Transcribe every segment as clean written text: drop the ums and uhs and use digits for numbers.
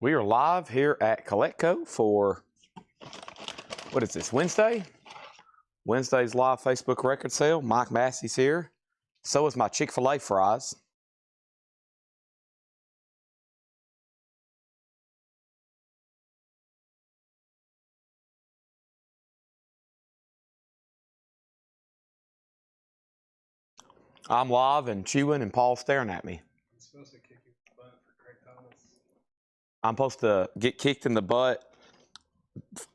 We are live here at Coletco for, what is this, Wednesday? Wednesday's live Facebook record sale. Mike Massey's here. So is my Chick-fil-A fries. I'm live and chewing and Paul's staring at me. I'm supposed to kick you in the butt for Craig Thomas. I'm supposed to get kicked in the butt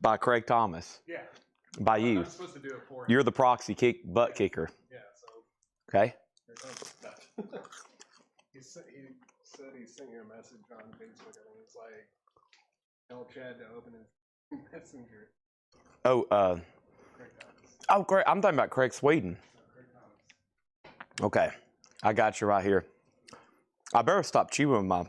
by Craig Thomas. Yeah. By you. I'm supposed to do it for him. You're the proxy butt kicker. Yeah, so. Okay. he said he sent you a message on Facebook and it was like, tell Chad to open his messenger. Oh, Craig Thomas. Oh, great. I'm talking about Craig Sweden. No, Craig Thomas. Okay. I got you right here. I better stop chewing my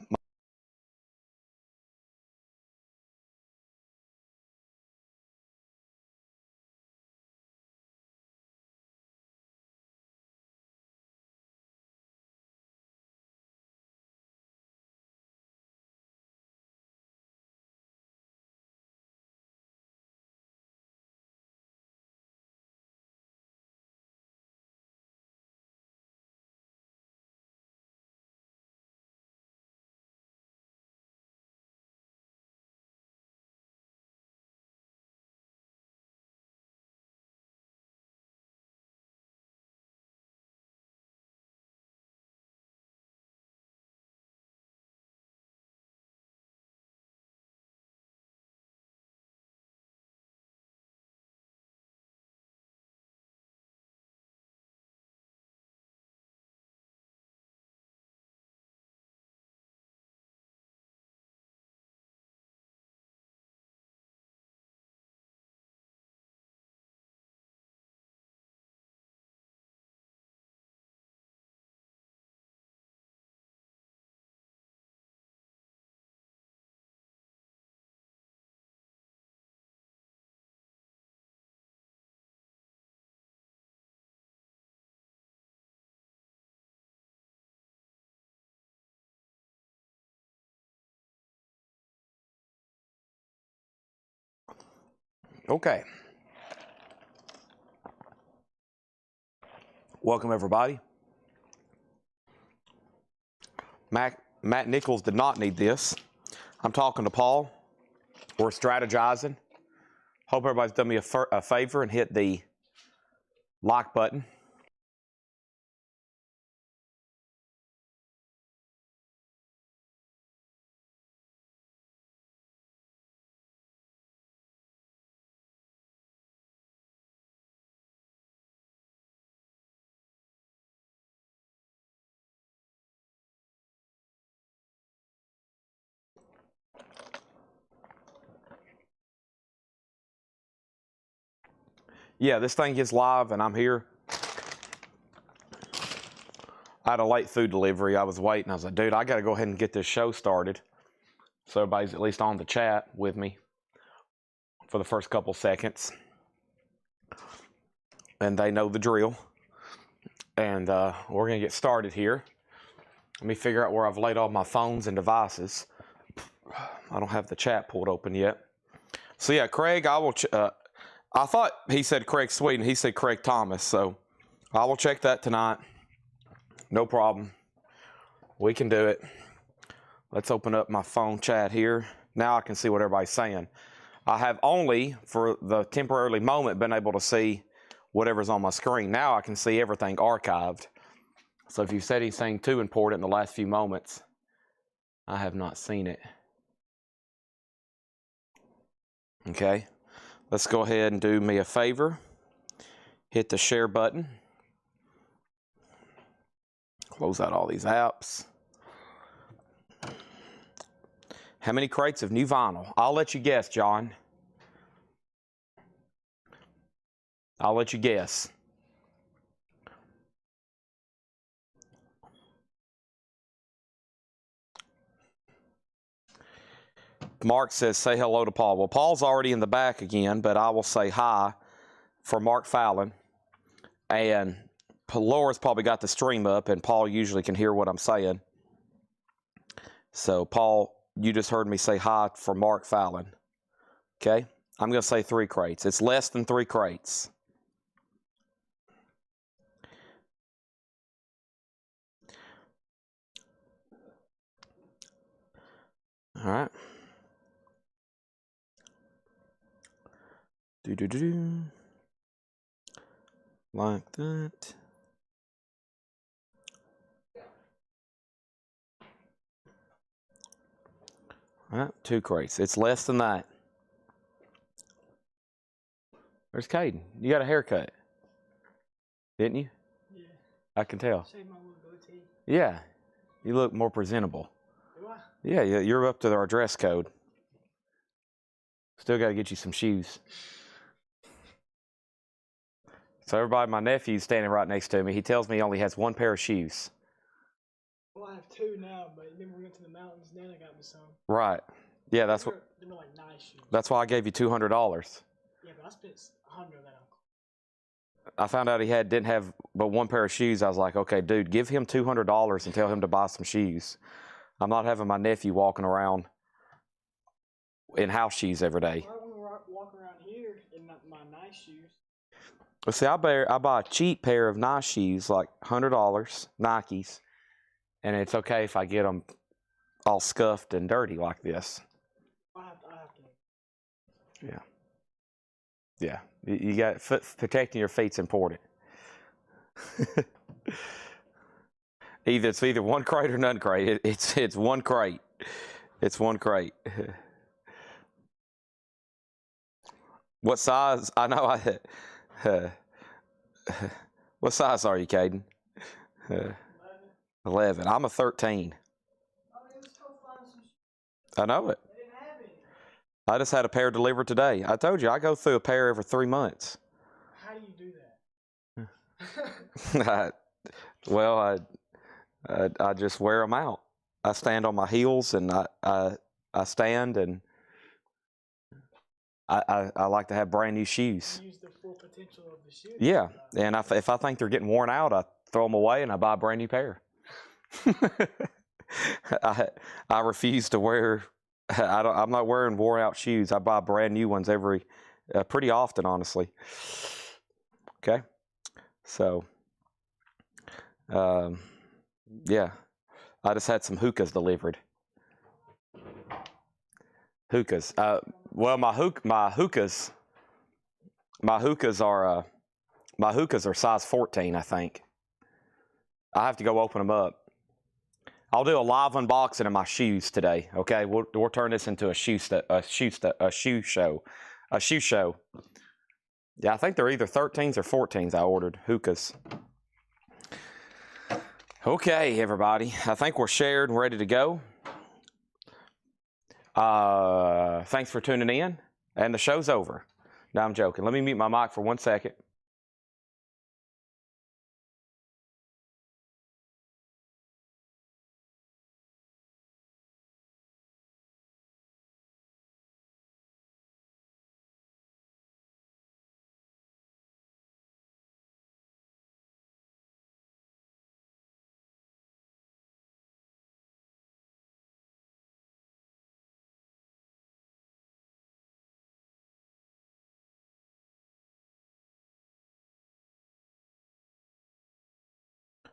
Okay. Welcome, everybody. Matt Nichols did not need this. I'm talking to Paul. We're strategizing. Hope everybody's done me a favor and hit the like button. Yeah, this thing gets live and I'm here. I had a late food delivery. I was waiting. I was like, dude, I got to go ahead and get this show started. So everybody's at least on the chat with me for the first couple seconds. And they know the drill. And we're going to get started here. Let me figure out where I've laid all my phones and devices. I don't have the chat pulled open yet. So yeah, Craig, I thought he said Craig Sweden. He said Craig Thomas. So I will check that tonight. No problem. We can do it. Let's open up my phone chat here. Now I can see what everybody's saying. I have only, for the temporarily moment, been able to see whatever's on my screen. Now I can see everything archived. So if you said anything too important in the last few moments, I have not seen it. Okay. Let's go ahead and do me a favor. Hit the share button. Close out all these apps. How many crates of new vinyl? I'll let you guess, John. I'll let you guess. Mark says, say hello to Paul. Well, Paul's already in the back again, but I will say hi for Mark Fallon. And Laura's probably got the stream up, and Paul usually can hear what I'm saying. So Paul you just heard me say hi for Mark Fallon. Okay? I'm going to say 3 crates. It's less than 3 crates. All right. Do. Like that. All right, 2 crates. It's less than that. There's Caden. You got a haircut, didn't you? Yeah. I can tell. Shave my little goatee. Yeah, you look more presentable. Do I? Yeah, you're up to our dress code. Still got to get you some shoes. So everybody, my nephew's standing right next to me. He tells me he only has 1 pair of shoes. Well, I have 2 now, but remember we went to the mountains, then I got me some. Right. Yeah, that's They're like nice shoes. That's why I gave you $200. Yeah, but I spent $100 of that. I found out he didn't have but 1 pair of shoes. I was like, okay, dude, give him $200 and tell him to buy some shoes. I'm not having my nephew walking around in house shoes every day. Well, I don't want to walk around here in my nice shoes. Well, see, I buy a cheap pair of nice shoes, like $100 Nikes, and it's okay if I get them all scuffed and dirty like this. I have to. Yeah. Yeah. You got protecting your feet's important. It's either 1 crate or none crate. It's 1 crate. It's 1 crate. What size? I know what size are you, Caden? 11. I'm a 13. I know it. I just had a pair delivered today. I told you, I go through a pair every 3 months. How do you do that? Well, I just wear them out. I stand on my heels and I stand and I like to have brand new shoes. Use the full potential of the shoe. Yeah, and if I think they're getting worn out, I throw them away and I buy a brand new pair. I refuse to wear. I'm not wearing worn out shoes. I buy brand new ones pretty often, honestly. Okay, so yeah, I just had some hookahs delivered. Hookahs. Well, my hookahs are size 14, I think. I have to go open them up. I'll do a live unboxing of my shoes today. Okay, we'll turn this into a shoe show. Yeah, I think they're either 13s or 14s. I ordered hookahs. Okay, everybody. I think we're shared and ready to go. Thanks for tuning in, and the show's over. No, I'm joking. Let me mute my mic for 1 second.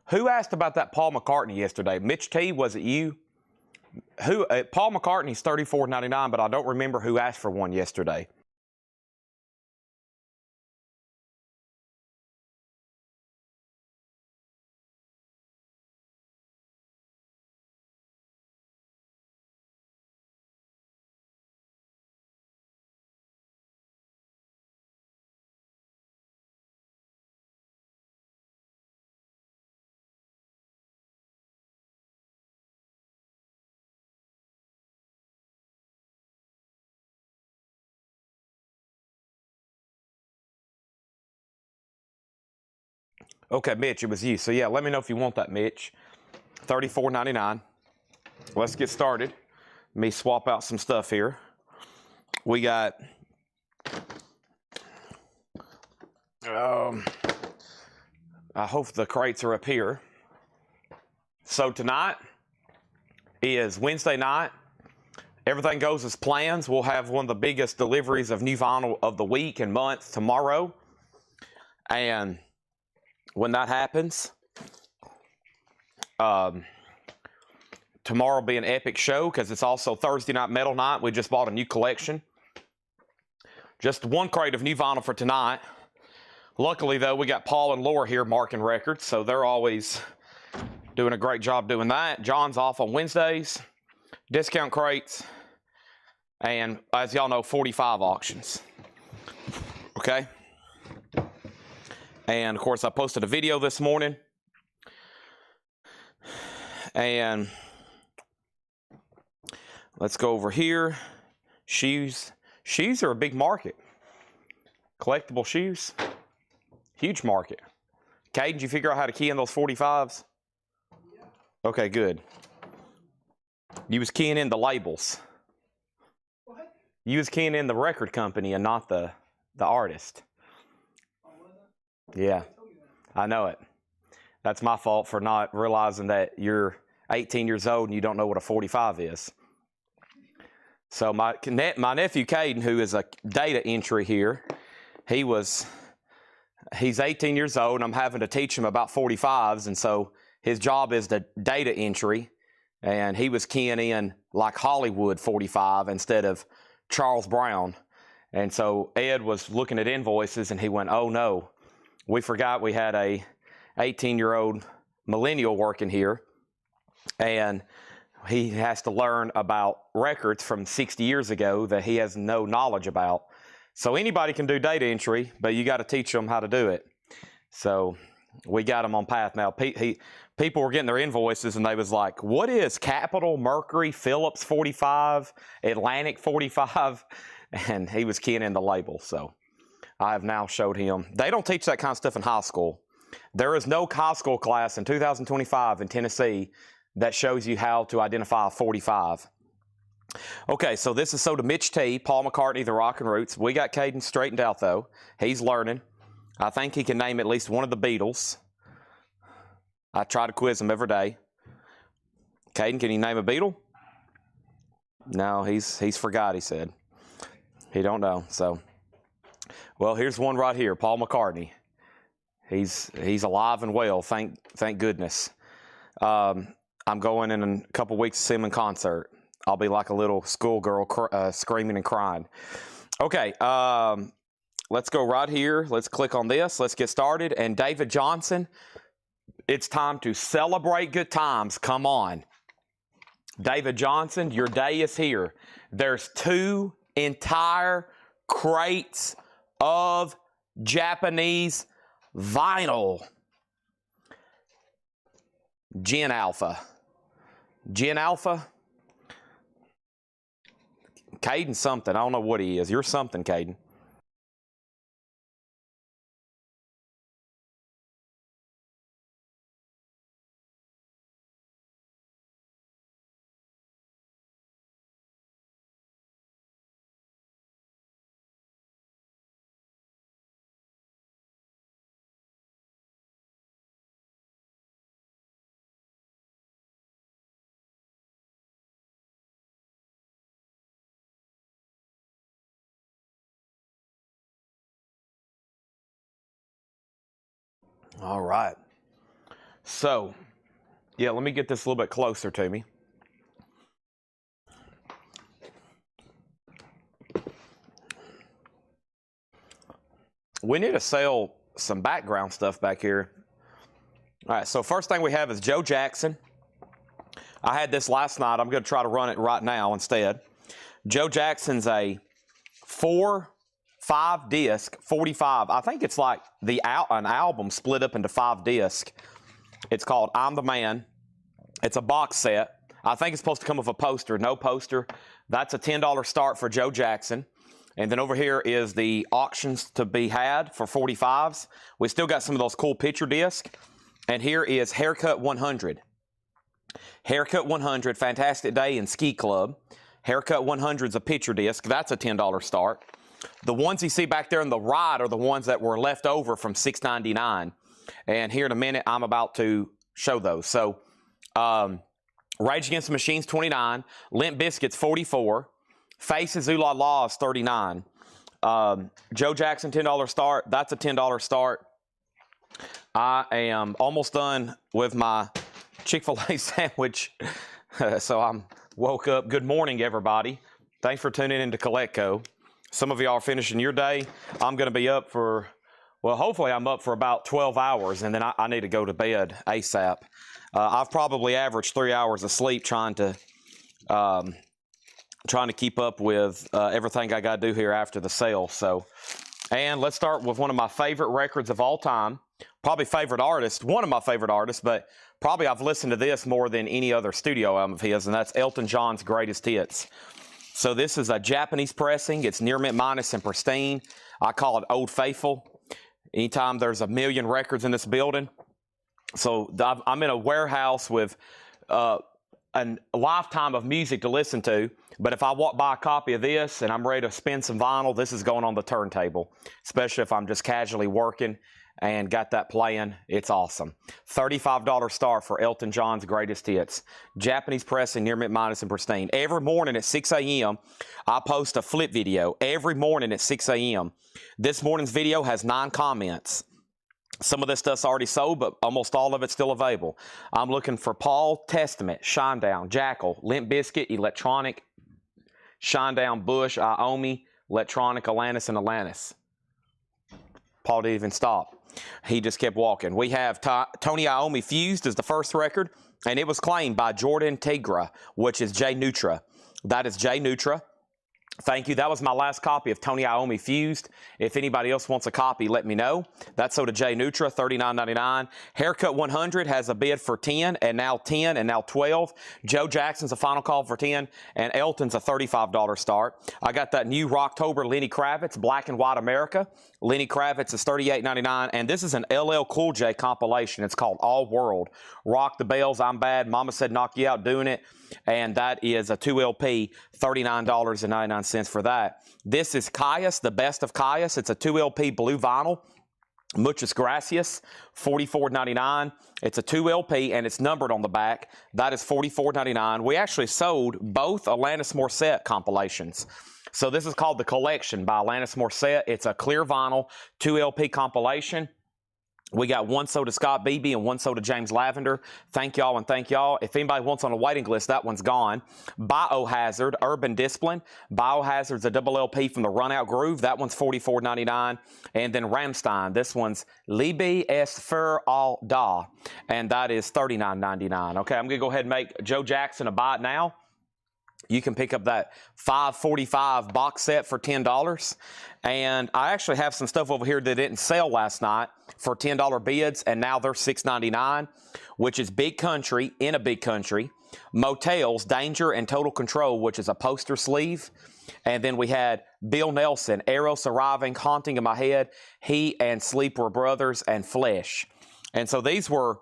Who asked about that Paul McCartney yesterday? Mitch T, was it you? Paul McCartney's $34.99, but I don't remember who asked for one yesterday. Okay, Mitch, it was you. So yeah, let me know if you want that, Mitch. $34.99. Let's get started. Let me swap out some stuff here. We got I hope the crates are up here. So tonight is Wednesday night. everything goes as planned, we'll have one of the biggest deliveries of new vinyl of the week and month tomorrow. And when that happens, tomorrow will be an epic show because it's also Thursday night metal night. We just bought a new collection. Just one crate of new vinyl for tonight. Luckily, though, we got Paul and Laura here marking records, so they're always doing a great job doing that. John's off on Wednesdays, discount crates, and as y'all know, 45 auctions. Okay? And, of course, I posted a video this morning. And let's go over here. Shoes. Shoes are a big market. Collectible shoes. Huge market. Caden, did you figure out how to key in those 45s? Yeah. Okay, good. You was keying in the labels. What? You was keying in the record company and not the artist. Oh, was I? Yeah, I told you that. I know it. That's my fault for not realizing that you're 18 years old and you don't know what a 45 is. So my nephew Caden, who is a data entry here, he's 18 years old, and I'm having to teach him about 45s, and so his job is the data entry, and he was keying in like Hollywood 45 instead of Charles Brown. And so Ed was looking at invoices, and he went, oh no, we forgot we had a 18-year-old millennial working here, and he has to learn about records from 60 years ago that he has no knowledge about. So anybody can do data entry, but you got to teach them how to do it. So we got him on path now. People were getting their invoices, and they was like, what is Capital, Mercury, Phillips 45, Atlantic 45? And he was keying in the label. So I have now showed him. They don't teach that kind of stuff in high school. There is no high school class in 2025 in Tennessee that shows you how to identify a 45. Okay, so this is so to Mitch T, Paul McCartney, the Rockin' Roots. We got Caden straightened out, though. He's learning. I think he can name at least one of the Beatles. I try to quiz him every day. Caden, can you name a Beatle? No, he's forgot, he said. He don't know, so. Well, here's one right here, Paul McCartney. He's alive and well, thank goodness. I'm going in a couple weeks to see him in concert. I'll be like a little schoolgirl screaming and crying. Okay, let's go right here. Let's click on this. Let's get started. And David Johnson, it's time to celebrate good times. Come on. David Johnson, your day is here. There's 2 entire crates of Japanese vinyl. Gen Alpha. Gen Alpha. Caden something. I don't know what he is. You're something, Caden. All right. So, yeah, let me get this a little bit closer to me. We need to sell some background stuff back here. All right, so first thing we have is Joe Jackson. I had this last night. I'm going to try to run it right now instead. Joe Jackson's a 4-5 disc 45. I think it's like an album split up into 5 discs. It's called I'm the Man. It's a box set. I think it's supposed to come with a poster. No poster. That's a $10 start for Joe Jackson. And then over here is the auctions to be had for 45s. We still got some of those cool picture discs. And here is Haircut 100. Haircut 100, Fantastic Day in Ski Club. Haircut 100 is a picture disc. That's a $10 start. The ones you see back there on the right are the ones that were left over from $6.99. And here in a minute, I'm about to show those. So Rage Against the Machine's 29. Limp Bizkit's 44. Faces Ooh La La is 39. Joe Jackson, $10 start. That's a $10 start. I am almost done with my Chick-fil-A sandwich. So I'm woke up. Good morning, everybody. Thanks for tuning in to Coletco. Some of y'all are finishing your day. I'm going to be up for, well, hopefully I'm up for about 12 hours, and then I need to go to bed ASAP. I've probably averaged 3 hours of sleep trying to keep up with everything I got to do here after the sale. So, and let's start with one of my favorite records of all time. Probably favorite artist, one of my favorite artists, but probably I've listened to this more than any other studio album of his, and that's Elton John's Greatest Hits. So this is a Japanese pressing. It's near mint minus and pristine. I call it Old Faithful. Anytime there's a million records in this building. So I'm in a warehouse with a lifetime of music to listen to, but if I walk by a copy of this and I'm ready to spin some vinyl, this is going on the turntable, especially if I'm just casually working and got that playing. It's awesome. $35 star for Elton John's Greatest Hits. Japanese pressing, near mint minus and pristine. Every morning at 6 a.m., I post a flip video. Every morning at 6 a.m. This morning's video has 9 comments. Some of this stuff's already sold, but almost all of it's still available. I'm looking for Paul, Testament, Shinedown, Jackal, Limp Bizkit, Electronic, Shinedown, Bush, Iommi, Electronic, Alanis, and Alanis. Paul didn't even stop. He just kept walking. We have Tony Iommi Fused is the first record, and it was claimed by Jordan Tegra, which is J Nutra. That is J Nutra. Thank you. That was my last copy of Tony Iommi Fused. If anybody else wants a copy, let me know. That's sold to J Nutra, $39.99. Haircut 100 has a bid for 10, and now 10, and now 12. Joe Jackson's a final call for 10, and Elton's a $35 start. I got that new Rocktober Lenny Kravitz, Black and White America. Lenny Kravitz is $38.99, and this is an LL Cool J compilation. It's called All World. Rock the Bells, I'm Bad, Mama Said Knock You Out, Doing It. And that is a 2 LP, $39.99 for that. This is Caius, the best of Caius. It's a 2 LP blue vinyl. Muchas Gracias, $44.99. It's a 2 LP, and it's numbered on the back. That is $44.99. We actually sold both Alanis Morissette compilations. So this is called The Collection by Alanis Morissette. It's a clear vinyl, 2 LP compilation. We got one sold to Scott Beebe and one sold to James Lavender. Thank y'all and thank y'all. If anybody wants on a waiting list, that one's gone. Biohazard, Urban Discipline. Biohazard's a double LP from the Run Out Groove. That one's $44.99. And then Rammstein. This one's Liebe ist für all da. And that is $39.99. Okay, I'm going to go ahead and make Joe Jackson a buy it now. You can pick up that 545 box set for $10. And I actually have some stuff over here that didn't sell last night for $10 bids, and now they're $6.99, which is Big Country in a Big Country. Motels, Danger and Total Control, which is a poster sleeve. And then we had Bill Nelson, Eros Arriving, Haunting in My Head, He and Sleep Were Brothers, and Flesh. And so these were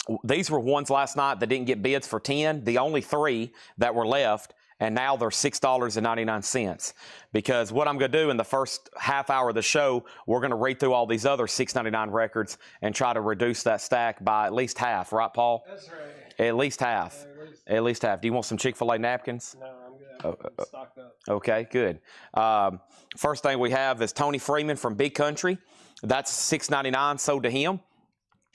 ones last night that didn't get bids for 10, the only 3 that were left, and now they're $6.99. Because what I'm going to do in the first half hour of the show, we're going to read through all these other $6.99 records and try to reduce that stack by at least half, right, Paul? That's right. At least half. At least half. Do you want some Chick-fil-A napkins? No, I'm good. I'm stocked up. Okay, good. First thing we have is Tony Freeman from Big Country. That's $6.99 sold to him.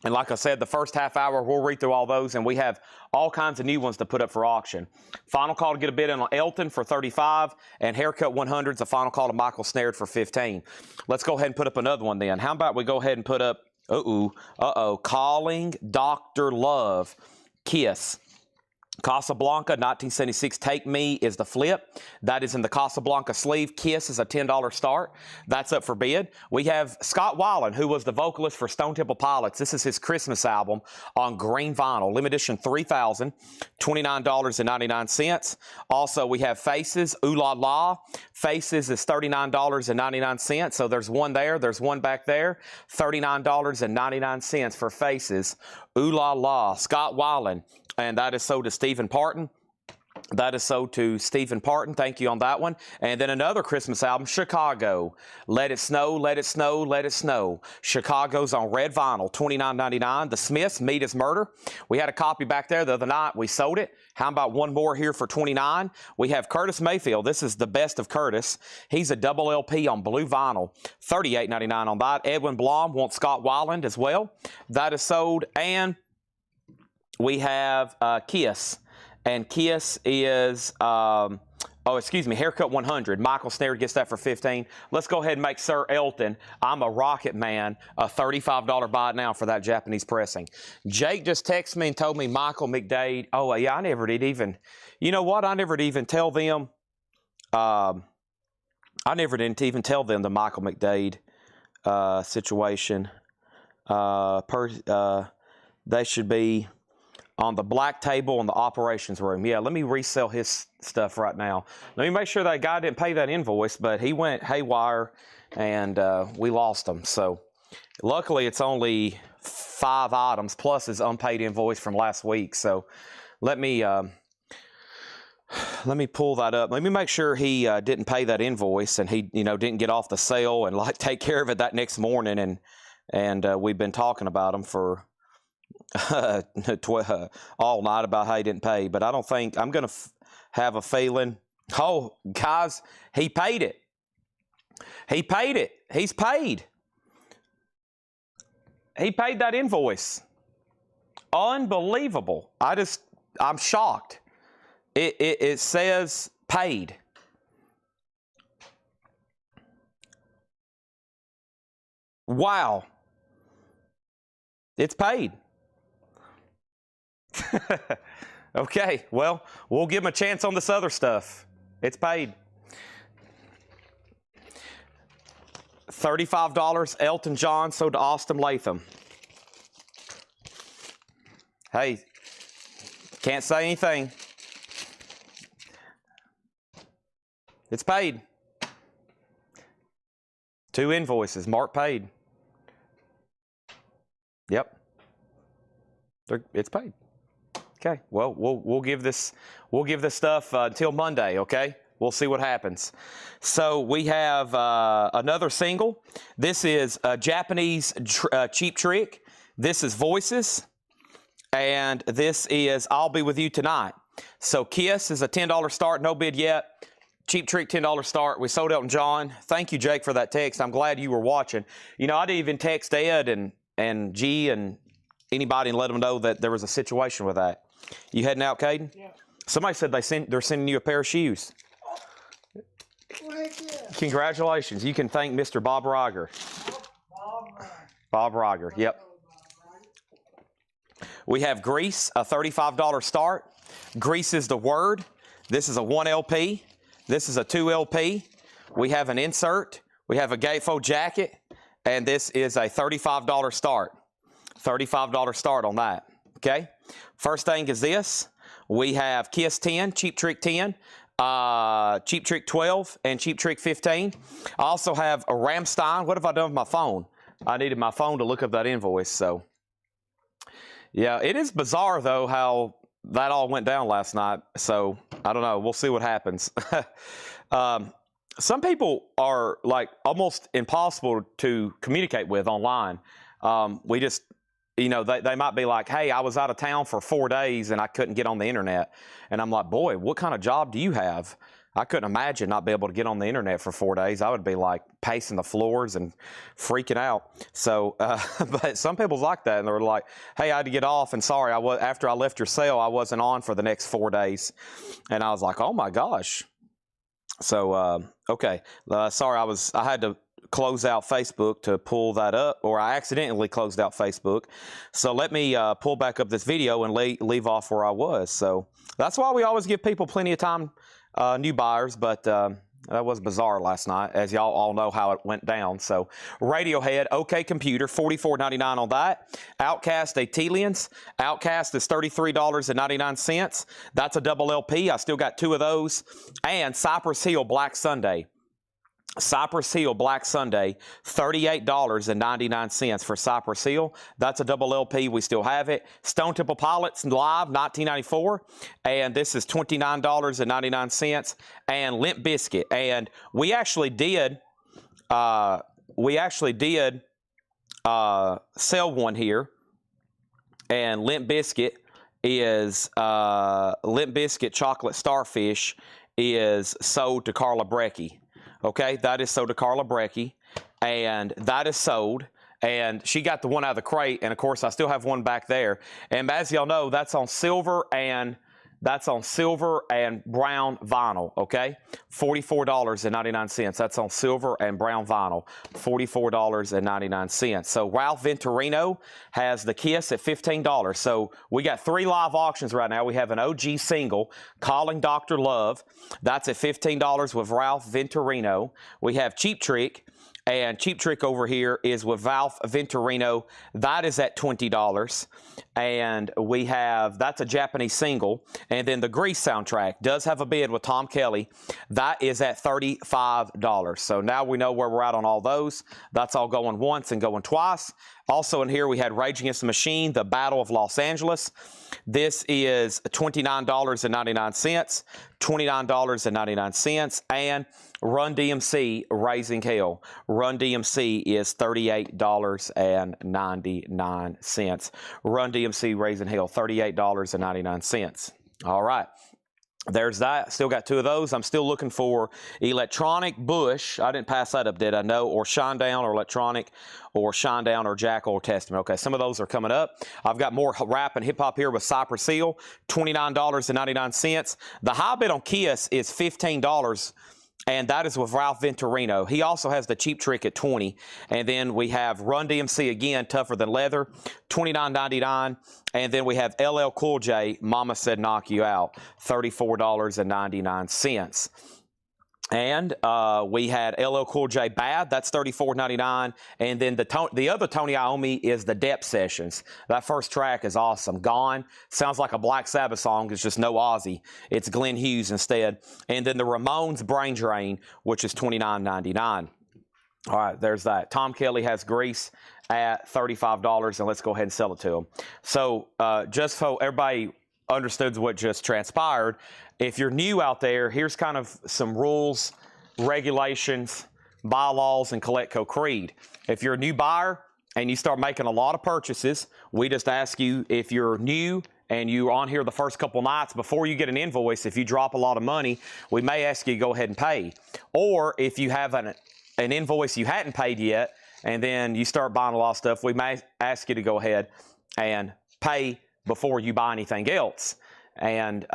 And like I said, the first half hour, we'll read through all those, and we have all kinds of new ones to put up for auction. Final call to get a bid on Elton for $35, and Haircut 100 is a final call to Michael Snared for $15. Let's go ahead and put up another one then. How about we go ahead and put up, Calling Dr. Love, Kiss. Casablanca, 1976, Take Me is the flip. That is in the Casablanca sleeve. Kiss is a $10 start. That's up for bid. We have Scott Weiland, who was the vocalist for Stone Temple Pilots. This is his Christmas album on green vinyl. Limited edition 3000, $29.99. Also, we have Faces, Ooh La La. Faces is $39.99. So there's one there. There's one back there. $39.99 for Faces. Ooh La La. Scott Weiland. And that is sold to Stephen Parton. That is sold to Stephen Parton. Thank you on that one. And then another Christmas album, Chicago. Let It Snow, Let It Snow, Let It Snow. Chicago's on red vinyl, $29.99. The Smiths, Meat is Murder. We had a copy back there the other night. We sold it. How about one more here for $29? We have Curtis Mayfield. This is the best of Curtis. He's a double LP on blue vinyl, $38.99 on that. Edwin Blom wants Scott Weiland as well. That is sold. And we have Kiss. And Kiss is, Haircut 100. Michael Snare gets that for $15. Let's go ahead and make Sir Elton, I'm a Rocket Man, a $35 buy it now for that Japanese pressing. Jake just texted me and told me Michael McDade. Oh, yeah, I never did even, you know what? I never did even tell them, the Michael McDade situation. They should be on the black table in the operations room. Yeah, let me resell his stuff right now. Let me make sure that guy didn't pay that invoice, but he went haywire and we lost him. So luckily it's only 5 items plus his unpaid invoice from last week. So let me pull that up. Let me make sure he didn't pay that invoice and he didn't get off the sale and like take care of it that next morning. And we've been talking about him for all night about how he didn't pay, but I don't think I'm going to have a feeling. Oh, guys, he paid it. He paid it. He's paid. He paid that invoice. Unbelievable. I'm shocked. It says paid. Wow. It's paid. Okay, well, we'll give him a chance on this other stuff. It's paid. $35, Elton John sold to Austin Latham. Hey, can't say anything. It's paid. 2 invoices, Mark paid. Yep. It's paid. Okay, well, we'll give this stuff until Monday, okay? We'll see what happens. So we have another single. This is a Japanese Cheap Trick. This is Voices. And this is I'll Be With You Tonight. So Kiss is a $10 start, no bid yet. Cheap Trick, $10 start. We sold Elton John. Thank you, Jake, for that text. I'm glad you were watching. I didn't even text Ed and G and anybody and let them know that there was a situation with that. You heading out, Caden? Yeah. Somebody said they're sending you a pair of shoes. Well, heck yeah. Congratulations. You can thank Mr. Bob Riger. Bob Riger, yep. We have Grease, a $35 start. Grease is the word. This is a 1 LP. This is a 2 LP. We have an insert. We have a gatefold jacket. And this is a $35 start. $35 start on that. Okay. First thing is this. We have Kiss 10, Cheap Trick 10, Cheap Trick 12, and Cheap Trick 15. I also have a Ramstein. What have I done with my phone? I needed my phone to look up that invoice. So, yeah, it is bizarre, though, how that all went down last night. So, I don't know. We'll see what happens. Some people are, like, almost impossible to communicate with online. We just... they might be like, hey, I was out of town for 4 days and I couldn't get on the internet. And I'm like, boy, what kind of job do you have? I couldn't imagine not being able to get on the internet for 4 days. I would be like pacing the floors and freaking out. So, but some people's like that. And they're like, hey, I had to get off. And sorry, after I left your cell, I wasn't on for the next 4 days. And I was like, oh my gosh. So, okay. Sorry, I had to close out Facebook to pull that up, or I accidentally closed out Facebook. So let me pull back up this video and leave off where I was. So that's why we always give people plenty of time, new buyers, but that was bizarre last night, as y'all all know how it went down. So Radiohead, OK Computer, $44.99 on that. Outcast, Atelians. Outcast is $33.99. That's a double LP. I still got 2 of those. And Cypress Hill, Black Sunday. Cypress Hill Black Sunday, $38.99 for Cypress Hill. That's a double LP. We still have it. Stone Temple Pilots live, 1994, and this is $29.99. And Limp Bizkit, and we actually did sell one here. And Limp Bizkit Chocolate Starfish is sold to Carla Brecky. Okay, that is sold to Carla Brecky, and that is sold, and she got the one out of the crate, and of course I still have one back there. And as y'all know, that's on silver and brown vinyl. Okay, $44.99. That's on silver and brown vinyl, $44.99. So Ralph Venturino has the Kiss at $15. So we got 3 live auctions right now. We have an OG single, Calling Dr. Love. That's at $15 with Ralph Venturino. We have Cheap Trick. And Cheap Trick over here is with Ralph Venturino. That is at $20. And we have, that's a Japanese single. And then the Grease soundtrack does have a bid with Tom Kelly. That is at $35. So now we know where we're at on all those. That's all going once and going twice. Also in here we had Rage Against the Machine, The Battle of Los Angeles. This is $29.99, $29.99, and Run DMC Raising Hell. Run DMC is $38.99. Run DMC Raising Hell, $38.99. All right. There's that. Still got 2 of those. I'm still looking for Electronic Bush. I didn't pass that up, did I? No. Or Shinedown or Electronic or Shinedown or Jackal or Testament. Okay, some of those are coming up. I've got more rap and hip-hop here with Cypress Hill, $29.99. The high bid on Kiss is $15, and that is with Ralph Venturino. He also has the Cheap Trick at $20. And then we have Run DMC again, Tougher Than Leather, $29.99. And then we have LL Cool J, Mama Said Knock You Out, $34.99. And we had LL Cool J Bad, that's $34.99. And then the other Tony Iommi is the Depth Sessions. That first track is awesome. Gone. Sounds like a Black Sabbath song. It's just no Ozzy. It's Glenn Hughes instead. And then the Ramones Brain Drain, which is $29.99. All right, there's that. Tom Kelly has Grease at $35, and let's go ahead and sell it to him. So just so everybody understood what just transpired, if you're new out there, here's kind of some rules, regulations, bylaws, and Collectco Creed. If you're a new buyer and you start making a lot of purchases, we just ask you, if you're new and you're on here the first couple nights, before you get an invoice, if you drop a lot of money, we may ask you to go ahead and pay. Or if you have an invoice you hadn't paid yet, and then you start buying a lot of stuff, we may ask you to go ahead and pay before you buy anything else. And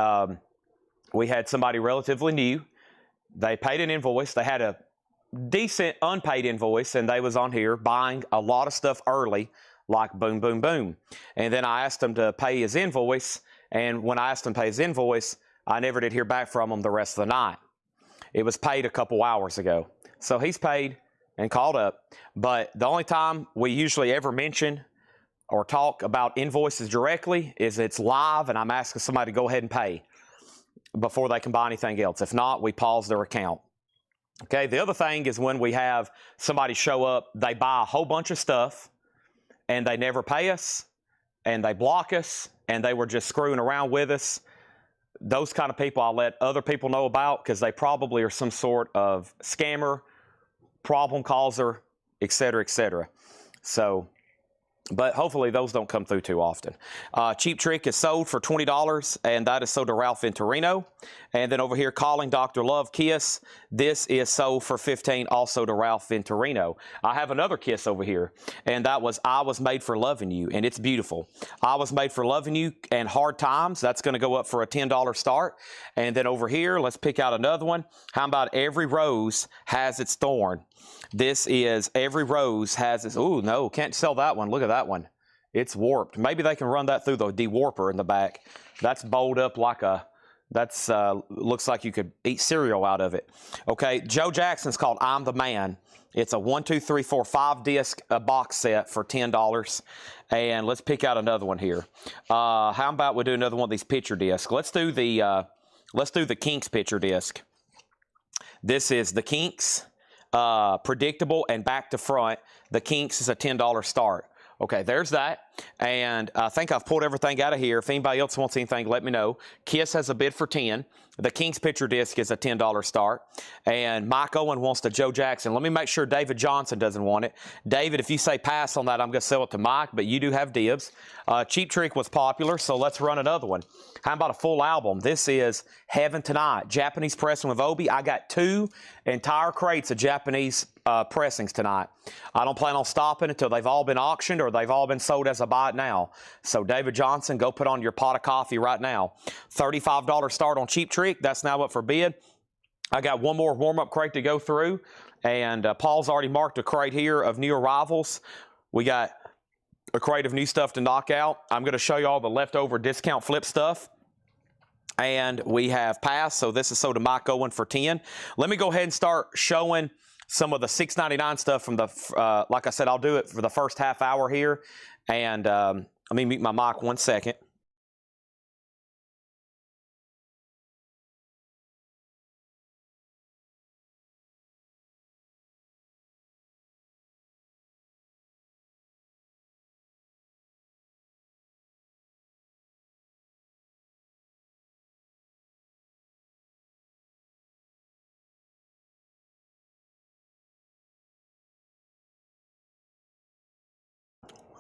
we had somebody relatively new. They paid an invoice. They had a decent unpaid invoice, and they was on here buying a lot of stuff early, like boom, boom, boom. And then I asked him to pay his invoice, and when I asked him to pay his invoice, I never did hear back from him the rest of the night. It was paid a couple hours ago. So he's paid and called up. But the only time we usually ever mention or talk about invoices directly is it's live and I'm asking somebody to go ahead and pay before they can buy anything else. If not, we pause their account. Okay, the other thing is when we have somebody show up, they buy a whole bunch of stuff and they never pay us and they block us and they were just screwing around with us. Those kind of people I'll let other people know about, because they probably are some sort of scammer, problem causer, etc., etc. So, but hopefully those don't come through too often. Cheap Trick is sold for $20, and that is sold to Ralph Venturino. And then over here, Calling Dr. Love Kiss, this is sold for $15, also to Ralph Venturino. I have another Kiss over here, and that was I Was Made for Loving You, and it's beautiful. I Was Made for Loving You and Hard Times, that's going to go up for a $10 start. And then over here, let's pick out another one. How about Every Rose Has Its Thorn? This is Every Rose Has Its... Ooh, no, can't sell that one. Look at that one. It's warped. Maybe they can run that through the dewarper in the back. That's bowled up like a... That's looks like you could eat cereal out of it. Okay, Joe Jackson's called I'm the Man. It's a 1, 2, 3, 4, 5 disc box set for $10. And let's pick out another one here. How about we do another one of these picture discs? Let's do the Kinks picture disc. This is the Kinks. predictable, and back to front. The Kinks is a $10 start. Okay, there's that. And I think I've pulled everything out of here. If anybody else wants anything, let me know. Kiss has a bid for 10. The King's picture disc is a $10 start. And Mike Owen wants the Joe Jackson. Let me make sure David Johnson doesn't want it. David, if you say pass on that, I'm going to sell it to Mike, but you do have dibs. Cheap Trick was popular, so let's run another one. How about a full album? This is Heaven Tonight, Japanese pressing with Obi. I got 2 entire crates of Japanese pressings tonight. I don't plan on stopping until they've all been auctioned or they've all been sold as a buy it now. So David Johnson, go put on your pot of coffee right now. $35 start on Cheap Trick. That's now up for bid. I got one more warm-up crate to go through, and Paul's already marked a crate here of new arrivals. We got a crate of new stuff to knock out. I'm going to show you all the leftover discount flip stuff. And we have passed, so this is sold to Mike Owen for 10. Let me go ahead and start showing some of the $6.99 stuff from the, like I said, I'll do it for the first half hour here. And let me mute my mic 1 second.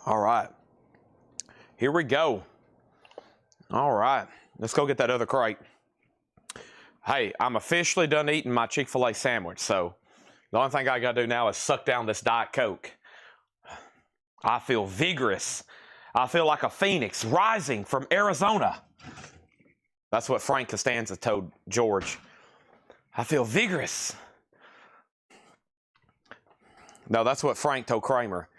All right, here we go. All right, let's go get that other crate. Hey, I'm officially done eating my Chick-fil-A sandwich, so the only thing I got to do now is suck down this Diet Coke. I feel vigorous. I feel like a phoenix rising from Arizona. That's what Frank Costanza told George. I feel vigorous. No, that's what Frank told Kramer.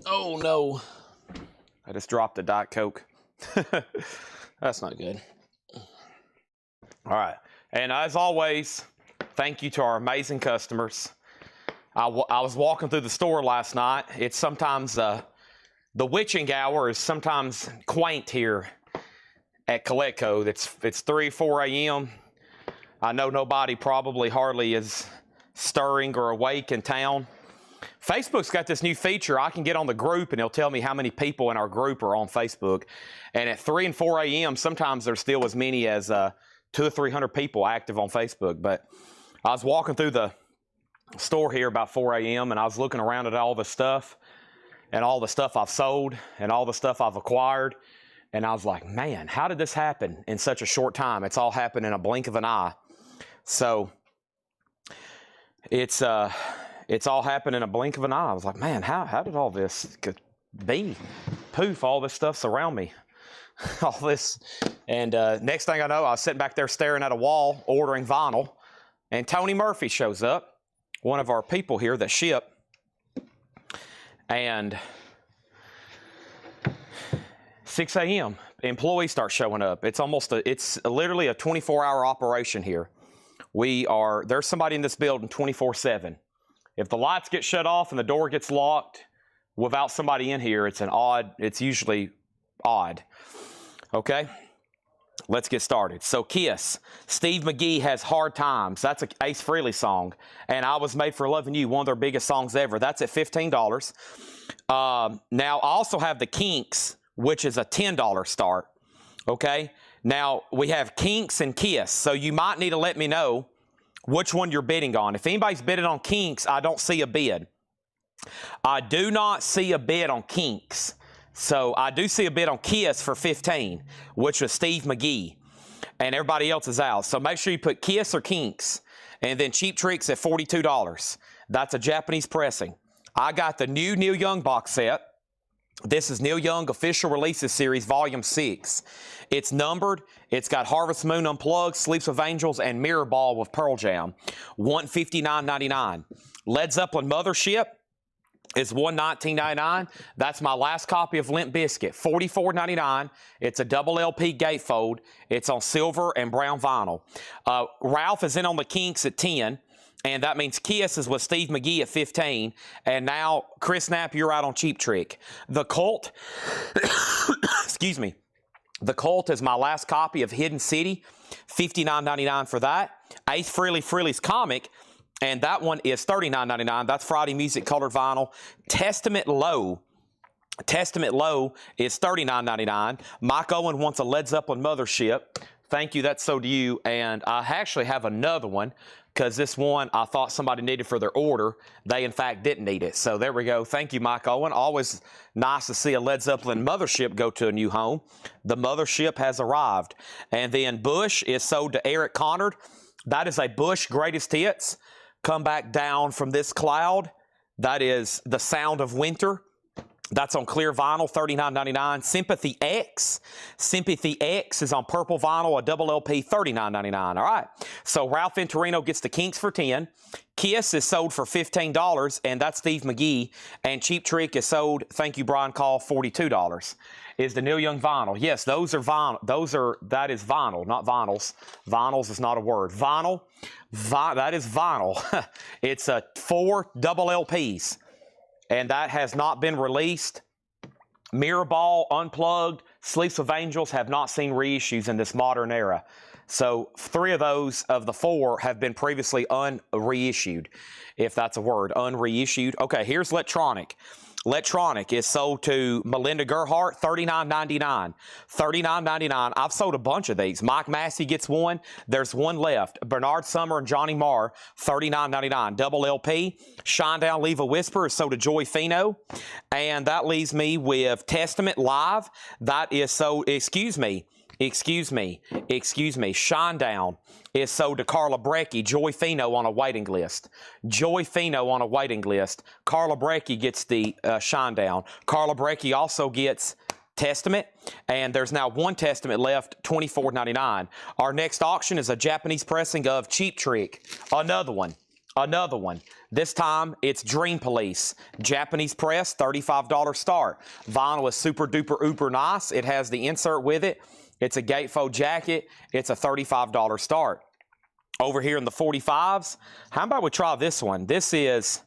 Oh, no. I just dropped the Diet Coke. That's not good. All right. And as always, thank you to our amazing customers. I was walking through the store last night. It's sometimes, the witching hour is sometimes quaint here at Coletco. It's 3, 4 a.m. I know nobody probably hardly is stirring or awake in town. Facebook's got this new feature. I can get on the group and it'll tell me how many people in our group are on Facebook. And at 3 and 4 a.m., sometimes there's still as many as 200 or 300 people active on Facebook. But I was walking through the store here about 4 a.m. and I was looking around at all the stuff and all the stuff I've sold and all the stuff I've acquired. And I was like, man, how did this happen in such a short time? It's all happened in a blink of an eye. So it's all happened in a blink of an eye. I was like, man, how did all this be? Poof, all this stuff's around me. All this. And next thing I know, I was sitting back there staring at a wall, ordering vinyl. And Tony Murphy shows up, one of our people here that ship. And 6 a.m., employees start showing up. It's literally a 24-hour operation here. There's somebody in this building 24/7. If the lights get shut off and the door gets locked without somebody in here, it's usually odd. Okay, let's get started. So Kiss, Steve McGee has Hard Times. That's an Ace Frehley song. And I Was Made for Loving You, one of their biggest songs ever. That's at $15. Now, I also have the Kinks, which is a $10 start. Okay, now we have Kinks and Kiss. So you might need to let me know which one you're bidding on. If anybody's bidding on Kinks, I don't see a bid. I do not see a bid on Kinks. So I do see a bid on Kiss for 15, which was Steve McGee. And everybody else is out. So make sure you put Kiss or Kinks. And then Cheap Tricks at $42. That's a Japanese pressing. I got the new Neil Young box set. This is Neil Young Official Releases Series, Volume 6. It's numbered. It's got Harvest Moon Unplugged, Sleeps with Angels, and Mirror Ball with Pearl Jam. $159.99. Led Zeppelin Mothership is $119.99. That's my last copy of Limp Bizkit, $44.99. It's a double LP gatefold. It's on silver and brown vinyl. Ralph is in on the Kinks at 10. And that means Kiss is with Steve McGee at 15. And now, Chris Knapp, you're out on Cheap Trick. The Cult, excuse me. The Cult is my last copy of Hidden City, $59.99 for that. Ace Frehley's comic, and that one is $39.99. That's Friday Music colored vinyl. Testament Low is $39.99. Mike Owen wants a Led Zeppelin Mothership. Thank you, that's so do you. And I actually have another one, because this one I thought somebody needed for their order. They, in fact, didn't need it. So there we go. Thank you, Mike Owen. Always nice to see a Led Zeppelin Mothership go to a new home. The Mothership has arrived. And then Bush is sold to Eric Connard. That is a Bush Greatest Hits. Come Back Down from This Cloud. That is The Sound of Winter. That's on clear vinyl, $39.99. Sympathy X. Sympathy X is on purple vinyl, a double LP, $39.99. All right. So Ralph Venturino gets the Kinks for $10. Kiss is sold for $15, and that's Steve McGee. And Cheap Trick is sold, thank you, Brian Call, $42. Is the Neil Young vinyl. Yes, those are vinyl. That is vinyl, not vinyls. Vinyls is not a word. Vinyl, that is vinyl. It's 4 double LPs. And that has not been released. Mirrorball, Unplugged, Sleeps of Angels have not seen reissues in this modern era. So 3 of those of the 4 have been previously unreissued, if that's a word, unreissued. Okay, here's Electronic. Electronic is sold to Melinda Gerhardt, $39.99. $39.99. I've sold a bunch of these. Mike Massey gets one. There's one left. Bernard Summer and Johnny Marr, $39.99. Double LP. Shinedown Leave a Whisper is sold to Joy Fino. And that leaves me with Testament Live. That is sold, excuse me. Shinedown is sold to Carla Brecky. Joy Fino on a waiting list. Joy Fino on a waiting list. Carla Brecky gets the Shinedown. Carla Brecky also gets Testament, and there's now one Testament left, $24.99. Our next auction is a Japanese pressing of Cheap Trick. Another one. This time, it's Dream Police. Japanese press, $35 start. Vinyl is super duper uber nice. It has the insert with it. It's a gatefold jacket. It's a $35 start. Over here in the 45s, how about we try this one? This is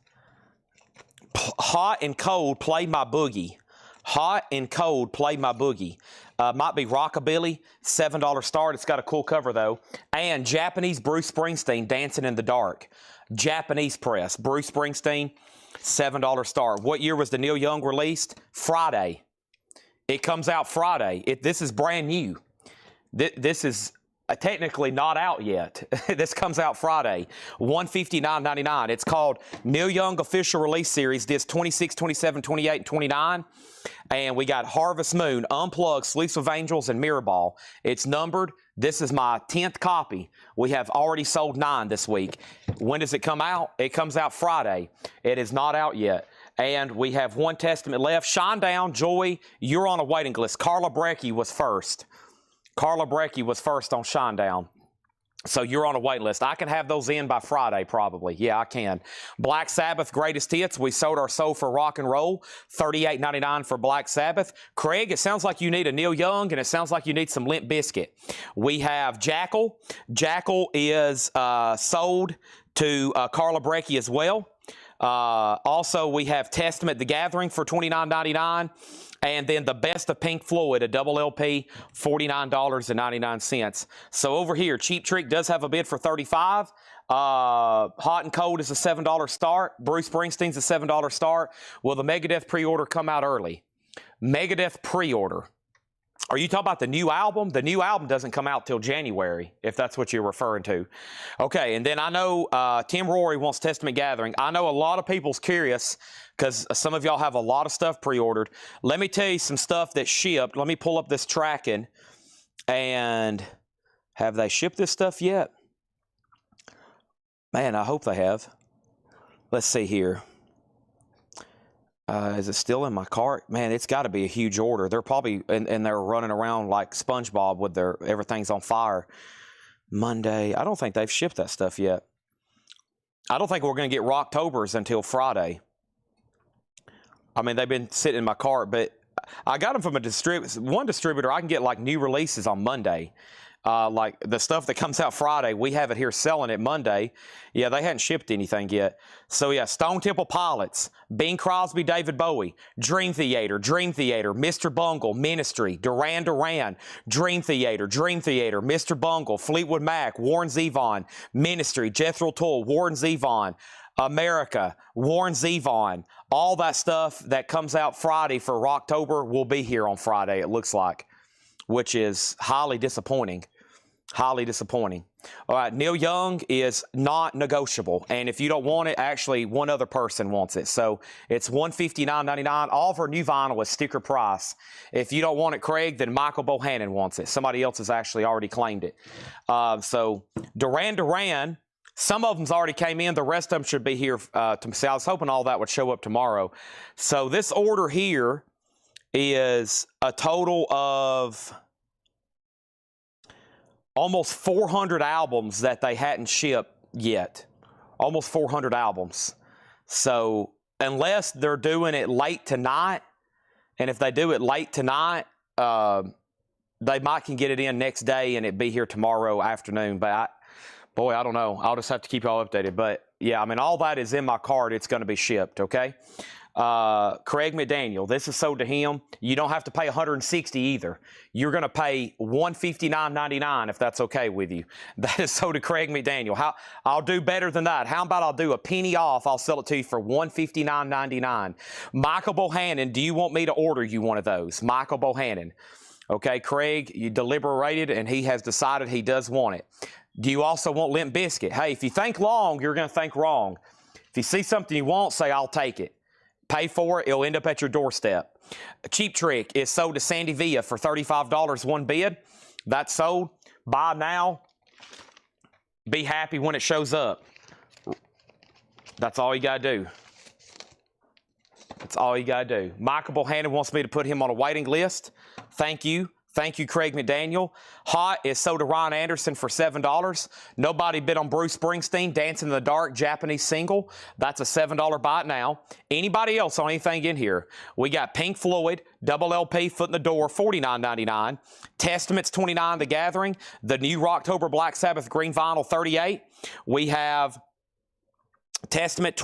Hot and Cold, Play My Boogie. Hot and Cold, Play My Boogie. Might be Rockabilly, $7 start. It's got a cool cover, though. And Japanese Bruce Springsteen, Dancing in the Dark. Japanese press, Bruce Springsteen, $7 start. What year was the Neil Young released? Friday. It comes out Friday. This is brand new. This is technically not out yet. This comes out Friday. $159.99. It's called Neil Young Official Release Series. This 26, 27, 28, and 29. And we got Harvest Moon, Unplugged, Sleeps of Angels, and Mirrorball. It's numbered. This is my 10th copy. We have already sold 9 this week. When does it come out? It comes out Friday. It is not out yet. And we have one Testament left. Shinedown, Joy, you're on a waiting list. Carla Brecky was first. Carla Brecky was first on Shinedown. So you're on a wait list. I can have those in by Friday, probably. Yeah, I can. Black Sabbath Greatest Hits. We sold our soul for rock and roll. $38.99 for Black Sabbath. Craig, it sounds like you need a Neil Young, and it sounds like you need some Limp Bizkit. We have Jackal. Jackal is sold to Carla Brecky as well. Also, we have Testament, The Gathering for $29.99. And then the Best of Pink Floyd, a double LP, $49.99. So over here, Cheap Trick does have a bid for $35. Hot and Cold is a $7 start. Bruce Springsteen's a $7 start. Will the Megadeth pre-order come out early? Megadeth pre-order. Are you talking about the new album? The new album doesn't come out till January, if that's what you're referring to. Okay, and then I know Tim Rory wants Testament Gathering. I know a lot of people's curious because some of y'all have a lot of stuff pre-ordered. Let me tell you some stuff that shipped. Let me pull up this tracking. And have they shipped this stuff yet? Man, I hope they have. Let's see here. Is it still in my cart? Man, it's got to be a huge order. They're probably, and they're running around like SpongeBob with their, everything's on fire. Monday, I don't think they've shipped that stuff yet. I don't think we're going to get Rocktober's until Friday. I mean, they've been sitting in my cart, but I got them from one distributor. I can get like new releases on Monday. like the stuff that comes out Friday, we have it here selling it Monday. Yeah, they hadn't shipped anything yet. So yeah, Stone Temple Pilots, Bing Crosby, David Bowie, Dream Theater, Mr. Bungle, Ministry, Duran Duran, Dream Theater, Mr. Bungle, Fleetwood Mac, Warren Zevon, Ministry, Jethro Tull, Warren Zevon, America, Warren Zevon. All that stuff that comes out Friday for Rocktober will be here on Friday, it looks like, which is highly disappointing. Highly disappointing. All right, Neil Young is not negotiable. And if you don't want it, actually, one other person wants it. So it's $159.99. All of our new vinyl is sticker price. If you don't want it, Craig, then Michael Bohannon wants it. Somebody else has actually already claimed it. So Duran Duran, some of them's already came in. The rest of them should be here. I was hoping all that would show up tomorrow. So this order here is a total of almost 400 albums that they hadn't shipped yet. Almost 400 albums. So unless they're doing it late tonight, and if they do it late tonight, they might can get it in next day and it be here tomorrow afternoon. But I don't know. I'll just have to keep y'all updated. But yeah, I mean, all that is in my card. It's going to be shipped, okay? Craig McDaniel, this is sold to him. You don't have to pay $160 either. You're going to pay $159.99 if that's okay with you. That is sold to Craig McDaniel. I'll do better than that. How about I'll do a penny off? I'll sell it to you for $159.99. Michael Bohannon, do you want me to order you one of those? Michael Bohannon. Okay, Craig, you deliberated and he has decided he does want it. Do you also want Limp Bizkit? Hey, if you think long, you're going to think wrong. If you see something you want, say, I'll take it. Pay for it, it'll end up at your doorstep. Cheap Trick is sold to Sandy Villa for $35 one bid. That's sold. Buy now. Be happy when it shows up. That's all you got to do. That's all you got to do. Michael Bohannon wants me to put him on a waiting list. Thank you. Thank you, Craig McDaniel. Hot is sold to Ryan Anderson for $7. Nobody bid on Bruce Springsteen, Dancing in the Dark, Japanese single. That's a $7 buy now. Anybody else on anything in here? We got Pink Floyd, double LP, Foot in the Door, $49.99. Testaments, $29, The Gathering. The new Rocktober Black Sabbath green vinyl, $38. We have Testament,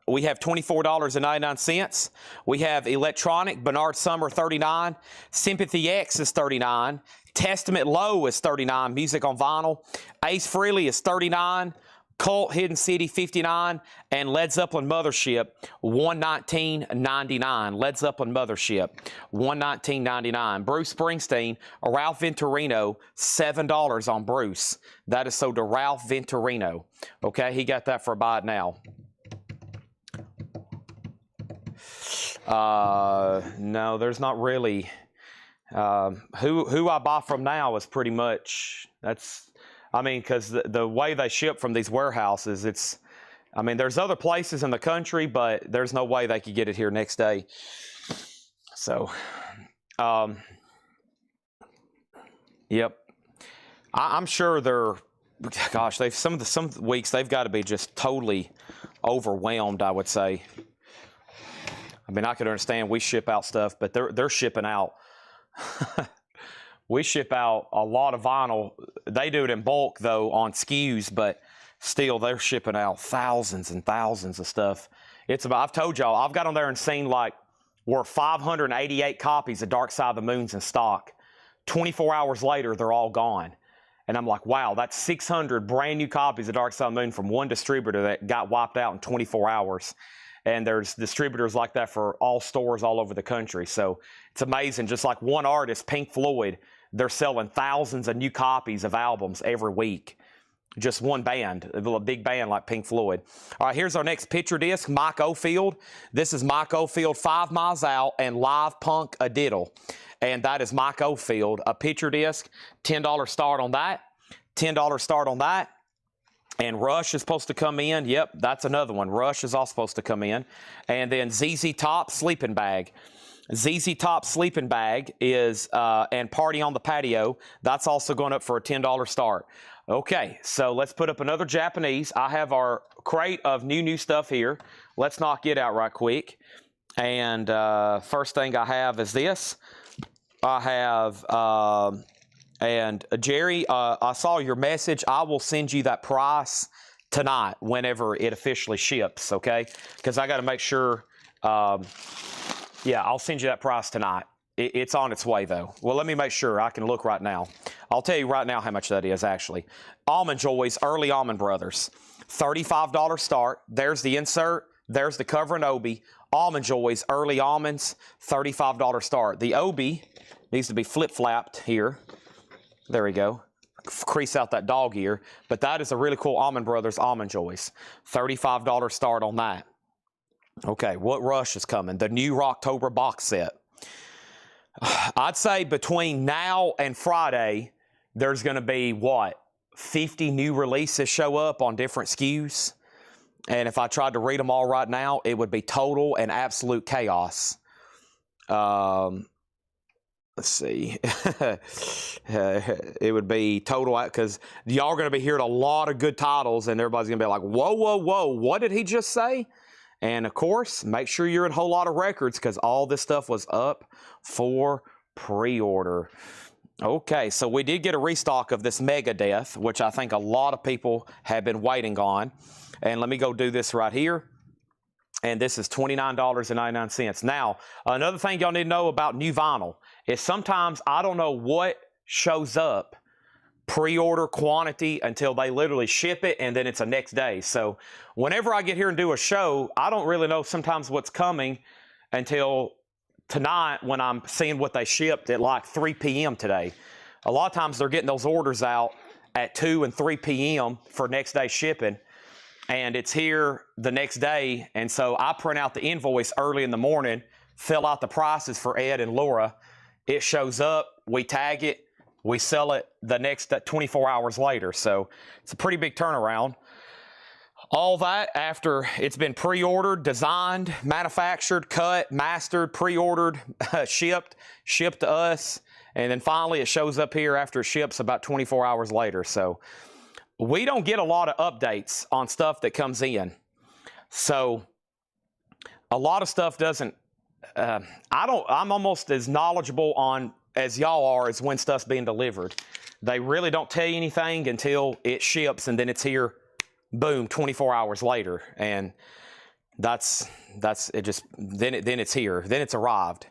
we have $24.99. We have Electronic, Bernard Summer, $39. Sympathy X is $39. Testament Low is $39. Music on vinyl. Ace Frehley is $39. Cult, Hidden City, $59. And Led Zeppelin Mothership, $119.99. Led Zeppelin Mothership, $119.99. Bruce Springsteen, Ralph Venturino, $7 on Bruce. That is sold to Ralph Venturino. Okay, he got that for a buy it now. No, there's not really. Who I buy from now is pretty much, I mean, because the way they ship from these warehouses, I mean, there's other places in the country, but there's no way they could get it here next day. So, yep. I'm sure gosh, some weeks they've got to be just totally overwhelmed, I would say. I mean, I could understand we ship out stuff, but they're shipping out. We ship out a lot of vinyl. They do it in bulk, though, on SKUs, but still, they're shipping out thousands and thousands of stuff. I've told y'all, I've got on there and seen like we're 588 copies of Dark Side of the Moon's in stock. 24 hours later, they're all gone. And I'm like, wow, that's 600 brand new copies of Dark Side of the Moon from one distributor that got wiped out in 24 hours. And there's distributors like that for all stores all over the country. So it's amazing. Just like one artist, Pink Floyd, they're selling thousands of new copies of albums every week. Just one band, a big band like Pink Floyd. All right, here's our next picture disc, Mike Oldfield. This is Mike Oldfield, 5 Miles Out, and Live Punk a Diddle. And that is Mike Oldfield, a picture disc, $10 start on that. $10 start on that. And Rush is supposed to come in. Yep, that's another one. Rush is also supposed to come in. And then ZZ Top Sleeping Bag. ZZ Top Sleeping Bag is, and Party on the Patio, that's also going up for a $10 start. Okay, so let's put up another Japanese. I have our crate of new stuff here. Let's knock it out right quick. And first thing I have is this. I have And Jerry, I saw your message. I will send you that price tonight whenever it officially ships, okay? Because I got to make sure. Yeah, I'll send you that price tonight. It's on its way, though. Well, let me make sure. I can look right now. I'll tell you right now how much that is, actually. Almond Joys, Early Almond Brothers. $35 start. There's the insert. There's the cover and Obi. Almond Joys, Early Almonds, $35 start. The Obi needs to be flip-flapped here. There we go. Crease out that dog ear. But that is a really cool Almond Brothers Almond Joys. $35 start on that. Okay, what rush is coming? The new Rocktober box set. I'd say between now and Friday, there's going to be, what, 50 new releases show up on different SKUs. And if I tried to read them all right now, it would be total and absolute chaos. Let's see. It would be total, because y'all are going to be hearing a lot of good titles, and everybody's going to be like, whoa, whoa, whoa, what did he just say? And, of course, make sure you're in a whole lot of records, because all this stuff was up for pre-order. Okay, so we did get a restock of this Mega Death, which I think a lot of people have been waiting on. And let me go do this right here. And this is $29.99. Now, another thing y'all need to know about new vinyl is sometimes I don't know what shows up pre-order quantity until they literally ship it, and then it's the next day. So whenever I get here and do a show, I don't really know sometimes what's coming until tonight when I'm seeing what they shipped at like 3 p.m. today. A lot of times they're getting those orders out at 2 and 3 p.m. for next day shipping, and it's here the next day. And so I print out the invoice early in the morning, fill out the prices for Ed and Laura. It shows up, we tag it, we sell it the next 24 hours later. So it's a pretty big turnaround. All that after it's been pre-ordered, designed, manufactured, cut, mastered, pre-ordered, shipped to us, and then finally it shows up here after it ships about 24 hours later. So we don't get a lot of updates on stuff that comes in. So a lot of stuff doesn't, I'm almost as knowledgeable on as y'all are as when stuff's being delivered. They really don't tell you anything until it ships, and then it's here, boom, 24 hours later. And that's it. Just then it's here, then it's arrived.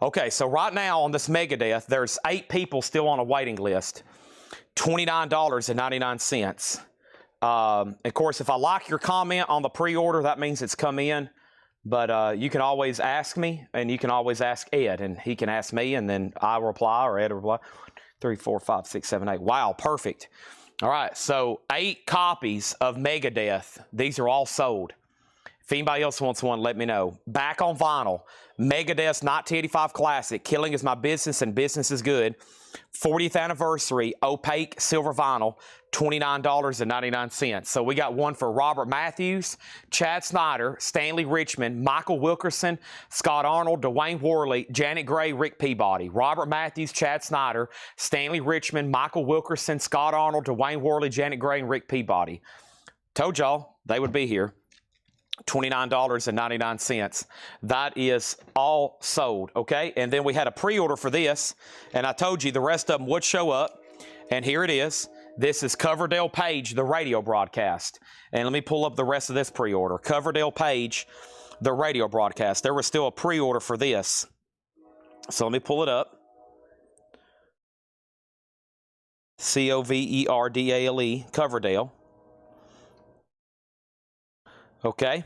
Okay, so right now on this Megadeth, there's 8 people still on a waiting list. $29.99. Of course, if I like your comment on the pre-order, that means it's come in. But you can always ask me, and you can always ask Ed, and he can ask me, and then I reply, or Ed will reply. 3, 4, 5, 6, 7, 8. Wow, perfect. All right, so 8 copies of Megadeth. These are all sold. If anybody else wants one, let me know. Back on vinyl, Megadeth's 1985 Classic, Killing Is My Business and Business Is Good. 40th anniversary, opaque silver vinyl, $29.99. So we got one for Robert Matthews, Chad Snyder, Stanley Richmond, Michael Wilkerson, Scott Arnold, Dwayne Worley, Janet Gray, Rick Peabody. Robert Matthews, Chad Snyder, Stanley Richmond, Michael Wilkerson, Scott Arnold, Dwayne Worley, Janet Gray, and Rick Peabody. Told y'all they would be here. $29.99. That is all sold, okay? And then we had a pre-order for this, and I told you the rest of them would show up, and here it is. This is Coverdale Page, the radio broadcast. And let me pull up the rest of this pre-order. Coverdale Page, the radio broadcast. There was still a pre-order for this. So let me pull it up. Coverdale, Coverdale. Okay.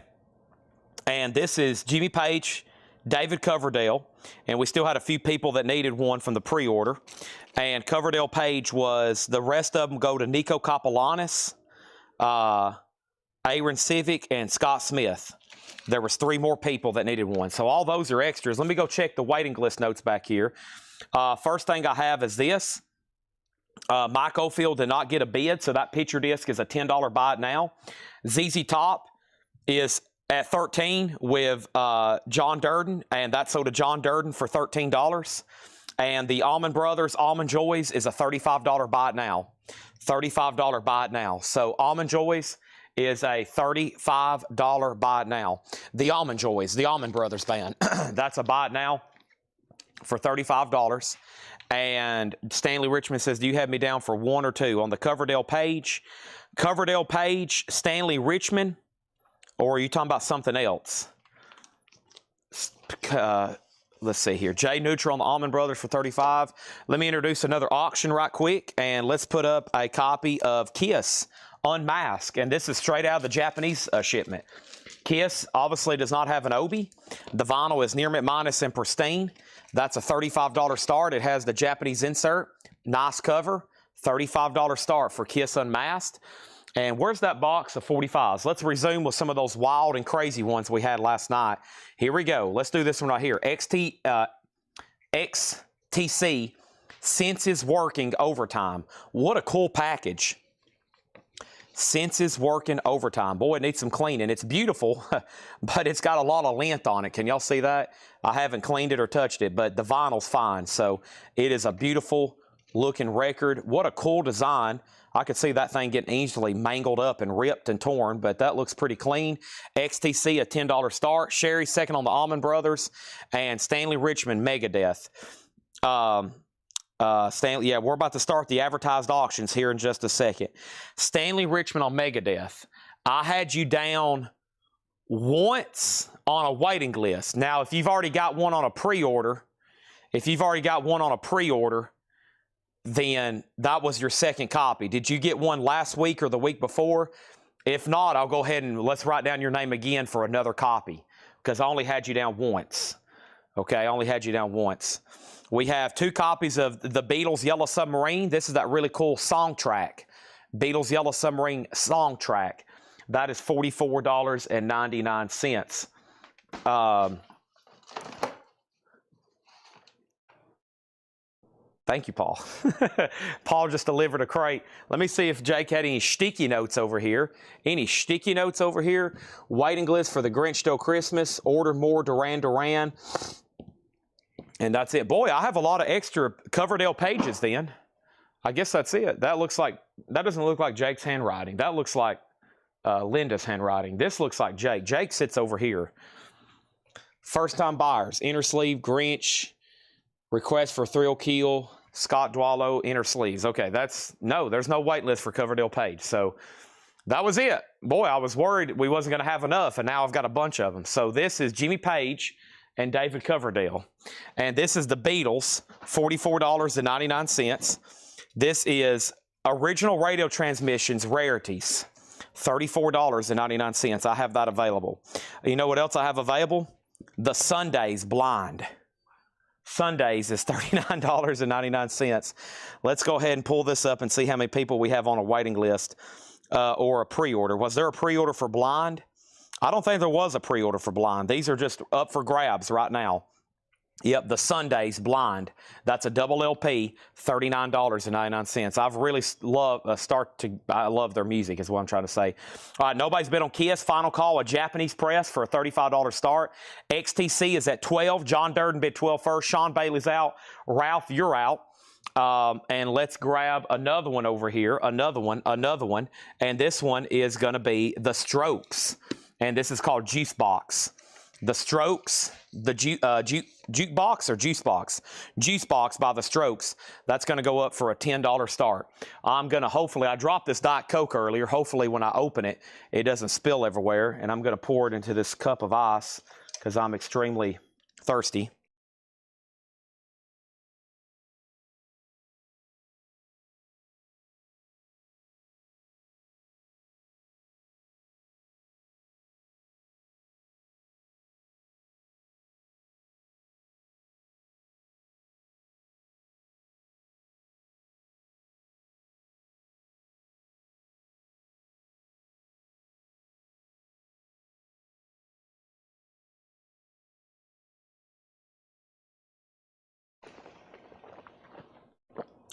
And this is Jimmy Page, David Coverdale, and we still had a few people that needed one from the pre-order. And Coverdale Page was, the rest of them go to Nico Kapelanis, Aaron Civic, and Scott Smith. There was 3 more people that needed one. So all those are extras. Let me go check the waiting list notes back here. First thing I have is this. Mike Oldfield did not get a bid, so that picture disc is a $10 buy it now. ZZ Top is at 13 with John Durden, and that sold to John Durden for $13. And the Almond Brothers Almond Joys is a $35 buy it now. $35 buy it now. So Almond Joys is a $35 buy it now. The Almond Joys, the Almond Brothers band, that's a buy it now. for $35. And Stanley Richmond says, do you have me down for 1 or 2 on the Coverdale page? Coverdale page, Stanley Richmond, or are you talking about something else? Let's see here. Jay Neutral on the Almond Brothers for 35. Let me introduce another auction right quick, and let's put up a copy of Kiss Unmasked. And this is straight out of the Japanese shipment. Kiss obviously does not have an obi. The vinyl is near mint minus and pristine. That's a $35 start. It has the Japanese insert. Nice cover. $35 start for Kiss Unmasked. And where's that box of 45s? Let's resume with some of those wild and crazy ones we had last night. Here we go. Let's do this one right here. XTC Senses Working Overtime. What a cool package. Senses Working Overtime. Boy, it needs some cleaning. It's beautiful, but it's got a lot of length on it. Can y'all see that? I haven't cleaned it or touched it, but the vinyl's fine. So it is a beautiful looking record. What a cool design. I could see that thing getting easily mangled up and ripped and torn, but that looks pretty clean. XTC, a $10 start. Sherry, second on the Almond Brothers. And Stanley Richmond, Megadeth. Stanley, yeah, we're about to start the advertised auctions here in just a second. Stanley Richmond on Megadeth. I had you down once on a waiting list. Now, if you've already got one on a pre-order, then that was your second copy. Did you get one last week or the week before? If not, I'll go ahead and let's write down your name again for another copy because I only had you down once. Okay, I only had you down once. We have 2 copies of the Beatles' Yellow Submarine. This is that really cool song track. Beatles' Yellow Submarine song track. That is $44.99. Thank you, Paul. Paul just delivered a crate. Let me see if Jake had any sticky notes over here. Any sticky notes over here? Waiting list for the Grinch Stole Christmas. Order more Duran Duran. And that's it. Boy, I have a lot of extra Coverdale pages then. I guess that's it. That doesn't look like Jake's handwriting. That looks like Linda's handwriting. This looks like Jake. Jake sits over here. First time buyers. Inner sleeve, Grinch. Request for Thrill Kill. Scott Dwallow, inner sleeves. Okay, there's no wait list for Coverdale page. So that was it. Boy, I was worried we wasn't going to have enough, and now I've got a bunch of them. So this is Jimmy Page and David Coverdale. And this is the Beatles, $44.99. This is Original Radio Transmissions Rarities, $34.99. I have that available. You know what else I have available? The Sundays Blind. Sundays is $39.99. Let's go ahead and pull this up and see how many people we have on a waiting list or a pre-order. Was there a pre-order for Blind? I don't think there was a pre-order for Blind. These are just up for grabs right now. Yep, the Sundays Blind. That's a double LP, $39.99. I've really I love their music is what I'm trying to say. All right, nobody's been on Kiss. Final call, a Japanese press for a $35 start. XTC is at 12. John Durden bid 12 first. Sean Bailey's out. Ralph, you're out. And let's grab another one over here. Another one. And this one is going to be The Strokes. And this is called Juice Box. The Strokes, the Jukebox or Juice Box? Juice Box by The Strokes. That's going to go up for a $10 start. I'm going to I dropped this Diet Coke earlier. Hopefully when I open it, it doesn't spill everywhere. And I'm going to pour it into this cup of ice because I'm extremely thirsty.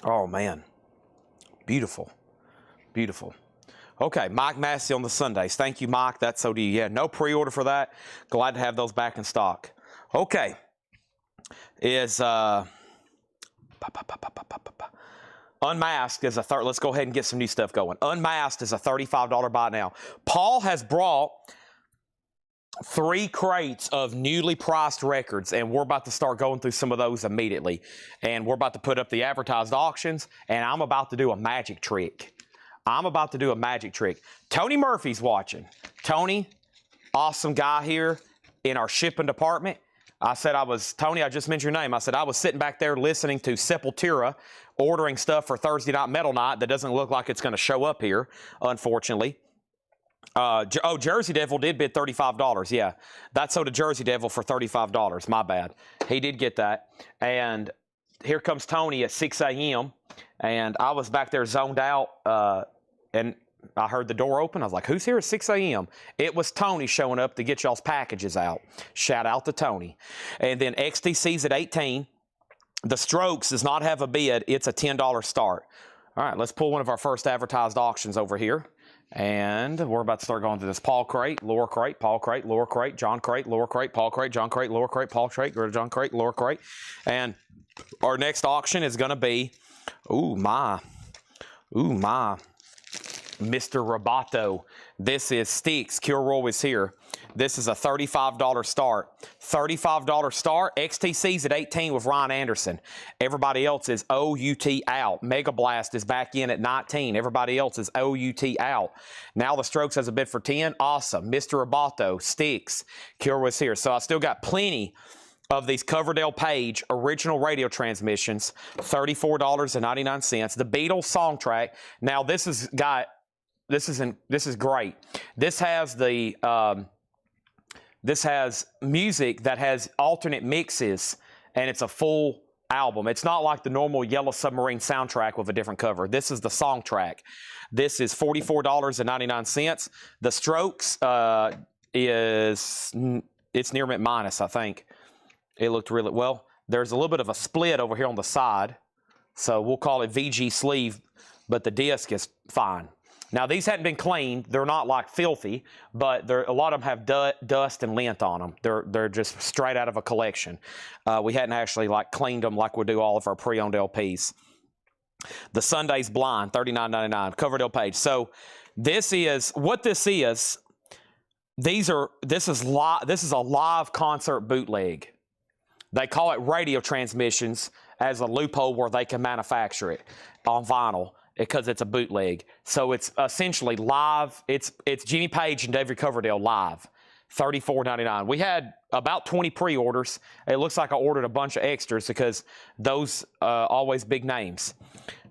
Oh, man. Beautiful. Beautiful. Okay, Mike Massey on the Sundays. Thank you, Mike. That's so do you. Yeah, no pre-order for that. Glad to have those back in stock. Okay. Unmasked is a let's go ahead and get some new stuff going. Unmasked is a $35 buy now. Paul has brought 3 crates of newly priced records, and we're about to start going through some of those immediately. And we're about to put up the advertised auctions, and I'm about to do a magic trick. Tony Murphy's watching. Tony, awesome guy here in our shipping department. Tony, I just mentioned your name. I said I was sitting back there listening to Sepultura, ordering stuff for Thursday Night Metal Night that doesn't look like it's going to show up here, unfortunately. Jersey Devil did bid $35. Yeah, that sold a Jersey Devil for $35. My bad. He did get that. And here comes Tony at 6 a.m. And I was back there zoned out, and I heard the door open. I was like, who's here at 6 a.m.? It was Tony showing up to get y'all's packages out. Shout out to Tony. And then XTC's at 18. The Strokes does not have a bid. It's a $10 start. All right, let's pull one of our first advertised auctions over here. And we're about to start going through this. Paul crate, lower crate, Paul crate, lower crate, John crate, lower crate, Paul crate, John crate, lower crate, Paul crate, go to John crate, lower crate. And our next auction is going to be, ooh my, Mr. Roboto. This is Sticks. Kilroy is here. This is a $35 start. $35 start. XTC's at 18 with Ryan Anderson. Everybody else is OUT out. Mega Blast is back in at 19. Everybody else is OUT out. Now the Strokes has a bid for 10. Awesome. Mr. Roboto, Sticks. Kilroy's here. So I still got plenty of these Coverdale Page original radio transmissions. $34.99. The Beatles song track. Now this is great. This has music that has alternate mixes, and it's a full album. It's not like the normal Yellow Submarine soundtrack with a different cover. This is the song track. This is $44.99. The Strokes it's near mint minus, I think. It looked really well. There's a little bit of a split over here on the side, so we'll call it VG sleeve, but the disc is fine. Now, these hadn't been cleaned. They're not like filthy, but a lot of them have dust and lint on them. They're just straight out of a collection. We hadn't actually like cleaned them like we do all of our pre-owned LPs. The Sunday's Blind, $39.99, Coverdale Page. So this is what this is. This is a live concert bootleg. They call it radio transmissions as a loophole where they can manufacture it on vinyl, because it's a bootleg. So it's essentially live. It's Jimmy Page and David Coverdale live, $34.99. We had about 20 pre-orders. It looks like I ordered a bunch of extras because those always big names.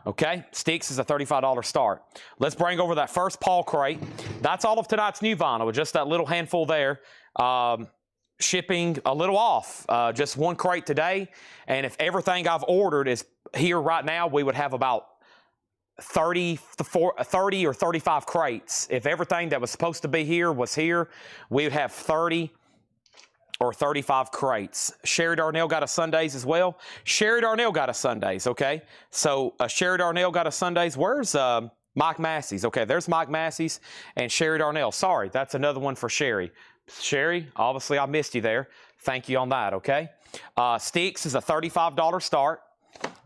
Okay, Sticks is a $35 start. Let's bring over that first Paul crate. That's all of tonight's new vinyl, with just that little handful there. Shipping a little off, just one crate today. And if everything I've ordered is here right now, we would have about 30 or 35 crates. If everything that was supposed to be here was here, we would have 30 or 35 crates. Sherry Darnell got a Sundays as well. Sherry Darnell got a Sundays, okay? So Sherry Darnell got a Sundays. Where's Mike Massey's? Okay, there's Mike Massey's and Sherry Darnell. Sorry, that's another one for Sherry. Sherry, obviously I missed you there. Thank you on that, okay? Sticks is a $35 start.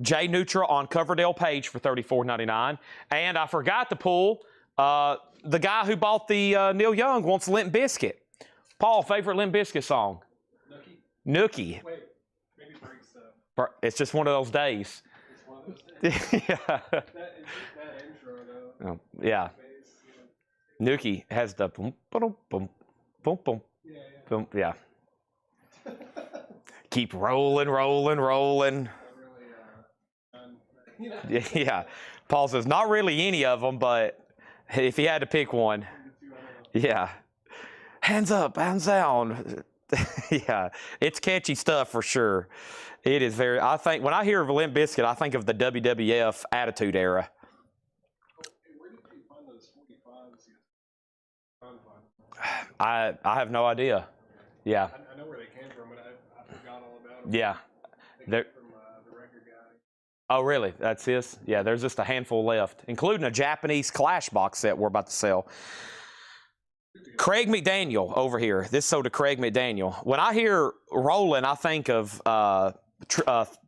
Jay Neutra on Coverdale Page for $34.99. And I forgot to pull the guy who bought the Neil Young wants Limp Bizkit. Paul, favorite Limp Bizkit song? Nookie. Wait, maybe Break Stuff. It's just one of those days. It's one of those days. Yeah. That intro, though. Oh, yeah. Nookie has the boom, boom, boom, boom, boom, boom. Yeah. Keep rolling, rolling, rolling. Yeah. Paul says, not really any of them, but if he had to pick one, yeah. Hands up, hands down. Yeah, it's catchy stuff for sure. It is very, I think, when I hear of Limp Bizkit, I think of the WWF Attitude Era. Where did you find those 45s? I have no idea. Yeah. I know where they came from, but I forgot all about them. Yeah. They came from the record guy. Oh, really? That's his? Yeah, there's just a handful left, including a Japanese Clash box set we're about to sell. Craig McDaniel over here. This sold to Craig McDaniel. When I hear rolling, I think of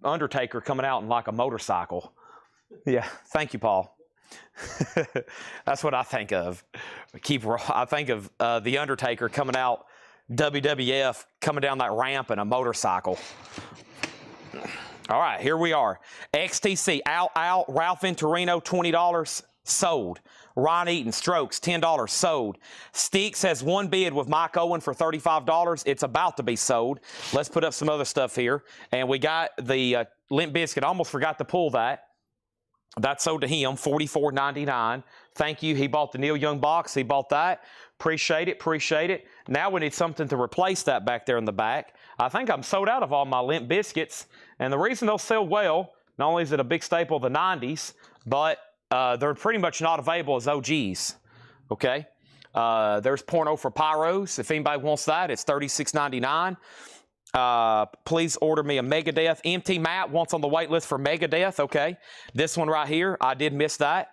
Undertaker coming out in like a motorcycle. Yeah, thank you, Paul. That's what I think of. I think of the Undertaker coming out WWF coming down that ramp in a motorcycle. All right, here we are. XTC, out. Ralph Venturino, $20, sold. Ron Eaton, Strokes, $10, sold. Steaks has one bid with Mike Owen for $35. It's about to be sold. Let's put up some other stuff here. And we got the Limp Bizkit. Almost forgot to pull that. That sold to him, $44.99. Thank you. He bought the Neil Young box. He bought that. Appreciate it. Now we need something to replace that back there in the back. I think I'm sold out of all my Limp Bizkits. And the reason they'll sell well, not only is it a big staple of the 90s, but they're pretty much not available as OGs. Okay? There's Porno for Pyros. If anybody wants that, it's $36.99. Please order me a Megadeth. MT Matt wants on the wait list for Megadeth. Okay. This one right here, I did miss that.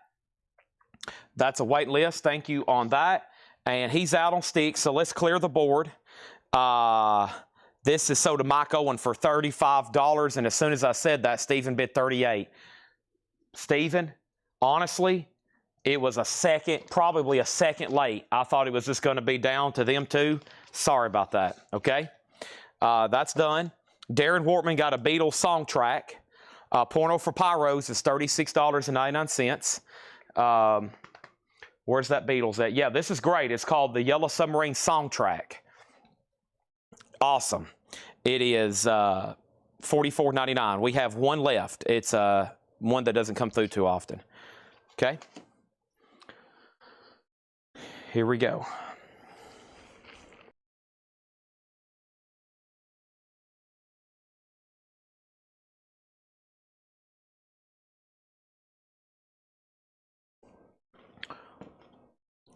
That's a wait list. Thank you on that. And he's out on sticks, so let's clear the board. This is sold to Mike Owen for $35, and as soon as I said that, Steven bid $38. Steven, honestly, it was probably a second late. I thought it was just going to be down to them two. Sorry about that, okay? That's done. Darren Wortman got a Beatles song track. Porno for Pyros is $36.99. Where's that Beatles at? Yeah, this is great. It's called the Yellow Submarine song track. Awesome. It is $44.99. We have one left. It's one that doesn't come through too often. Okay. Here we go.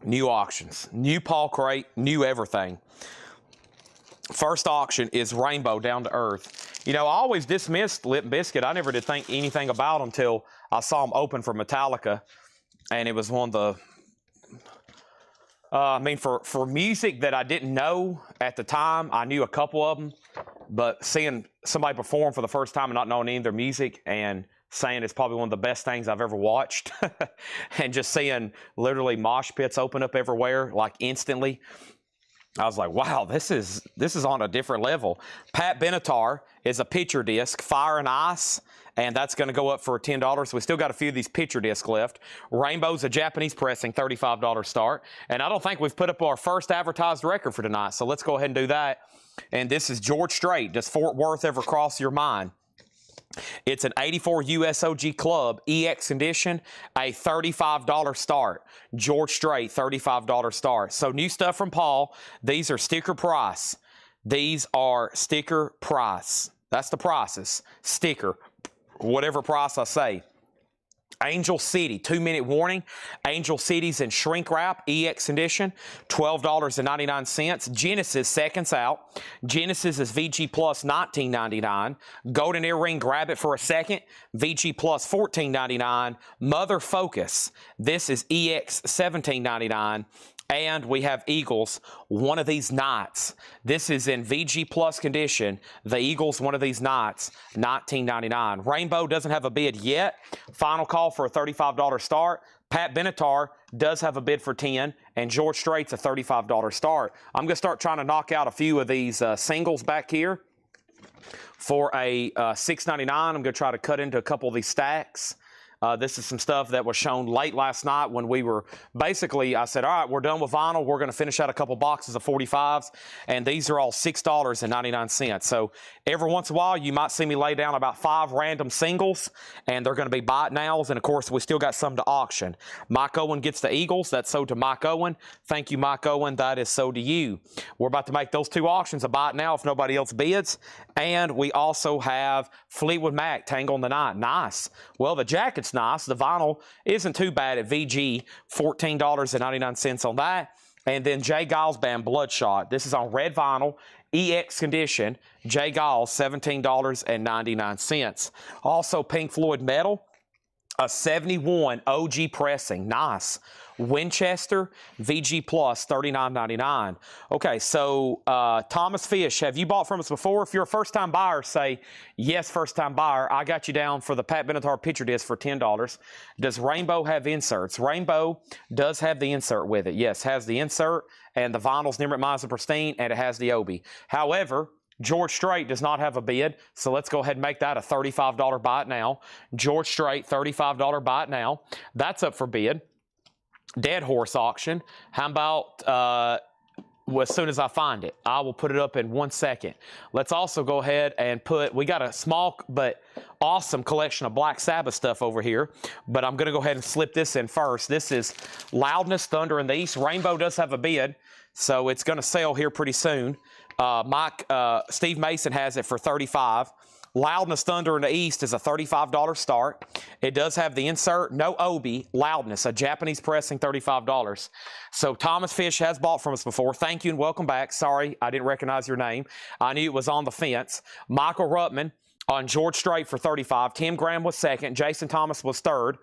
New auctions, new Paul crate, new everything. First auction is Rainbow Down to Earth. You know, I always dismissed Limp Bizkit. I never did think anything about them until I saw them open for Metallica, and it was one of the. For music that I didn't know at the time, I knew a couple of them, but seeing somebody perform for the first time and not knowing any of their music and saying it's probably one of the best things I've ever watched, and just seeing literally mosh pits open up everywhere, like instantly, I was like, wow, this is on a different level. Pat Benatar is a picture disc, Fire and Ice, and that's going to go up for $10. We still got a few of these picture discs left. Rainbow's a Japanese pressing, $35 start. And I don't think we've put up our first advertised record for tonight, so let's go ahead and do that. And this is George Strait. Does Fort Worth ever cross your mind? It's an 84 USOG Club EX edition, a $35 start. George Strait, $35 start. So new stuff from Paul. These are sticker price. These are sticker price. That's the prices. Sticker, whatever price I say. Angel City, 2-minute warning. Angel City's in shrink wrap, EX edition, $12.99. Genesis, seconds out. Genesis is VG Plus, $19.99. Golden Earring, grab it for a second. VG Plus, $14.99. Mother Focus, this is EX, $17.99. And we have Eagles, one of these nights. This is in VG Plus condition. The Eagles, one of these nights, $19.99. Rainbow doesn't have a bid yet. Final call for a $35 start. Pat Benatar does have a bid for $10, and George Strait's a $35 start. I'm going to start trying to knock out a few of these singles back here for a $6.99. I'm going to try to cut into a couple of these stacks. This is some stuff that was shown late last night when we were basically, I said, all right, we're done with vinyl. We're going to finish out a couple boxes of 45s, and these are all $6.99. So every once in a while, you might see me lay down about 5 random singles, and they're going to be buy it nows. And of course, we still got some to auction. Mike Owen gets the Eagles. That's sold to Mike Owen. Thank you, Mike Owen. That is sold to you. We're about to make those 2 auctions a buy it now if nobody else bids. And we also have Fleetwood Mac, Tangle in the Night. Nice. Well, the jacket's nice. The vinyl isn't too bad at VG, $14.99 on that. And then Jay Giles Band, Bloodshot. This is on red vinyl, EX condition. Jay Giles, $17.99. Also, Pink Floyd Metal. A 71 OG pressing. Nice. Winchester VG Plus $39.99. Okay, so Thomas Fish, have you bought from us before? If you're a first-time buyer, say yes, first-time buyer. I got you down for the Pat Benatar picture disc for $10. Does Rainbow have inserts? Rainbow does have the insert with it. Yes, has the insert and the vinyl's Nimrit Miser Pristine, and it has the Obi. However, George Strait does not have a bid, so let's go ahead and make that a $35 buy it now. George Strait, $35 buy it now. That's up for bid. Dead Horse auction. How about well, as soon as I find it? I will put it up in 1 second. Let's also go ahead and we got a small but awesome collection of Black Sabbath stuff over here, but I'm going to go ahead and slip this in first. This is Loudness, Thunder in the East. Rainbow does have a bid, so it's going to sell here pretty soon. Steve Mason has it for $35. Loudness Thunder in the East is a $35 start. It does have the insert, no Obi, Loudness, a Japanese pressing, $35. So Thomas Fish has bought from us before. Thank you and welcome back. Sorry, I didn't recognize your name. I knew it was on the fence. Michael Ruttman on George Strait for $35. Tim Graham was second. Jason Thomas was third.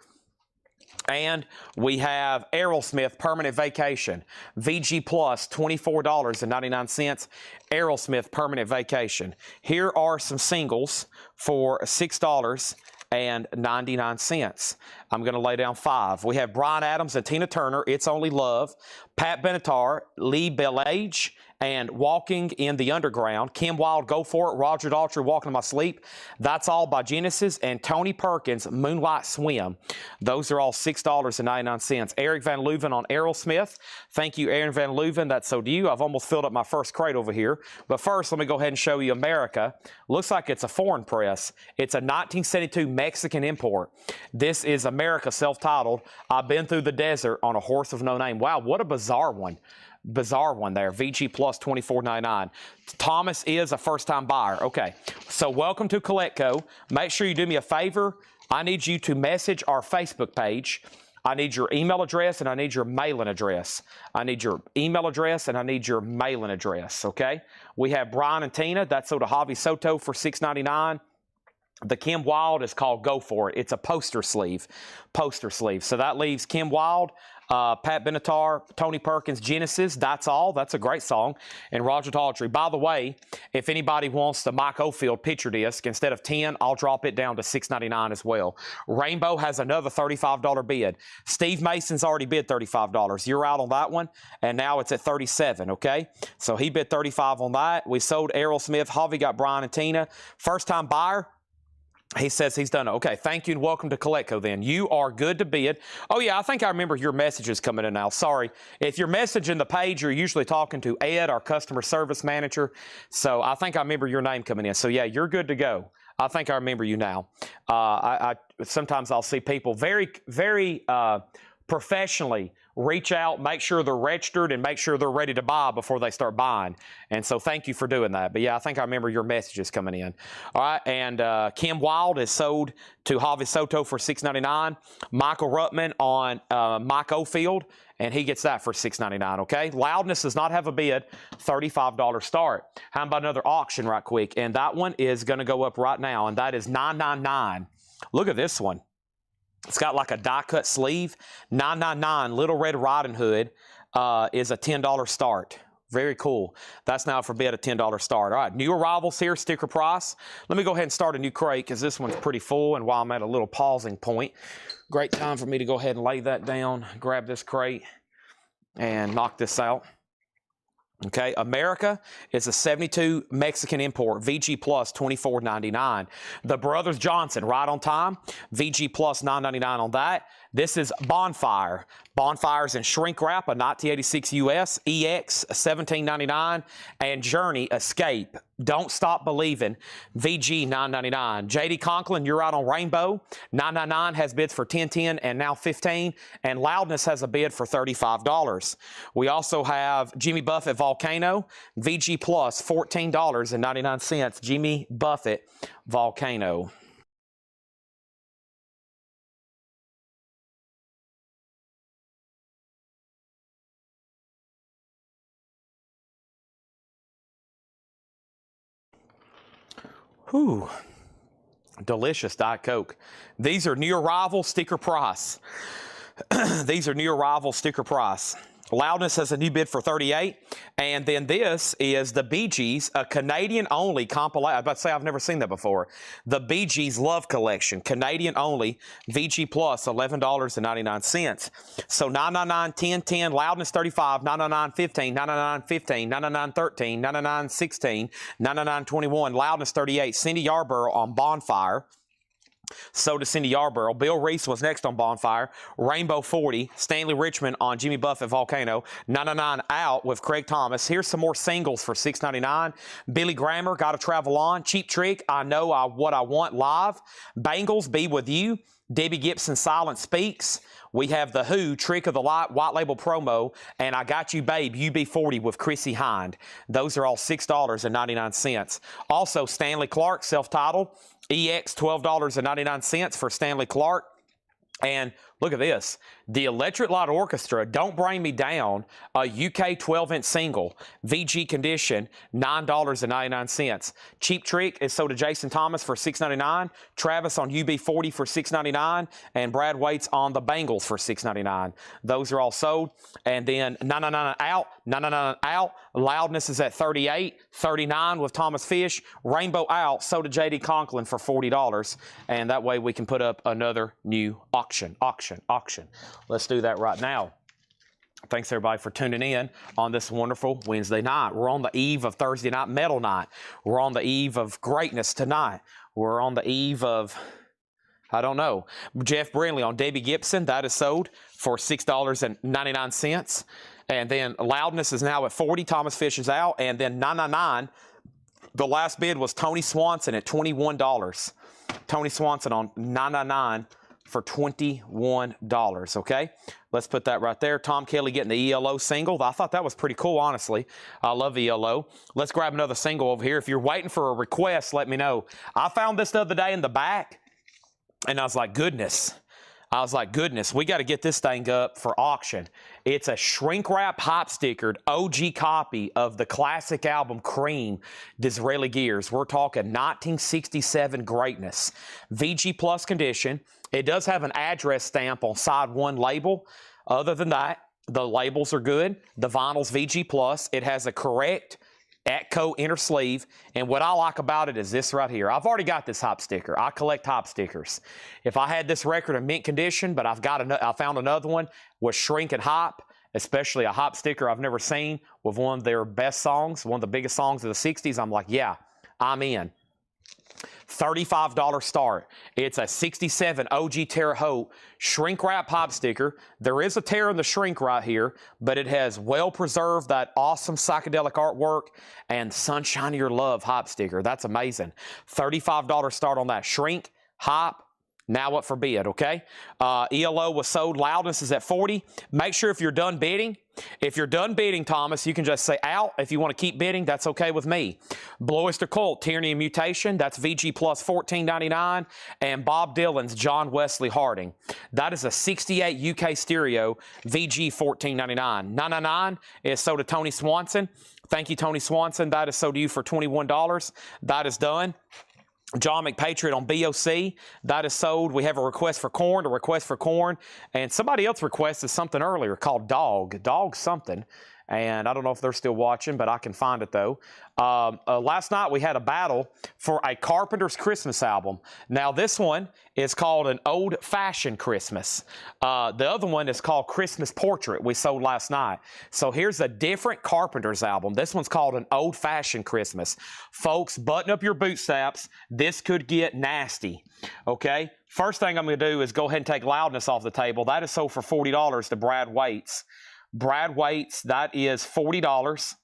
And we have Aerosmith Permanent Vacation, VG Plus, $24.99. Aerosmith Permanent Vacation. Here are some singles for $6.99. I'm going to lay down 5. We have Bryan Adams and Tina Turner, It's Only Love. Pat Benatar, Lee Bellage, and Walking in the Underground. Kim Wilde, Go For It. Roger Daltrey, Walking in My Sleep. That's all by Genesis. And Tony Perkins, Moonlight Swim. Those are all $6.99. Eric Van Leuven on Aerosmith. Thank you, Aaron Van Leuven. That's so do you. I've almost filled up my first crate over here. But first, let me go ahead and show you America. Looks like it's a foreign press. It's a 1972 Mexican import. This is America, self-titled. I've been through the desert on a horse of no name. Wow, what a bizarre one. Bizarre one there. VG Plus $24.99. Thomas is a first-time buyer. Okay, so welcome to Collectco. Make sure you do me a favor. I need you to message our Facebook page. I need your email address and I need your mailing address. I need your email address and I need your mailing address, okay? We have Brian and Tina. That's sold to Javi Soto for $6.99. The Kim Wilde is called Go For It. It's a poster sleeve. Poster sleeve. So that leaves Kim Wilde, Pat Benatar, Tony Perkins, Genesis. That's all. That's a great song. And Roger Daltrey. By the way, if anybody wants the Mike Oldfield picture disc, instead of $10, I'll drop it down to $6.99 as well. Rainbow has another $35 bid. Steve Mason's already bid $35. You're out on that one, and now it's at $37, okay? So he bid $35 on that. We sold Aerosmith. Javi got Brian and Tina. First-time buyer. He says he's done it. Okay, thank you and welcome to Collectco then. You are good to bid. Oh, yeah, I think I remember your messages coming in now. Sorry. If you're messaging the page, you're usually talking to Ed, our customer service manager. So I think I remember your name coming in. So, yeah, you're good to go. I think I remember you now. Sometimes I'll see people very professionally reach out, make sure they're registered, and make sure they're ready to buy before they start buying. And so thank you for doing that. But yeah, I think I remember your messages coming in. All right, and Kim Wilde is sold to Javi Soto for $6.99. Michael Ruttman on Mike Oldfield, and he gets that for $6.99, okay? Loudness does not have a bid, $35 start. How about another auction right quick? And that one is going to go up right now, and that is $9.99. Look at this one. It's got like a die-cut sleeve. $9.99 Little Red Riding Hood is a $10 start. Very cool. That's now for bid a $10 start. All right, new arrivals here, sticker price. Let me go ahead and start a new crate because this one's pretty full, and while I'm at a little pausing point, great time for me to go ahead and lay that down, grab this crate, and knock this out. Okay, America is a 72 Mexican import, VG Plus $24.99. The Brothers Johnson, right on time, VG Plus $9.99 on that. This is Bonfire. Bonfire's in shrink wrap, a 1986 US, EX $17.99, and Journey Escape. Don't Stop Believing, VG $9.99. JD Conklin, you're out on Rainbow. $9.99 has bids for $10.10 and now $15, and Loudness has a bid for $35. We also have Jimmy Buffett Volcano, VG Plus $14.99. Jimmy Buffett Volcano. Whew. Delicious Diet Coke. These are new arrival sticker price. These are new arrival sticker price. Loudness has a new bid for 38. And then this is the Bee Gees, a Canadian-only compilation. I was about to say, I've never seen that before. The Bee Gees Love Collection, Canadian-only, VG Plus, $11.99. So $9.99, $10.10, Loudness 35, $9.99, $15, $9.99, $15, $9.99, $13, $9.99, $16, $9.99, $21, Loudness 38, Cindy Yarborough on Bonfire. So does Cindy Yarborough. Bill Reese was next on Bonfire. Rainbow 40. Stanley Richmond on Jimmy Buffett Volcano. 999 Out with Craig Thomas. Here's some more singles for $6.99. Billy Grammer, Gotta Travel On. Cheap Trick, I Know What I Want Live. Bangles, Be With You. Debbie Gibson, Silent Speaks. We have The Who, Trick of the Light, White Label Promo, and I Got You Babe, UB40 with Chrissy Hind. Those are all $6.99. Also, Stanley Clark, self-titled, EX, $12.99 for Stanley Clark. And look at this. The Electric Light Orchestra, Don't Bring Me Down, a UK 12-inch single, VG condition, $9.99. Cheap Trick is sold to Jason Thomas for $6.99. Travis on UB40 for $6.99. And Brad Waits on the Bangles for $6.99. Those are all sold. And then 999 Out, 999 Out. Loudness is at 38, 39 with Thomas Fish. Rainbow Out, sold to JD Conklin for $40. And that way we can put up another new auction. Let's do that right now. Thanks everybody for tuning in on this wonderful Wednesday night. We're on the eve of Thursday night metal night. We're on the eve of greatness tonight. We're on the eve of, I don't know, Jeff Brindley on Debbie Gibson. That is sold for $6.99. And then Loudness is now at 40. Thomas Fish is out. And then 999, the last bid was Tony Swanson at $21. Tony Swanson on 999 for $21, okay? Let's put that right there. Tom Kelly getting the ELO single. I thought that was pretty cool, honestly. I love ELO. Let's grab another single over here. If you're waiting for a request, let me know. I found this the other day in the back, and I was like, goodness. We got to get this thing up for auction. It's a shrink wrap hop stickered OG copy of the classic album Cream, Disraeli Gears. We're talking 1967 greatness. VG Plus condition. It does have an address stamp on side one label. Other than that, the labels are good. The vinyl's VG Plus. It has a correct Atco inner sleeve, and what I like about it is this right here. I've already got this hop sticker. I collect hop stickers. If I had this record in mint condition, but I found another one with shrink and hop, especially a hop sticker I've never seen with one of their best songs, one of the biggest songs of the 60s, I'm like, yeah, I'm in. $35 start. It's a 67 OG Terre Haute shrink wrap hop sticker. There is a tear in the shrink right here, but it has well preserved that awesome psychedelic artwork and Sunshine of Your Love hop sticker. That's amazing. $35 start on that shrink, hop. Now up for bid, okay? ELO was sold. Loudness is at 40. Make sure if you're done bidding, Thomas, you can just say out. If you want to keep bidding, that's okay with me. Blowister Cult, Tyranny and Mutation, that's VG Plus $14.99. And Bob Dylan's John Wesley Harding. That is a 68 UK stereo, VG $14.99. $9.99 is sold to Tony Swanson. Thank you, Tony Swanson. That is sold to you for $21. That is done. John McPatriot on BOC, that is sold. We have a request for corn, and somebody else requested something earlier called dog something, and I don't know if they're still watching, but I can find it though. Last night we had a battle for a Carpenter's Christmas album. Now this one is called an Old Fashioned Christmas. The other one is called Christmas Portrait. We sold last night. So here's a different Carpenter's album. This one's called an Old Fashioned Christmas. Folks, button up your bootstraps. This could get nasty. Okay. First thing I'm going to do is go ahead and take Loudness off the table. That is sold for $40 to Brad Waits. Brad Waits, that is $40.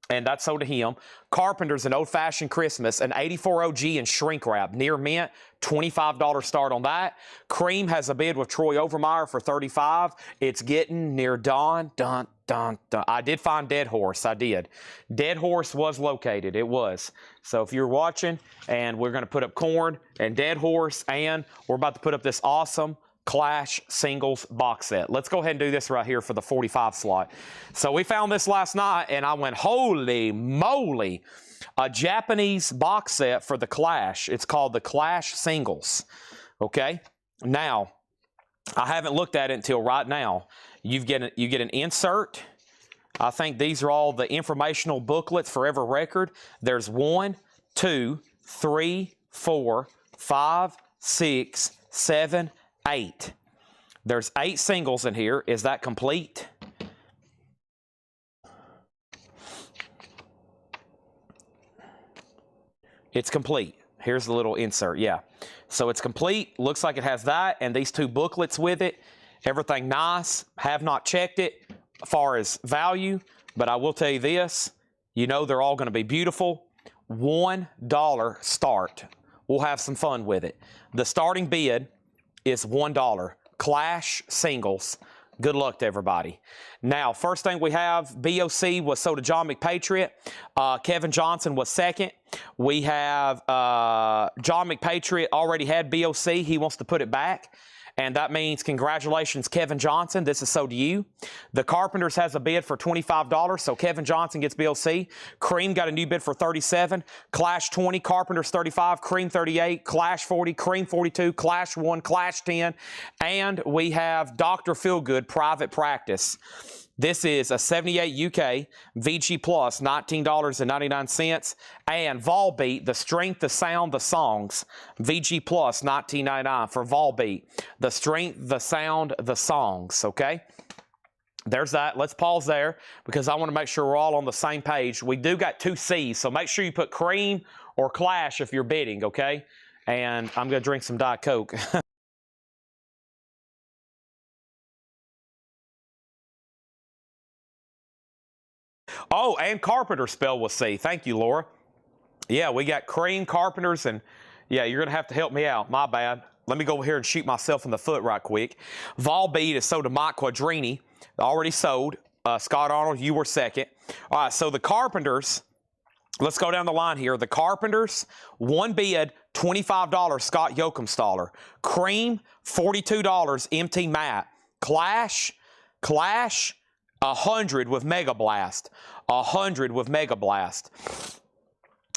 And that's sold to him. Carpenter's an Old Fashioned Christmas, an 84 OG and shrink wrap, near mint, $25 start on that. Cream has a bid with Troy Overmeyer for $35. It's getting near dawn. I did find Dead Horse. I did. Dead Horse was located. It was. So if you're watching, and we're going to put up Korn and Dead Horse, and we're about to put up this awesome Clash singles box set. Let's go ahead and do this right here for the 45 slot. So we found this last night, and I went, holy moly. A Japanese box set for the Clash. It's called the Clash Singles. Okay? Now, I haven't looked at it until right now. You get an insert. I think these are all the informational booklets for every record. There's 1, 2, 3, 4, 5, 6, 7, 8. There's 8 singles in here. Is that complete? It's complete. Here's the little insert. Yeah. So it's complete. Looks like it has that and these 2 booklets with it. Everything nice. Have not checked it as far as value, but I will tell you this. You know they're all going to be beautiful. $1 start. We'll have some fun with it. The starting bid is $1. Clash Singles. Good luck to everybody. Now, first thing we have, BOC was sold to John McPatriot. Kevin Johnson was second. We have John McPatriot already had BOC. He wants to put it back. And that means congratulations, Kevin Johnson. This is sold to you. The Carpenters has a bid for $25, so Kevin Johnson gets BOC. Cream got a new bid for $37. Clash 20, Carpenters 35, Cream 38, Clash 40, Cream 42, Clash 1, Clash 10. And we have Dr. Feelgood Private Practice. This is a 78 UK VG Plus, $19.99. And Volbeat, the strength, the sound, the songs, VG Plus, $19.99 for Volbeat. The strength, the sound, the songs, okay? There's that. Let's pause there because I want to make sure we're all on the same page. We do got 2 C's, so make sure you put Cream or Clash if you're bidding, okay? And I'm going to drink some Diet Coke. Oh, and Carpenter spelled with C. Thank you, Laura. Yeah, we got Cream, Carpenters, and yeah, you're going to have to help me out. My bad. Let me go over here and shoot myself in the foot right quick. Volbeat is sold to Mike Quadrini. Already sold. Scott Arnold, you were second. All right, so the Carpenters, let's go down the line here. The Carpenters, 1 bid, $25, Scott Yoakumstaller. Cream, $42, MT Matt. Clash, 100 with Mega Blast. 100 with Mega Blast.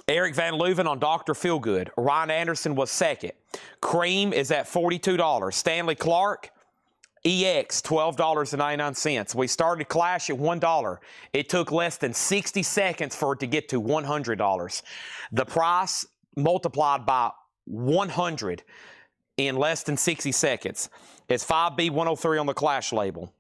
Eric Van Leuven on Dr. Feelgood. Ryan Anderson was second. Cream is at $42. Stanley Clark, EX, $12.99. We started Clash at $1. It took less than 60 seconds for it to get to $100. The price multiplied by 100 in less than 60 seconds. It's 5B103 on the Clash label.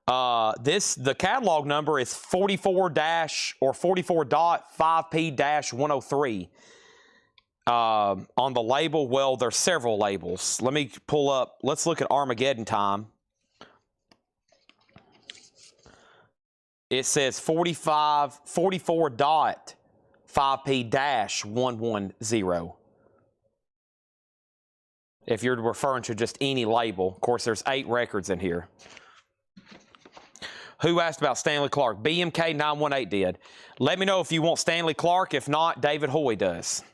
The catalog number is 44-5P-103. On the label, well, there's several labels. Let me pull up. Let's look at Armageddon Time. It says 44.5P-110. If you're referring to just any label. Of course, there's 8 records in here. Who asked about Stanley Clark? BMK918 did. Let me know if you want Stanley Clark. If not, David Hoy does.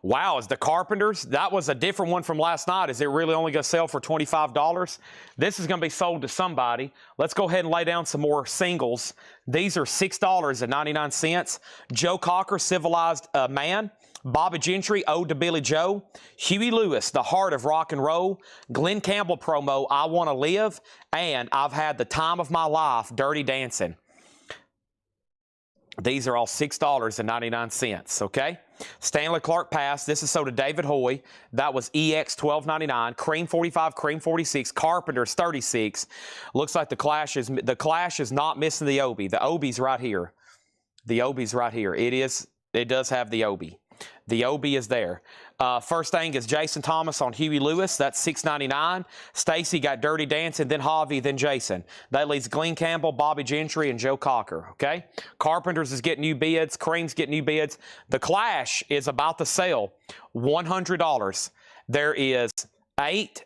Wow, is the Carpenters? That was a different one from last night. Is it really only going to sell for $25? This is going to be sold to somebody. Let's go ahead and lay down some more singles. These are $6.99. Joe Cocker, Civilized Man. Bobby Gentry, Ode to Billy Joe. Huey Lewis, The Heart of Rock and Roll. Glenn Campbell promo, I Want to Live. And I've Had the Time of My Life, Dirty Dancing. These are all $6.99, okay? Stanley Clark Pass, this is sold to David Hoy. That was EX $12.99. Cream 45, Cream 46, Carpenters 36. Looks like the Clash is not missing the Obi. The Obi's right here. The Obi's right here. It does have the Obi. The Obi is there. First thing is Jason Thomas on Huey Lewis. That's $6.99. Stacy got Dirty Dancing, then Javi, then Jason. That leaves Glenn Campbell, Bobby Gentry, and Joe Cocker. Okay? Carpenters is getting new bids. Cream's getting new bids. The Clash is about to sell $100. There is 8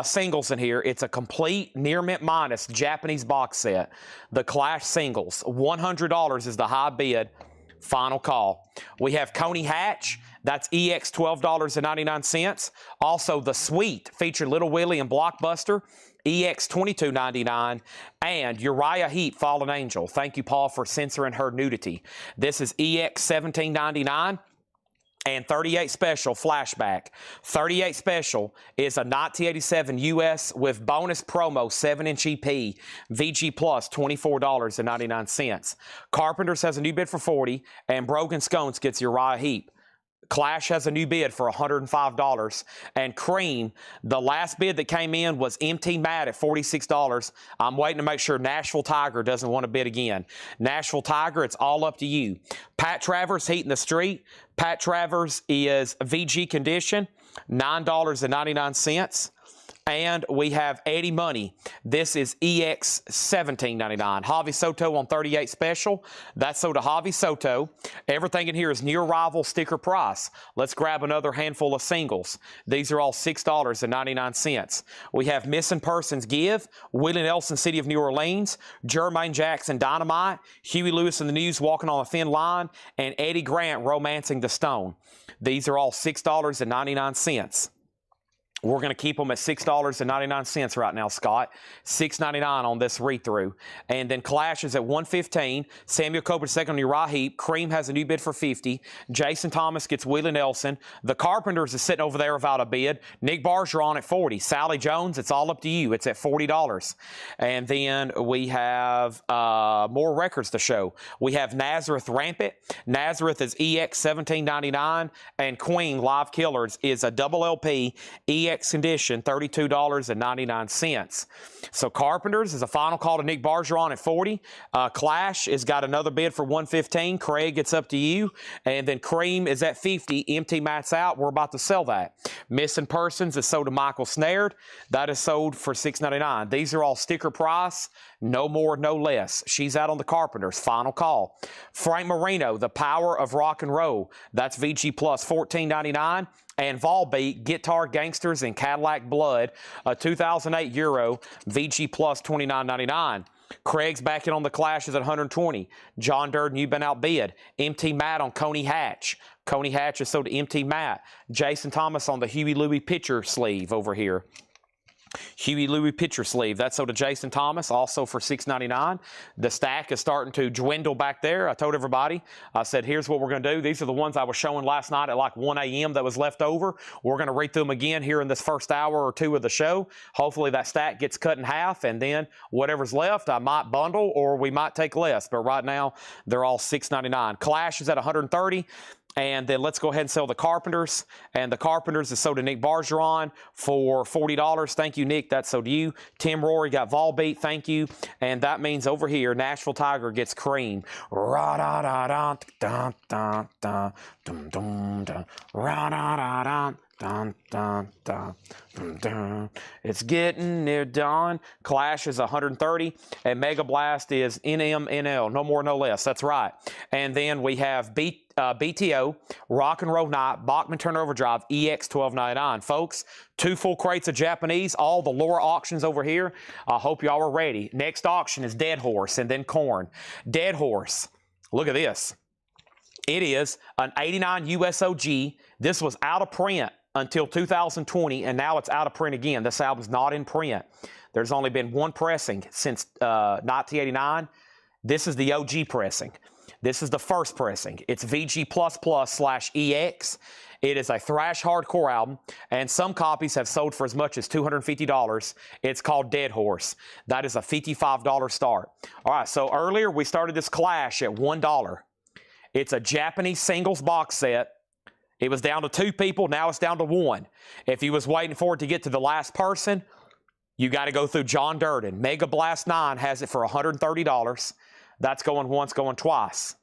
singles in here. It's a complete near mint minus Japanese box set. The Clash singles. $100 is the high bid. Final call. We have Coney Hatch. That's EX $12.99. Also, The Sweet featured Little Willie and Blockbuster. EX $22.99, and Uriah Heep, Fallen Angel. Thank you, Paul, for censoring her nudity. This is EX $17.99. And 38 Special Flashback. 38 Special is a 1987 US with bonus promo 7-inch EP, VG Plus $24.99. Carpenters has a new bid for $40, and Brogan Scones gets Uriah Heep. Clash has a new bid for $105. And Cream, the last bid that came in was MT Matt at $46. I'm waiting to make sure Nashville Tiger doesn't want to bid again. Nashville Tiger, it's all up to you. Pat Travers, Heat in the Street. Pat Travers is VG condition, $9.99. And we have Eddie Money. This is EX $17.99. Javi Soto on 38 Special. That's sold to Javi Soto. Everything in here is near rival sticker price. Let's grab another handful of singles. These are all $6.99. We have Missing Persons Give, Willie Nelson, City of New Orleans, Jermaine Jackson, Dynamite, Huey Lewis in the News, Walking on a Thin Line, and Eddie Grant, Romancing the Stone. These are all $6.99. We're going to keep them at $6.99 right now, Scott. $6.99 on this read-through. And then Clash is at $115. Samuel Cobra second on Uriah Heep. Cream has a new bid for $50. Jason Thomas gets Willie Nelson. The Carpenters is sitting over there without a bid. Nick Bargeron at $40. Sally Jones, it's all up to you. It's at $40. And then we have more records to show. We have Nazareth Rampant. Nazareth is EX $17.99. And Queen Live Killers is a double LP EX condition, $32.99. So Carpenters is a final call to Nick Bargeron at $40. Clash has got another bid for $115. Craig, it's up to you. And then Cream is at $50. Empty Matt's out. We're about to sell that. Missing Persons is sold to Michael Snared. That is sold for $6.99. These are all sticker price. No more, no less. She's out on the Carpenters. Final call. Frank Marino, The Power of Rock and Roll. That's VG Plus, $14.99. And Volbeat, Guitar Gangsters and Cadillac Blood, a 2008 Euro, VG Plus $29.99. Craig's back in on the Clashes at $120. John Durden, you've been outbid. MT Matt on Coney Hatch. Coney Hatch is sold to MT Matt. Jason Thomas on the Huey Louie pitcher sleeve over here. Huey Louie pitcher sleeve. That's sold to Jason Thomas, also for $6.99. The stack is starting to dwindle back there. I told everybody, I said, here's what we're going to do. These are the ones I was showing last night at like 1 a.m. that was left over. We're going to read through them again here in this first hour or two of the show. Hopefully that stack gets cut in half, and then whatever's left, I might bundle or we might take less. But right now, they're all $6.99. Clash is at $130. And then let's go ahead and sell the Carpenters. And the Carpenters is sold to Nick Bargeron for $40. Thank you, Nick. That's sold to you. Tim Rory got Volbeat. Thank you. And that means over here, Nashville Tiger gets Cream. Ra-da-da-da-da-da-da-da. Dum-dum-da. Ra-da-da-da. Dun, dun, dun, dun, dun. It's getting near dawn. Clash is 130, and Mega Blast is NMNL. No more, no less. That's right. And then we have BTO, Rock and Roll Night, Bachman Turner Overdrive, EX $12.99. Folks, 2 full crates of Japanese, all the lower auctions over here. I hope y'all are ready. Next auction is Dead Horse and then Corn. Dead Horse, look at this. It is an 89 USOG. This was out of print until 2020, and now it's out of print again. This album's not in print. There's only been one pressing since 1989. This is the OG pressing. This is the first pressing. It's VG++/EX. It is a thrash hardcore album, and some copies have sold for as much as $250. It's called Dead Horse. That is a $55 start. All right, so earlier we started this Clash at $1. It's a Japanese singles box set. It was down to 2 people. Now it's down to 1. If you was waiting for it to get to the last person, you got to go through John Durden. Mega Blast 9 has it for $130. That's going once, going twice.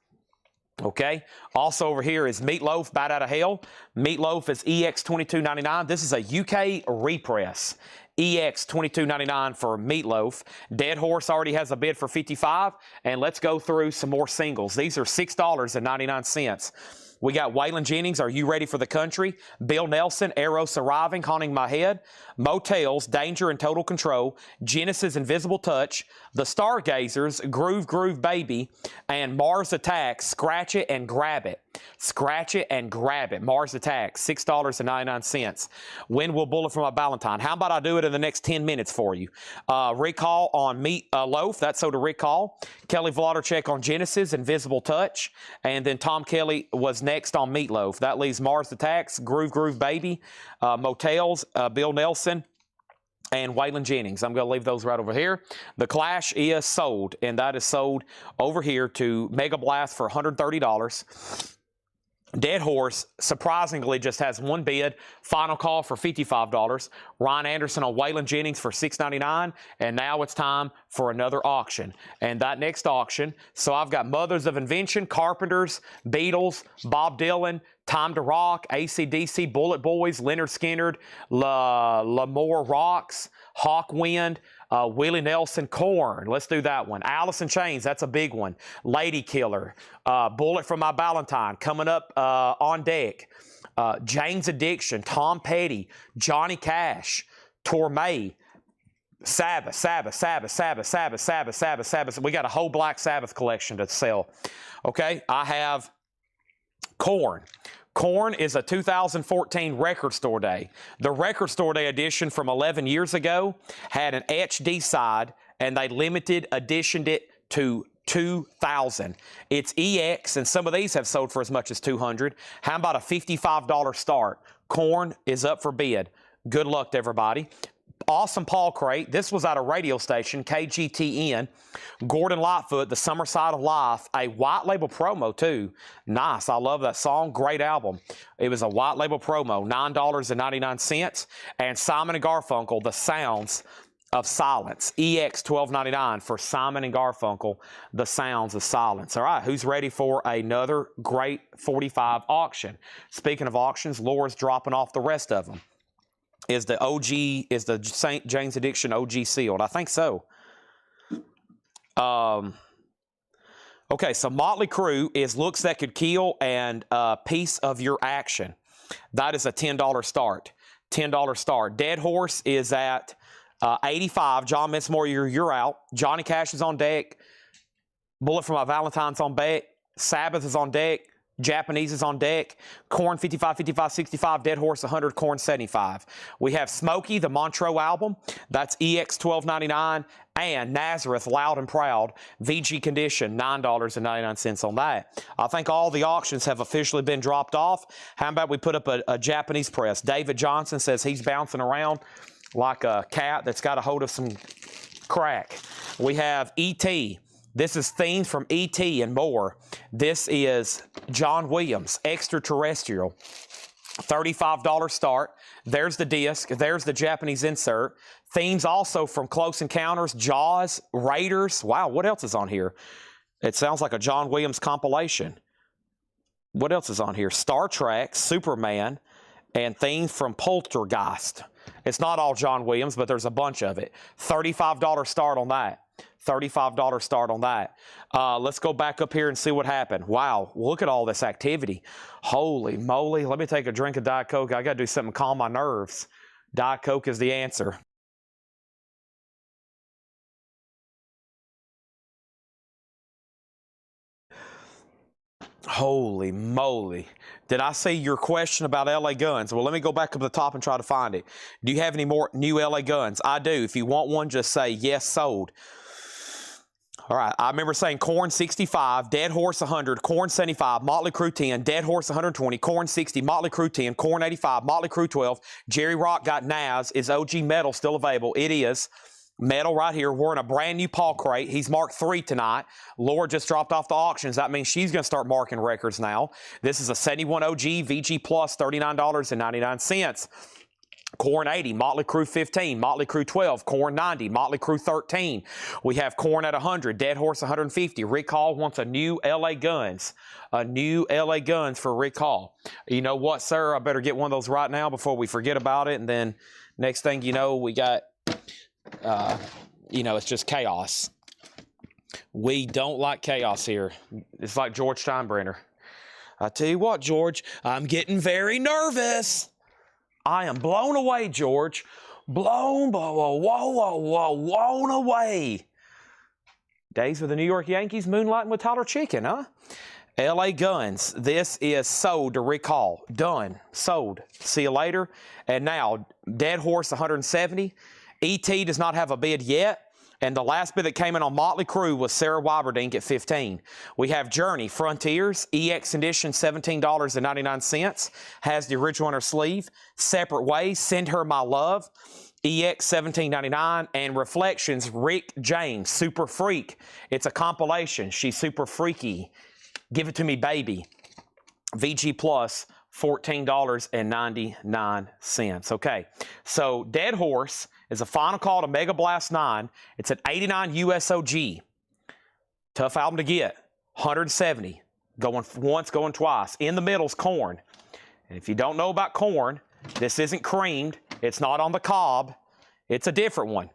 Okay. Also over here is Meatloaf, Bat Out of Hell. Meatloaf is EX $22.99. This is a UK repress. EX $22.99 for Meatloaf. Dead Horse already has a bid for $55. And let's go through some more singles. These are $6.99. We got Waylon Jennings, Are You Ready for the Country? Bill Nelson, Eros Arriving, Haunting My Head. Motels, Danger and Total Control. Genesis, Invisible Touch. The Stargazers, Groove Groove Baby. And Mars Attacks, Scratch It and Grab It. Scratch It and Grab It. Mars Attacks, $6.99. When will Bullet for My Valentine? How about I do it in the next 10 minutes for you? Recall on Meat Loaf, that's so to Recall. Kelly Vladarchek on Genesis, Invisible Touch. And then Tom Kelly was next on Meatloaf. That leaves Mars Attacks, Groove Groove Baby, Motels, Bill Nelson, and Waylon Jennings. I'm going to leave those right over here. The Clash is sold, and that is sold over here to Mega Blast for $130. Dead Horse, surprisingly, just has one bid. Final call for $55. Ryan Anderson on Waylon Jennings for $6.99. And now it's time for another auction. And that next auction, so I've got Mothers of Invention, Carpenters, Beatles, Bob Dylan, Time to Rock, AC/DC, Bullet Boys, Leonard Skinner, L'Amour Rocks, Hawkwind, Willie Nelson, Korn. Let's do that one. Alice in Chains, that's a big one. Lady Killer, Bullet for My Valentine, coming up on deck. Jane's Addiction, Tom Petty, Johnny Cash, Torme, Sabbath. We got a whole Black Sabbath collection to sell. Okay, I have Korn. Korn is a 2014 Record Store Day. The Record Store Day edition from 11 years ago had an HD side, and they limited editioned it to 2,000. It's EX, and some of these have sold for as much as 200. How about a $55 start? Korn is up for bid. Good luck to everybody. Awesome Paul Crate. This was at a radio station, KGTN. Gordon Lightfoot, The Summer Side of Life, a white label promo too. Nice. I love that song. Great album. It was a white label promo, $9.99. And Simon & Garfunkel, The Sounds of Silence, EX $12.99 for Simon & Garfunkel, The Sounds of Silence. All right, who's ready for another great 45 auction? Speaking of auctions, Laura's dropping off the rest of them. Is the St. Jane's Addiction OG sealed? I think so. Okay, so Motley Crue is Looks That Could Kill and Piece of Your Action. That is a $10 start. $10 start. Dead Horse is at 85. John Missmore, you're out. Johnny Cash is on deck. Bullet for My Valentine's on deck. Sabbath is on deck. Japanese is on deck. Korn 55, 55, 65. Dead Horse 100. Korn 75. We have Smokey, the Montreux album. That's EX $12.99. And Nazareth, Loud and Proud, VG Condition, $9.99 on that. I think all the auctions have officially been dropped off. How about we put up a Japanese press? David Johnson says he's bouncing around like a cat that's got a hold of some crack. We have E.T. This is themes from E.T. and more. This is John Williams, Extraterrestrial. $35 start. There's the disc. There's the Japanese insert. Themes also from Close Encounters, Jaws, Raiders. Wow, what else is on here? It sounds like a John Williams compilation. What else is on here? Star Trek, Superman, and themes from Poltergeist. It's not all John Williams, but there's a bunch of it. $35 start on that. $35 start on that. Let's go back up here and see what happened. Wow, look at all this activity. Holy moly. Let me take a drink of Diet Coke. I got to do something to calm my nerves. Diet Coke is the answer. Holy moly. Did I see your question about LA Guns? Well, let me go back up to the top and try to find it. Do you have any more new LA Guns? I do. If you want one, just say yes, sold. All right, I remember saying Korn 65, Dead Horse 100, Korn 75, Motley Crue 10, Dead Horse 120, Korn 60, Motley Crue 10, Korn 85, Motley Crue 12, Jerry Rock got Naz. Is OG Metal still available? It is. Metal right here. We're in a brand new Paul Crate. He's marked 3 tonight. Laura just dropped off the auctions. That means she's going to start marking records now. This is a 71 OG VG Plus, $39.99. Korn 80, Motley Crue 15, Motley Crue 12, Korn 90, Motley Crue 13. We have Korn at 100, Dead Horse 150. Rick Hall wants a new LA Guns. A new LA Guns for Rick Hall. You know what, sir? I better get one of those right now before we forget about it. And then next thing you know, we got, it's just chaos. We don't like chaos here. It's like George Steinbrenner. I tell you what, George, I'm getting very nervous. I am blown away, George. Blown away. Days with the New York Yankees moonlighting with Tyler Chicken, huh? LA Guns. This is sold to recall. Done. Sold. See you later. And now, Dead Horse 170. ET does not have a bid yet. And the last bid that came in on Motley Crue was Sarah Wyberdink at 15. We have Journey Frontiers, EX Edition, $17.99. Has the original on her sleeve. Separate Ways, Send Her My Love, EX $17.99. And Reflections, Rick James, Super Freak. It's a compilation. She's super freaky. Give It To Me Baby. VG Plus, $14.99. Okay, so Dead Horse is a final call to Mega Blast 9. It's an 89 USOG. Tough album to get. 170. Going once, going twice. In the middle's Korn. And if you don't know about Korn, this isn't creamed. It's not on the cob. It's a different one.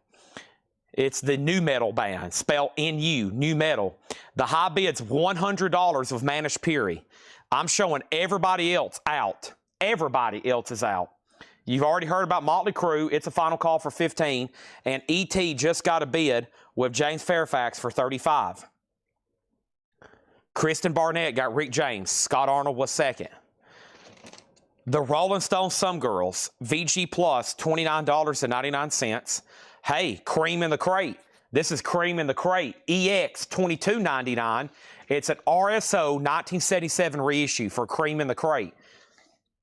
It's the nu metal band, spelled N-U, nu metal. The high bid's $100 of Manish Puri. I'm showing everybody else out. Everybody else is out. You've already heard about Motley Crue. It's a final call for 15. And E.T. just got a bid with James Fairfax for 35. Kristen Barnett got Rick James. Scott Arnold was second. The Rolling Stones Some Girls, VG Plus, $29.99. Hey, Cream in the Crate. This is Cream in the Crate. EX, $22.99. It's an RSO 1977 reissue for Cream in the Crate.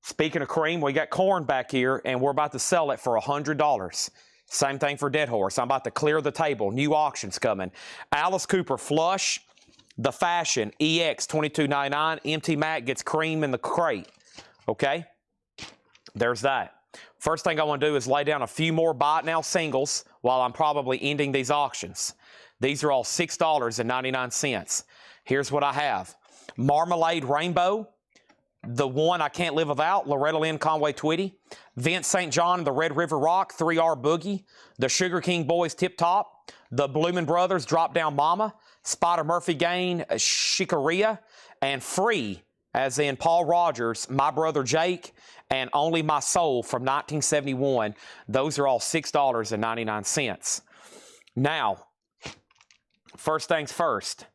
Speaking of Cream, we got Korn back here, and we're about to sell it for $100. Same thing for Dead Horse. I'm about to clear the table. New auctions coming. Alice Cooper Flush, The Fashion, EX, $22.99. MT Mac gets Cream in the Crate. Okay? There's that. First thing I want to do is lay down a few more buy it now singles while I'm probably ending these auctions. These are all $6.99. Here's what I have. Marmalade Rainbow. The One I Can't Live Without, Loretta Lynn Conway Twitty. Vince St. John and the Red River Rock, 3R Boogie. The Sugar King Boys Tip Top. The Bloomin' Brothers Drop Down Mama. Spider Murphy Gain, Shikaria. And Free, as in Paul Rogers, My Brother Jake, and Only My Soul from 1971. Those are all $6.99. Now, first things first.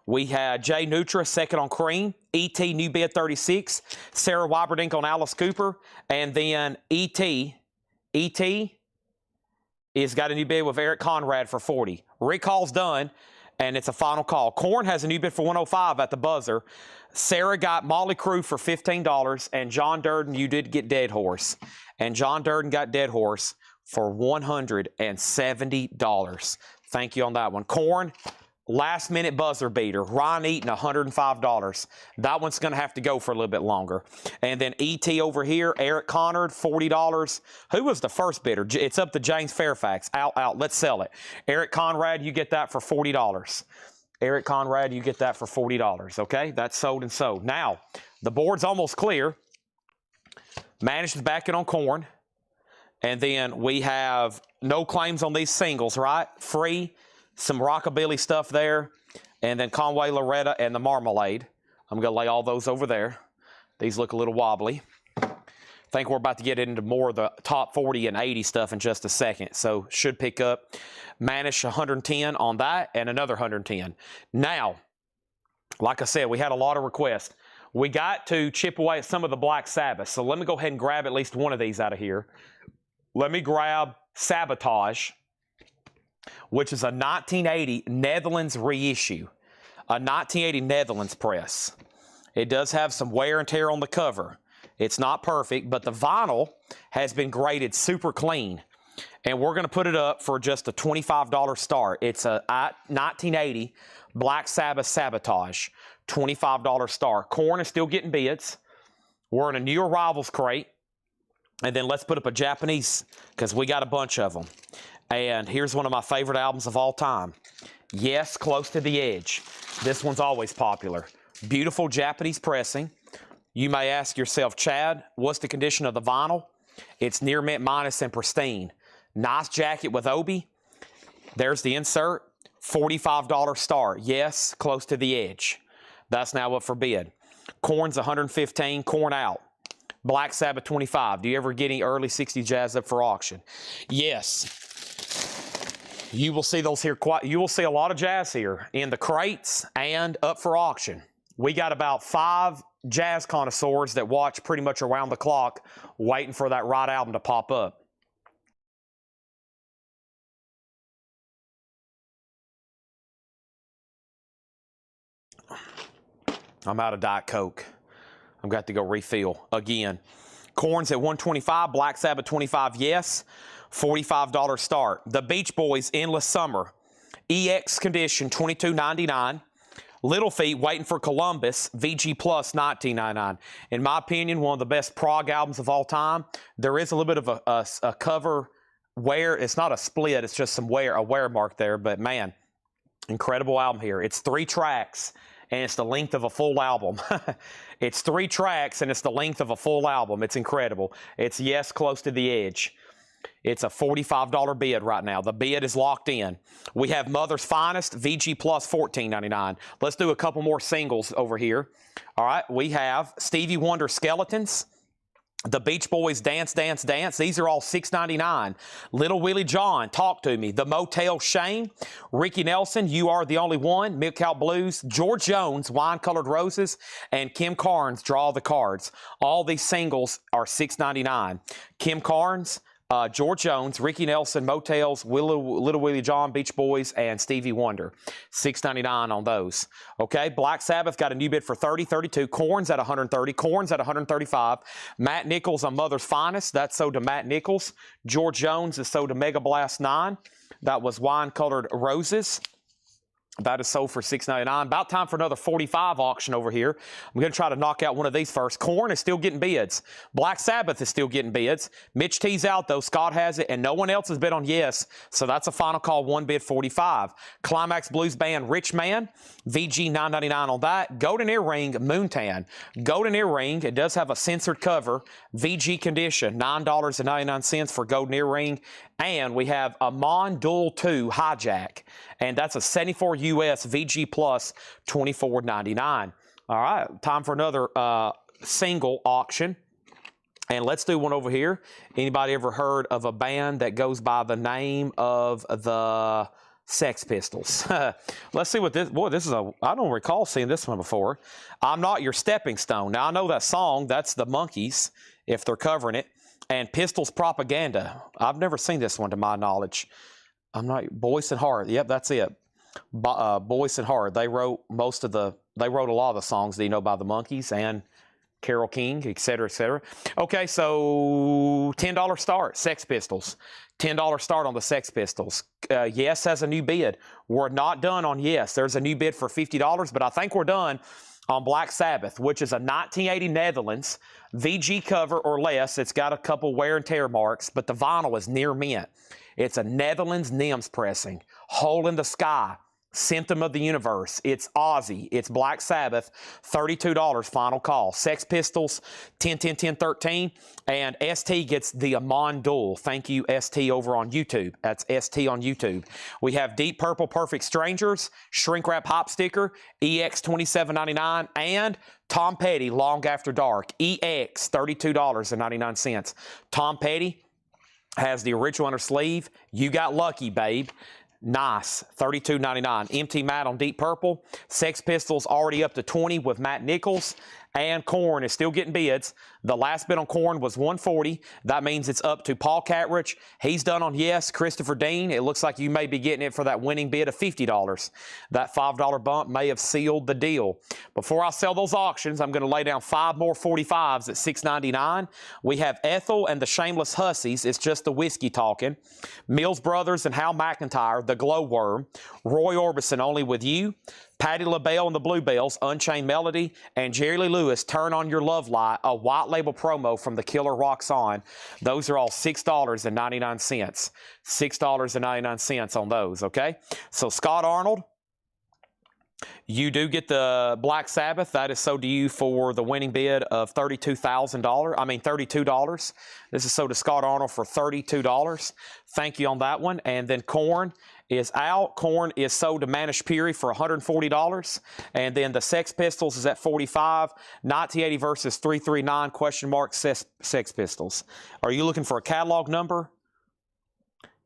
We had Jay Nutra second on Cream, E.T. new bid 36, Sarah Wyberdink on Alice Cooper, and then E.T. is got a new bid with Eric Conrad for 40. Recall's done, and it's a final call. Korn has a new bid for 105 at the buzzer. Sarah got Motley Crue for $15, and John Durden, you did get Dead Horse. And John Durden got Dead Horse for $170. Thank you on that one. Korn, last minute buzzer beater. Ron Eaton, $105. That one's going to have to go for a little bit longer. And then E.T. over here, Eric Conrad, $40. Who was the first bidder? It's up to James Fairfax. Out. Let's sell it. Eric Conrad, you get that for $40. Eric Conrad, you get that for $40. Okay, that's sold and sold. Now, the board's almost clear. Manish is back in on Korn. And then we have no claims on these singles, right? Free. Some rockabilly stuff there, and then Conway, Loretta, and the Marmalade. I'm going to lay all those over there. These look a little wobbly. I think we're about to get into more of the top 40 and 80 stuff in just a second, so should pick up. Manish 110 on that, and another 110. Now, like I said, we had a lot of requests. We got to chip away at some of the Black Sabbath, so let me go ahead and grab at least one of these out of here. Let me grab Sabotage, which is a 1980 Netherlands reissue, a 1980 Netherlands press. It does have some wear and tear on the cover. It's not perfect, but the vinyl has been graded super clean. And we're going to put it up for just a $25 start. It's a 1980 Black Sabbath Sabotage, $25 start. Korn is still getting bids. We're in a new arrivals crate. And then let's put up a Japanese, because we got a bunch of them. And here's one of my favorite albums of all time. Yes, Close to the Edge. This one's always popular. Beautiful Japanese pressing. You may ask yourself, Chad, what's the condition of the vinyl? It's near mint minus and pristine. Nice jacket with Obi. There's the insert. $45 start. Yes, Close to the Edge. That's now up for bid. Corn's 115. Corn out. Black Sabbath 25. Do you ever get any early 60 jazz up for auction? Yes. You will see those here you will see a lot of jazz here in the crates and up for auction. We got about 5 jazz connoisseurs that watch pretty much around the clock waiting for that right album to pop up. I'm out of Diet Coke. I've got to go refill again. Corn's at 125, Black Sabbath 25, yes. $45 start. The Beach Boys, Endless Summer. EX condition, $22.99. Little Feat, Waiting for Columbus, VG Plus, $19.99. In my opinion, one of the best prog albums of all time. There is a little bit of a cover wear. It's not a split, it's just a wear mark there. But man, incredible album here. It's 3 tracks. And it's the length of a full album. It's 3 tracks, and it's the length of a full album. It's incredible. It's Yes, Close to the Edge. It's a $45 bid right now. The bid is locked in. We have Mother's Finest, VG Plus, $14.99. Let's do a couple more singles over here. All right, we have Stevie Wonder, Skeletons. The Beach Boys, Dance, Dance, Dance. These are all $6.99. Little Willie John, Talk to Me. The Motel Shame. Ricky Nelson, You Are the Only One. Milk Out Blues. George Jones, Wine Colored Roses. And Kim Carnes, Draw the Cards. All these singles are $6.99. Kim Carnes, George Jones, Ricky Nelson, Motels, Little Willie John, Beach Boys, and Stevie Wonder. $6.99 on those. Okay, Black Sabbath got a new bid for $30, $32. Corn's at $130. Corn's at $135. Matt Nichols on Mother's Finest. That's sold to Matt Nichols. George Jones is sold to Mega Blast 9. That was Wine Colored Roses. That is sold for $6.99. About time for another 45 auction over here. I'm going to try to knock out one of these first. Corn is still getting bids. Black Sabbath is still getting bids. Mitch T's out, though. Scott has it, and no one else has bid on yes. So that's a final call, 1 bid, 45. Climax Blues Band, Rich Man, VG $9.99 on that. Golden Earring, Moontan. Golden Earring, it does have a censored cover. VG condition, $9.99 for Golden Earring. And we have a Duel 2 Hijack, and that's a 74 US VG Plus, $24.99. All right, time for another single auction. And let's do one over here. Anybody ever heard of a band that goes by the name of the Sex Pistols? Let's see what this, boy, this is I don't recall seeing this one before. I'm Not Your Stepping Stone. Now, I know that song. That's the Monkees, if they're covering it. And Pistols Propaganda. I've never seen this one to my knowledge. I'm not, Boyce and Hart. Yep, that's it. Boyce and Hart. They wrote a lot of the songs that you know by the Monkees and Carole King, etc., etc. Okay, so $10 start, Sex Pistols. $10 start on the Sex Pistols. Yes has a new bid. We're not done on Yes. There's a new bid for $50, but I think we're done on Black Sabbath, which is a 1980 Netherlands VG cover or less. It's got a couple wear and tear marks, but the vinyl is near mint. It's a Netherlands NIMS pressing. Hole in the Sky, Symptom of the Universe. It's Ozzy. It's Black Sabbath. $32 final call. Sex Pistols, 10, 10, 10, 13. And ST gets the Amon Duel. Thank you, ST, over on YouTube. That's ST on YouTube. We have Deep Purple Perfect Strangers, Shrink Wrap Hop Sticker, EX $27.99, and Tom Petty Long After Dark, EX $32.99. Tom Petty has the original on her sleeve. You got lucky, babe. Nice, $32.99. Empty Matte on Deep Purple. Sex Pistols already up to 20 with Matt Nichols. And Korn is still getting bids. The last bid on Korn was $140. That means it's up to Paul Catrich. He's done on yes. Christopher Dean, it looks like you may be getting it for that winning bid of $50. That $5 bump may have sealed the deal. Before I sell those auctions, I'm going to lay down 5 more 45s at $6.99. We have Ethel and the Shameless Hussies. It's just the whiskey talking. Mills Brothers and Hal McIntyre, the Glowworm. Roy Orbison, Only With You. Patti LaBelle and the Bluebells, Unchained Melody, and Jerry Lee Lewis, Turn On Your Love Light, a white label promo from The Killer Rocks On. Those are all $6.99. $6.99 on those, okay? So Scott Arnold, you do get the Black Sabbath. That is sold to you for the winning bid of $32. This is sold to Scott Arnold for $32. Thank you on that one. And then Korn is out. Corn is sold to Manish Puri for $140. And then the Sex Pistols is at $45. 1980 versus 339 question mark Sex Pistols. Are you looking for a catalog number?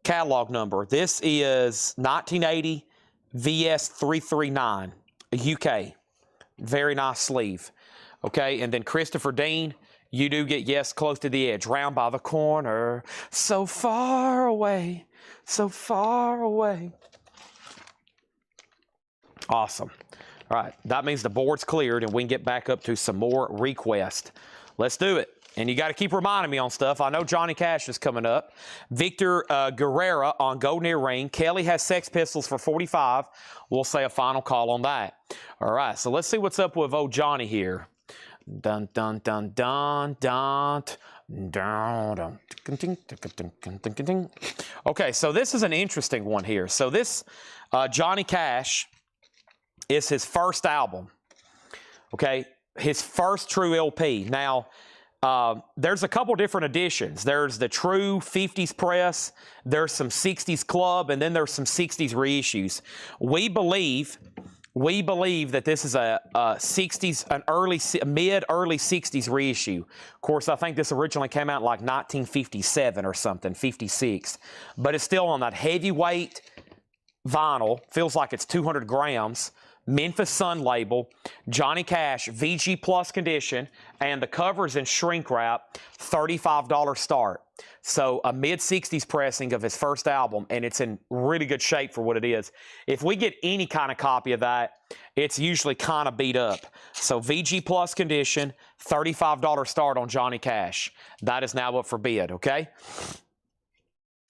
Catalog number. This is 1980 VS 339 UK. Very nice sleeve. Okay, and then Christopher Dean, you do get Yes Close to the Edge. Round by the corner, so far away, so far away. Awesome. All right, that means the board's cleared and we can get back up to some more requests. Let's do it. And you got to keep reminding me on stuff. I know Johnny Cash is coming up. Victor Guerrera on Golden Earring. Kelly has Sex Pistols for $45. We'll say a final call on that. All right, so let's see what's up with old Johnny here. Dun dun dun dun dun dun dun. Okay, so this is an interesting one here. So this Johnny Cash is his first album. Okay, his first true LP. Now, there's a couple different editions. There's the true 50s press, there's some 60s club, and then there's some 60s reissues. We believe that this is a 60s, mid-early 60s reissue. Of course, I think this originally came out in like 1957 or something, 56. But it's still on that heavyweight vinyl. Feels like it's 200 grams. Memphis Sun label, Johnny Cash, VG Plus condition, and the cover's in shrink wrap, $35 start. So a mid-60s pressing of his first album, and it's in really good shape for what it is. If we get any kind of copy of that, it's usually kind of beat up. So VG Plus condition, $35 start on Johnny Cash. That is now up for bid, okay?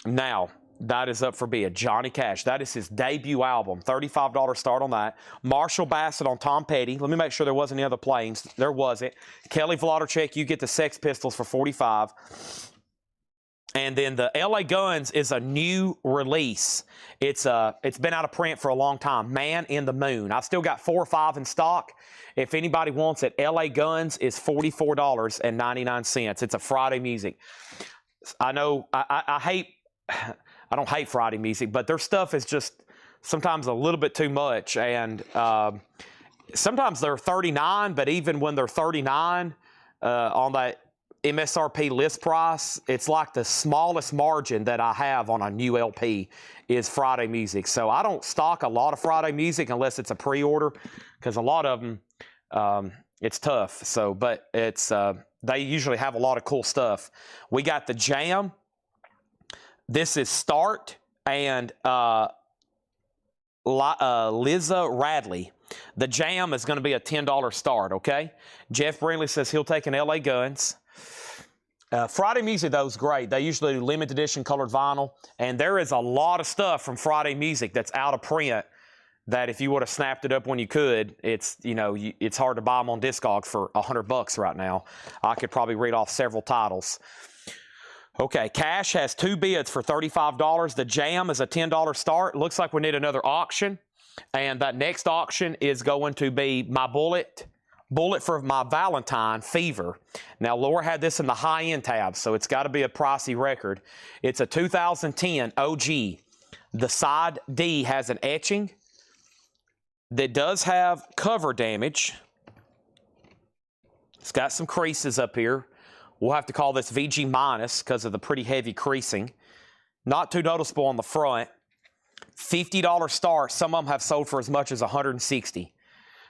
Now, that is up for bid. Johnny Cash. That is his debut album. $35 start on that. Marshall Bassett on Tom Petty. Let me make sure there wasn't any other planes. There wasn't. Kelly Vladorchek, you get the Sex Pistols for $45. And then the LA Guns is a new release. It's been out of print for a long time. Man in the Moon. I've still got 4 or 5 in stock. If anybody wants it, LA Guns is $44.99. It's a Friday music. I know I don't hate Friday music, but their stuff is just sometimes a little bit too much. And sometimes they're $39, but even when they're $39 on that MSRP list price, it's like the smallest margin that I have on a new LP is Friday music. So I don't stock a lot of Friday music unless it's a pre-order, because a lot of them, it's tough. So, but it's they usually have a lot of cool stuff. We got the Jam. This is Start and Liza Radley. The Jam is going to be a $10 start, okay? Jeff Brindley says he'll take an LA Guns. Friday Music, though, is great. They usually do limited edition colored vinyl, and there is a lot of stuff from Friday Music that's out of print that if you would have snapped it up when you could, it's, you know, it's hard to buy them on Discogs for $100 right now. I could probably read off several titles. Okay, Cash has 2 bids for $35. The Jam is a $10 start. Looks like we need another auction. And that next auction is going to be my Bullet for my Valentine, Fever. Now, Laura had this in the high-end tab, so it's got to be a pricey record. It's a 2010 OG. The side D has an etching that does have cover damage. It's got some creases up here. We'll have to call this VG minus because of the pretty heavy creasing. Not too noticeable on the front. $50 start. Some of them have sold for as much as $160.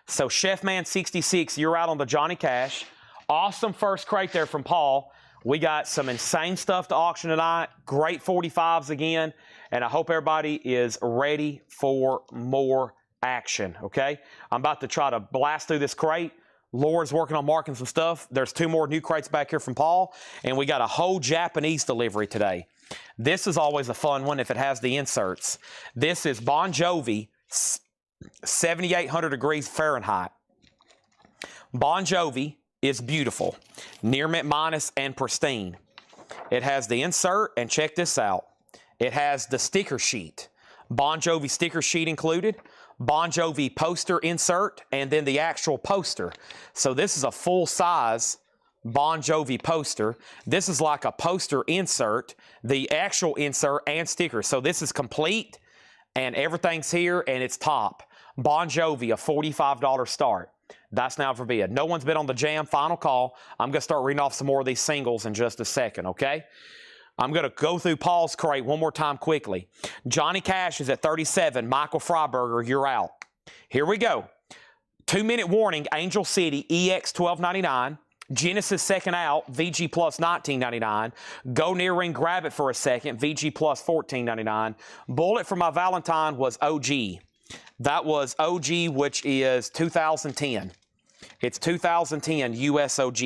So Chefman 66, you're out on the Johnny Cash. Awesome first crate there from Paul. We got some insane stuff to auction tonight. Great 45s again. And I hope everybody is ready for more action, okay? I'm about to try to blast through this crate. Laura's working on marking some stuff. There's 2 more new crates back here from Paul, and we got a whole Japanese delivery today. This is always a fun one if it has the inserts. This is Bon Jovi, 7,800 degrees Fahrenheit. Bon Jovi is beautiful, near mint minus and pristine. It has the insert, and check this out. It has the sticker sheet. Bon Jovi sticker sheet included. Bon Jovi poster insert, and then the actual poster. So this is a full-size Bon Jovi poster. This is like a poster insert, the actual insert and sticker. So this is complete, and everything's here, and it's top. Bon Jovi, a $45 start. That's now for bid. No one's bid on the jam. Final call. I'm going to start reading off some more of these singles in just a second, okay? I'm going to go through Paul's crate one more time quickly. Johnny Cash is at 37. Michael Freiberger, you're out. Here we go. 2-minute warning, Angel City, EX 12.99. Genesis second out, VG plus $19.99. Go near ring, grab it for a second, VG plus $14.99. Bullet for my Valentine was OG. That was OG, which is 2010. It's 2010 US OG.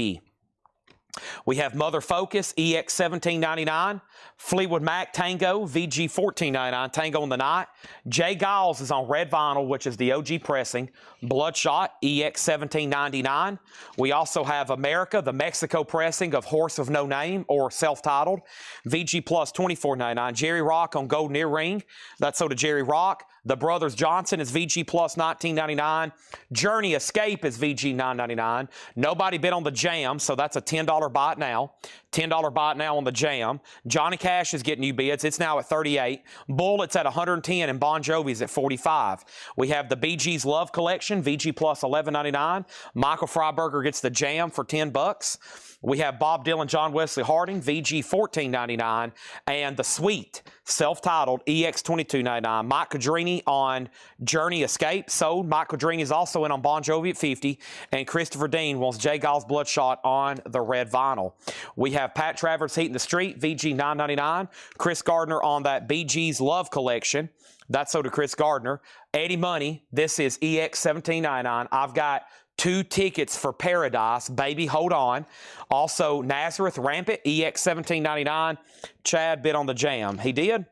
We have Mother Focus, EX 17.99. Fleetwood Mac Tango, VG 14.99. Tango on the night. Jay Giles is on red vinyl, which is the OG pressing. Bloodshot, EX 17.99. We also have America, the Mexico pressing of Horse of No Name, or self-titled. VG plus $24.99. Jerry Rock on Golden Earring. That's so to Jerry Rock. The Brothers Johnson is VG plus $19.99. Journey Escape is VG $9.99. Nobody bid on the jam, so that's a $10 bot now. $10 bot now on the jam. Johnny Cash is getting new bids. It's now at 38. Bullet's at 110 and Bon Jovi's at 45. We have the Bee Gees Love Collection, VG plus $11.99. Michael Freiberger gets the jam for $10. We have Bob Dylan, John Wesley Harding, VG $14.99, and the Sweet, self-titled, EX $22.99. Mike Cadrini on Journey Escape, sold. Mike Cadrini is also in on Bon Jovi at 50, and Christopher Dean wants Jay Giles Bloodshot on the red vinyl. We have Pat Travers Heat in the Street, VG $9.99. Chris Gardner on that Bee Gees Love Collection. That's so to Chris Gardner. Eddie Money, this is EX $17.99. I've got 2 tickets for Paradise, Baby Hold On. Also, Nazareth Rampant, EX $17.99. Chad bid on the jam. He did?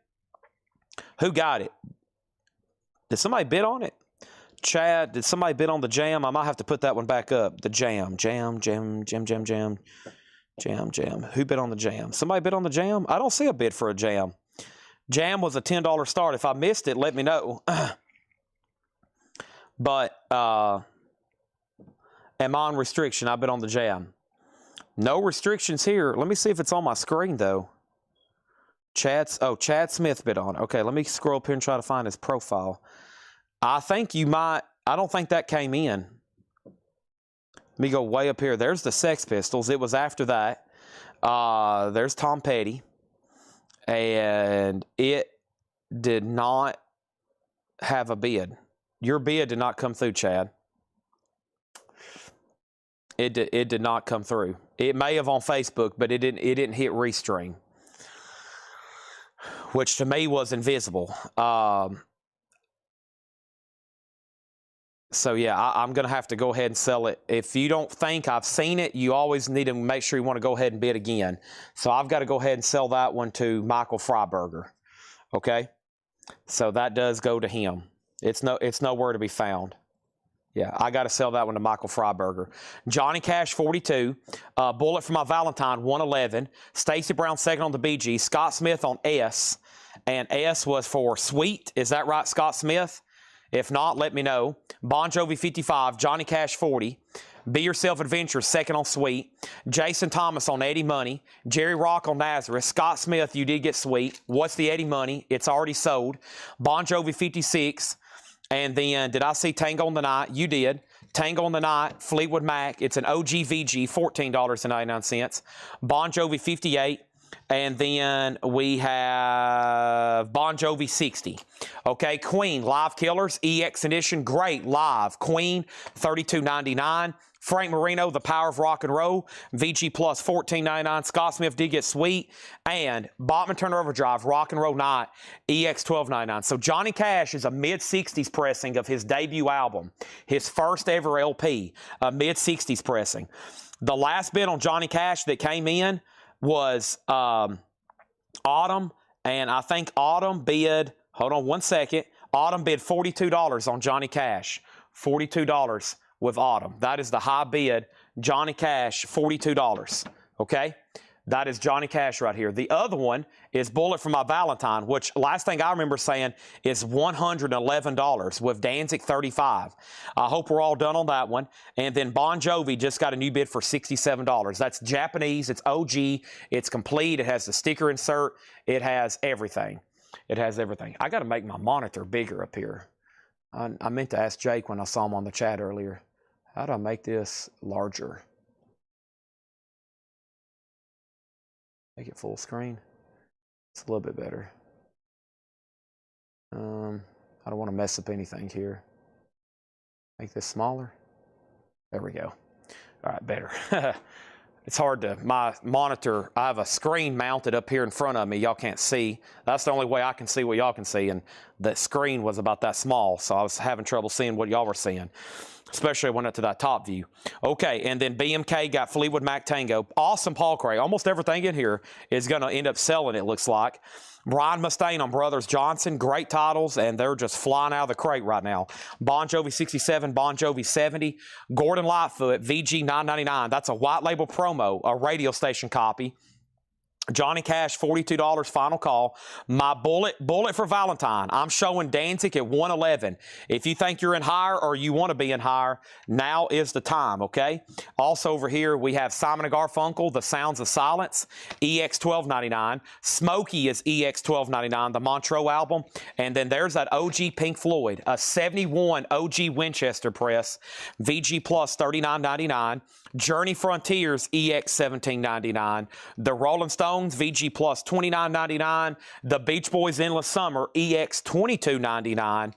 Who got it? Did somebody bid on it? Chad, did somebody bid on the jam? I might have to put that one back up. The jam. Jam. Who bid on the jam? Somebody bid on the jam? I don't see a bid for a jam. Jam was a $10 start. If I missed it, let me know. But, am I on restriction? I've been on the jam. No restrictions here. Let me see if it's on my screen, though. Chad Smith bid on. Okay, let me scroll up here and try to find his profile. I think you might. I don't think that came in. Let me go way up here. There's the Sex Pistols. It was after that. There's Tom Petty. And it did not have a bid. Your bid did not come through, Chad. It did not come through. It may have on Facebook, but it didn't hit restream, which to me was invisible. So yeah, I'm gonna have to go ahead and sell it. If you don't think I've seen it, you always need to make sure you want to go ahead and bid again. So I've got to go ahead and sell that one to Michael Freiberger. Okay, so that does go to him. It's nowhere to be found. Yeah, I got to sell that one to Michael Freiberger. Johnny Cash, 42. Bullet for my Valentine, 111. Stacey Brown, second on the BG. Scott Smith on S. And S was for Sweet. Is that right, Scott Smith? If not, let me know. Bon Jovi, 55. Johnny Cash, 40. Be Yourself Adventure, second on Sweet. Jason Thomas on Eddie Money. Jerry Rock on Nazareth. Scott Smith, you did get Sweet. What's the Eddie Money? It's already sold. Bon Jovi, 56. And then, did I see Tango on the Night? You did. Tango on the Night, Fleetwood Mac. It's an OG VG, $14.99. Bon Jovi, 58. And then we have Bon Jovi, 60. Okay, Queen, Live Killers, EX Edition, great, live. Queen, $32.99. Frank Marino, The Power of Rock and Roll, VG Plus, $14.99. Scott Smith did get Sweet. And Bachman Turner Overdrive, Rock and Roll Night, EX $12.99. So Johnny Cash is a mid-60s pressing of his debut album, his first ever LP, a mid-60s pressing. The last bid on Johnny Cash that came in was Autumn, and I think Autumn bid, hold on one second, Autumn bid $42 on Johnny Cash, $42 with Autumn. That is the high bid, Johnny Cash, $42, okay? That is Johnny Cash right here. The other one is Bullet for My Valentine, which last thing I remember saying is $111 with Danzig, $35. I hope we're all done on that one. And then Bon Jovi just got a new bid for $67. That's Japanese. It's OG. It's complete. It has the sticker insert. It has everything. It has everything. I got to make my monitor bigger up here. I meant to ask Jake when I saw him on the chat earlier. How do I make this larger? Make it full screen. It's a little bit better. I don't want to mess up anything here. Make this smaller. There we go. All right, better. It's hard to, my monitor, I have a screen mounted up here in front of me. Y'all can't see. That's the only way I can see what y'all can see. And the screen was about that small, so I was having trouble seeing what y'all were seeing, especially when I went up to that top view. Okay, and then BMK got Fleetwood Mac Tango. Awesome Paul Cray. Almost everything in here is going to end up selling, it looks like. Brian Mustaine on Brothers Johnson, great titles, and they're just flying out of the crate right now. Bon Jovi 67, Bon Jovi 70, Gordon Lightfoot, VG 999. That's a white label promo, a radio station copy. Johnny Cash, $42, final call. My bullet for Valentine. I'm showing Danzig at 111. If you think you're in higher or you want to be in higher, now is the time, okay? Also over here, we have Simon & Garfunkel, The Sounds of Silence, EX 1299. Smokey is EX 1299, the Montreux album. And then there's that OG Pink Floyd, a 71 OG Winchester press, VG Plus 39.99. Journey Frontiers, EX 1799. The Rolling Stones, VG Plus 29.99. The Beach Boys Endless Summer, EX 22.99.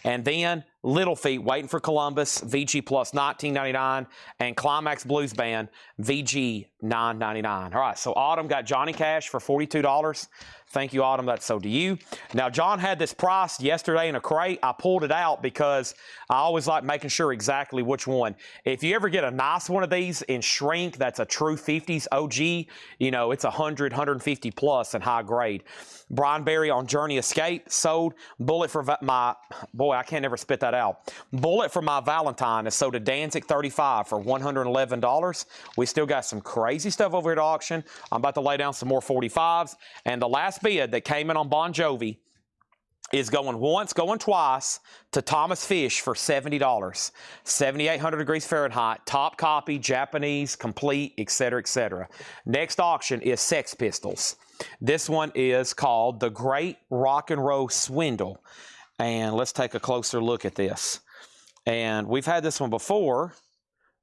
And then Little Feat, Waiting for Columbus, VG Plus 19.99. And Climax Blues Band, VG 9.99. All right, so Autumn got Johnny Cash for $42. Thank you, Autumn. That's so to you. Now, John had this priced yesterday in a crate. I pulled it out because I always like making sure exactly which one. If you ever get a nice one of these in shrink, that's a true 50s OG, you know, it's 100, 150 plus and high grade. Brian Berry on Journey Escape, sold. Bullet for my, boy, I can't ever spit that out. Bullet for My Valentine is sold to Danzig 35 for $111. We still got some crazy stuff over here at auction. I'm about to lay down some more 45s. And the last bid that came in on Bon Jovi is going once, going twice to Thomas Fish for $70. 7,800 degrees Fahrenheit, top copy, Japanese, complete, etc., etc. Next auction is Sex Pistols. This one is called The Great Rock and Roll Swindle. And let's take a closer look at this. And we've had this one before,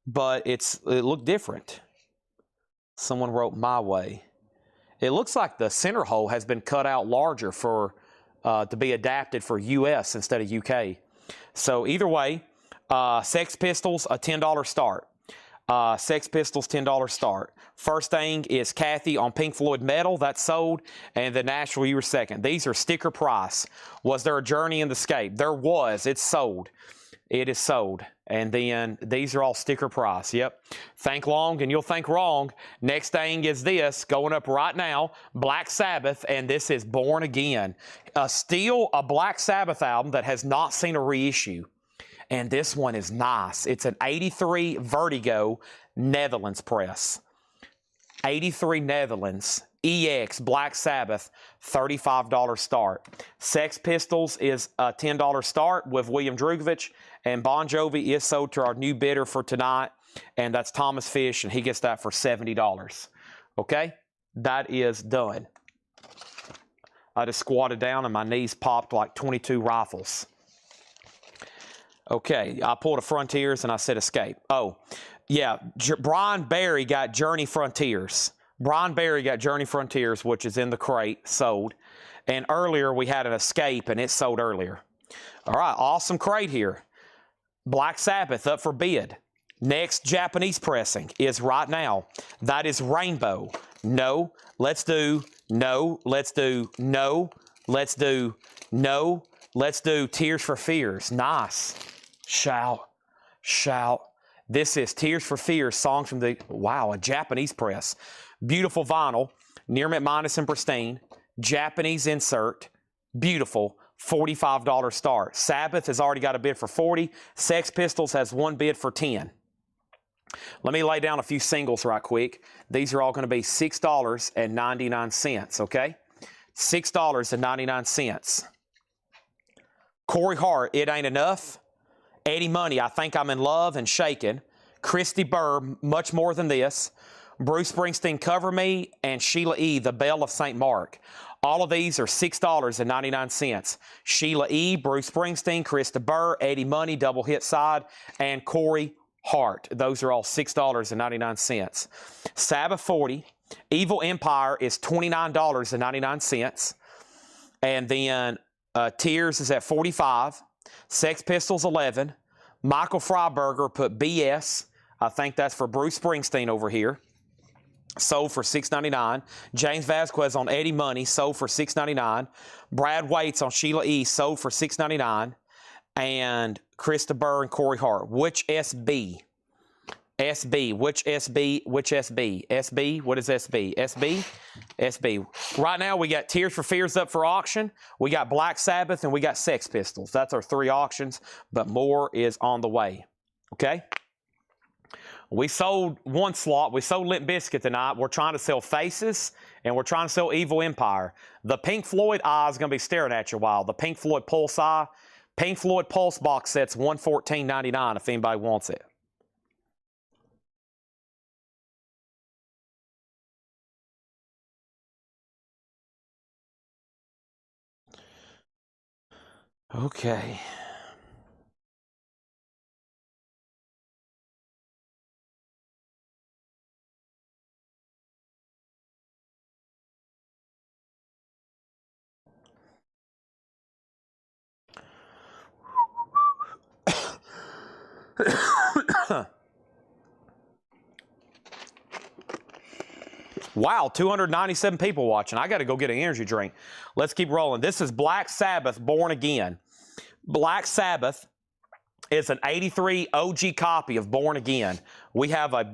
but it looked different. Someone wrote My Way. It looks like the center hole has been cut out larger for to be adapted for U.S. instead of UK. So either way, Sex Pistols, a $10 start. Sex Pistols, $10 start. First thing is Kathy on Pink Floyd Metal. That's sold. And the Nashville, you were second. These are sticker price. Was there a Journey in the Escape? There was. It's sold. It is sold. And then these are all sticker price. Yep. Think long and you'll think wrong. Next thing is this going up right now, Black Sabbath, and this is Born Again. Still a Black Sabbath album that has not seen a reissue. And this one is nice. It's an 83 Vertigo Netherlands press. 83 Netherlands. EX Black Sabbath, $35 start. Sex Pistols is a $10 start with William Drugovich. And Bon Jovi is sold to our new bidder for tonight. And that's Thomas Fish, and he gets that for $70. Okay? That is done. I just squatted down and my knees popped like 22 rifles. Okay, I pulled a Frontiers and I said Escape. Oh, yeah, Brian Berry got Journey Frontiers. Brian Berry got Journey Frontiers, which is in the crate, sold. And earlier we had an Escape, and it sold earlier. All right, awesome crate here. Black Sabbath up for bid. Next Japanese pressing is right now. That is Rainbow. No, let's do, no, let's do, no, let's do, no, let's do Tears for Fears. Nice. Shout, shout. This is Tears for Fears, songs from the, wow, a Japanese press. Beautiful vinyl, near mint minus and pristine. Japanese insert, beautiful, $45 start. Sabbath has already got a bid for $40. Sex Pistols has one bid for $10. Let me lay down a few singles right quick. These are all going to be $6.99, okay? $6.99. Corey Hart, It Ain't Enough. Eddie Money, I Think I'm in Love and Shakin'. Christy Burr, Much More Than This. Bruce Springsteen, Cover Me, and Sheila E., The Belle of St. Mark. All of these are $6.99. Sheila E., Bruce Springsteen, Krista Burr, Eddie Money, Double Hit Side, and Corey Hart. Those are all $6.99. Sabbath 40. Evil Empire is $29.99. And then Tears is at $45. Sex Pistols, $11. Michael Freiberger put BS. I think that's for Bruce Springsteen over here. Sold for $6.99. James Vasquez on Eddie Money, sold for $6.99. Brad Waits on Sheila E., sold for $6.99. And Krista Burr and Corey Hart. Which SB? SB. Which SB? Which SB? SB? What is SB? SB? SB. Right now, we got Tears for Fears up for auction. We got Black Sabbath, and we got Sex Pistols. That's our 3 auctions, but more is on the way. Okay? We sold 1 slot. We sold Limp Bizkit tonight. We're trying to sell Faces, and we're trying to sell Evil Empire. The Pink Floyd eye is going to be staring at you a while. The Pink Floyd Pulse eye. Pink Floyd Pulse box set's $114.99 if anybody wants it. Okay. Wow, 297 people watching. I got to go get an energy drink. Let's keep rolling. This is Black Sabbath, Born Again. Black Sabbath is an 83 OG copy of Born Again. We have like,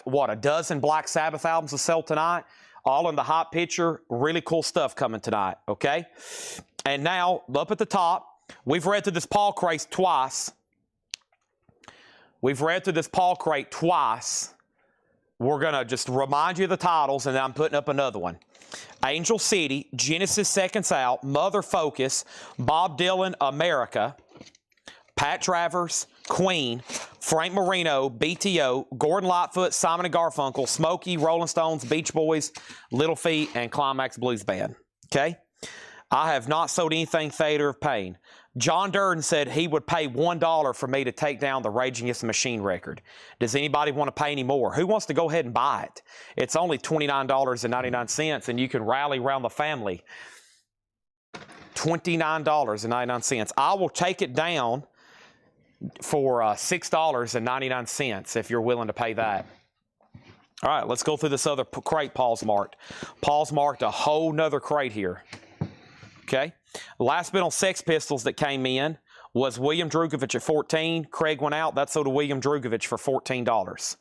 what, a dozen Black Sabbath albums to sell tonight? All in the hot picture. Really cool stuff coming tonight, okay? And now, up at the top, we've read through this Paul crate twice. We've read through this Paul crate twice. We're going to just remind you of the titles, and then I'm putting up another one. Angel City, Genesis Seconds Out, Mother Focus, Bob Dylan, America, Pat Travers, Queen, Frank Marino, BTO, Gordon Lightfoot, Simon & Garfunkel, Smokey, Rolling Stones, Beach Boys, Little Feat, and Climax Blues Band. Okay? I have not sold anything Theater of Pain. John Durden said he would pay $1 for me to take down the Rage Against the Machine record. Does anybody want to pay any more? Who wants to go ahead and buy it? It's only $29.99, and you can rally around the family. $29.99. I will take it down for $6.99 if you're willing to pay that. All right, let's go through this other crate Paul's marked. Paul's marked a whole nother crate here. Okay. The last bit on Sex Pistols that came in was William Drugovich at 14. Craig went out. That sold to William Drugovich for $14.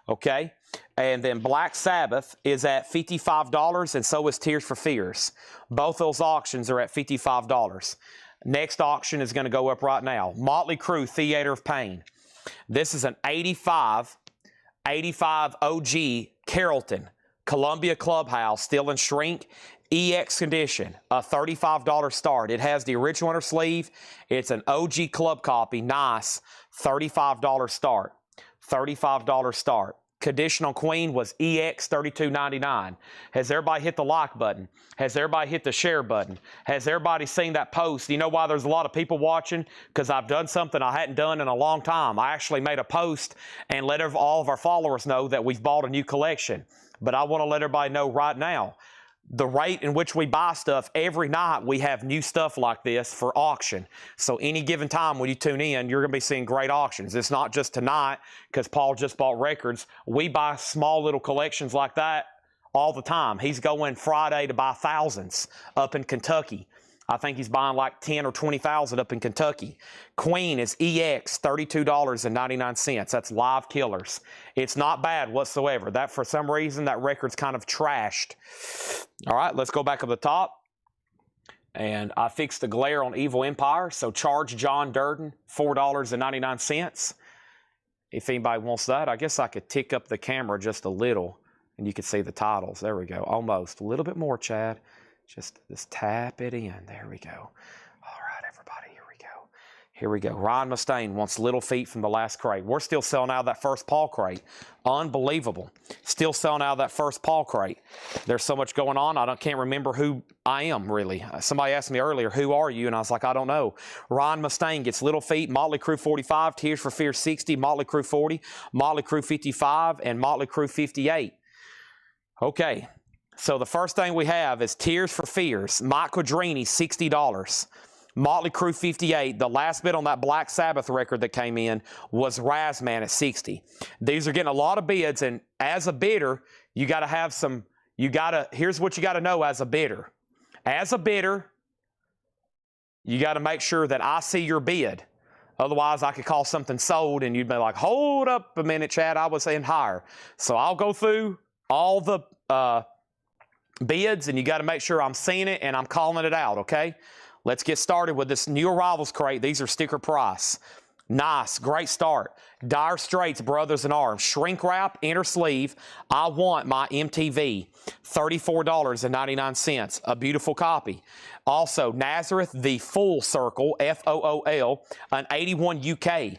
Okay. And then Black Sabbath is at $55, and so is Tears for Fears. Both those auctions are at $55. Next auction is going to go up right now. Motley Crue, Theater of Pain. This is an 85 OG Carrollton, Columbia Clubhouse, Still and Shrink. EX condition, a $35 start. It has the original inner sleeve. It's an OG club copy. Nice. $35 start. $35 start. Condition on Queen was EX $32.99. Has everybody hit the like button? Has everybody hit the share button? Has everybody seen that post? You know why there's a lot of people watching? Because I've done something I hadn't done in a long time. I actually made a post and let all of our followers know that we've bought a new collection. But I want to let everybody know right now, the rate in which we buy stuff, every night we have new stuff like this for auction. So any given time when you tune in, you're going to be seeing great auctions. It's not just tonight because Paul just bought records. We buy small little collections like that all the time. He's going Friday to buy thousands up in Kentucky. I think he's buying like 10 or 20,000 up in Kentucky. Queen is EX, $32.99. That's Live Killers. It's not bad whatsoever. That, for some reason, that record's kind of trashed. All right, let's go back up the top. And I fixed the glare on Evil Empire, so charge John Durden $4.99. If anybody wants that, I guess I could tick up the camera just a little, and you could see the titles. There we go, almost. A little bit more, Chad. Just tap it in. There we go. All right, everybody, here we go. Here we go. Ryan Mustaine wants Little Feat from the last crate. We're still selling out of that first Paul crate. Unbelievable. Still selling out of that first Paul crate. There's so much going on. Can't remember who I am, really. Somebody asked me earlier, who are you? And I was like, I don't know. Ryan Mustaine gets Little Feat, Motley Crue 45, Tears for Fears 60, Motley Crue 40, Motley Crue 55, and Motley Crue 58. Okay. So the first thing we have is Tears for Fears, Mike Quadrini, $60. Motley Crue 58, the last bid on that Black Sabbath record that came in was Razman at 60. These are getting a lot of bids, and as a bidder, you got to have some, here's what you got to know as a bidder. As a bidder, you got to make sure that I see your bid. Otherwise, I could call something sold, and you'd be like, hold up a minute, Chad, I was saying higher. So I'll go through all the bids, and you got to make sure I'm seeing it and I'm calling it out, okay? Let's get started with this new arrivals crate. These are sticker price. Nice, great start. Dire Straits, Brothers in Arms. Shrink wrap, inner sleeve. I Want My MTV. $34.99. A beautiful copy. Also, Nazareth, The Full Circle, FOOL, an 81 UK.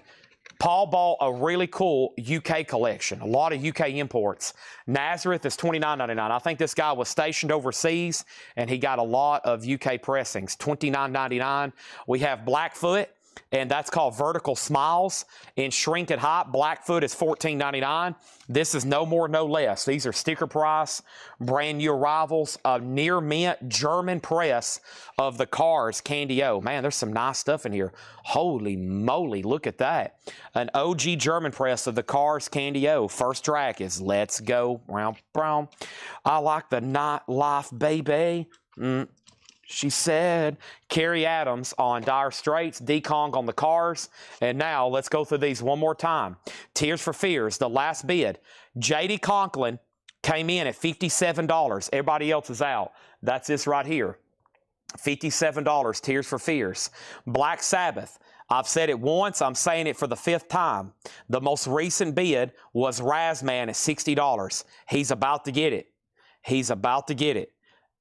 Paul bought a really cool UK collection, a lot of UK imports. Nazareth is $29.99. I think this guy was stationed overseas, and he got a lot of UK pressings, $29.99. We have Blackfoot, and that's called Vertical Smiles. In Shrink and Hop, Blackfoot is $14.99. This is no more, no less. These are sticker price, brand new arrivals, a near mint German press of the Cars Candy O. Man, there's some nice stuff in here. Holy moly, look at that. An OG German press of the Cars Candy O. First track is Let's Go. I like the nightlife, baby. She said. Carrie Adams on Dire Straits, D-Kong on the Cars. And now let's go through these one more time. Tears for Fears, the last bid. J.D. Conklin came in at $57. Everybody else is out. That's this right here. $57, Tears for Fears. Black Sabbath. I've said it once, I'm saying it for the 5th time. The most recent bid was Razman at $60. He's about to get it. He's about to get it.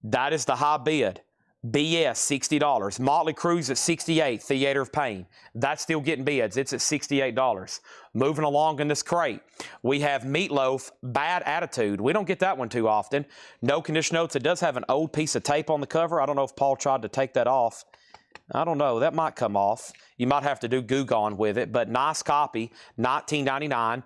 That is the high bid. BS, $60. Motley Crue's at $68, Theater of Pain. That's still getting bids. It's at $68. Moving along in this crate, we have Meatloaf, Bad Attitude. We don't get that one too often. No Condition Notes. It does have an old piece of tape on the cover. I don't know if Paul tried to take that off. I don't know. That might come off. You might have to do Goo Gone with it, but nice copy, $19.99.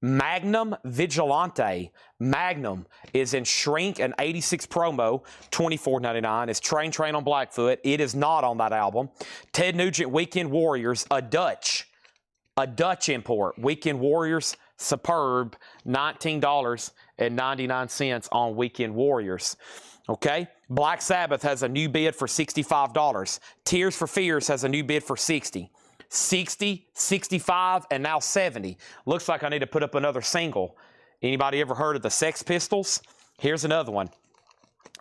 Magnum Vigilante. Magnum is in Shrink and 86 promo, $24.99. It's Train on Blackfoot. It is not on that album. Ted Nugent, Weekend Warriors, a Dutch import. Weekend Warriors, superb, $19.99 on Weekend Warriors. Okay, Black Sabbath has a new bid for $65. Tears for Fears has a new bid for $60. 60, 65, and now 70. Looks like I need to put up another single. Anybody ever heard of the Sex Pistols? Here's another one.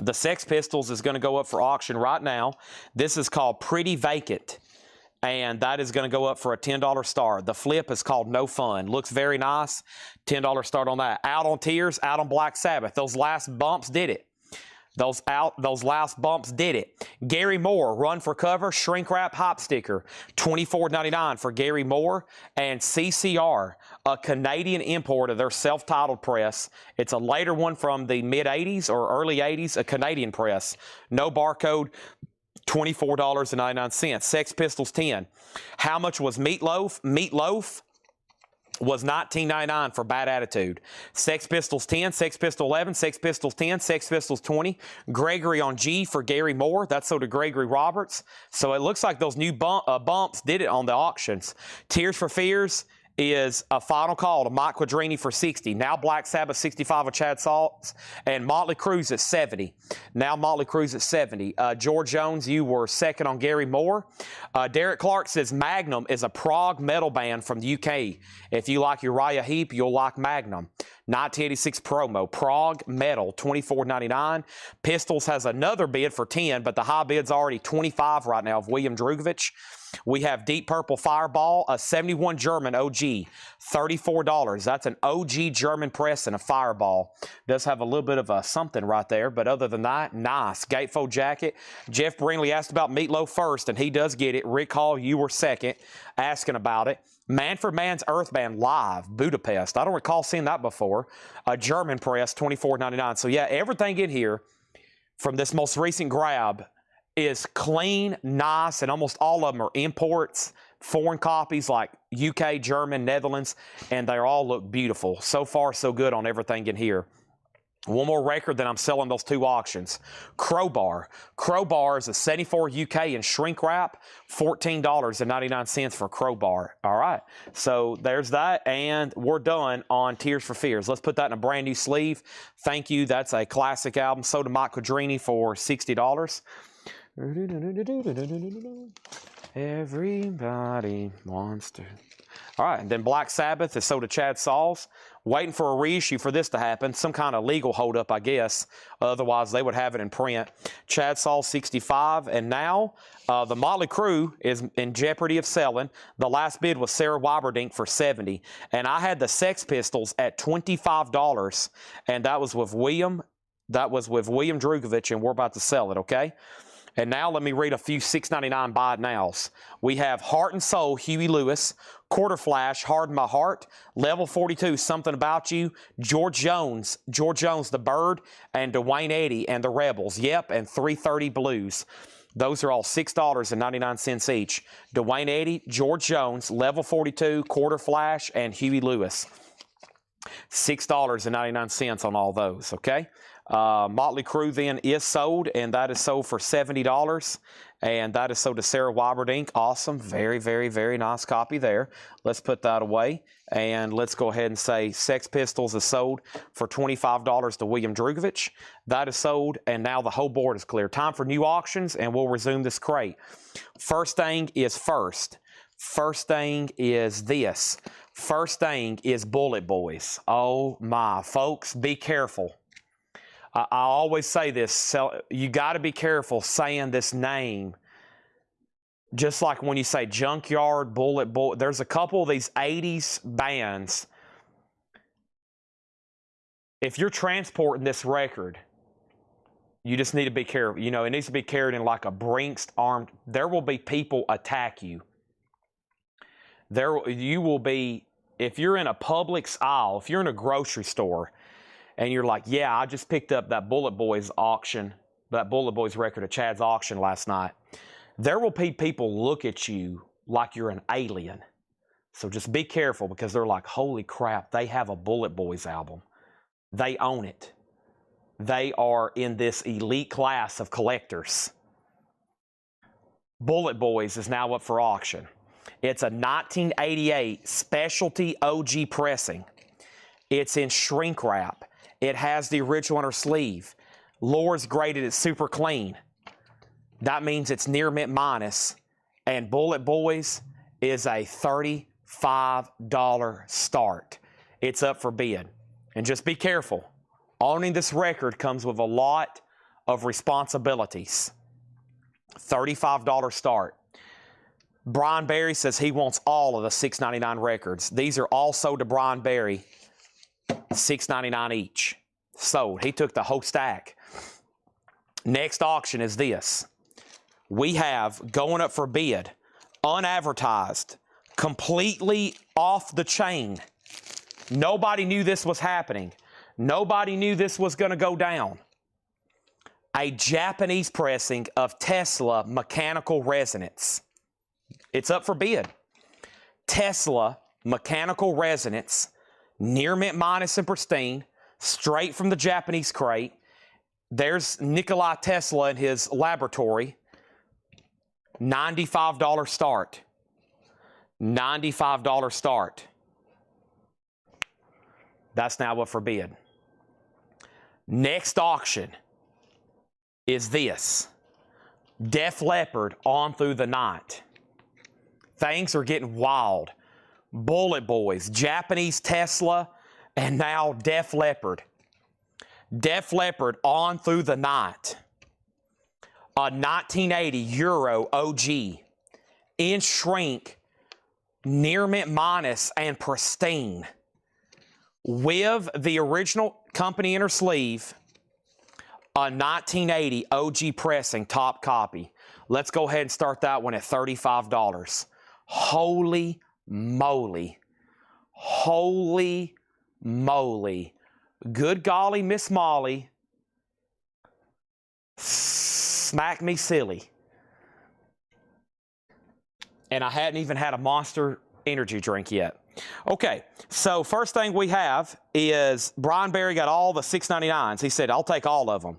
The Sex Pistols is going to go up for auction right now. This is called Pretty Vacant, and that is going to go up for a $10 star. The flip is called No Fun. Looks very nice. $10 start on that. Out on Tears, out on Black Sabbath. Those last bumps did it. Those last bumps did it. Gary Moore, Run for Cover, Shrink Wrap Hop Sticker, $24.99 for Gary Moore. And CCR, a Canadian import of their self-titled press. It's a later one from the mid-'80s or early '80s, a Canadian press. No barcode, $24.99. Sex Pistols, 10. How much was Meatloaf? Meatloaf was $19.99 for Bad Attitude. Sex Pistols 10, Sex Pistol 11, Sex Pistols 10, Sex Pistols 20. Gregory on G for Gary Moore. That's so to Gregory Roberts. So it looks like those new bumps did it on the auctions. Tears for Fears is a final call to Mike Quadrini for 60. Now Black Sabbath 65 with Chad Saltz. And Motley Crue's at 70. Now Motley Crue's at 70. George Jones, you were second on Gary Moore. Derek Clark says Magnum is a prog metal band from the UK. If you like Uriah Heep, you'll like Magnum. 1986 promo. Prague Metal, $24.99. Pistols has another bid for $10, but the high bid's already $25 right now of William Drugovich. We have Deep Purple Fireball, a 71 German OG, $34. That's an OG German press and a Fireball. Does have a little bit of a something right there, but other than that, nice. Gatefold jacket. Jeff Brinley asked about Meatloaf first, and he does get it. Rick Hall, you were second, asking about it. Manfred Mann's Earthband Live, Budapest. I don't recall seeing that before. A German press, $24.99. So, yeah, everything in here from this most recent grab is clean, nice, and almost all of them are imports, foreign copies like UK, German, Netherlands, and they all look beautiful. So far, so good on everything in here. One more record that I'm selling those two auctions. Crowbar. Crowbar is a 74 UK in shrink wrap, $14.99 for Crowbar. All right, so there's that, and we're done on Tears for Fears. Let's put that in a brand new sleeve. Thank you. That's a classic album. Sold to Mike Quadrini for $60. Everybody wants to. All right, and then Black Sabbath is sold to Chad Sauls. Waiting for a reissue for this to happen. Some kind of legal holdup, I guess. Otherwise, they would have it in print. Chad Sauls, $65. And now, the Motley Crue is in jeopardy of selling. The last bid was Sarah Weiberdink for $70. And I had the Sex Pistols at $25. And that was with William Drugovich, and we're about to sell it, okay? And now let me read a few $6.99 buy it nows. We have Heart and Soul, Huey Lewis, Quarter Flash, Harden My Heart, Level 42, Something About You, George Jones, The Bird, and Dwayne Eddy and the Rebels. Yep, and 330 Blues. Those are all $6.99 each. Dwayne Eddy, George Jones, Level 42, Quarter Flash, and Huey Lewis. $6.99 on all those, okay? Motley Crue then is sold, and that is sold for $70, and that is sold to Sarah Weiberdink. Awesome. Very, very, very nice copy there. Let's put that away, and let's go ahead and say Sex Pistols is sold for $25 to William Drugovich. That is sold, and now the whole board is clear. Time for new auctions, and we'll resume this crate. First thing is first. First thing is this. First thing is Bullet Boys. Oh, my. Folks, be careful. I always say this, you got to be careful saying this name. Just like when you say Junkyard, Bullet Boy, there's a couple of these 80s bands. If you're transporting this record, you just need to be careful. You know, it needs to be carried in like a Brinks armed. There will be people attack you. You will be, if you're in a Publix aisle, if you're in a grocery store, and you're like, yeah, I just picked up that Bullet Boys auction, that Bullet Boys record at Chad's auction last night. There will be people look at you like you're an alien. So just be careful, because they're like, holy crap, they have a Bullet Boys album. They own it. They are in this elite class of collectors. Bullet Boys is now up for auction. It's a 1988 specialty OG pressing. It's in shrink wrap. It has the original on her sleeve. Lore's graded it super clean. That means it's near mint minus. And Bullet Boys is a $35 start. It's up for bid. And just be careful. Owning this record comes with a lot of responsibilities. $35 start. Brian Berry says he wants all of the $6.99 records. These are all sold to Brian Berry. $6.99 each. Sold. He took the whole stack. Next auction is this. We have going up for bid, unadvertised, completely off the chain. Nobody knew this was happening. Nobody knew this was going to go down. A Japanese pressing of Tesla mechanical resonance. It's up for bid. Tesla mechanical resonance. Near mint minus and pristine, straight from the Japanese crate. There's Nikola Tesla in his laboratory. $95 start. $95 start. That's now up for bid. Next auction is this. Def Leppard, On Through the Night. Things are getting wild. Bullet Boys, Japanese Tesla, And now Def Leppard. Def Leppard on through the night. A 1980 Euro OG. In shrink, near mint minus, and pristine. With the original company inner sleeve. A 1980 OG pressing top copy. Let's go ahead and start that one at $35. Holy moly. Holy moly. Good golly, Miss Molly. Smack me silly. And I hadn't even had a Monster energy drink yet. Okay, so first thing we have is Brian Berry got all the $6.99s. He said, I'll take all of them.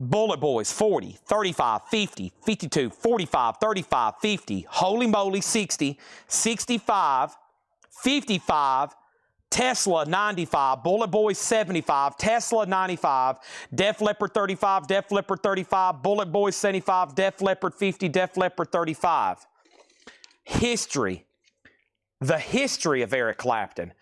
Bullet Boys, 40, 35, 50, 52, 45, 35, 50, holy moly, 60, 65, 55, Tesla, 95, Bullet Boys, 75, Tesla, 95, Def Leppard, 35, Def Leppard, 35, Bullet Boys, 75, Def Leppard, 50, Def Leppard, 35. History. The history of Eric Clapton.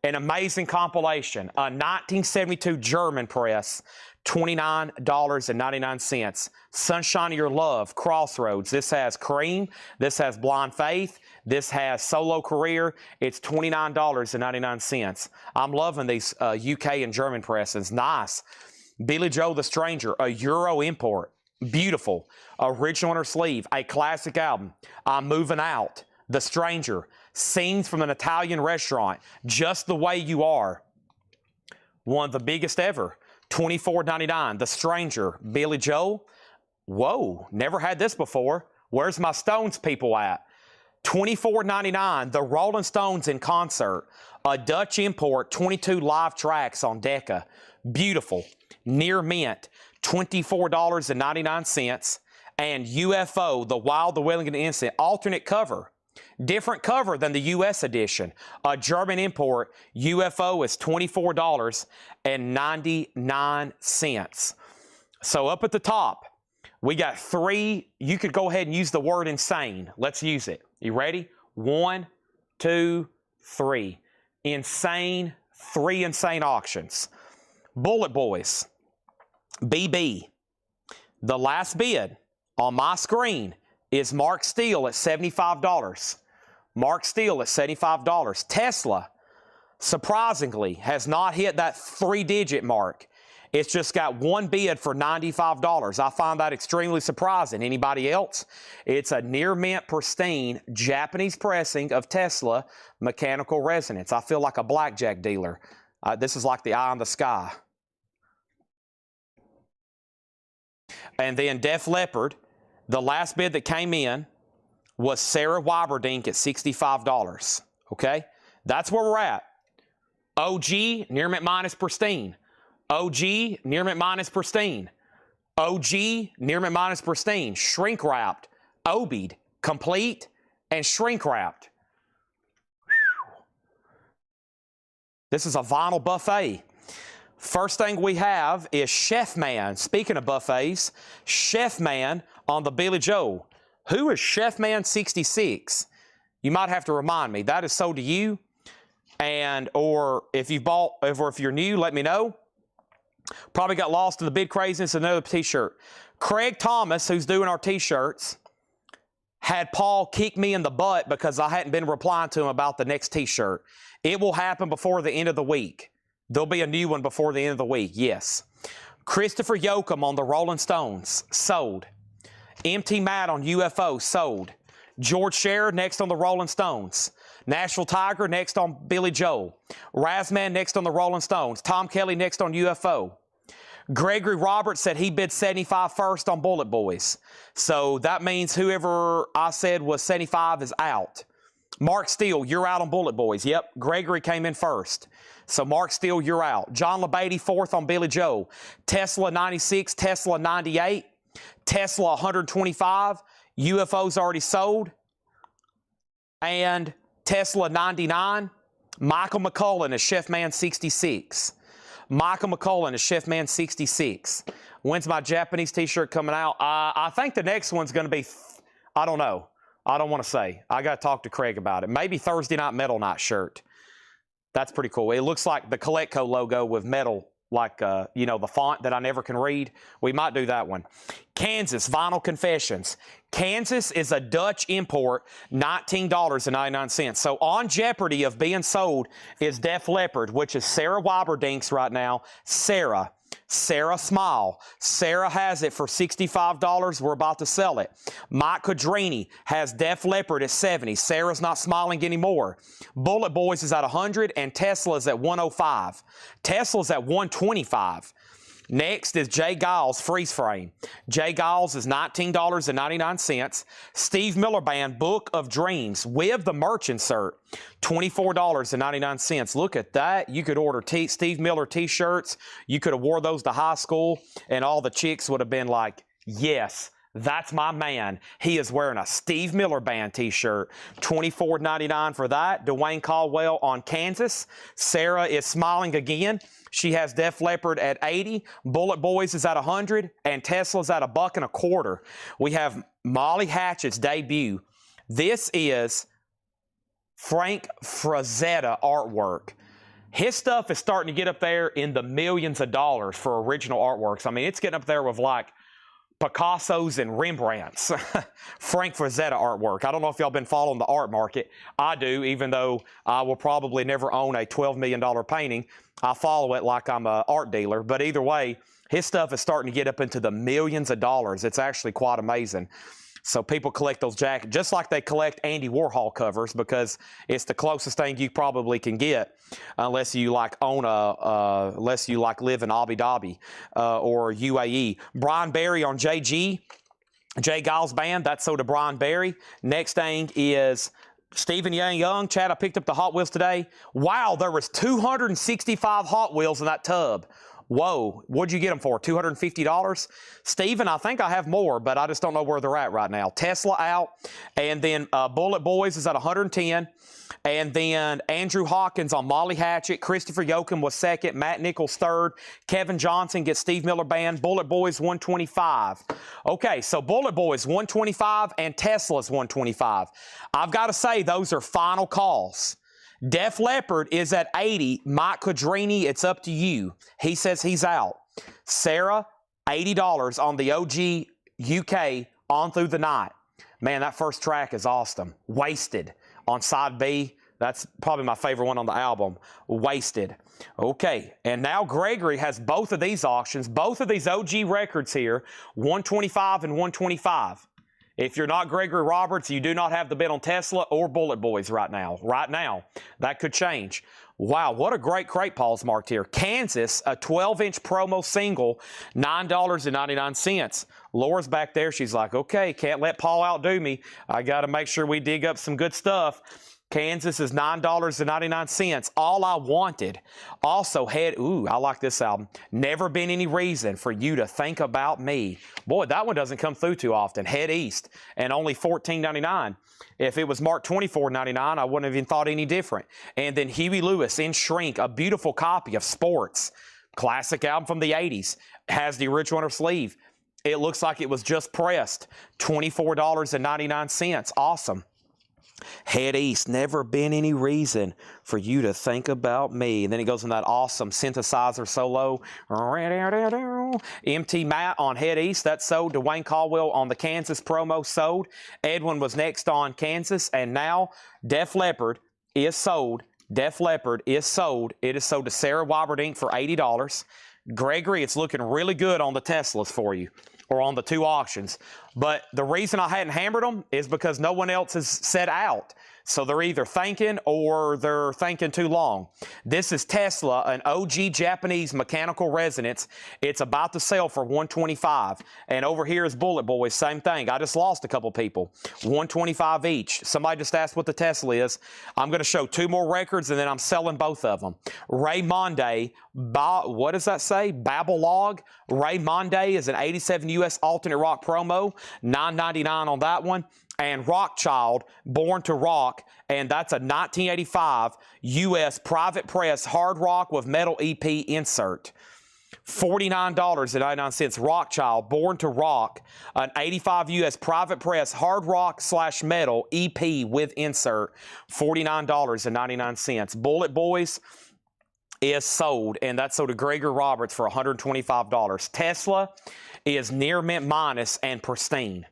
An amazing compilation. A 1972 German press. $29.99. Sunshine of Your Love, Crossroads. This has Cream. This has Blind Faith. This has Solo Career. It's $29.99. I'm loving these UK and German presses. Nice. Billy Joe the Stranger, a Euro import. Beautiful. Original inner sleeve. A classic album. I'm Moving Out. The Stranger. Scenes from an Italian restaurant. Just the Way You Are. One of the biggest ever. $24.99. The Stranger. Billy Joel. Whoa, never had this before. Where's my Stones people at? $24.99. The Rolling Stones in concert. A Dutch import. 22 live tracks on Decca. Beautiful. Near mint. $24.99. And UFO, The Wild, the Willing, and the Innocent. Alternate cover. Different cover than the U.S. edition. A German import. UFO is $24.99. So up at the top, we got three. You could go ahead and use the word insane. Let's use it. You ready? 1, 2, 3. Insane. 3 insane auctions. Bullet Boys. BB. The last bid on my screen is Mark Steele at $75. Mark Steele at $75. Tesla, surprisingly, has not hit that 3-digit mark. It's just got one bid for $95. I find that extremely surprising. Anybody else? It's a near mint pristine Japanese pressing of Tesla mechanical resonance. I feel like a blackjack dealer. This is like the eye in the sky. And then Def Leppard, the last bid that came in was Sarah Weiberdink at $65. Okay? That's where we're at. OG, near mint minus pristine. OG, near mint minus pristine. OG, near mint minus pristine. Shrink wrapped, obied, complete, and shrink wrapped. This is a vinyl buffet. First thing we have is Chef Man. Speaking of buffets, Chef Man on the Billy Joe. Who is Chef Man 66? You might have to remind me. That is sold to you. And, or if you've bought, or if you're new, let me know. Probably got lost in the bid craziness of another t-shirt. Craig Thomas, who's doing our t-shirts, had Paul kick me in the butt because I hadn't been replying to him about the next t-shirt. It will happen before the end of the week. There'll be a new one before the end of the week, yes. Christopher Yoakum on the Rolling Stones, sold. MT Matt on UFO, sold. George Sherrod next on the Rolling Stones. Nashville Tiger next on Billy Joel. Razman next on the Rolling Stones. Tom Kelly next on UFO. Gregory Roberts said he bid 75 first on Bullet Boys. So that means whoever I said was 75 is out. Mark Steele, you're out on Bullet Boys. Yep, Gregory came in first. So Mark Steele, you're out. John LeBeatty, fourth on Billy Joe. Tesla 96, Tesla 98, Tesla 125. UFO's already sold. And Tesla 99. Michael McCullen is Chef Man 66. Michael McCullen is Chef Man 66. When's my Japanese t-shirt coming out? I think the next one's going to be, I don't know. I don't want to say. I got to talk to Craig about it. Maybe Thursday Night Metal Night shirt. That's pretty cool. It looks like the Coletco logo with metal, like, you know, the font that I never can read. We might do that one. Kansas, Vinyl Confessions. Kansas is a Dutch import, $19.99. So on jeopardy of being sold is Def Leppard, which is Sarah Wyberdink's right now. Sarah Smile. Sarah has it for $65. We're about to sell it. Mike Codrini has Def Leppard at $70. Sarah's not smiling anymore. Bullet Boys is at $100 and Tesla's at $105. Tesla's at $125. Next is Jay Giles Freeze Frame. Jay Giles is $19.99. Steve Miller Band Book of Dreams with the merch insert, $24.99. Look at that. You could order Steve Miller t-shirts. You could have wore those to high school and all the chicks would have been like, yes, that's my man. He is wearing a Steve Miller Band t-shirt. $24.99 for that. Dwayne Caldwell on Kansas. Sarah is smiling again. She has Def Leppard at $80. Bullet Boys is at $100. And Tesla's at $1.25. We have Molly Hatchett's debut. This is Frank Frazetta artwork. His stuff is starting to get up there in the millions of dollars for original artworks. I mean, it's getting up there with like Picasso's and Rembrandt's. Frank Frazetta artwork. I don't know if y'all been following the art market. I do, even though I will probably never own a $12 million painting. I follow it like I'm an art dealer. But either way, his stuff is starting to get up into the millions of dollars. It's actually quite amazing. So people collect those jackets, just like they collect Andy Warhol covers, because it's the closest thing you probably can get, unless you like own unless you like live in Abu Dhabi or UAE. Brian Berry on JG, Jay Giles Band. That's so to Brian Berry. Next thing is Stephen Young. Chad, I picked up the Hot Wheels today. Wow, there was 265 Hot Wheels in that tub. Whoa, what'd you get them for? $250? Steven, I think I have more, but I just don't know where they're at right now. Tesla out, and then Bullet Boys is at $110, and then Andrew Hawkins on Molly Hatchet. Christopher Yoakum was second, Matt Nichols third, Kevin Johnson gets Steve Miller Band. Bullet Boys $125. Okay, so Bullet Boys $125 and Tesla's $125. I've got to say those are final calls. Def Leppard is at $80. Mike Codrini, it's up to you. He says he's out. Sarah, $80 on the OG UK On Through the Night. Man, that first track is awesome. Wasted on side B. That's probably my favorite one on the album. Wasted. Okay, and now Gregory has both of these auctions, both of these OG records here, $125 and $125. If you're not Gregory Roberts, you do not have the bid on Tesla or Bullet Boys right now. Right now. That could change. Wow, what a great crate Paul's marked here. Kansas, a 12-inch promo single, $9.99. Laura's back there. She's like, okay, can't let Paul outdo me. I got to make sure we dig up some good stuff. Kansas is $9.99. All I Wanted. Also I like this album. Never Been Any Reason for You to Think About Me. Boy, that one doesn't come through too often. Head East, and only $14.99. If it was marked $24.99, I wouldn't have even thought any different. And then Huey Lewis in Shrink, a beautiful copy of Sports. Classic album from the 80s. Has the original on her sleeve. It looks like it was just pressed. $24.99. Awesome. Head East, Never Been Any Reason for You to Think About Me. And then he goes in that awesome synthesizer solo. MT Matt on Head East, that's sold. Dwayne Caldwell on the Kansas promo, sold. Edwin was next on Kansas. And now Def Leppard is sold. Def Leppard is sold. It is sold to Sarah Wyberdink for $80. Gregory, it's looking really good on the Teslas for you, or on the two auctions. But the reason I hadn't hammered them is because no one else has said out. So they're either thinking or they're thinking too long. This is Tesla, an OG Japanese mechanical resonance. It's about to sell for $125. And over here is Bullet Boys, same thing. I just lost a couple people. $125 each. Somebody just asked what the Tesla is. I'm going to show two more records and then I'm selling both of them. Ray Monday, what does that say? Babel Log. Ray Monday is an 87 US alternate rock promo. $9.99 on that one. And Rockchild, Born to Rock, and that's a 1985 U.S. private press hard rock with metal EP insert. $49.99. Rockchild, Born to Rock, an 85 US private press hard rock / metal EP with insert, $49.99. Bullet Boys is sold, and that's sold to Gregor Roberts for $125. Tesla is near mint minus and pristine.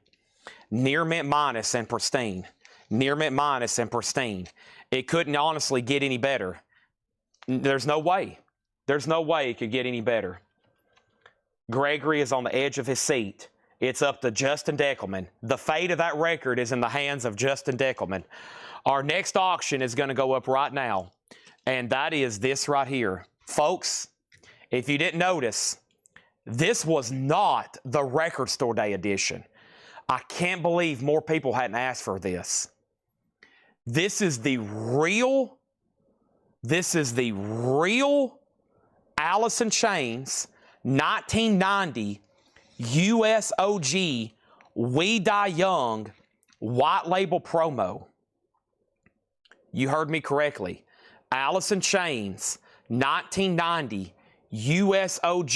Near mint minus and pristine. Near mint minus and pristine. It couldn't honestly get any better. There's no way. There's no way it could get any better. Gregory is on the edge of his seat. It's up to Justin Deckelman. The fate of that record is in the hands of Justin Deckelman. Our next auction is going to go up right now, and that is this right here. Folks, if you didn't notice, this was not the Record Store Day edition. I can't believe more people hadn't asked for this. This is the real Alice in Chains 1990 US OG We Die Young white label promo. You heard me correctly. Alice in Chains 1990 US OG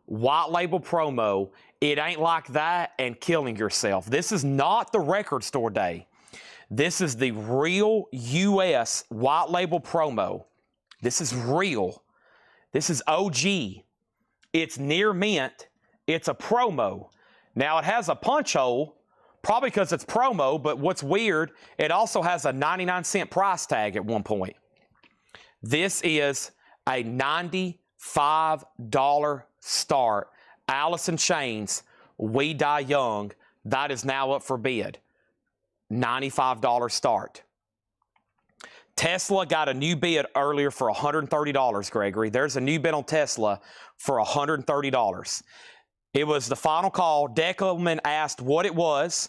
white label promo. It ain't like that and killing yourself. This is not the Record Store Day. This is the real US white label promo. This is real. This is OG. It's near mint. It's a promo. Now it has a punch hole, probably because it's promo, but what's weird, it also has a 99-cent price tag at one point. This is a $95 start. Alice in Chains, We Die Young. That is now up for bid. $95 start. Tesla got a new bid earlier for $130, Gregory. There's a new bid on Tesla for $130. It was the final call. Deckelman asked what it was,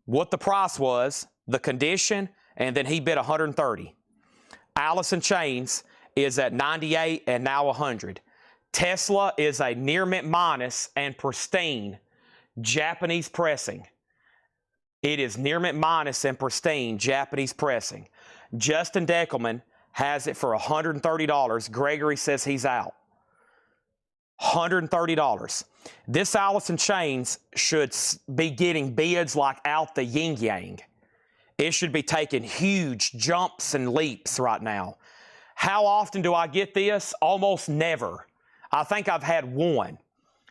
what the price was, the condition, and then he bid $130. Alice in Chains is at $98 and now $100. Tesla is a near mint minus and pristine Japanese pressing. It is near mint minus and pristine Japanese pressing. Justin Deckelman has it for $130. Gregory says he's out. $130. This Alice in Chains should be getting bids like out the yin yang. It should be taking huge jumps and leaps right now. How often do I get this? Almost never. I think I've had one.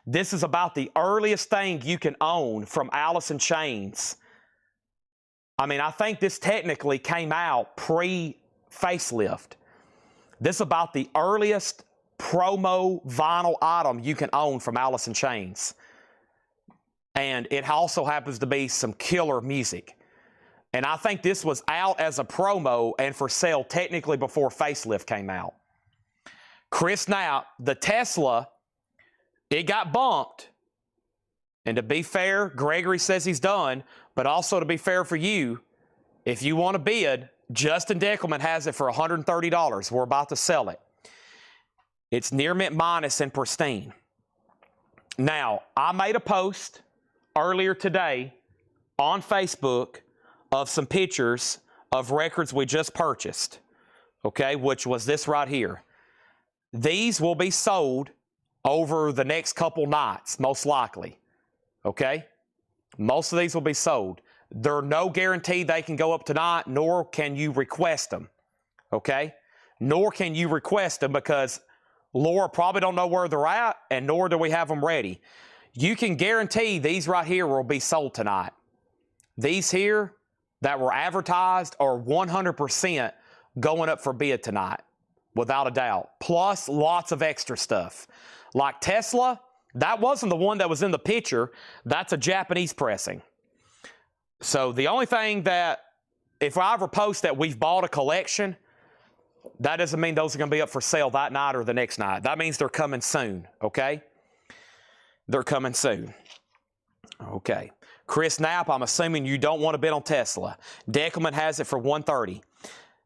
This is about the earliest thing you can own from Alice in Chains. I mean, I think this technically came out pre-facelift. This is about the earliest promo vinyl item you can own from Alice in Chains. And it also happens to be some killer music. And I think this was out as a promo and for sale technically before facelift came out. Chris Knapp, the Tesla, it got bumped. And to be fair, Gregory says he's done, but also to be fair for you, if you want to bid, Justin Deckelman has it for $130. We're about to sell it. It's near mint minus and pristine. Now, I made a post earlier today on Facebook of some pictures of records we just purchased, okay, which was this right here. These will be sold over the next couple nights, most likely, okay? Most of these will be sold. There are no guarantee they can go up tonight, nor can you request them, okay? Nor can you request them because Laura probably don't know where they're at, and nor do we have them ready. You can guarantee these right here will be sold tonight. These here that were advertised are 100% going up for bid tonight, without a doubt. Plus lots of extra stuff. Like Tesla, that wasn't the one that was in the picture. That's a Japanese pressing. So the only thing that, if I ever post that we've bought a collection, that doesn't mean those are going to be up for sale that night or the next night. That means they're coming soon, okay? They're coming soon. Okay. Chris Knapp, I'm assuming you don't want to bid on Tesla. Deckelman has it for $130.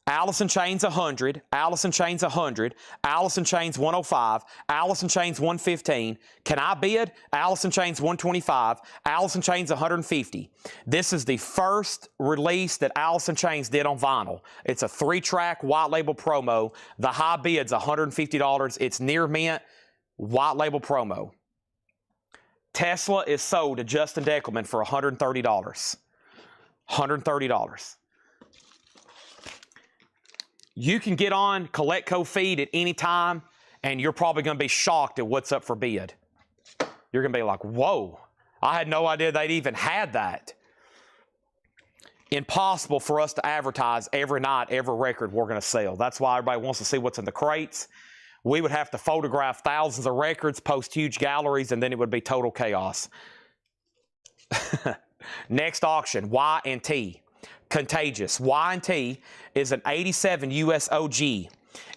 Alice in Chains 100, Alice in Chains 100, Alice in Chains 105, Alice in Chains 115. Can I bid? Alice in Chains 125, Alice in Chains 150. This is the first release that Alice in Chains did on vinyl. It's a 3-track white label promo. The high bid's $150. It's near mint. White label promo. Tesla is sold to Justin Deckelman for $130. $130. You can get on Coletco feed at any time, and you're probably going to be shocked at what's up for bid. You're going to be like, whoa, I had no idea they'd even had that. Impossible for us to advertise every night, every record we're going to sell. That's why everybody wants to see what's in the crates. We would have to photograph thousands of records, post huge galleries, and then it would be total chaos. Next auction, Y&T. Contagious. Y&T is an 87 US OG.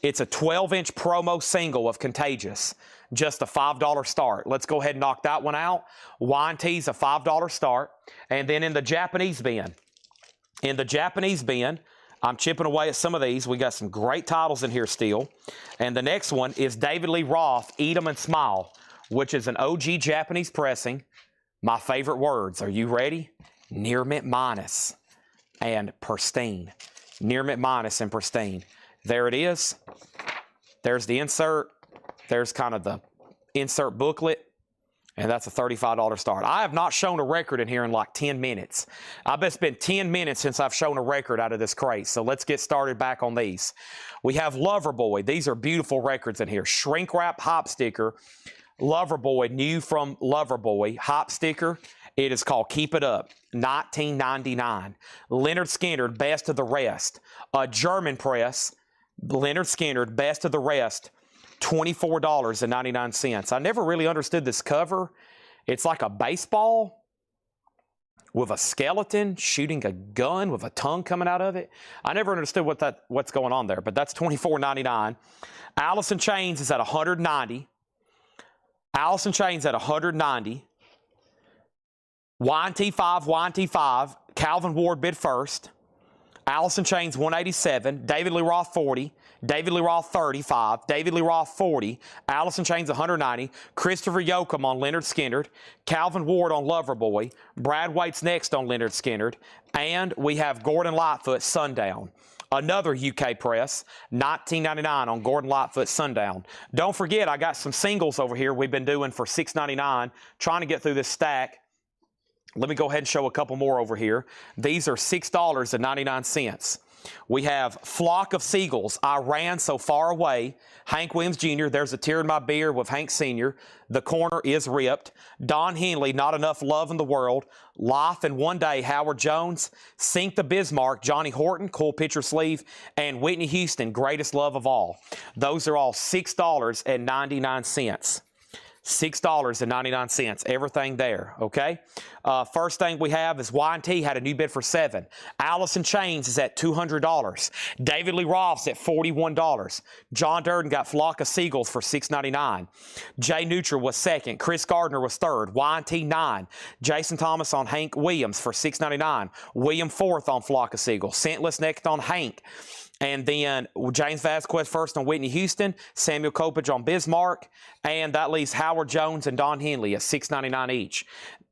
It's a 12-inch promo single of Contagious. Just a $5 start. Let's go ahead and knock that one out. Y&T is a $5 start. And then in the Japanese bin. I'm chipping away at some of these. We got some great titles in here still. And the next one is David Lee Roth, Eat 'em and Smile, which is an OG Japanese pressing. My favorite words. Are you ready? Near mint minus and pristine. Near mint minus and pristine. There it is. There's the insert. There's kind of the insert booklet. And that's a $35 start. I have not shown a record in here in like 10 minutes. I bet it's been 10 minutes since I've shown a record out of this crate. So let's get started back on these. We have Loverboy. These are beautiful records in here. Shrink wrap hop sticker. Loverboy, new from Loverboy. Hop sticker. It is called Keep It Up. $19.99. Leonard Skinner, Best of the Rest. A German press. Leonard Skinner, Best of the Rest. $24.99. I never really understood this cover. It's like a baseball with a skeleton shooting a gun with a tongue coming out of it. I never understood what's going on there, but that's $24.99. Alice in Chains is at $190. Alice in Chains at $190. Y&T5, Calvin Ward bid first. Alice in Chains $187, David Lee Roth $40, David Lee Roth $35, David Lee Roth $40, Alice in Chains $190, Christopher Yoakum on Leonard Skinner, Calvin Ward on Loverboy, Brad Waite's next on Leonard Skinner, and we have Gordon Lightfoot Sundown. Another UK press, $19.99 on Gordon Lightfoot Sundown. Don't forget, I got some singles over here we've been doing for $6.99, trying to get through this stack. Let me go ahead and show a couple more over here. These are $6.99. We have Flock of Seagulls, I Ran So Far Away, Hank Williams Jr., There's a Tear in My Beer with Hank Sr., The Corner is Ripped, Don Henley, Not Enough Love in the World, Life in One Day, Howard Jones, Sink the Bismarck, Johnny Horton, Cool Picture Sleeve, and Whitney Houston, Greatest Love of All. Those are all $6.99. $6.99, everything there, okay? First thing we have is Y&T had a new bid for $7. Alice in Chains is at $200. David Lee Roth's at $41. John Durden got Flock of Seagulls for $6.99. Jay Neutral was second. Chris Gardner was third. Y&T 9. Jason Thomas on Hank Williams for $6.99. William fourth on Flock of Seagulls. Scentless next on Hank. And then James Vasquez first on Whitney Houston, Samuel Kopich on Bismarck, and that leaves Howard Jones and Don Henley at $6.99 each.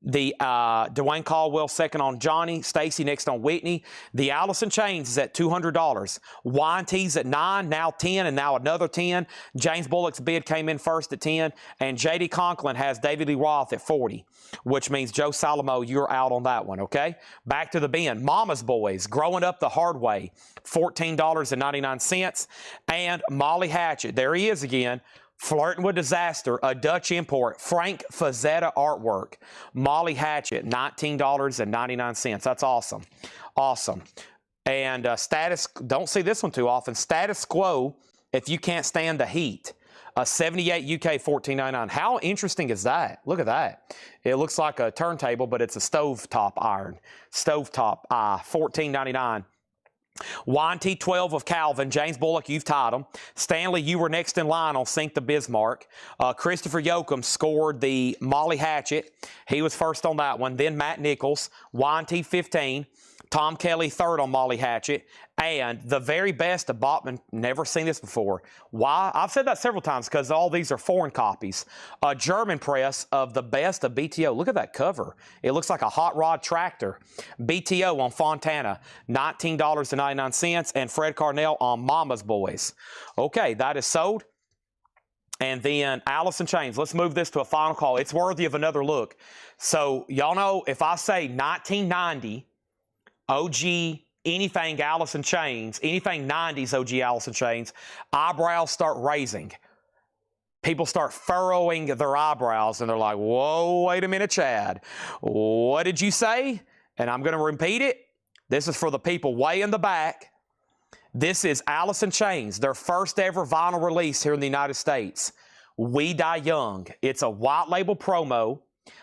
The Dwayne Caldwell second on Johnny, Stacy next on Whitney. The Alice in Chains is at $200. Y&T's at 9, now 10, and now another 10. James Bullock's bid came in first at 10, and J.D. Conklin has David Lee Roth at 40, which means Joe Salomo, you're out on that one, okay? Back to the bin. Mama's Boys, Growing Up the Hard Way, $14.99. And Molly Hatchet, there he is again, Flirting with Disaster, a Dutch import, Frank Fazetta artwork. Molly Hatchet, $19.99. That's awesome. Awesome. And Status, don't see this one too often. Status Quo, If You Can't Stand the Heat. A 78 UK $14.99. How interesting is that? Look at that. It looks like a turntable, but it's a stovetop iron. Stovetop $14.99. Y&T 12 of Calvin, James Bullock, you've tied him. Stanley, you were next in line on Sink the Bismarck. Christopher Yoakum scored the Molly Hatchet. He was first on that one. Then Matt Nichols, Y&T 15. Tom Kelly third on Molly Hatchet. And the very best of Botman, never seen this before. Why? I've said that several times because all these are foreign copies. A German press of the best of BTO. Look at that cover. It looks like a hot rod tractor. BTO on Fontana, $19.99. And Fred Carnell on Mama's Boys. Okay, that is sold. And then Alice in Chains. Let's move this to a final call. It's worthy of another look. So y'all know if I say 1990 OG anything Alice in Chains, anything 90s OG Alice in Chains, eyebrows start raising. People start furrowing their eyebrows and they're like, whoa, wait a minute, Chad. What did you say? And I'm going to repeat it. This is for the people way in the back. This is Alice in Chains, their first ever vinyl release here in the United States. We Die Young. It's a white label promo.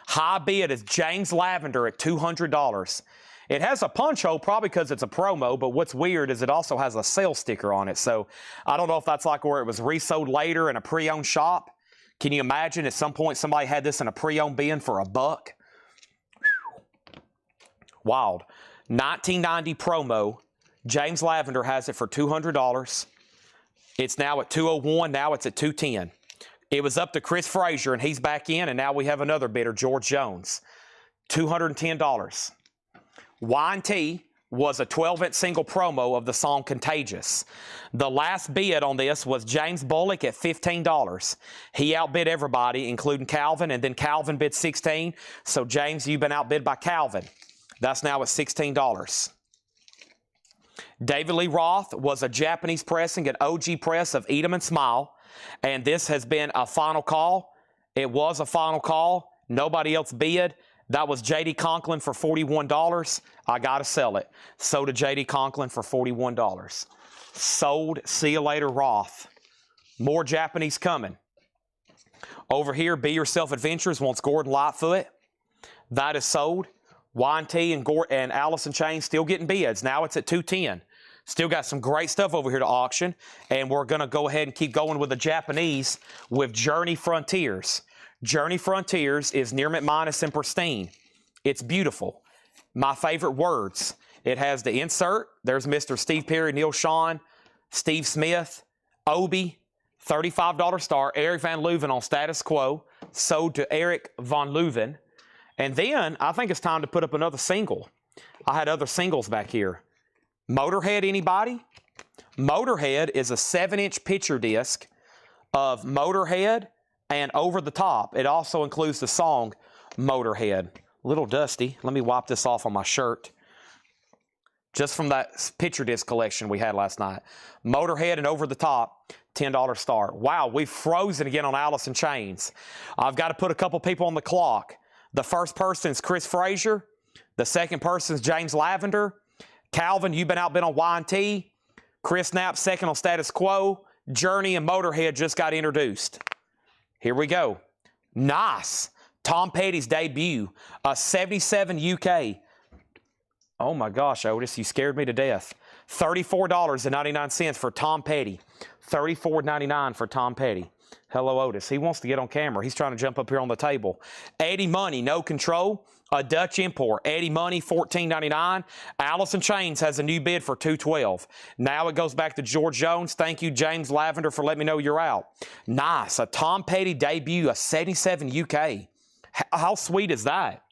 High bid is James Lavender at $200. It has a punch hole probably because it's a promo, but what's weird is it also has a sale sticker on it. So I don't know if that's like where it was resold later in a pre-owned shop. Can you imagine at some point somebody had this in a pre-owned bin for $1? Wild. 1990 promo. James Lavender has it for $200. It's now at $201. Now it's at $210. It was up to Chris Frazier, and he's back in, and now we have another bidder, George Jones. $210. Y&T was a 12-inch single promo of the song Contagious. The last bid on this was James Bullock at $15. He outbid everybody, including Calvin, and then Calvin bid $16. So, James, you've been outbid by Calvin. That's now at $16. David Lee Roth was a Japanese pressing at OG Press of Eat 'em and Smile, and this has been a final call. It was a final call. Nobody else bid. That was J.D. Conklin for $41. I got to sell it. Sold to J.D. Conklin for $41. Sold. See you later, Roth. More Japanese coming. Over here, Be Yourself Adventures wants Gordon Lightfoot. That is sold. Y&T and Alice in Chains still getting bids. Now it's at $210. Still got some great stuff over here to auction. And we're going to go ahead and keep going with the Japanese with Journey Frontiers. Journey Frontiers is near McMinus and pristine. It's beautiful. My favorite words. It has the insert. There's Mr. Steve Perry, Neil Sean, Steve Smith, Obi, $35 star, Eric Van Leuven on status quo, sold to Eric Von Leuven. And then I think it's time to put up another single. I had other singles back here. Motorhead, anybody? Motorhead is a 7-inch picture disc of Motorhead and Over the Top. It also includes the song Motorhead. A little dusty. Let me wipe this off on my shirt. Just from that picture disc collection we had last night. Motorhead and Over the Top, $10 star. Wow, we've frozen again on Alice in Chains. I've got to put a couple people on the clock. The first person is Chris Frazier. The second person is James Lavender. Calvin, you've been outbid on Y&T. Chris Knapp, second on status quo. Journey and Motorhead just got introduced. Here we go. Nice. Tom Petty's debut, a 77 UK. Oh my gosh, Otis, you scared me to death. $34.99 for Tom Petty. $34.99 for Tom Petty. Hello, Otis. He wants to get on camera. He's trying to jump up here on the table. Eddie Money, No Control, a Dutch import. Eddie Money, $14.99. Alice in Chains has a new bid for $212. Now it goes back to George Jones. Thank you, James Lavender, for letting me know you're out. Nice. A Tom Petty debut, a 77 UK. How sweet is that?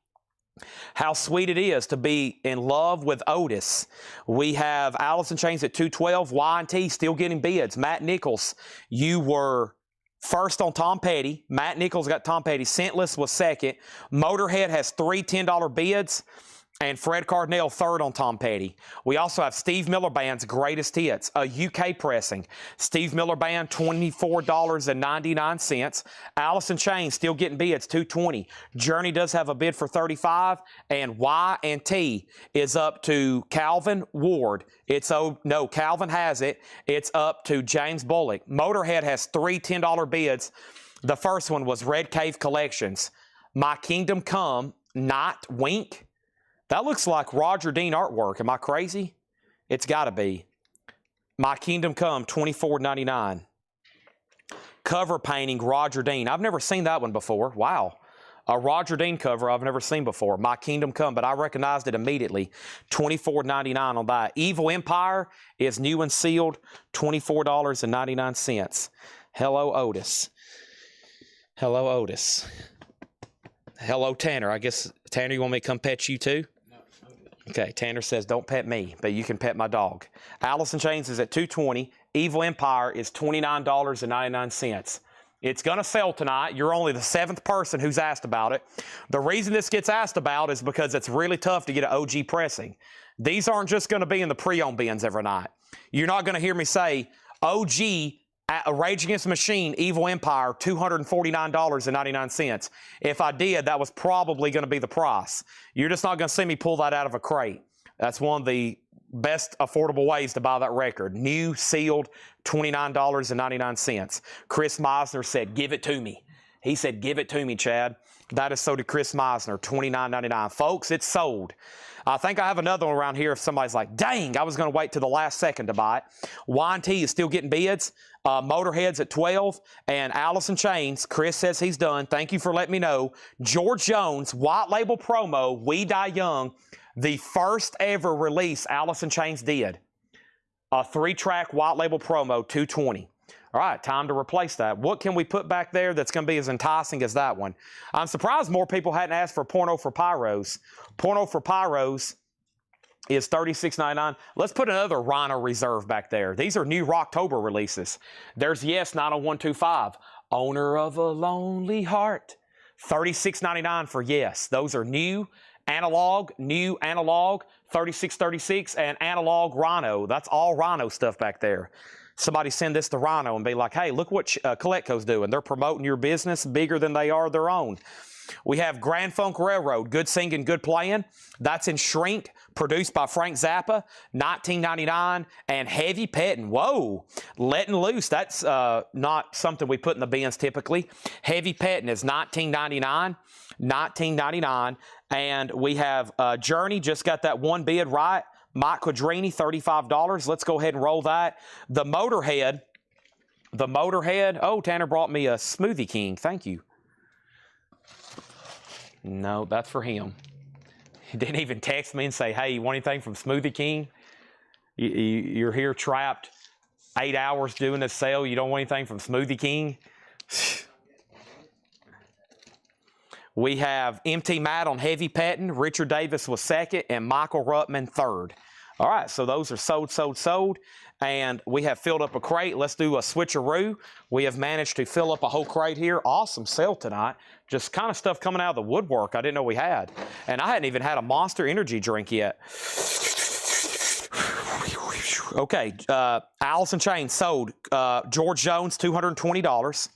How sweet it is to be in love with Otis. We have Alice in Chains at $212. Y&T still getting bids. Matt Nichols, you were first on Tom Petty. Matt Nichols got Tom Petty. Scentless was second. Motorhead has three $10 bids. And Fred Cardinale third on Tom Petty. We also have Steve Miller Band's Greatest Hits, a UK pressing. Steve Miller Band, $24.99. Alice in Chains still getting bids, $220. Journey does have a bid for $35. And Y&T is up to Calvin Ward. Calvin has it. It's up to James Bullock. Motorhead has three $10 bids. The first one was Red Cave Collections. My Kingdom Come, Not Wink. That looks like Roger Dean artwork. Am I crazy? It's got to be. My Kingdom Come, $24.99. Cover painting, Roger Dean. I've never seen that one before. Wow. A Roger Dean cover I've never seen before. My Kingdom Come, but I recognized it immediately. $24.99 on that. Evil Empire is new and sealed, $24.99. Hello, Otis. Hello, Otis. Hello, Tanner. I guess, Tanner, you want me to come pet you too? Okay, Tanner says, don't pet me, but you can pet my dog. Alice in Chains is at $220. Evil Empire is $29.99. It's going to sell tonight. You're only the 7th person who's asked about it. The reason this gets asked about is because it's really tough to get an OG pressing. These aren't just going to be in the pre-owned bins every night. You're not going to hear me say, OG, Rage Against the Machine, Evil Empire, $249.99. If I did, that was probably going to be the price. You're just not going to see me pull that out of a crate. That's one of the best affordable ways to buy that record. New, sealed, $29.99. Chris Meisner said, give it to me. He said, give it to me, Chad. That is so did Chris Meisner, $29.99. Folks, it's sold. I think I have another one around here if somebody's like, dang, I was going to wait to the last second to buy it. Y&T is still getting bids. Motorhead's at 12. And Allison Chains, Chris says he's done. Thank you for letting me know. George Jones, white label promo, We Die Young, the first ever release Allison Chains did. A 3-track white label promo, $220. All right, time to replace that. What can we put back there that's going to be as enticing as that one? I'm surprised more people hadn't asked for Porno for Pyros. Porno for Pyros is $36.99. Let's put another Rhino Reserve back there. These are new Rocktober releases. There's Yes 90125, Owner of a Lonely Heart, $36.99 for Yes. Those are new analog, 3636, and analog Rhino. That's all Rhino stuff back there. Somebody send this to Rhino and be like, hey, look what Coletco's doing. They're promoting your business bigger than they are their own. We have Grand Funk Railroad, Good Singing, Good Playing. That's in shrink, produced by Frank Zappa, $19.99. And Heavy Petting, whoa, Letting Loose. That's not something we put in the bins typically. Heavy Petting is $19.99. $19.99. And we have Journey, just got that one bid right. Mike Quadrini, $35. Let's go ahead and roll that. The Motorhead, oh, Tanner brought me a Smoothie King. Thank you. No, that's for him. He didn't even text me and say, hey, you want anything from Smoothie King? You're here trapped 8 hours doing this sale. You don't want anything from Smoothie King? We have MT Matt on Heavy Petting. Richard Davis was 2nd, and Michael Ruttman 3rd. All right, so those are sold. And we have filled up a crate. Let's do a switcheroo. We have managed to fill up a whole crate here. Awesome sale tonight. Just kind of stuff coming out of the woodwork I didn't know we had. And I hadn't even had a Monster Energy drink yet. Okay, Allison Chain sold. George Jones, $220.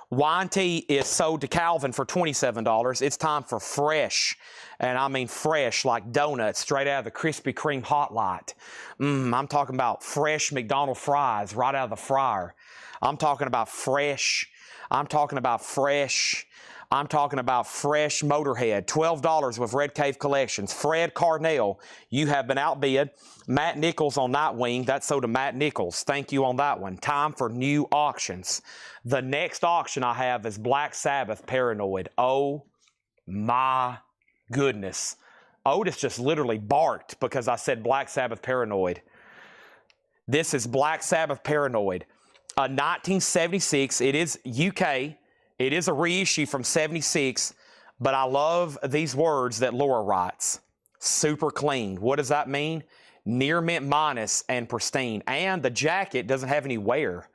Y&T is sold to Calvin for $27. It's time for fresh, and I mean fresh like donuts straight out of the Krispy Kreme Hot Light. I'm talking about fresh McDonald's fries right out of the fryer. I'm talking about fresh. I'm talking about fresh Motorhead, $12 with Red Cave Collections. Fred Carnell, you have been outbid. Matt Nichols on Nightwing, that's sold to Matt Nichols. Thank you on that one. Time for new auctions. The next auction I have is Black Sabbath Paranoid. Oh my goodness. Otis just literally barked because I said Black Sabbath Paranoid. This is Black Sabbath Paranoid. 1976, it is UK. It is a reissue from 76, but I love these words that Laura writes. Super clean. What does that mean? Near mint minus and pristine. And the jacket doesn't have any wear.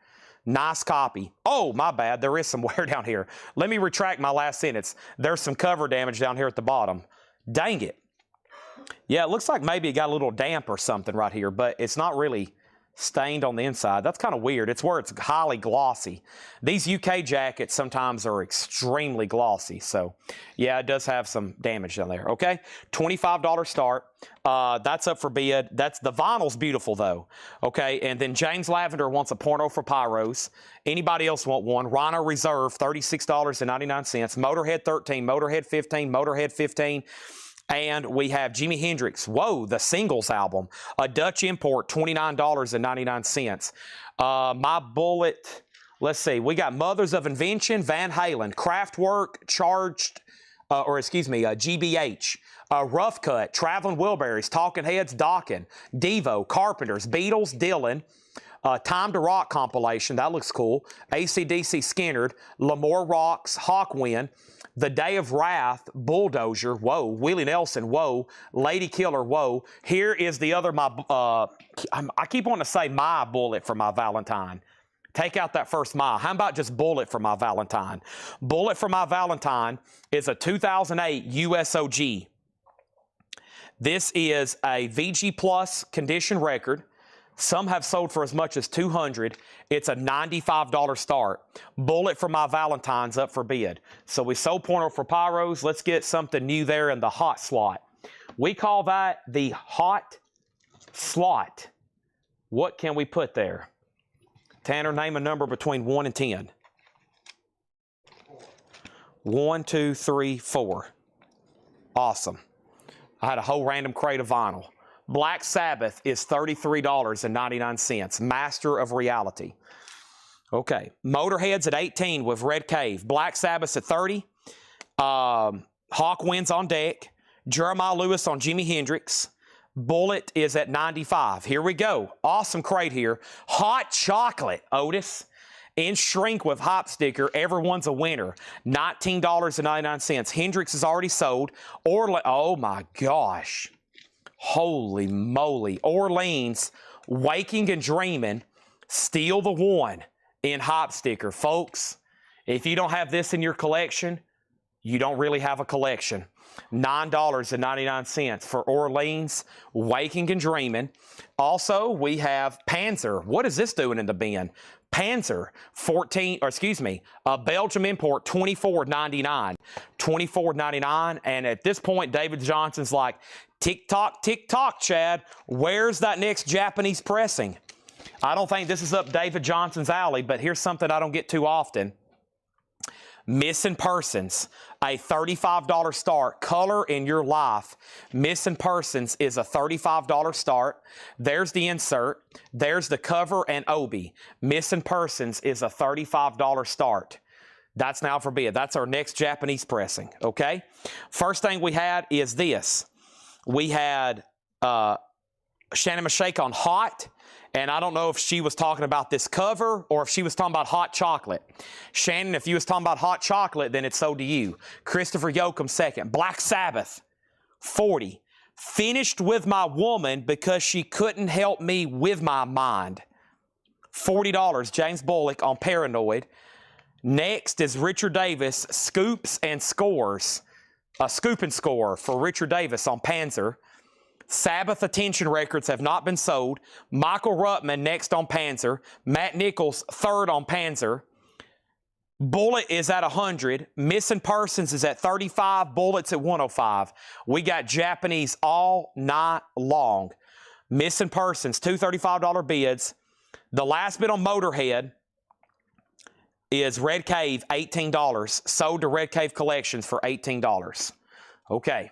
Nice copy. Oh, my bad. There is some wear down here. Let me retract my last sentence. There's some cover damage down here at the bottom. Dang it. Yeah, it looks like maybe it got a little damp or something right here, but it's not really stained on the inside. That's kind of weird. It's where it's highly glossy. These UK jackets sometimes are extremely glossy. So yeah, it does have some damage down there. Okay, $25 start. That's up for bid. The vinyl's beautiful though. Okay, and then James Lavender wants a Porno for Pyros. Anybody else want one? Rhino Reserve, $36.99. Motorhead 13, Motorhead 15, Motorhead 15. And we have Jimi Hendrix, whoa, the singles album, a Dutch import, $29.99. My Bullet, let's see, we got Mothers of Invention, Van Halen, Kraftwerk, GBH, Rough Cut, Traveling Wilburys, Talking Heads, Dokken, Devo, Carpenters, Beatles, Dylan, Time to Rock compilation, that looks cool, AC/DC Skinnerd, L'Amour Rocks, Hawkwind, The Day of Wrath, Bulldozer, whoa, Willie Nelson, whoa, Lady Killer, whoa. Here is the other, I keep wanting to say My Bullet for my Valentine. Take out that first mile. How about just Bullet for My Valentine? Bullet for My Valentine is a 2008 USOG. This is a VG Plus condition record. Some have sold for as much as $200. It's a $95 start. Bullet for My Valentine's up for bid. So we sold .0 for pyros. Let's get something new there in the hot slot. We call that the hot slot. What can we put there? Tanner, name a number between 1 and 10. 1, 2, 3, 4. Awesome. I had a whole random crate of vinyl. Black Sabbath is $33.99. Master of Reality. Okay. Motorhead's at 18 with Red Cave. Black Sabbath's at 30. Hawk Winds on deck. Jeremiah Lewis on Jimi Hendrix. Bullet is at 95. Here we go. Awesome crate here. Hot Chocolate, Otis. In shrink with hop sticker, everyone's a winner. $19.99. Hendrix is already sold. Oh my gosh. Holy moly. Orleans, Waking and Dreaming, Steal the One in hop sticker. Folks, if you don't have this in your collection, you don't really have a collection. $9.99 for Orleans, Waking and Dreaming. Also, we have Panzer. What is this doing in the bin? Panzer, a Belgium import, $24.99. $24.99. And at this point, David Johnson's like, tick tock, Chad. Where's that next Japanese pressing? I don't think this is up David Johnson's alley, but here's something I don't get too often. Missing Persons, a $35 start. Color in Your Life. Missing Persons is a $35 start. There's the insert. There's the cover and Obi. Missing Persons is a $35 start. That's now for bid. That's our next Japanese pressing, okay? First thing we had is this. We had Shannon Mashake on Hot. And I don't know if she was talking about this cover or if she was talking about Hot Chocolate. Shannon, if you was talking about Hot Chocolate, then it's sold to you. Christopher Yoakum, second. Black Sabbath, 40. Finished with My Woman because she couldn't help me with my mind. $40, James Bullock on Paranoid. Next is Richard Davis, Scoops and Scores. A scoop and score for Richard Davis on Panzer. Sabbath Attention records have not been sold. Michael Ruttman next on Panzer. Matt Nichols third on Panzer. Bullet is at 100. Missing Persons is at 35. Bullet's at 105. We got Japanese all night long. Missing Persons, two $35 bids. The last bid on Motorhead is Red Cave, $18. Sold to Red Cave Collections for $18. Okay.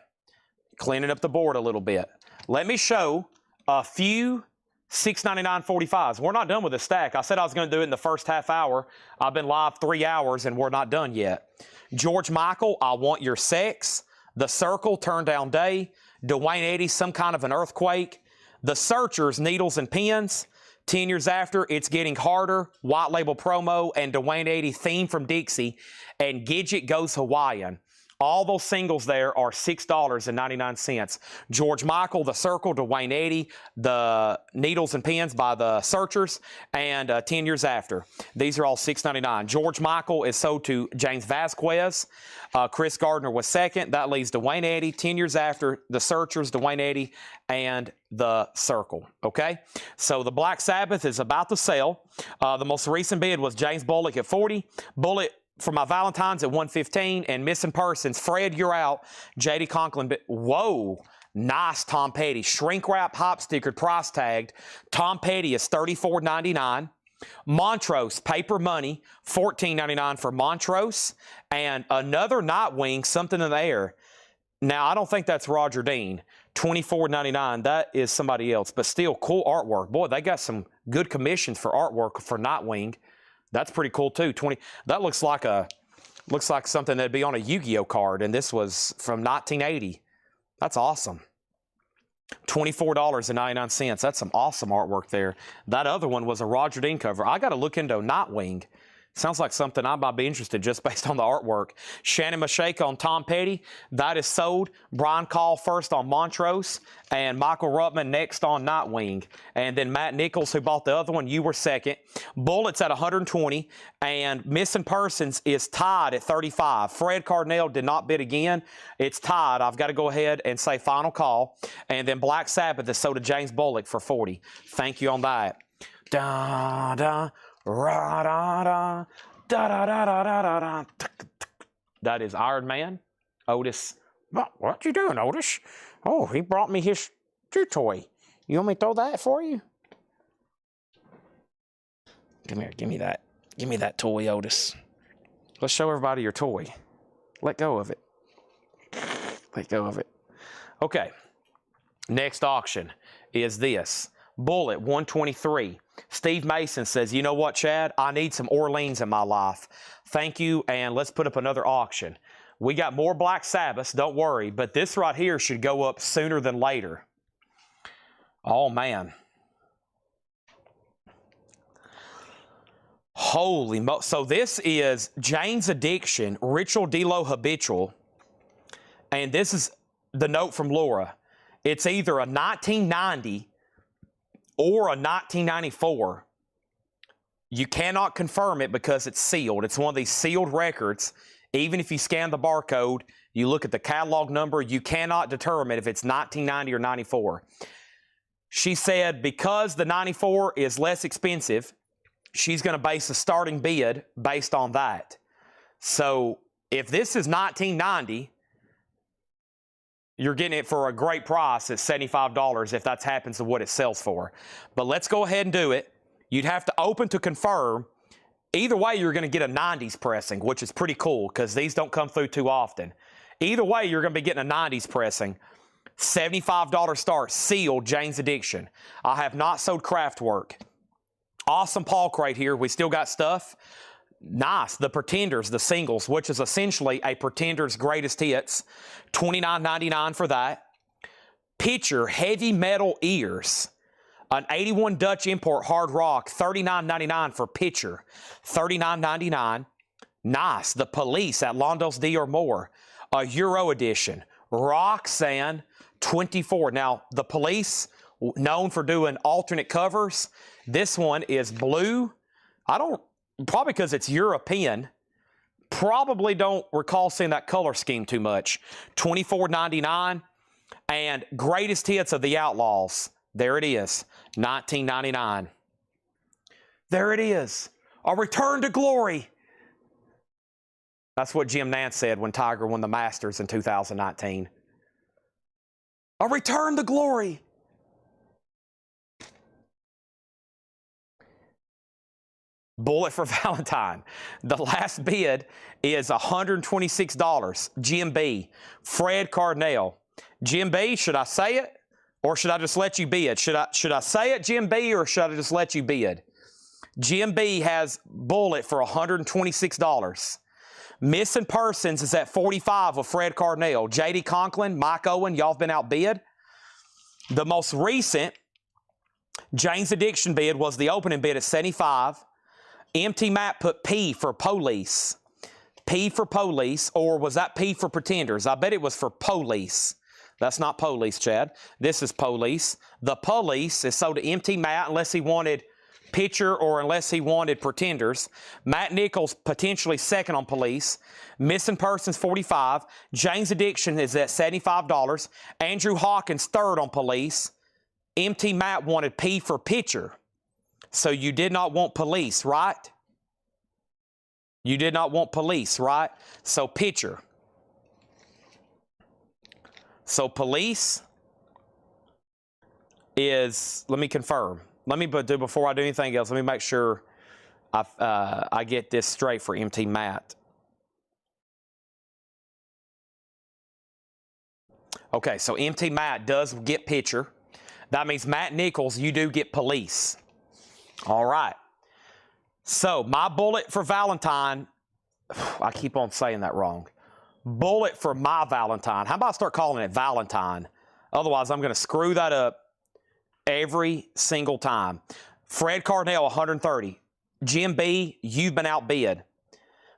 Cleaning up the board a little bit. Let me show a few $6.99 45s. We're not done with the stack. I said I was going to do it in the first half hour. I've been live 3 hours and we're not done yet. George Michael, I Want Your Sex. The Circle, Turn Down Day. Dwayne Eddy, Some Kind of an Earthquake. The Searchers, Needles and Pins. 10 Years After, It's Getting Harder. White Label Promo and Dwayne Eddy, Theme from Dixie. And Gidget Goes Hawaiian. All those singles there are $6.99. George Michael, The Circle, Dwayne Eddy, The Needles and Pins by The Searchers, and 10 Years After. These are all $6.99. George Michael is sold to James Vasquez. Chris Gardner was second. That leaves Dwayne Eddy, 10 Years After, The Searchers, Dwayne Eddy, and The Circle. Okay? So the Black Sabbath is about to sell. The most recent bid was James Bullock at 40. Bullet for My Valentine's at 115, and Missing Persons. Fred, you're out. J.D. Conklin. Whoa. Nice Tom Petty. Shrink wrap, hop stickered, price tagged. Tom Petty is $34.99. Montrose, Paper Money, $14.99 for Montrose. And another Nightwing, Something in the Air. Now, I don't think that's Roger Dean. $24.99. That is somebody else, but still cool artwork. Boy, they got some good commissions for artwork for Nightwing. That's pretty cool too. That looks like something that'd be on a Yu-Gi-Oh card, and this was from 1980. That's awesome. $24.99. That's some awesome artwork there. That other one was a Roger Dean cover. I got to look into Nightwing. Sounds like something I might be interested just based on the artwork. Shannon Mashake on Tom Petty. That is sold. Brian Call first on Montrose. And Michael Ruttman next on Nightwing. And then Matt Nichols, who bought the other one, you were second. Bullets at 120. And Missing Persons is tied at 35. Fred Cardinale did not bid again. It's tied. I've got to go ahead and say final call. And then Black Sabbath is sold to James Bullock for 40. Thank you on that. Da da. Ra da da da da da da da da. That is Iron Man. Otis. What you doing, Otis? Oh, he brought me his chew toy. You want me to throw that for you? Come here, give me that. Give me that toy, Otis. Let's show everybody your toy. Let go of it. Let go of it. Okay. Next auction is this. Bullet 123. Steve Mason says, you know what, Chad? I need some Orleans in my life. Thank you, and let's put up another auction. We got more Black Sabbaths, don't worry, but this right here should go up sooner than later. Oh, man. Holy mo... So this is Jane's Addiction, Ritual Delo Habitual, and this is the note from Laura. It's either a 1990 or a 1994. You cannot confirm it because it's sealed. It's one of these sealed records. Even if you scan the barcode, you look at the catalog number, you cannot determine if it's 1990 or 94. She said because the 94 is less expensive, she's going to base a starting bid based on that. So if this is 1990, you're getting it for a great price at $75 if that happens to what it sells for. But let's go ahead and do it. You'd have to open to confirm. Either way, you're going to get a 90s pressing, which is pretty cool because these don't come through too often. Either way, you're going to be getting a 90s pressing. $75 start, sealed, Jane's Addiction. I have not sold Kraftwerk. Awesome Paul crate here. We still got stuff. Nice. The Pretenders, the singles, which is essentially a Pretenders greatest hits. $29.99 for that. Pitcher, Heavy Metal Ears. An 81 Dutch import hard rock, $39.99 for Pitcher. $39.99. Nice. The Police at Londos D or more. A Euro edition. Roxanne, $24. Now, the Police, known for doing alternate covers. This one is blue. Probably because it's European. Probably don't recall seeing that color scheme too much. $24.99. And Greatest Hits of the Outlaws. There it is. $19.99. There it is. A return to glory. That's what Jim Nance said when Tiger won the Masters in 2019. A return to glory. Bullet for Valentine. The last bid is $126. Jim B. Fred Cardinale. Jim B, should I say it? Or should I just let you bid? Should I say it, Jim B, or should I just let you bid? Jim B has Bullet for $126. Missing Persons is at $45 with Fred Cardinale. J.D. Conklin, Mike Owen, y'all have been outbid. The most recent Jane's Addiction bid was the opening bid at $75. MT Matt put P for Police. P for Police, or was that P for Pretenders? I bet it was for Police. That's not Police, Chad. This is Police. The Police is sold to MT Matt unless he wanted Pitcher or unless he wanted Pretenders. Matt Nichols potentially second on Police. Missing Persons, $45. Jane's Addiction is at $75. Andrew Hawkins third on Police. MT Matt wanted P for Pitcher. So you did not want Police, right? You did not want Police, right? So Pitcher. So Police is, let me confirm. Let me do, before I do anything else, let me make sure I get this straight for MT Matt. Okay, so MT Matt does get Pitcher. That means Matt Nichols, you do get Police. All right. So my Bullet for Valentine, I keep on saying that wrong. Bullet for my Valentine. How about I start calling it Valentine? Otherwise, I'm going to screw that up every single time. Fred Cardinale, $130. Jim B, you've been outbid.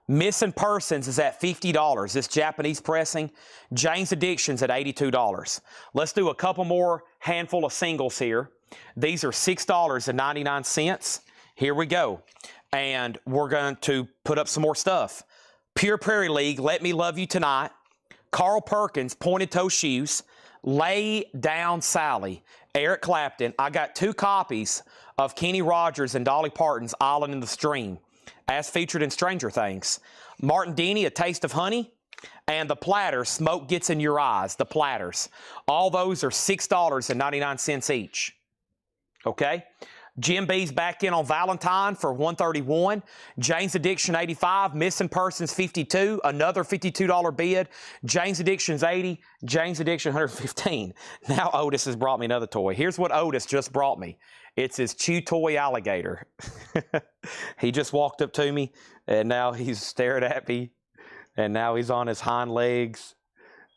Missing Persons is at $50. This Japanese pressing. Jane's Addiction's at $82. Let's do a couple more handful of singles here. These are $6.99. Here we go. And we're going to put up some more stuff. Pure Prairie League, Let Me Love You Tonight. Carl Perkins, Pointed Toe Shoes. Lay Down Sally. Eric Clapton. I got 2 copies of Kenny Rogers and Dolly Parton's Island in the Stream, as featured in Stranger Things. Martin Denny, A Taste of Honey. And the Platters, Smoke Gets in Your Eyes. The Platters. All those are $6.99 each. Okay? Jim B's back in on Valentine for $131. Jane's Addiction $85. Missing Persons $52. Another $52 bid. Jane's Addiction's $80. Jane's Addiction $115. Now Otis has brought me another toy. Here's what Otis just brought me. It's his chew toy alligator. He just walked up to me, and now he's staring at me, and now he's on his hind legs,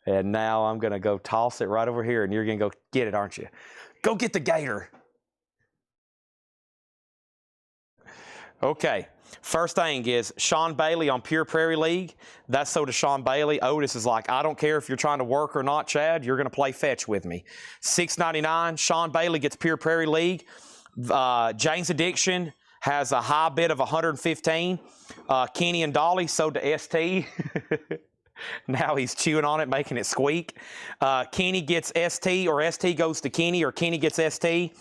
and now I'm going to go toss it right over here, and you're going to go get it, aren't you? Go get the gator. Okay, first thing is Sean Bailey on Pure Prairie League. That's so to Sean Bailey. Otis is like, I don't care if you're trying to work or not, Chad. You're going to play fetch with me. $6.99. Sean Bailey gets Pure Prairie League. Jane's Addiction has a high bid of $115. Kenny and Dolly sold to ST. Now he's chewing on it, making it squeak. Kenny gets ST, or ST goes to Kenny, or Kenny gets ST.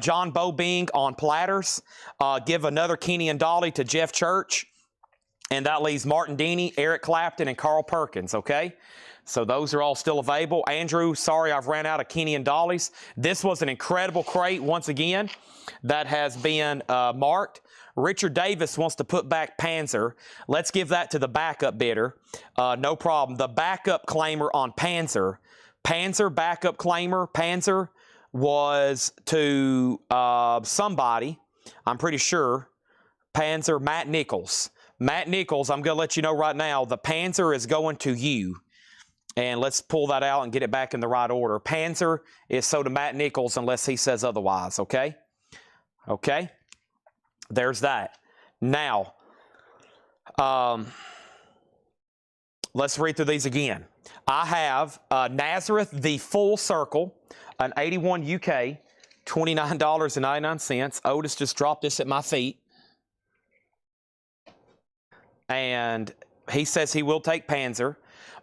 John Bobing on Platters. Give another Kenny and Dolly to Jeff Church. And that leaves Martin Denny, Eric Clapton, and Carl Perkins, okay? So those are all still available. Andrew, sorry I've ran out of Kenny and Dolly's. This was an incredible crate once again that has been marked. Richard Davis wants to put back Panzer. Let's give that to the backup bidder. No problem. The backup claimer on Panzer. Panzer, backup claimer, Panzer was to somebody, I'm pretty sure. Panzer, Matt Nichols. Matt Nichols, I'm going to let you know right now, the Panzer is going to you. And let's pull that out and get it back in the right order. Panzer is so to Matt Nichols unless he says otherwise, okay? Okay? There's that. Now, let's read through these again. I have Nazareth, the Full Circle, an 81 UK, $29.99. Otis just dropped this at my feet. And he says he will take Panzer.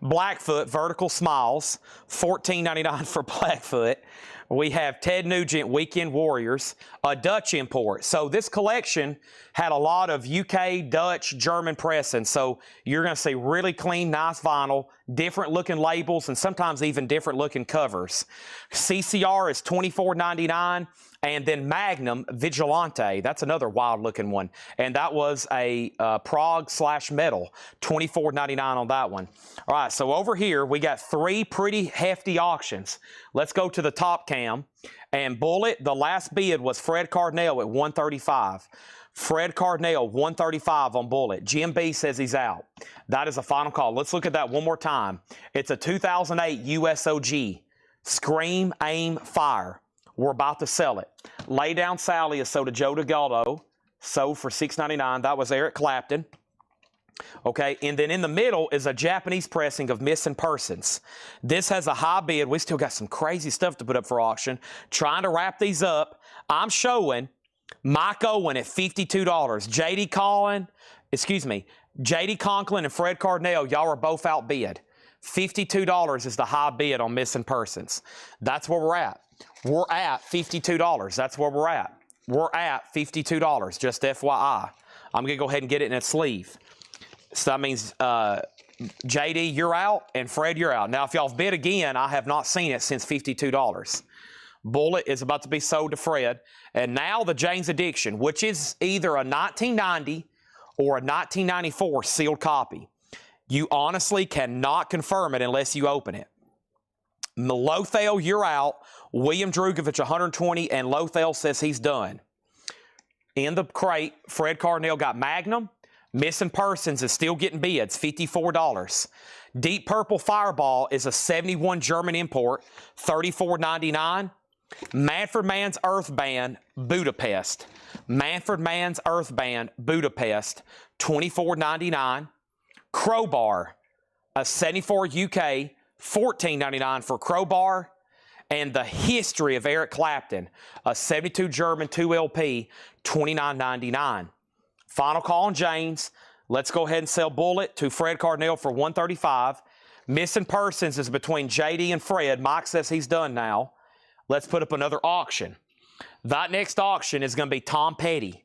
Blackfoot, Vertical Smiles, $14.99 for Blackfoot. We have Ted Nugent, Weekend Warriors, a Dutch import. So this collection had a lot of UK, Dutch, German pressing. So you're going to see really clean, nice vinyl, different looking labels, and sometimes even different looking covers. CCR is $24.99. And then Magnum Vigilante, that's another wild looking one. And that was a Prague/metal, $24.99 on that one. All right, so over here, we got 3 pretty hefty auctions. Let's go to the top cam. And Bullet, the last bid was Fred Cardinale at $135. Fred Cardinale, $135 on Bullet. Jim B says he's out. That is a final call. Let's look at that one more time. It's a 2008 USOG. Scream, Aim, Fire. We're about to sell it. Lay Down Sally is sold to Joe DeGaldo. Sold for $6.99. That was Eric Clapton. Okay, and then in the middle is a Japanese pressing of Missing Persons. This has a high bid. We still got some crazy stuff to put up for auction. Trying to wrap these up. I'm showing Mike Owen at $52. J.D. Conklin and Fred Cardinale, y'all are both outbid. $52 is the high bid on Missing Persons. That's where we're at. We're at $52. That's where we're at. We're at $52, just FYI. I'm going to go ahead and get it in its sleeve. So that means JD, you're out, and Fred, you're out. Now, if y'all bid again, I have not seen it since $52. Bullet is about to be sold to Fred. And now the Jane's Addiction, which is either a 1990 or a 1994 sealed copy. You honestly cannot confirm it unless you open it. Lothel, you're out. William Drugovich, 120, and Lothel says he's done. In the crate, Fred Cardinale got Magnum. Missing Persons is still getting bids, $54. Deep Purple Fireball is a 71 German import, $34.99. Manfred Mann's Earth Band, Budapest. Manfred Mann's Earth Band, Budapest, $24.99. Crowbar, a 74 UK, $14.99 for Crowbar. And the History of Eric Clapton, a 72 German 2LP, $29.99. Final call on James. Let's go ahead and sell Bullet to Fred Cardinale for $135. Missing Persons is between JD and Fred. Mike says he's done now. Let's put up another auction. That next auction is going to be Tom Petty,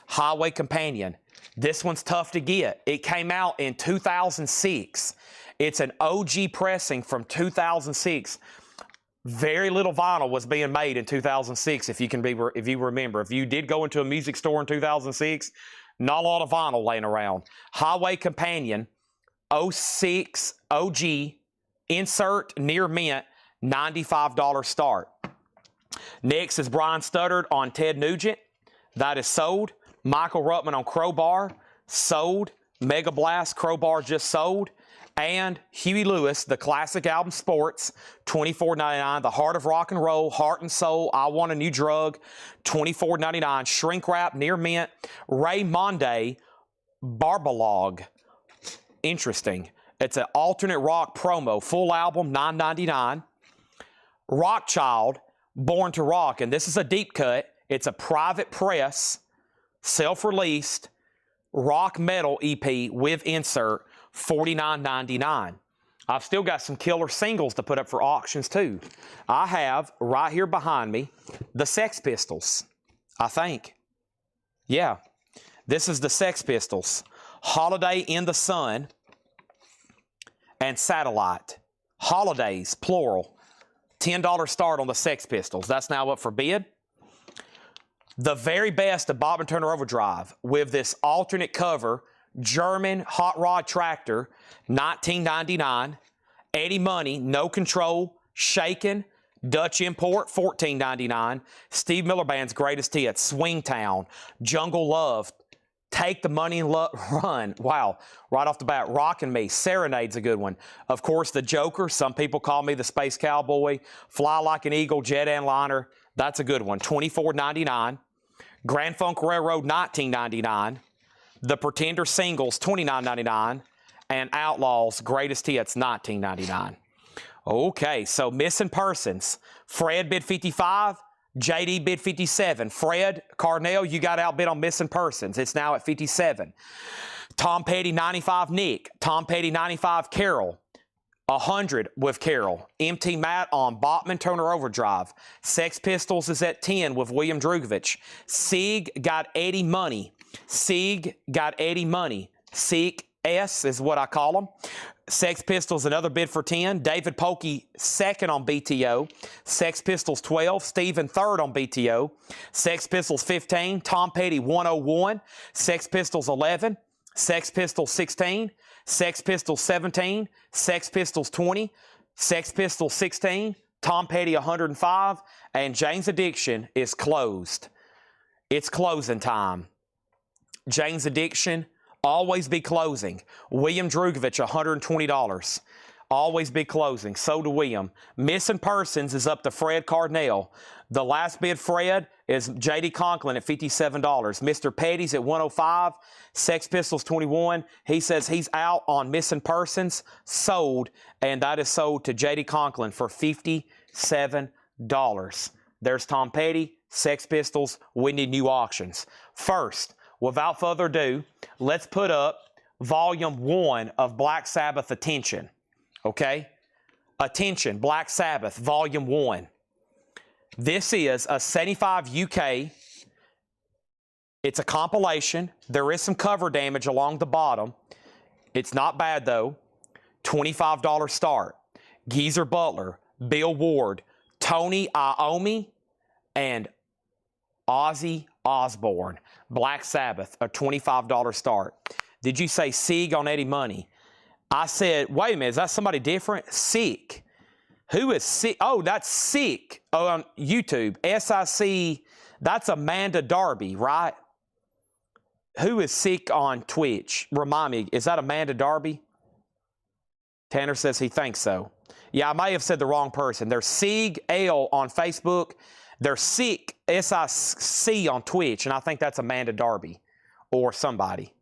Highway Companion. This one's tough to get. It came out in 2006. It's an OG pressing from 2006. Very little vinyl was being made in 2006, if you remember. If you did go into a music store in 2006, not a lot of vinyl laying around. Highway Companion, 06 OG, insert near mint, $95 start. Next is Brian Studdard on Ted Nugent. That is sold. Michael Ruttman on Crowbar, sold. Mega Blast, Crowbar just sold. And Huey Lewis, the classic album Sports, $24.99. The Heart of Rock and Roll, Heart and Soul, I Want a New Drug, $24.99. Shrink Wrap, near mint. Ray Monday, Barbalog. Interesting. It's an alternate rock promo, full album, $9.99. Rockchild, Born to Rock, and this is a deep cut. It's a private press, self-released rock metal EP with insert, $49.99. I've still got some killer singles to put up for auctions too. I have right here behind me the Sex Pistols, I think. Yeah, this is the Sex Pistols. Holiday in the Sun and Satellite. Holidays, plural. $10 start on the Sex Pistols. That's now up for bid. The very best of Bob and Turner Overdrive with this alternate cover, German hot rod tractor, $19.99. Eddie Money, No Control, Shaken, Dutch import, $14.99. Steve Miller Band's greatest hits, Swingtown, Jungle Love, Take the Money and Run. Wow, right off the bat, Rockin' Me, Serenade's a good one. Of course, The Joker, some people call me the Space Cowboy, Fly Like an Eagle, Jet Airliner, that's a good one, $24.99. Grand Funk Railroad, $19.99. The Pretender singles, $29.99. And Outlaws, greatest hits, $19.99. Okay, so Missing Persons. Fred bid 55. JD bid 57. Fred Cardinale, you got outbid on Missing Persons. It's now at 57. Tom Petty, 95. Nick. Tom Petty, 95. Carol. 100 with Carol. MT Matt on Botman Turner Overdrive. Sex Pistols is at 10 with William Drugovich. Sieg got Eddie Money. Sieg got Eddie Money. Sieg S is what I call them. Sex Pistols, another bid for 10. David Polkey, second on BTO. Sex Pistols, 12. Steven, third on BTO. Sex Pistols, 15. Tom Petty, 101. Sex Pistols, 11. Sex Pistols, 16. Sex Pistols, 17. Sex Pistols, 20. Sex Pistols, 16. Tom Petty, 105. And Jane's Addiction is closed. It's closing time. Jane's Addiction, always be closing. William Drugovich, $120. Always be closing. So do William. Missing Persons is up to Fred Cardinale. The last bid, Fred, is J.D. Conklin at $57. Mr. Petty's at $105. Sex Pistols, $21. He says he's out on Missing Persons. Sold, and that is sold to J.D. Conklin for $57. There's Tom Petty, Sex Pistols. We need new auctions. First, without further ado, let's put up Volume 1 of Black Sabbath Attention. Okay? Attention, Black Sabbath, Volume 1. This is a 75 UK. It's a compilation. There is some cover damage along the bottom. It's not bad, though. $25 start. Geezer Butler, Bill Ward, Tony Iommi, and Ozzy Osbourne. Black Sabbath, a $25 start. Did you say Sieg on Eddie Money? I said, wait a minute, is that somebody different? Sick. Who is Sick? Oh, that's Sick. Oh, on YouTube. S-I-C, that's Amanda Darby, right? Who is Sick on Twitch? Remind me, is that Amanda Darby? Tanner says he thinks so. Yeah, I may have said the wrong person. They're Sig L on Facebook. They're Sick, S-I-C on Twitch, and I think that's Amanda Darby or somebody.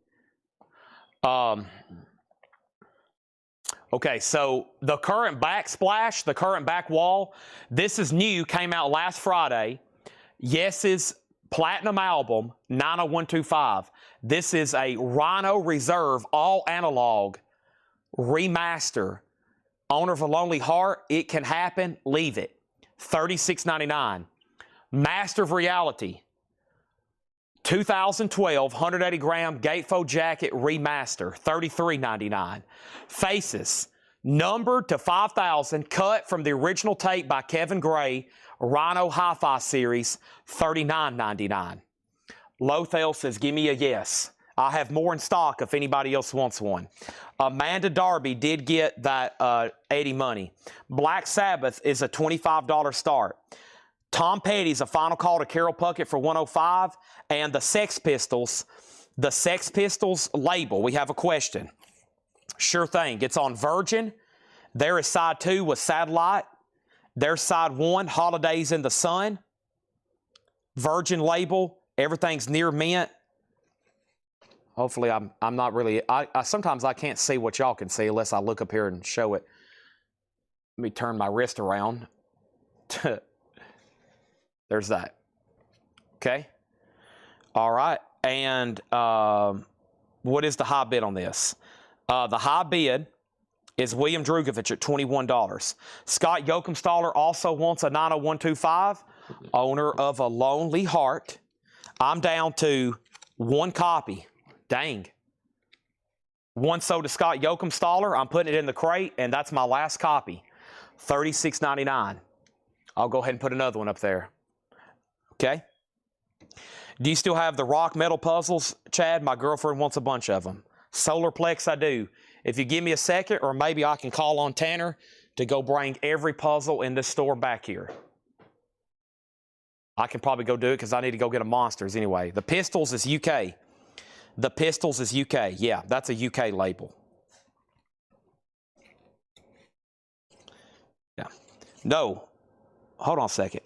Okay, so the current backsplash, the current back wall, this is new, came out last Friday. Yes's Platinum album, 90125. This is a Rhino Reserve all analog remaster. Owner of a Lonely Heart, It Can Happen, Leave It. $36.99. Master of Reality, 2012 180 gram gatefold jacket remaster, $33.99. Faces, numbered to 5,000, cut from the original tape by Kevin Gray, Rhino Hi-Fi series, $39.99. Lothel says, give me a yes. I have more in stock if anybody else wants one. Amanda Darby did get that 80 money. Black Sabbath is a $25 start. Tom Petty's a final call to Carol Puckett for 105. And the Sex Pistols label, we have a question. Sure thing. It's on Virgin. There is side 2 with Satellite. There's side 1, Holidays in the Sun. Virgin label. Everything's near mint. Hopefully I'm not really, sometimes I can't see what y'all can see unless I look up here and show it. Let me turn my wrist around. There's that. Okay. All right. And what is the high bid on this? The high bid is William Drugovich at $21. Scott Yoakumstaller also wants a 90125, owner of a Lonely Heart. I'm down to 1 copy. Dang. 1 sold to Scott Yoakumstaller. I'm putting it in the crate, and that's my last copy. $36.99. I'll go ahead and put another one up there. Okay. Do you still have the rock metal puzzles, Chad? My girlfriend wants a bunch of them. Solarplex, I do. If you give me a second, or maybe I can call on Tanner to go bring every puzzle in this store back here. I can probably go do it because I need to go get a Monsters anyway. The Pistols is UK. The Pistols is UK. Yeah, that's a UK label. Yeah. No. Hold on a second.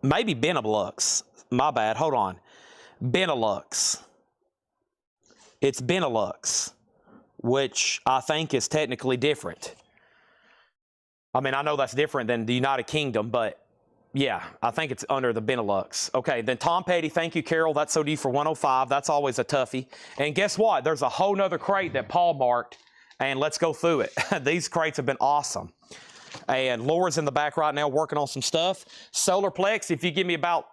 Maybe Benelux. My bad. Hold on. Benelux. It's Benelux, which I think is technically different. I mean, I know that's different than the United Kingdom, but yeah, I think it's under the Benelux. Okay, then Tom Petty, thank you, Carol. That's OD for 105. That's always a toughie. And guess what? There's a whole nother crate that Paul marked, and let's go through it. These crates have been awesome. And Laura's in the back right now working on some stuff. Solarplex, if you give me about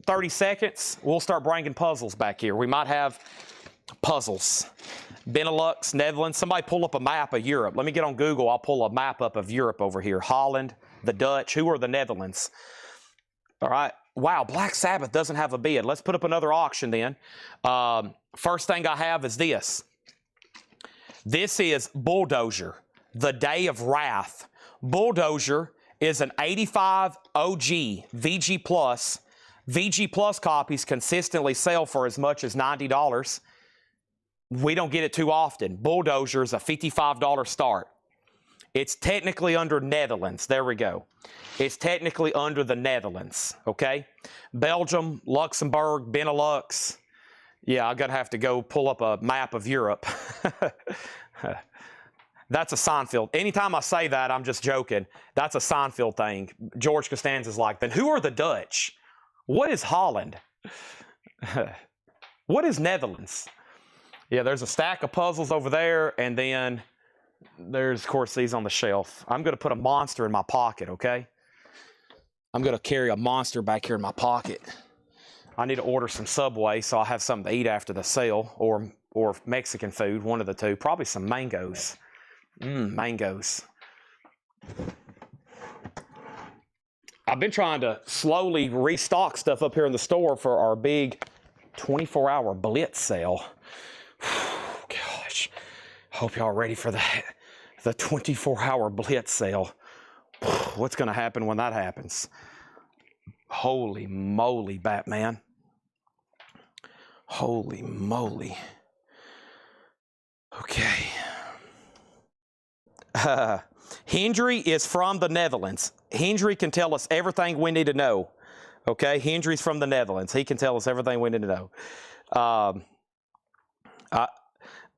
30 seconds, we'll start bringing puzzles back here. We might have puzzles. Benelux, Netherlands. Somebody pull up a map of Europe. Let me get on Google. I'll pull a map up of Europe over here. Holland, the Dutch. Who are the Netherlands? All right. Wow, Black Sabbath doesn't have a bid. Let's put up another auction then. First thing I have is this. This is Bulldozer, The Day of Wrath. Bulldozer is an 85 OG VG Plus. VG Plus copies consistently sell for as much as $90. We don't get it too often. Bulldozer is a $55 start. It's technically under Netherlands. There we go. It's technically under the Netherlands, okay? Belgium, Luxembourg, Benelux. Yeah, I'm going to have to go pull up a map of Europe. That's a Seinfeld. Anytime I say that, I'm just joking. That's a Seinfeld thing. George Costanza's like, then who are the Dutch? What is Holland? What is Netherlands? Yeah, there's a stack of puzzles over there, and then there's, of course, these on the shelf. I'm going to put a monster in my pocket, okay? I'm going to carry a monster back here in my pocket. I need to order some Subway so I'll have something to eat after the sale, or Mexican food, one of the two. Probably some mangoes. Mangoes. I've been trying to slowly restock stuff up here in the store for our big 24-hour blitz sale. Gosh, hope y'all ready for that. The 24-hour blitz sale. What's going to happen when that happens? Holy moly, Batman. Holy moly. Okay. Hendry is from the Netherlands. Hendry can tell us everything we need to know. Okay, Hendry's from the Netherlands. He can tell us everything we need to know.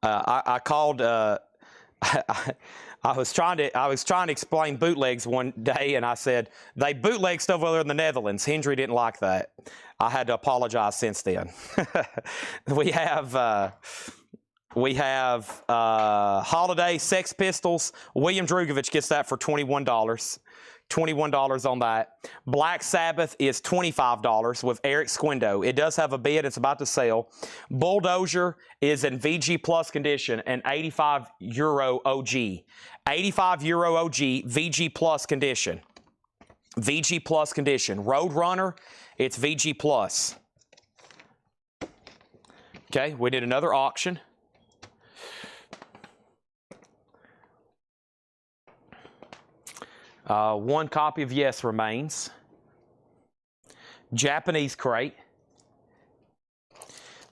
I called. I was trying to explain bootlegs one day, and I said they bootleg stuff over there in the Netherlands. Hendry didn't like that. I had to apologize since then. we have Holiday Sex Pistols. William Drugovich gets that for $21. $21 on that. Black Sabbath is $25 with Eric Squindo. It does have a bid. It's about to sell. Bulldozer is in VG Plus condition, an 85 Euro OG. 85 Euro OG, VG Plus condition. VG Plus condition. Roadrunner, it's VG Plus. Okay, we did another auction. One copy of Yes remains. Japanese crate.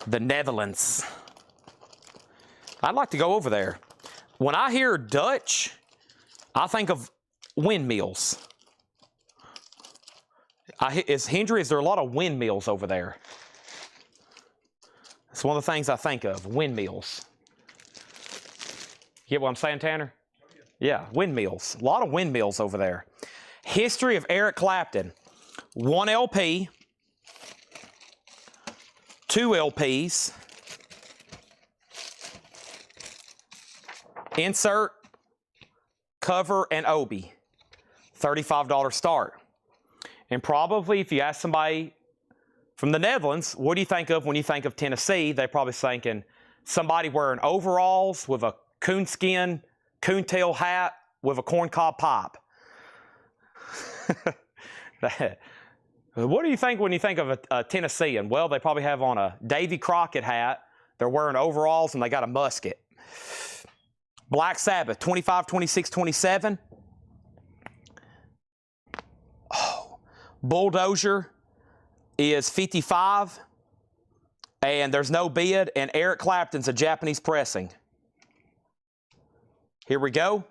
The Netherlands. I'd like to go over there. When I hear Dutch, I think of windmills. Is there a lot of windmills over there? It's one of the things I think of, windmills. You get what I'm saying, Tanner? Yeah, windmills. A lot of windmills over there. History of Eric Clapton. 1 LP. 2 LPs. Insert, cover, and Obi. $35 start. And probably if you ask somebody from the Netherlands, what do you think of when you think of Tennessee? They're probably thinking somebody wearing overalls with a coonskin coontail hat with a corncob pipe. What do you think when you think of a Tennessean? Well, they probably have on a Davy Crockett hat. They're wearing overalls and they got a musket. Black Sabbath, 25, 26, 27. Oh, Bulldozer is 55. And there's no bid. And Eric Clapton's a Japanese pressing. Here we go.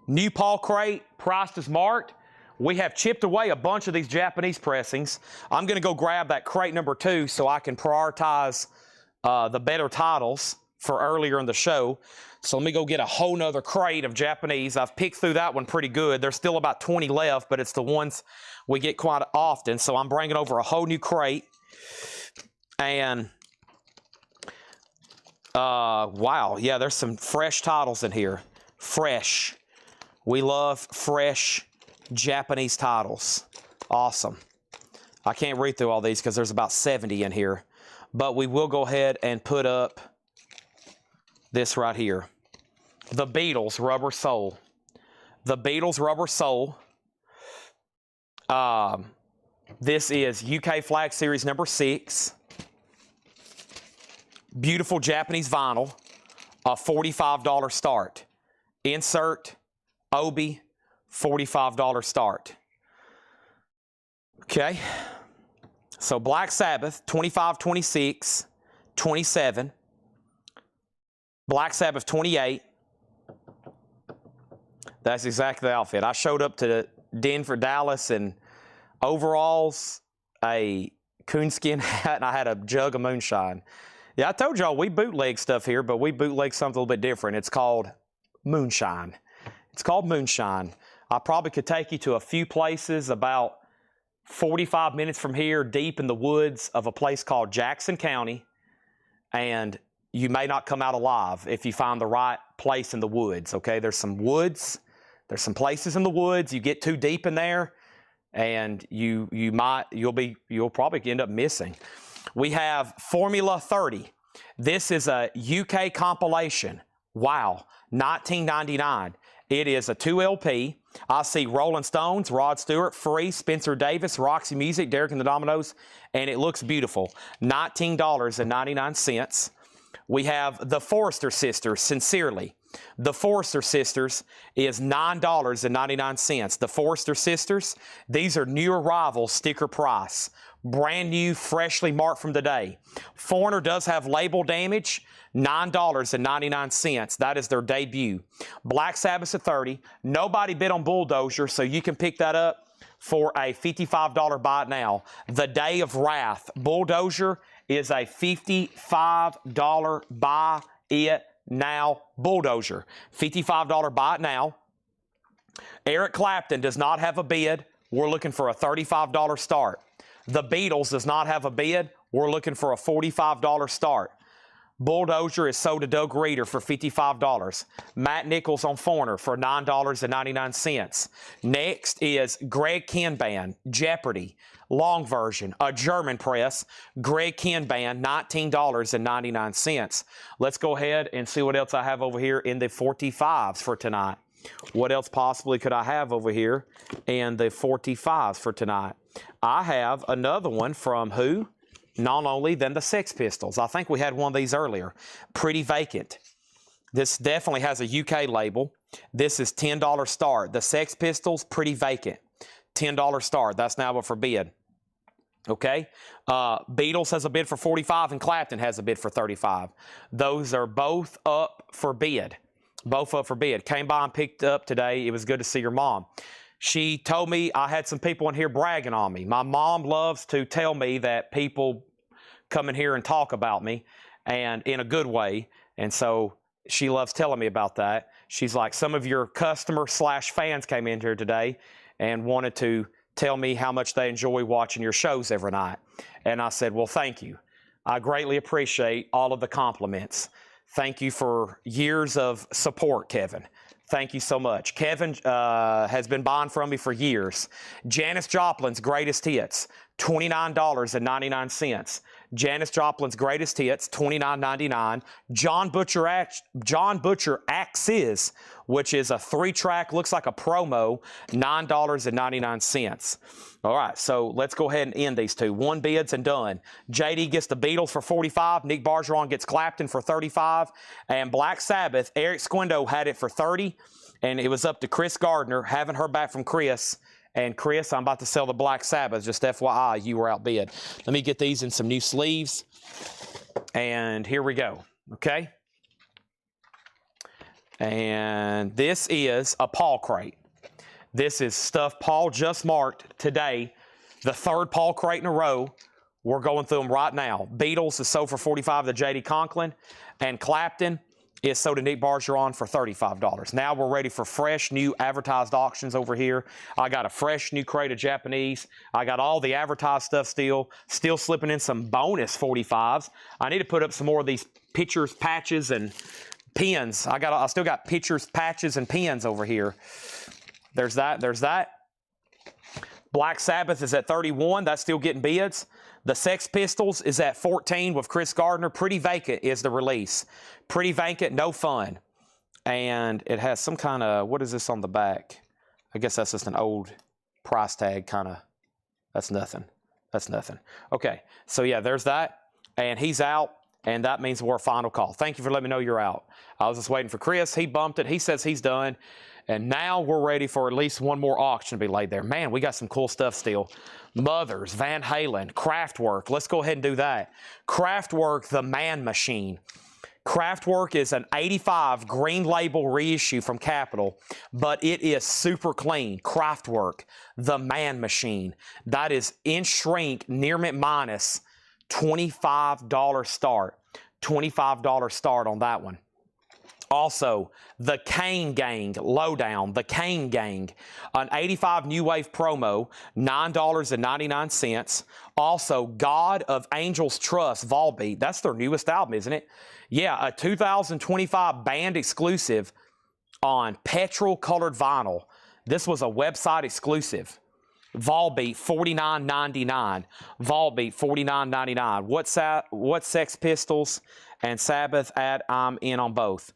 New Paul crate, priced as marked. We have chipped away a bunch of these Japanese pressings. I'm going to go grab that crate number 2 so I can prioritize the better titles for earlier in the show. So let me go get a whole nother crate of Japanese. I've picked through that one pretty good. There's still about 20 left, but it's the ones we get quite often. So I'm bringing over a whole new crate. And wow, yeah, there's some fresh titles in here. Fresh. We love fresh Japanese titles. Awesome. I can't read through all these because there's about 70 in here. But we will go ahead and put up this right here. The Beatles Rubber Soul. The Beatles Rubber Soul. This is UK Flag Series number 6. Beautiful Japanese vinyl. A $45 start. Insert, Obi, $45 start. Okay. So Black Sabbath, 25, 26, 27. Black Sabbath, 28. That's exactly the outfit. I showed up to Denver, Dallas in overalls, a coonskin hat, and I had a jug of moonshine. Yeah, I told y'all we bootleg stuff here, but we bootleg something a little bit different. It's called moonshine. It's called moonshine. I probably could take you to a few places about 45 minutes from here, deep in the woods of a place called Jackson County, and you may not come out alive if you find the right place in the woods, okay? There's some woods. There's some places in the woods. You get too deep in there, and you'll probably end up missing. We have Formula 30. This is a UK compilation. Wow, 1999. It is a 2 LP. I see Rolling Stones, Rod Stewart, Free, Spencer Davis, Roxy Music, Derek and the Dominoes, and it looks beautiful. $19.99. We have the Forrester Sisters, Sincerely. The Forrester Sisters is $9.99. The Forrester Sisters, these are new arrivals, sticker price. Brand new, freshly marked from today. Foreigner does have label damage, $9.99. That is their debut. Black Sabbath at $30. Nobody bid on Bulldozer, so you can pick that up for a $55 buy it now. The Day of Wrath. Bulldozer is a $55 buy it now. Bulldozer. $55 buy it now. Eric Clapton does not have a bid. We're looking for a $35 start. The Beatles does not have a bid. We're looking for a $45 start. Bulldozer is sold to Doug Reeder for $55. Matt Nichols on Foreigner for $9.99. Next is Greg Kinband, Jeopardy, long version, a German press. Greg Kinband, $19.99. Let's go ahead and see what else I have over here in the 45s for tonight. What else possibly could I have over here in the 45s for tonight? I have another one from who? None only than the Sex Pistols. I think we had one of these earlier. Pretty Vacant. This definitely has a UK label. This is $10 start. The Sex Pistols, Pretty Vacant. $10 start. That's now up for bid. Okay? Beatles has a bid for $45 and Clapton has a bid for $35. Those are both up for bid. Both up for bid. Came by and picked up today. It was good to see your mom. She told me I had some people in here bragging on me. My mom loves to tell me that people come in here and talk about me, and in a good way. And so she loves telling me about that. She's like, some of your customer/fans came in here today and wanted to tell me how much they enjoy watching your shows every night. And I said, well, thank you. I greatly appreciate all of the compliments. Thank you for years of support, Kevin. Thank you so much. Kevin has been buying from me for years. Janis Joplin's Greatest Hits, $29.99. Janis Joplin's Greatest Hits, $29.99. John Butcher Axes, which is a 3-track, looks like a promo, $9.99. All right, so let's go ahead and end these two. One bids and done. JD gets the Beatles for $45. Nick Bargeron gets Clapton for $35. And Black Sabbath, Eric Squindo had it for $30. And it was up to Chris Gardner. Haven't heard back from Chris. And Chris, I'm about to sell the Black Sabbath. Just FYI, you were outbid. Let me get these in some new sleeves. And here we go. Okay? And this is a Paul crate. This is stuff Paul just marked today. The third Paul crate in a row. We're going through them right now. Beatles is sold for $45 to J.D. Conklin. And Clapton is sold to Nick Bargeron for $35. Now we're ready for fresh new advertised auctions over here. I got a fresh new crate of Japanese. I got all the advertised stuff still slipping in some bonus 45s. I need to put up some more of these pictures, patches, and pins. I still got pictures, patches, and pins over here. There's that. There's that. Black Sabbath is at 31. That's still getting bids. The Sex Pistols is at 14 with Chris Gardner. Pretty Vacant is the release. Pretty Vacant, no fun. And it has some kind of, what is this on the back? I guess that's just an old price tag kind of. That's nothing. That's nothing. Okay, so yeah, there's that. And he's out, and that means we're a final call. Thank you for letting me know you're out. I was just waiting for Chris. He bumped it. He says he's done. And now we're ready for at least one more auction to be laid there. Man, we got some cool stuff still. Mothers, Van Halen, Kraftwerk. Let's go ahead and do that. Kraftwerk, the Man Machine. Kraftwerk is an 85 green label reissue from Capitol, but it is super clean. Kraftwerk, the Man Machine. That is in shrink, near mint minus, $25 start. $25 start on that one. Also, the Kane Gang, Lowdown, the Kane Gang, an 85 New Wave promo, $9.99. Also, God of Angels Trust, Volbeat, that's their newest album, isn't it? Yeah, a 2025 band exclusive on petrol-colored vinyl. This was a website exclusive. Volbeat, $49.99. Volbeat, $49.99. What Sex Pistols and Sabbath at? I'm in on both.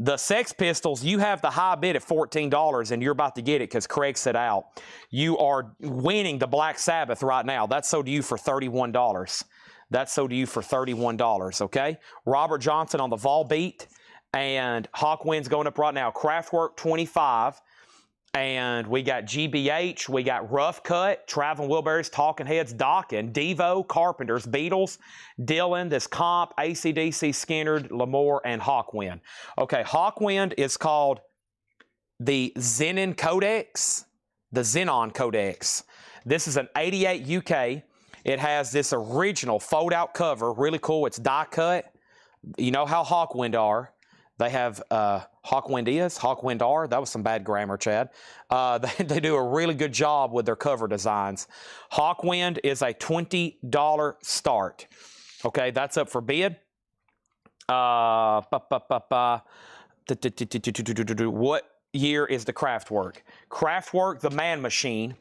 The Sex Pistols, you have the high bid at $14, and you're about to get it because Craig said out. You are winning the Black Sabbath right now. That's sold to you for $31. That's sold to you for $31, okay? Robert Johnson on the Volbeat, and Hawkwind's going up right now. Craftwork 25. And we got GBH, we got Rough Cut, Traveling Wilburys, Talking Heads, Dockin, Devo, Carpenters, Beatles, Dylan, this Comp, AC/DC, Skinnerd, L'Amour, and Hawkwind. Okay, Hawkwind is called the Xenon Codex, the Xenon Codex. This is an 88 UK. It has this original fold-out cover, really cool. It's die cut. You know how Hawkwind are. They have Hawkwind are. That was some bad grammar, Chad. They do a really good job with their cover designs. Hawkwind is a $20 start. Okay, that's up for bid. What year is the Craftwork? Craftwork, the Man Machine,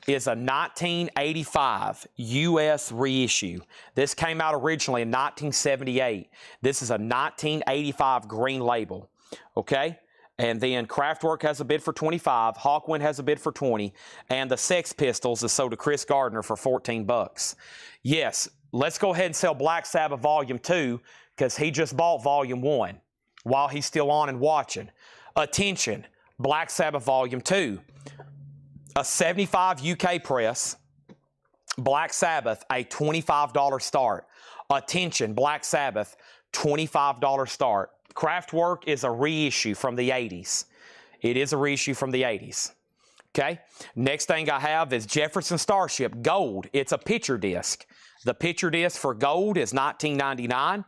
is a 1985 U.S. reissue. This came out originally in 1978. This is a 1985 green label, okay? And then Craftwork has a bid for 25, Hawkwind has a bid for 20, and the Sex Pistols is sold to Chris Gardner for 14 bucks. Yes, let's go ahead and sell Black Sabbath Volume 2 because he just bought Volume 1 while he's still on and watching. Attention, Black Sabbath Volume 2. A 75 UK press, Black Sabbath, a $25 start. Attention, Black Sabbath, $25 start. Craftwork is a reissue from the 80s. It is a reissue from the 80s. Okay, next thing I have is Jefferson Starship Gold. It's a picture disc. The picture disc for Gold is $19.99.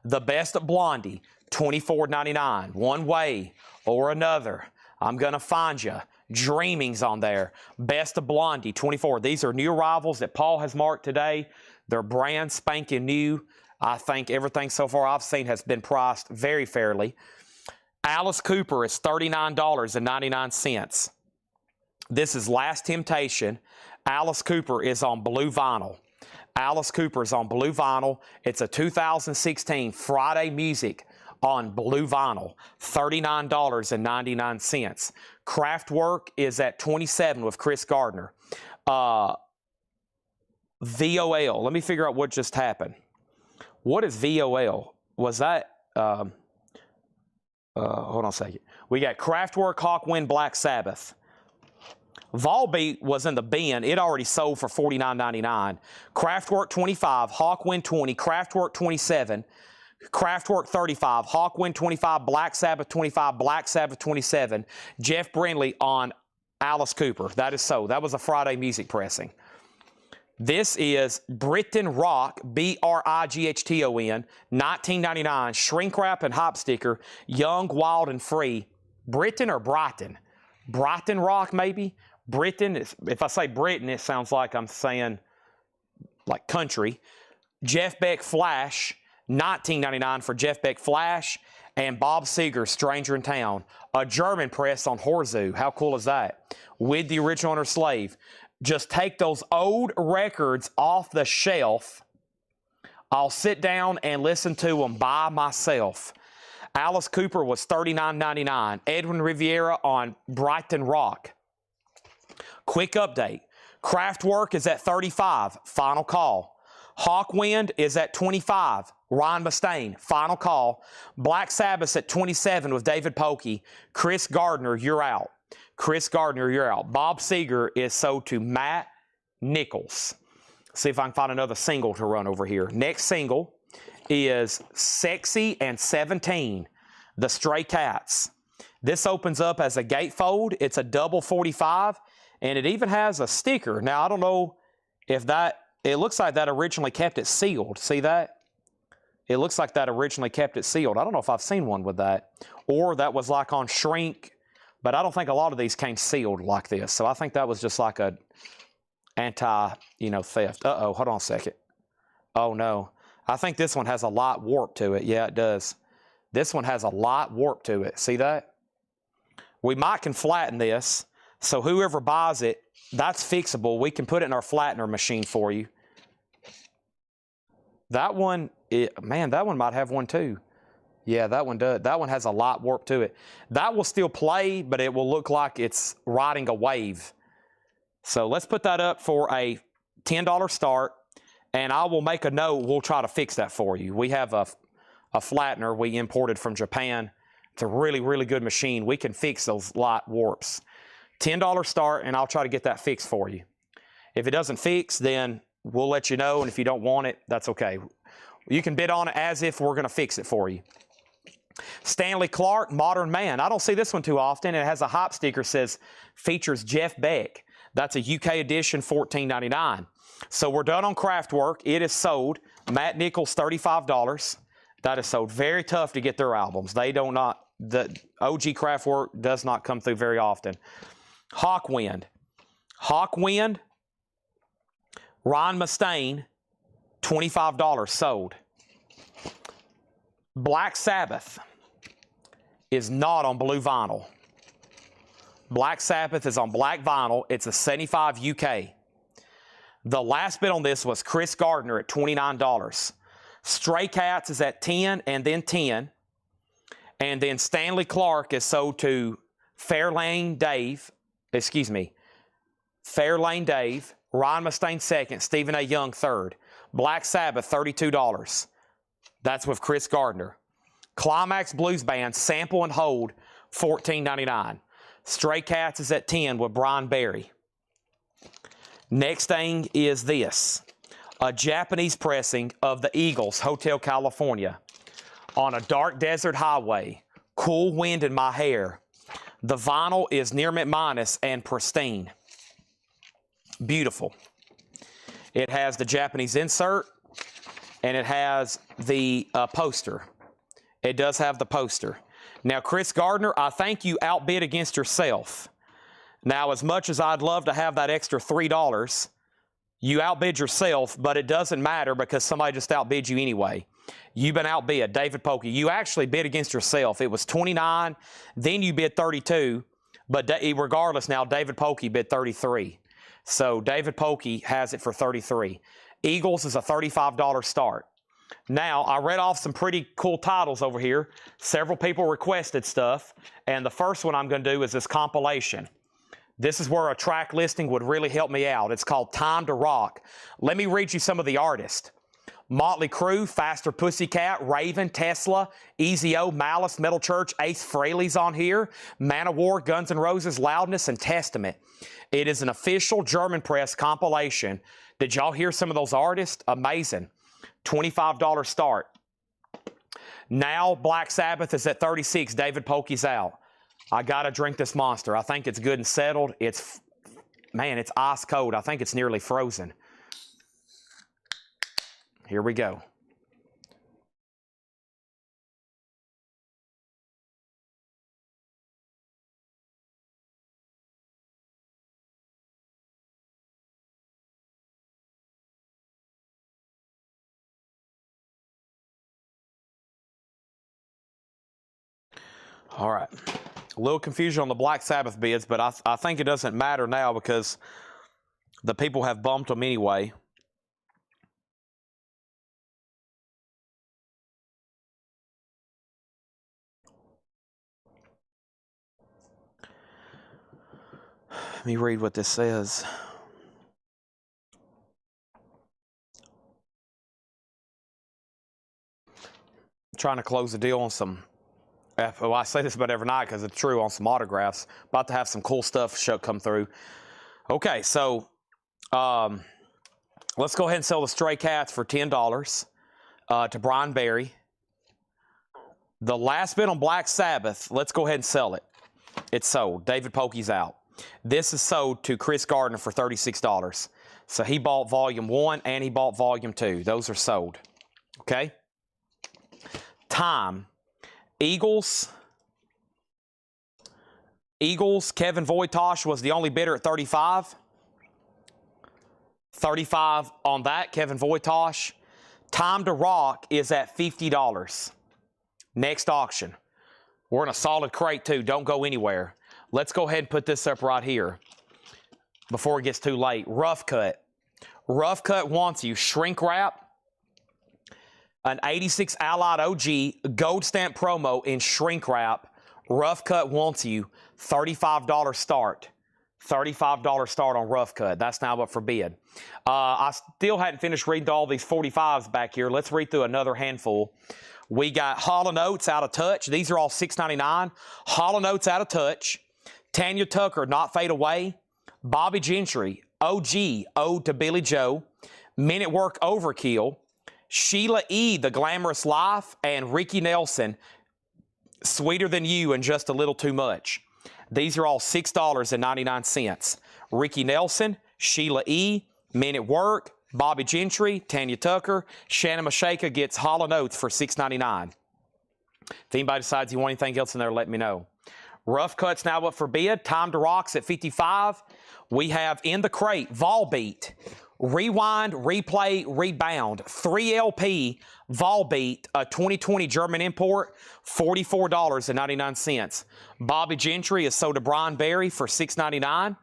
The Best of Blondie, $24.99. One Way or Another. I'm Gonna Find You. Dreaming's on there. Best of Blondie, 24. These are new arrivals that Paul has marked today. They're brand spanking new. I think everything so far I've seen has been priced very fairly. Alice Cooper is $39.99. This is Last Temptation. Alice Cooper is on blue vinyl. Alice Cooper is on blue vinyl. It's a 2016 Friday Music on blue vinyl, $39.99. Craftwork is at 27 with Chris Gardner. VOL, let me figure out what just happened. What is VOL? Was that, hold on a second. We got Craftwork, Hawkwind, Black Sabbath. Volbeat was in the bin. It already sold for $49.99. Craftwork 25, Hawkwind 20, Craftwork 27, Craftwork 35, Hawkwind 25, Black Sabbath 25, Black Sabbath 27, Jeff Brindley on Alice Cooper. That is so. That was a Friday Music pressing. This is Brighton Rock, BRIGHTON, 1999, shrink wrap and hop sticker, young, wild, and free. Brighton or Brighton? Brighton Rock, maybe? Britain, if I say Britain, it sounds like I'm saying like country. Jeff Beck Flash, $19.99 for Jeff Beck Flash, and Bob Seger, Stranger in Town, a German press on Horzu. How cool is that? With the original owner slave. Just take those old records off the shelf. I'll sit down and listen to them by myself. Alice Cooper was $39.99. Edwin Riviera on Brighton Rock. Quick update. Craftwork is at $35. Final call. Hawkwind is at $25. Ron Mustaine, final call. Black Sabbath at $27 with David Pokey. Chris Gardner, you're out. Chris Gardner, you're out. Bob Seger is sold to Matt Nichols. See if I can find another single to run over here. Next single is Sexy and 17, The Stray Cats. This opens up as a gatefold. It's a double 45, and it even has a sticker. Now, I don't know if that, it looks like that originally kept it sealed. See that? It looks like that originally kept it sealed. I don't know if I've seen one with that. Or that was like on shrink, but I don't think a lot of these came sealed like this. So I think that was just like a theft. Uh-oh, hold on a second. Oh, no. I think this one has a lot warp to it. Yeah, it does. This one has a lot warp to it. See that? We might can flatten this. So whoever buys it, that's fixable. We can put it in our flattener machine for you. That one, man, that one might have one too. Yeah, that one does. That one has a lot warp to it. That will still play, but it will look like it's riding a wave. So let's put that up for a $10 start, and I will make a note. We'll try to fix that for you. We have a flattener we imported from Japan It's a really, really good machine. We can fix those light warps. $10 start, and I'll try to get that fixed for you. If it doesn't fix, then we'll let you know, and if you don't want it, that's okay. You can bid on it as if we're going to fix it for you. Stanley Clark, Modern Man. I don't see this one too often. It has a hop sticker, says features Jeff Beck. That's a UK edition, $14.99. So we're done on Craftwork. It is sold. Matt Nichols, $35. That is sold. Very tough to get their albums. The OG Craftwork does not come through very often. Hawkwind. Hawkwind, Ron Mustaine, $25 sold. Black Sabbath is not on blue vinyl. Black Sabbath is on black vinyl. It's a 75 UK. The last bid on this was Chris Gardner at $29. Stray Cats is at 10 and then 10. And then Stanley Clark is sold to Fairlane Dave, Ron Mustaine second, Stephen A. Young third. Black Sabbath, $32. That's with Chris Gardner. Climax Blues Band, Sample and Hold, $14.99. Stray Cats is at 10 with Brian Berry. Next thing is this. A Japanese pressing of the Eagles, Hotel California. On a dark desert highway, cool wind in my hair. The vinyl is near mint minus and pristine. Beautiful. It has the Japanese insert, and it has the poster. It does have the poster. Now, Chris Gardner, I think you outbid against yourself. Now, as much as I'd love to have that extra $3, you outbid yourself, but it doesn't matter because somebody just outbid you anyway. You've been outbid. David Polkey, you actually bid against yourself. It was 29, then you bid 32, but regardless now, David Polkey bid 33. So David Polkey has it for 33. Eagles is a $35 start. Now, I read off some pretty cool titles over here. Several people requested stuff, and the first one I'm going to do is this compilation. This is where a track listing would really help me out. It's called Time to Rock. Let me read you some of the artists. Motley Crue, Faster Pussycat, Raven, Tesla, Easy-O, Malice, Metal Church, Ace Frehley's on here, Manowar, Guns N' Roses, Loudness, and Testament. It is an official German press compilation. Did y'all hear some of those artists? Amazing. $25 start. Now Black Sabbath is at 36. David Polkey's out. I got to drink this monster. I think it's good and settled. It's ice cold. I think it's nearly frozen. Here we go. All right. A little confusion on the Black Sabbath bids, but I think it doesn't matter now because the people have bumped them anyway. Let me read what this says. I'm trying to close the deal on some, well, I say this about every night because it's true, on some autographs. About to have some cool stuff come through. Okay, so let's go ahead and sell the Stray Cats for $10 to Brian Berry. The last bid on Black Sabbath, let's go ahead and sell it. It's sold. David Polkey's out. This is sold to Chris Gardner for $36. So he bought Volume 1 and he bought Volume 2. Those are sold. Okay? Time. Eagles, Kevin Voitosh was the only bidder at 35. 35 on that, Kevin Voitosh. Time to Rock is at $50. Next auction. We're in a solid crate too. Don't go anywhere. Let's go ahead and put this up right here before it gets too late. Rough Cut. Rough Cut wants you shrink wrap. An 86 Allied OG gold stamp promo in shrink wrap. Rough Cut wants you. $35 start. $35 start on Rough Cut. That's now up for bid. I still hadn't finished reading all these 45s back here. Let's read through another handful. We got Hall & Oates Out of Touch. These are all $6.99. Hall & Oates Out of Touch. Tanya Tucker, Not Fade Away. Bobby Gentry, OG, Ode to Billy Joe. Men at Work, Overkill. Sheila E., The Glamorous Life. And Ricky Nelson, Sweeter Than You and Just a Little Too Much. These are all $6.99. Ricky Nelson, Sheila E., Men at Work, Bobby Gentry, Tanya Tucker. Shannon Mashaka gets Hall & Oates for $6.99. If anybody decides you want anything else in there, let me know. Rough Cuts now up for bid. Time to Rock's at $55. We have in the crate, Volbeat, Rewind, Replay, Rebound, 3LP, Volbeat, a 2020 German import, $44.99. Bobby Gentry is sold to Brian Berry for $6.99.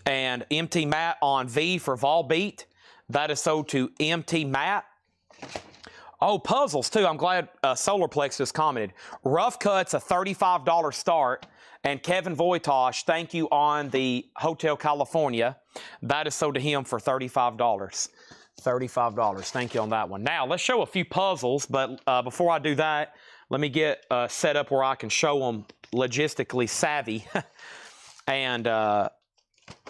And MT Matt on V for Volbeat. That is sold to MT Matt. Oh, puzzles too. I'm glad Solarplex just commented. Rough Cuts, a $35 start. And Kevin Voitosh, thank you on the Hotel California. That is sold to him for $35. $35. Thank you on that one. Now, let's show a few puzzles. But before I do that, let me get set up where I can show them logistically savvy. And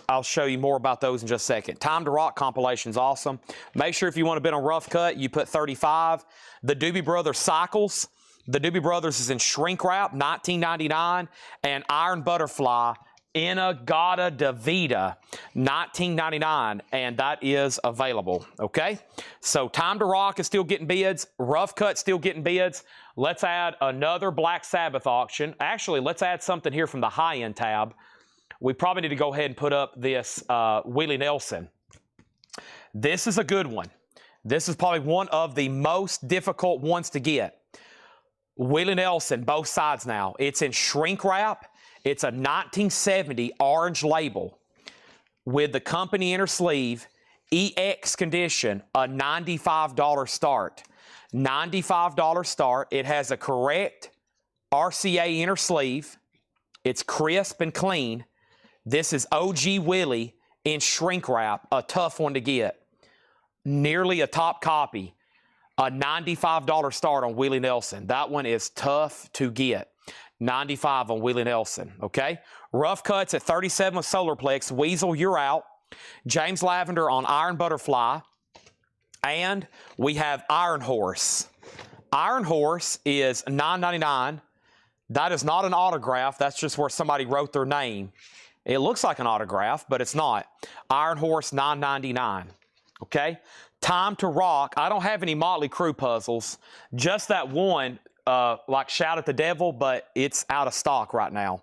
I'll show you more about those in just a second. Time to Rock compilation is awesome. Make sure if you want to bid on Rough Cut, you put 35. The Doobie Brothers Cycles. The Doobie Brothers is in shrink wrap, $19.99. And Iron Butterfly, Inagata Davida, $19.99. And that is available, okay? So Time to Rock is still getting bids. Rough Cut still getting bids. Let's add another Black Sabbath auction. Actually, let's add something here from the high-end tab. We probably need to go ahead and put up this Willie Nelson. This is a good one. This is probably one of the most difficult ones to get. Willie Nelson, both sides now. It's in shrink wrap. It's a 1970 orange label with the company inner sleeve, EX condition, a $95 start. $95 start. It has a correct RCA inner sleeve. It's crisp and clean. This is OG Willie in shrink wrap, a tough one to get. Nearly a top copy. A $95 start on Willie Nelson. That one is tough to get. $95 on Willie Nelson, okay? Rough Cuts at 37 with Solarplex. Weasel, you're out. James Lavender on Iron Butterfly. And we have Iron Horse. Iron Horse is $9.99. That is not an autograph. That's just where somebody wrote their name. It looks like an autograph, but it's not. Iron Horse, $9.99. Okay? Time to Rock. I don't have any Motley Crue puzzles. Just that one, like Shout at the Devil, but it's out of stock right now.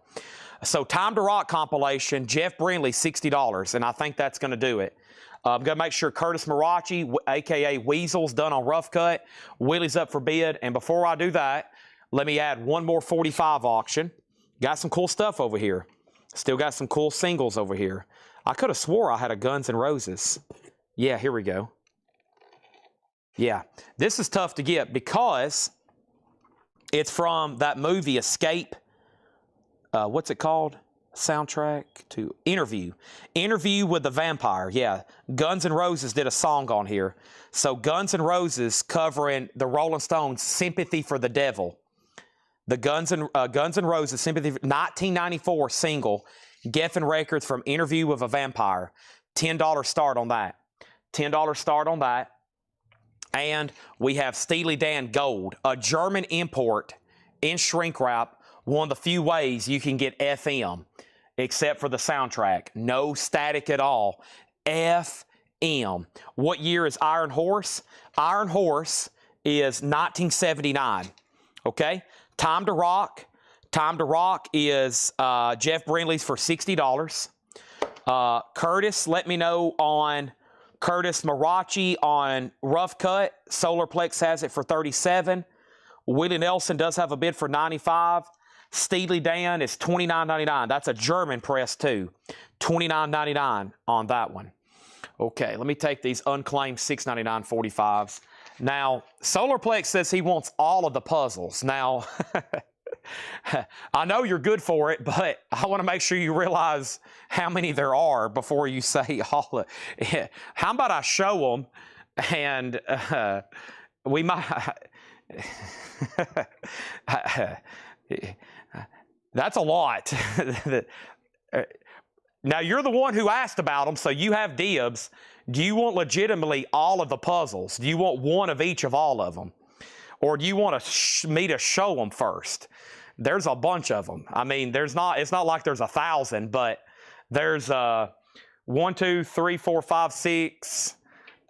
So Time to Rock compilation, Jeff Brindley, $60, and I think that's going to do it. I'm going to make sure Curtis Marachi, a.k.a. Weasel's, done on Rough Cut. Willie's up for bid. And before I do that, let me add one more 45 auction. Got some cool stuff over here. Still got some cool singles over here. I could have swore I had a Guns N' Roses. Yeah, here we go. Yeah, this is tough to get because it's from that movie Escape. What's it called? Soundtrack to Interview. Interview with the Vampire. Yeah, Guns N' Roses did a song on here. So Guns N' Roses covering the Rolling Stones' Sympathy for the Devil. The Guns N' Roses Sympathy, 1994 single, Geffen Records from Interview with a Vampire. $10 start on that. $10 start on that. And we have Steely Dan Gold, a German import in shrink wrap. One of the few ways you can get FM, except for the soundtrack. No static at all. FM. What year is Iron Horse? Iron Horse is 1979. Okay? Time to Rock. Time to Rock is Jeff Brindley's for $60. Curtis, let me know on Curtis Marachi on Rough Cut. Solarplex has it for $37. Willie Nelson does have a bid for $95. Steely Dan is $29.99. That's a German press too. $29.99 on that one. Okay, let me take these unclaimed $6.99 45s. Now, Solarplex says he wants all of the puzzles. Now, I know you're good for it, but I want to make sure you realize how many there are before you say all of it. How about I show them and we might... That's a lot. Now, you're the one who asked about them, so you have dibs. Do you want legitimately all of the puzzles? Do you want one of each of all of them? Or do you want me to show them first? There's a bunch of them. I mean, it's not like there's 1,000, but there's 1, 2, 3, 4, 5, 6,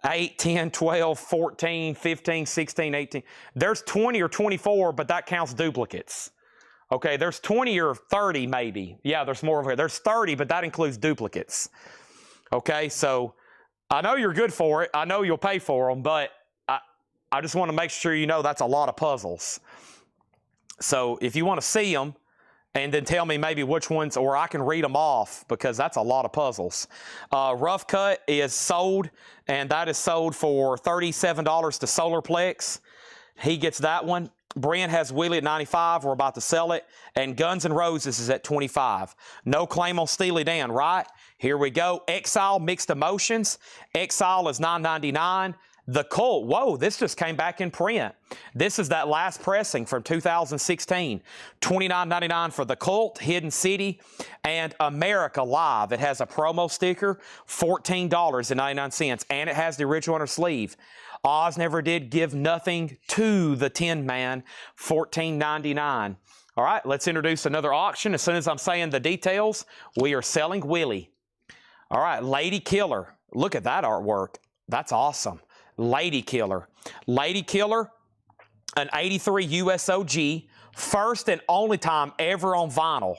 8, 10, 12, 14, 15, 16, 18. There's 20 or 24, but that counts duplicates. Okay, there's 20 or 30 maybe. Yeah, there's more over here. There's 30, but that includes duplicates. Okay, so I know you're good for it. I know you'll pay for them, but I just want to make sure you know that's a lot of puzzles. So if you want to see them, and then tell me maybe which ones, or I can read them off, because that's a lot of puzzles. Rough Cut is sold, and that is sold for $37 to Solarplex. He gets that one. Brent has Willie at $95. We're about to sell it. And Guns N' Roses is at $25. No claim on Steely Dan, right? Here we go. Exile Mixed Emotions. Exile is $9.99. The Cult, whoa, this just came back in print. This is that last pressing from 2016. $29.99 for The Cult, Hidden City, and America Live. It has a promo sticker, $14.99, and it has the original on her sleeve. Oz Never Did Give Nothing to the Tin Man, $14.99. All right, let's introduce another auction. As soon as I'm saying the details, we are selling Willie. All right, Lady Killer. Look at that artwork. That's awesome. Lady Killer. Lady Killer, an 83 USOG, first and only time ever on vinyl,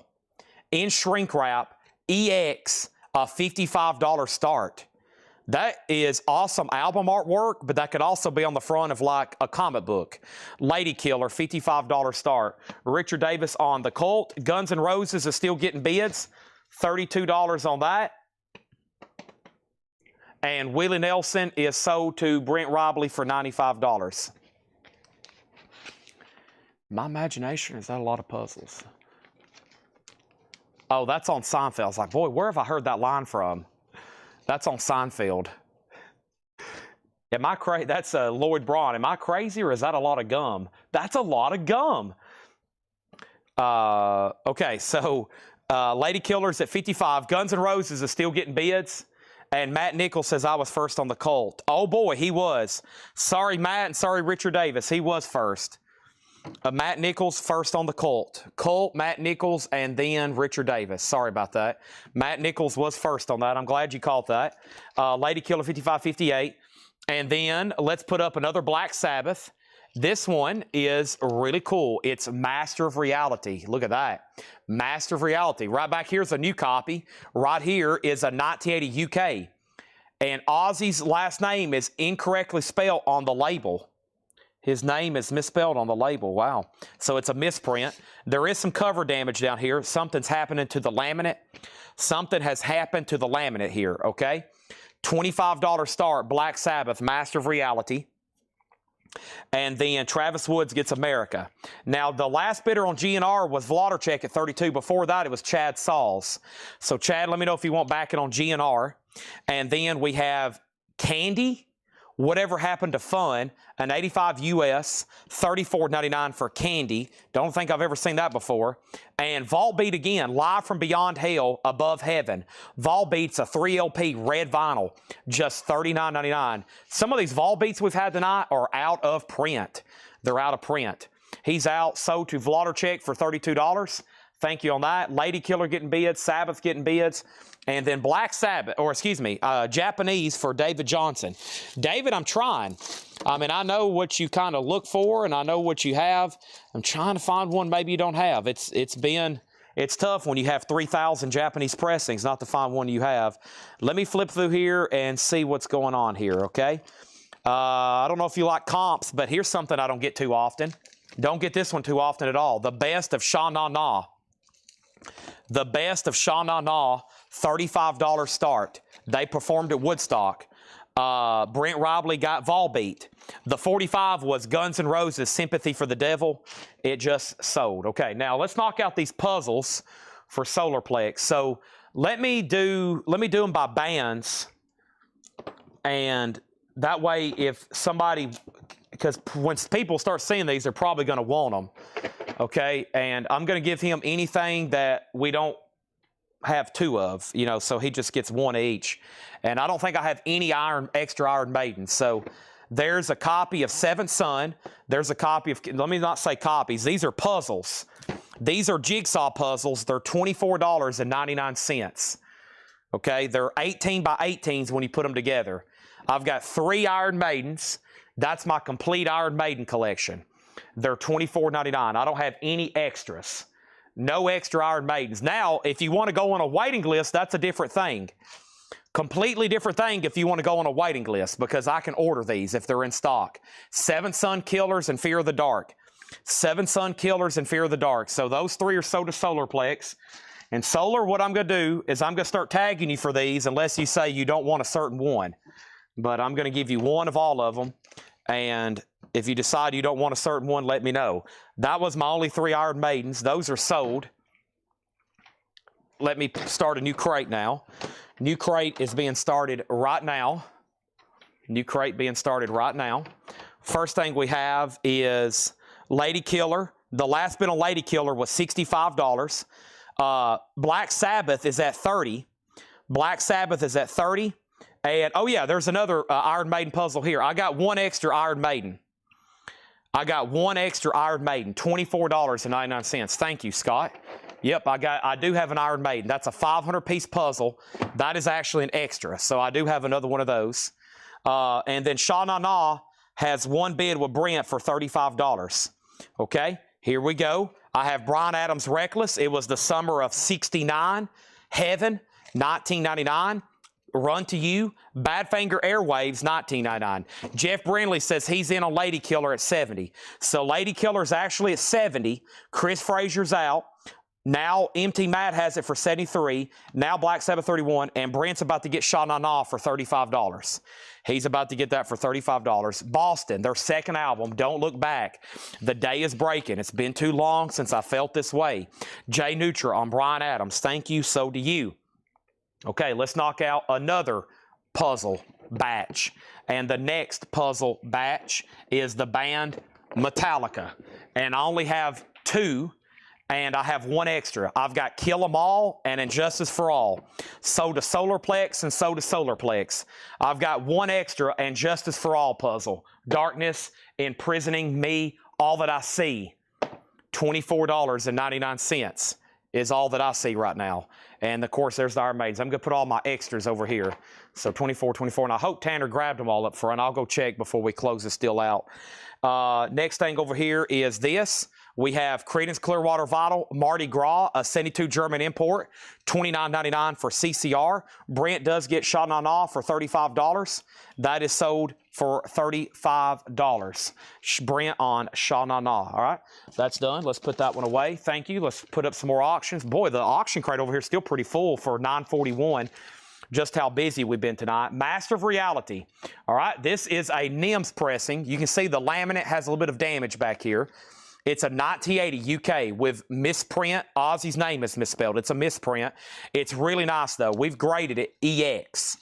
in shrink wrap, EX, a $55 start. That is awesome album artwork, but that could also be on the front of like a comic book. Lady Killer, $55 start. Richard Davis on The Cult. Guns N' Roses is still getting bids, $32 on that. And Willie Nelson is sold to Brent Robley for $95. My imagination, is that a lot of puzzles? Oh, that's on Seinfeld. I was like, boy, where have I heard that line from? That's on Seinfeld. Am I crazy? That's Lloyd Braun. Am I crazy, or is that a lot of gum? That's a lot of gum. Okay, so Lady Killer's at $55. Guns N' Roses is still getting bids. And Matt Nichols says I was first on The Cult. Oh, boy, he was. Sorry, Matt, and sorry, Richard Davis. He was first. Matt Nichols first on The Cult. Cult, Matt Nichols, and then Richard Davis. Sorry about that. Matt Nichols was first on that. I'm glad you caught that. Lady Killer 55-58. And then let's put up another Black Sabbath. This one is really cool. It's Master of Reality. Look at that. Master of Reality. Right back here is a new copy. Right here is a 1980 UK. And Ozzy's last name is incorrectly spelled on the label. His name is misspelled on the label. Wow. So it's a misprint. There is some cover damage down here. Something's happening to the laminate. Something has happened to the laminate here, okay? $25 start, Black Sabbath, Master of Reality. And then Travis Woods gets America. Now, the last bidder on GNR was Vladarchek at $32. Before that, it was Chad Sauls. So, Chad, let me know if you want backing on GNR. And then we have Candy, Whatever Happened to Fun, an 85 US, $34.99 for Candy. Don't think I've ever seen that before. And Volbeat again, Live from Beyond Hell, Above Heaven. Volbeat's a 3LP red vinyl, just $39.99. Some of these Volbeats we've had tonight are out of print. They're out of print. He's out, sold to Vladarchek for $32. Thank you on that. Lady Killer getting bids, Sabbath getting bids. And then Black Sabbath, or excuse me, Japanese for David Johnson. David, I'm trying. I mean, I know what you kind of look for, and I know what you have. I'm trying to find one maybe you don't have. It's tough when you have 3,000 Japanese pressings not to find one you have. Let me flip through here and see what's going on here, okay? I don't know if you like comps, but here's something I don't get too often. Don't get this one too often at all. The Best of Sha Na Na. The Best of Sha Na Na, $35 start. They performed at Woodstock. Brent Robley got Volbeat. The 45 was Guns N' Roses, Sympathy for the Devil. It just sold. Okay, now let's knock out these puzzles for Solarplex. So let me do them by bands, and that way if somebody because when people start seeing these, they're probably going to want them. Okay, and I'm going to give him anything that we don't have 2 of, you know, so he just gets 1 each. And I don't think I have any extra Iron Maidens. So there's a copy of Seventh Son. There's a copy of, let me not say copies, these are puzzles. These are jigsaw puzzles. They're $24.99. Okay, they're 18 by 18s when you put them together. I've got 3 Iron Maidens. That's my complete Iron Maiden collection. They're $24.99. I don't have any extras. No extra Iron Maidens. Now, if you want to go on a waiting list, that's a different thing. Completely different thing if you want to go on a waiting list, because I can order these if they're in stock. Seven Sun Killers and Fear of the Dark. Seven Sun Killers and Fear of the Dark. So those 3 are sold to Solarplex. And Solar, what I'm going to do is I'm going to start tagging you for these unless you say you don't want a certain one. But I'm going to give you 1 of all of them. And if you decide you don't want a certain one, let me know. That was my only 3 Iron Maidens. Those are sold. Let me start a new crate now. New crate is being started right now. New crate being started right now. First thing we have is Lady Killer. The last bit on Lady Killer was $65. Black Sabbath is at $30. Black Sabbath is at $30. And, oh yeah, there's another Iron Maiden puzzle here. I got 1 extra Iron Maiden. I got 1 extra Iron Maiden, $24.99. Thank you, Scott. Yep, I do have an Iron Maiden. That's a 500-piece puzzle. That is actually an extra, so I do have another one of those. And then Sha Na Na has 1 bid with Brent for $35. Okay, here we go. I have Bryan Adams Reckless. It was the summer of '69. Heaven, $19.99. Run to You, Badfinger Airwaves, $19.99. Jeff Brindley says he's in on Lady Killer at $70. So Lady Killer's actually at $70. Chris Frazier's out. Now MT Matt has it for $73. Now Black Sabbath $31. And Brent's about to get Sha Na Na for $35. He's about to get that for $35. Boston, their second album, Don't Look Back. The Day is Breaking. It's been too long since I felt this way. Jay Neutra on Bryan Adams. Thank you, so do you. Okay, let's knock out another puzzle batch. And the next puzzle batch is the band Metallica. And I only have 2, and I have 1 extra. I've got Kill 'Em All and Injustice for All. Sold to Solarplex and sold to Solarplex. I've got 1 extra and Justice for All puzzle. Darkness imprisoning me, all that I see. $24.99 is all that I see right now. And, of course, there's the Iron Maidens. I'm going to put all my extras over here. So 24, 24. And I hope Tanner grabbed them all up front. I'll go check before we close this deal out. Next thing over here is this. We have Creedence Clearwater Vinyl, Mardi Gras, a 72 German import, $29.99 for CCR. Brent does get Sha Na Na for $35. That is sold for $35. Brent on Sha Na Na. All right, that's done. Let's put that one away. Thank you. Let's put up some more auctions. Boy, the auction crate over here is still pretty full for $941. Just how busy we've been tonight. Master of Reality. All right, this is a NIMS pressing. You can see the laminate has a little bit of damage back here. It's a 1980 UK with misprint. Ozzy's name is misspelled. It's a misprint. It's really nice, though. We've graded it EX.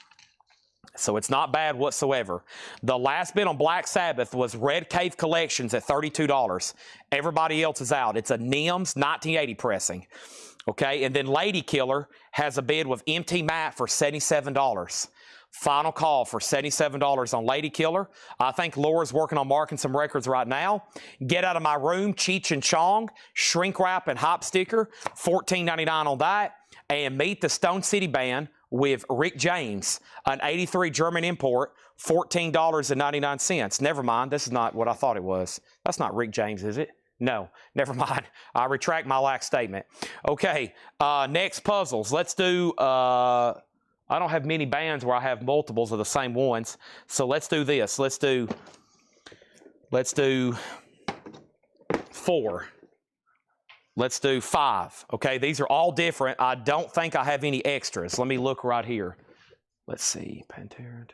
So it's not bad whatsoever. The last bid on Black Sabbath was Red Cave Collections at $32. Everybody else is out. It's a NIMS 1980 pressing. Okay, and then Lady Killer has a bid with MT Matt for $77. Final call for $77 on Lady Killer. I think Laura's working on marking some records right now. Get Out of My Room, Cheech and Chong, Shrink Wrap and Hop Sticker, $14.99 on that. And Meet the Stone City Band with Rick James, an 83 German import, $14.99. Never mind, this is not what I thought it was. That's not Rick James, is it? No, never mind. I retract my last statement. Okay, next puzzles. Let's do... I don't have many bands where I have multiples of the same ones. So let's do this. Let's do 4. Let's do 5. Okay, these are all different. I don't think I have any extras. Let me look right here. Let's see. Pantera.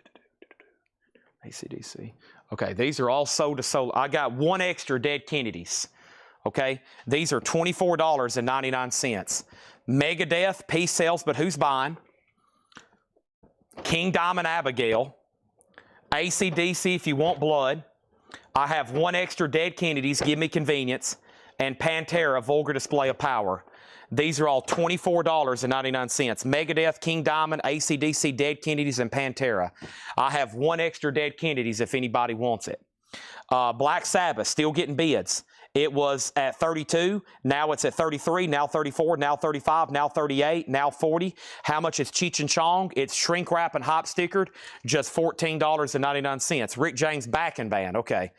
AC/DC. Okay, these are all sold to sold. I got 1 extra Dead Kennedys. Okay, these are $24.99. Megadeth, Peace Sells, But Who's Buying? King Diamond Abigail, AC/DC If You Want Blood, I have 1 extra Dead Kennedys, Give Me Convenience, and Pantera, Vulgar Display of Power. These are all $24.99. Megadeth, King Diamond, AC/DC, Dead Kennedys, and Pantera. I have 1 extra Dead Kennedys if anybody wants it. Black Sabbath, still getting bids. It was at 32, now it's at 33, now 34, now 35, now 38, now 40. How much is Cheech and Chong? It's shrink wrap and hop stickered, just $14.99. Rick James backing band, okay.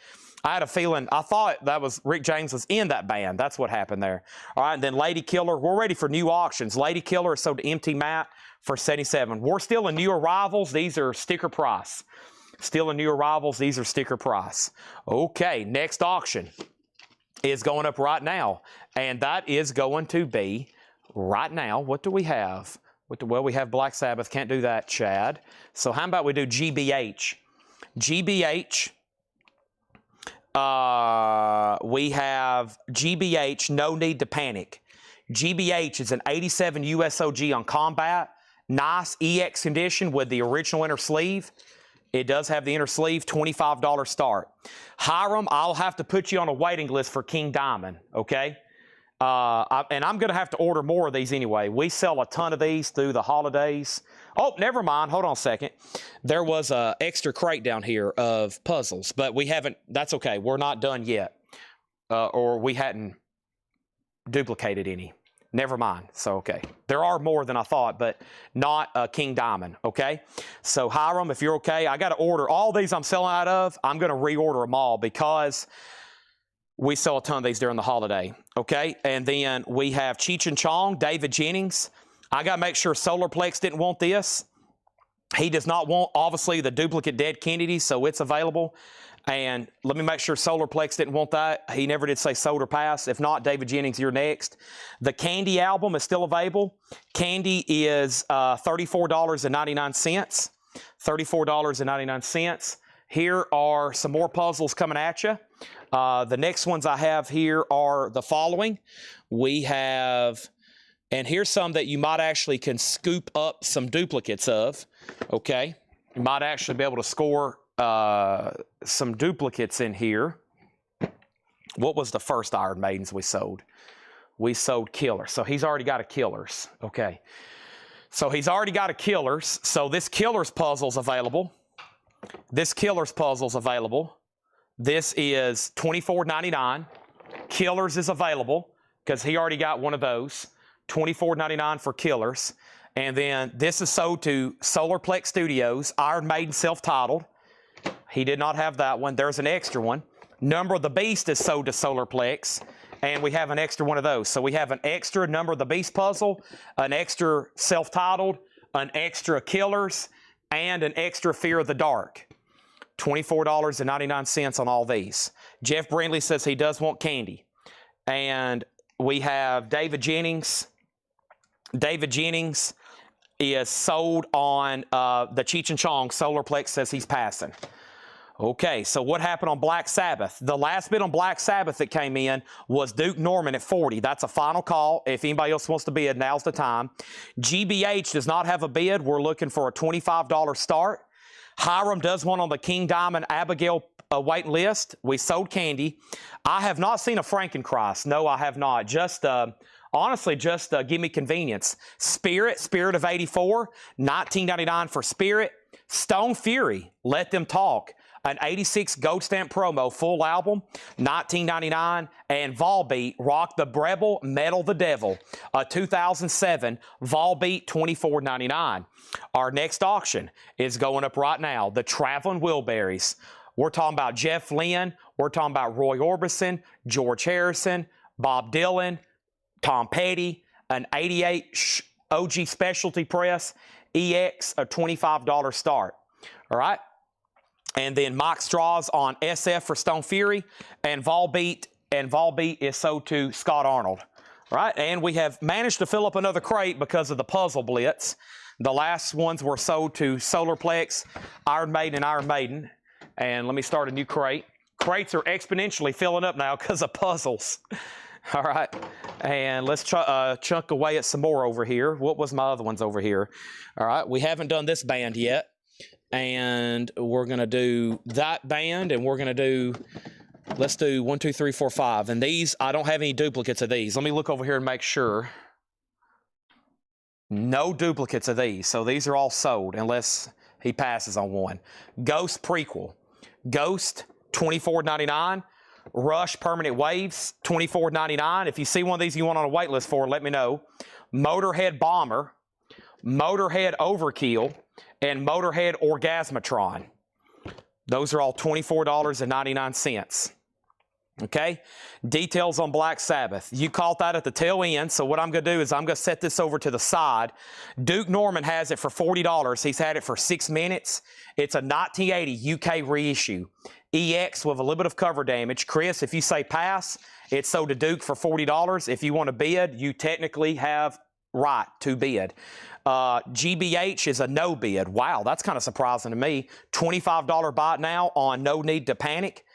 I had a feeling, I thought that was Rick James was in that band. That's what happened there. All right, and then Lady Killer, we're ready for new auctions. Lady Killer is sold to Empty Mat for $77. We're still in new arrivals. These are sticker price. Still in new arrivals. These are sticker price. Okay, next auction is going up right now, and that is going to be right now. What do we have? Well, we have Black Sabbath. Can't do that, Chad. So how about we do GBH? GBH. We have GBH, No Need to Panic. GBH is an 87 USOG on combat. Nice EX condition with the original inner sleeve. It does have the inner sleeve, $25 start. Hiram, I'll have to put you on a waiting list for King Diamond, okay? And I'm going to have to order more of these anyway. We sell a ton of these through the holidays. Oh, never mind. Hold on a second. There was an extra crate down here of puzzles, but we haven't. That's okay. We're not done yet. Or we hadn't duplicated any. Never mind. So, okay. There are more than I thought, but not King Diamond, okay? So, Hiram, if you're okay, I got to order all these I'm selling out of. I'm going to reorder them all because we sell a ton of these during the holiday, okay? And then we have Cheech and Chong, David Jennings. I got to make sure Solarplex didn't want this. He does not want, obviously, the duplicate Dead Kennedy, so it's available. And let me make sure Solarplex didn't want that. He never did say sold or pass. If not, David Jennings, you're next. The Candy album is still available. Candy is $34.99. $34.99. Here are some more puzzles coming at you. The next ones I have here are the following. We have, and here's some that you might actually can scoop up some duplicates of, okay? You might actually be able to score some duplicates in here. What was the first Iron Maidens we sold? We sold Killer. So he's already got a Killers. Okay. So he's already got a Killers. So this Killers puzzle's available. This Killers puzzle's available. This is $24.99. Killers is available because he already got one of those. $24.99 for Killers. And then this is sold to Solarplex Studios, Iron Maiden self-titled. He did not have that one. There's an extra one. Number of the Beast is sold to Solarplex, and we have an extra one of those. So we have an extra Number of the Beast puzzle, an extra self-titled, an extra Killers, and an extra Fear of the Dark. $24.99 on all these. Jeff Brindley says he does want candy. And we have David Jennings. David Jennings is sold on the Cheech and Chong. Solarplex says he's passing. Okay, so what happened on Black Sabbath? The last bid on Black Sabbath that came in was Duke Norman at 40. That's a final call. If anybody else wants to bid, now's the time. GBH does not have a bid. We're looking for a $25 start. Hiram does one on the King Diamond Abigail waiting list. We sold candy. I have not seen a Frankenchrist. No, I have not. Just honestly, just Give Me Convenience. Spirit of 84, $19.99 for Spirit. Stone Fury, Let Them Talk, an 86 gold stamp promo, full album, $19.99. And Volbeat, Rock the Rebel, Metal the Devil, a 2007 Volbeat, $24.99. Our next auction is going up right now. The Traveling Wilburys. We're talking about Jeff Lynne. We're talking about Roy Orbison, George Harrison, Bob Dylan, Tom Petty, an 88 OG Specialty Press, EX, a $25 start. All right? And then Mike Straws on SF for Stone Fury, and Volbeat is sold to Scott Arnold. All right? And we have managed to fill up another crate because of the puzzle blitz. The last ones were sold to Solarplex, Iron Maiden, and Iron Maiden. And let me start a new crate. Crates are exponentially filling up now because of puzzles. All right. And let's chunk away at some more over here. What was my other ones over here? All right. We haven't done this band yet. And we're going to do that band, and we're going to do, let's do 1, 2, 3, 4, 5. And these, I don't have any duplicates of these. Let me look over here and make sure. No duplicates of these. So these are all sold unless he passes on one. Ghost prequel. Ghost, $24.99. Rush Permanent Waves, $24.99. If you see one of these you want on a wait list for, let me know. Motorhead Bomber, Motorhead Overkill, and Motorhead Orgasmatron. Those are all $24.99. Okay? Details on Black Sabbath. You caught that at the tail end, so what I'm going to do is I'm going to set this over to the side. Duke Norman has it for $40. He's had it for 6 minutes. It's a 1980 UK reissue. EX with a little bit of cover damage. Chris, if you say pass, it's sold to Duke for $40. If you want to bid, you technically have right to bid. GBH is a no bid. Wow, that's kind of surprising to me. $25 buy it now on No Need to Panic.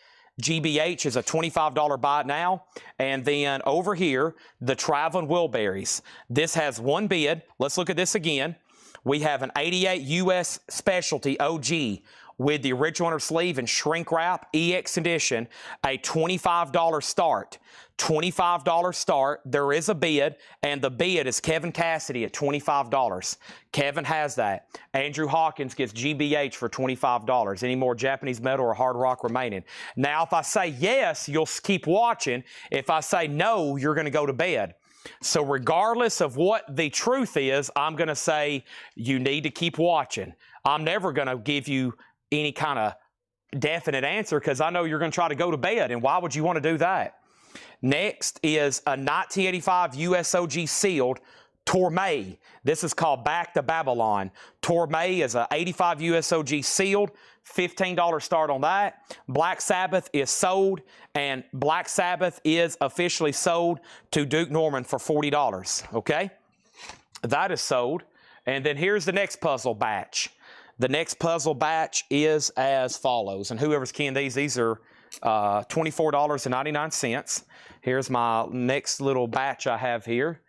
GBH is a $25 buy it now. And then over here, the Traveling Wilburys. This has one bid. Let's look at this again. We have an 88 US Specialty OG with the original inner sleeve and shrink wrap EX edition, a $25 start. $25 start. There is a bid, and the bid is Kevin Cassidy at $25. Kevin has that. Andrew Hawkins gets GBH for $25. Any more Japanese metal or hard rock remaining? Now, if I say yes, you'll keep watching. If I say no, you're going to go to bed. So regardless of what the truth is, I'm going to say you need to keep watching. I'm never going to give you any kind of definite answer because I know you're going to try to go to bed, and why would you want to do that? Next is a 1985 USOG sealed Torme. This is called Back to Babylon. Torme is a 85 USOG sealed, $15 start on that. Black Sabbath is sold, and Black Sabbath is officially sold to Duke Norman for $40, okay? That is sold. And then here's the next puzzle batch. The next puzzle batch is as follows, and whoever's keying these are $24.99. Here's my next little batch I have here.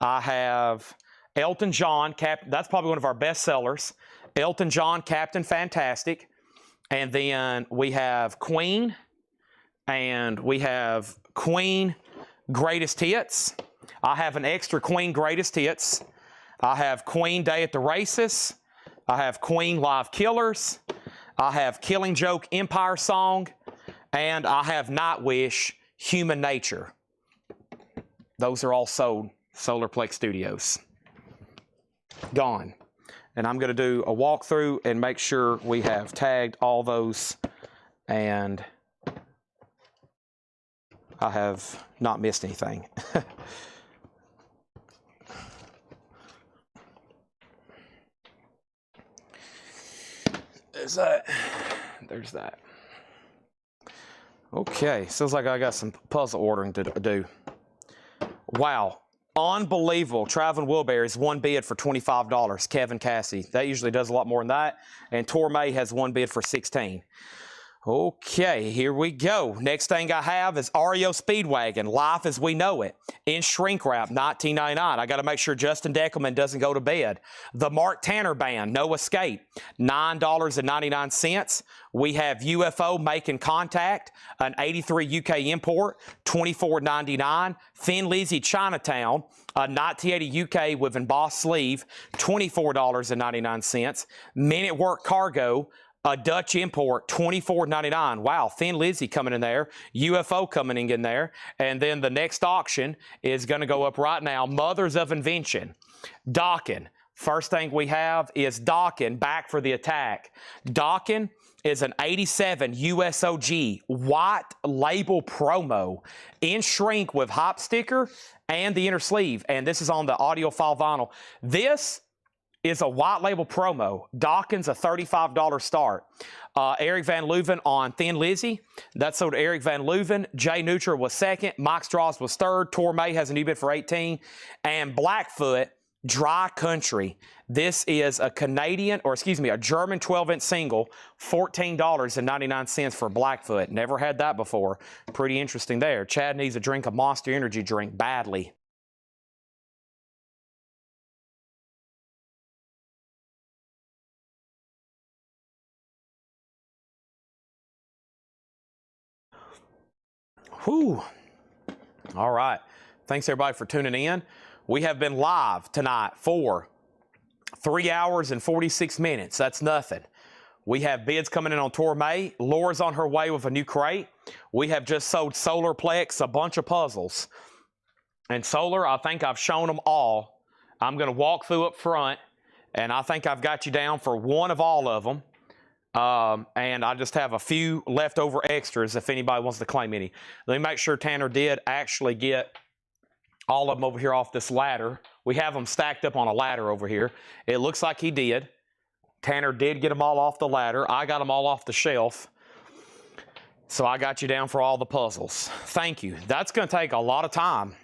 I have Elton John, that's probably one of our best sellers. Elton John, Captain Fantastic. And then we have Queen, and we have Queen Greatest Hits. I have an extra Queen Greatest Hits. I have Queen Day at the Races. I have Queen Live Killers. I have Killing Joke Empire Song. And I have Nightwish Human Nature. Those are all sold. Solarplex Studios. Gone. And I'm going to do a walkthrough and make sure we have tagged all those, and I have not missed anything. There's that. There's that. Okay, sounds like I got some puzzle ordering to do. Wow. Unbelievable. Traveling Wilburys, one bid for $25. Kevin Cassidy. That usually does a lot more than that. And Torme has one bid for $16. Okay, here we go. Next thing I have is REO Speedwagon, Life as We Know It, in shrink wrap, $19.99. I got to make sure Justin Deckelman doesn't go to bed. The Mark Tanner Band, No Escape, $9.99. We have UFO Making Contact, an 83 UK import, $24.99. Thin Lizzy Chinatown, a 1980 UK with embossed sleeve, $24.99. Men at Work Cargo, a Dutch import, $24.99. Wow, Thin Lizzy coming in there. UFO coming in there. And then the next auction is going to go up right now. Mothers of Invention. Dockin. First thing we have is Dockin, Back for the Attack. Dockin is an 87 USOG white label promo in shrink with hop sticker and the inner sleeve. And this is on the audiophile vinyl. This is a white label promo. Dawkins, a $35 start. Eric Van Leuven on Thin Lizzy. That's sold to Eric Van Leuven. Jay Neutra was second. Mike Strauss was third. Torme has a new bid for $18. And Blackfoot, Dry Country. This is a German 12-inch single, $14.99 for Blackfoot. Never had that before. Pretty interesting there. Chad needs a drink of Monster Energy drink badly. Whew. All right. Thanks, everybody, for tuning in. We have been live tonight for 3 hours and 46 minutes. That's nothing. We have bids coming in on Torme. Laura's on her way with a new crate. We have just sold Solarplex a bunch of puzzles. And Solar, I think I've shown them all. I'm going to walk through up front, and I think I've got you down for one of all of them. And I just have a few leftover extras if anybody wants to claim any. Let me make sure Tanner did actually get all of them over here off this ladder. We have them stacked up on a ladder over here. It looks like he did. Tanner did get them all off the ladder. I got them all off the shelf. So I got you down for all the puzzles. Thank you. That's going to take a lot of time.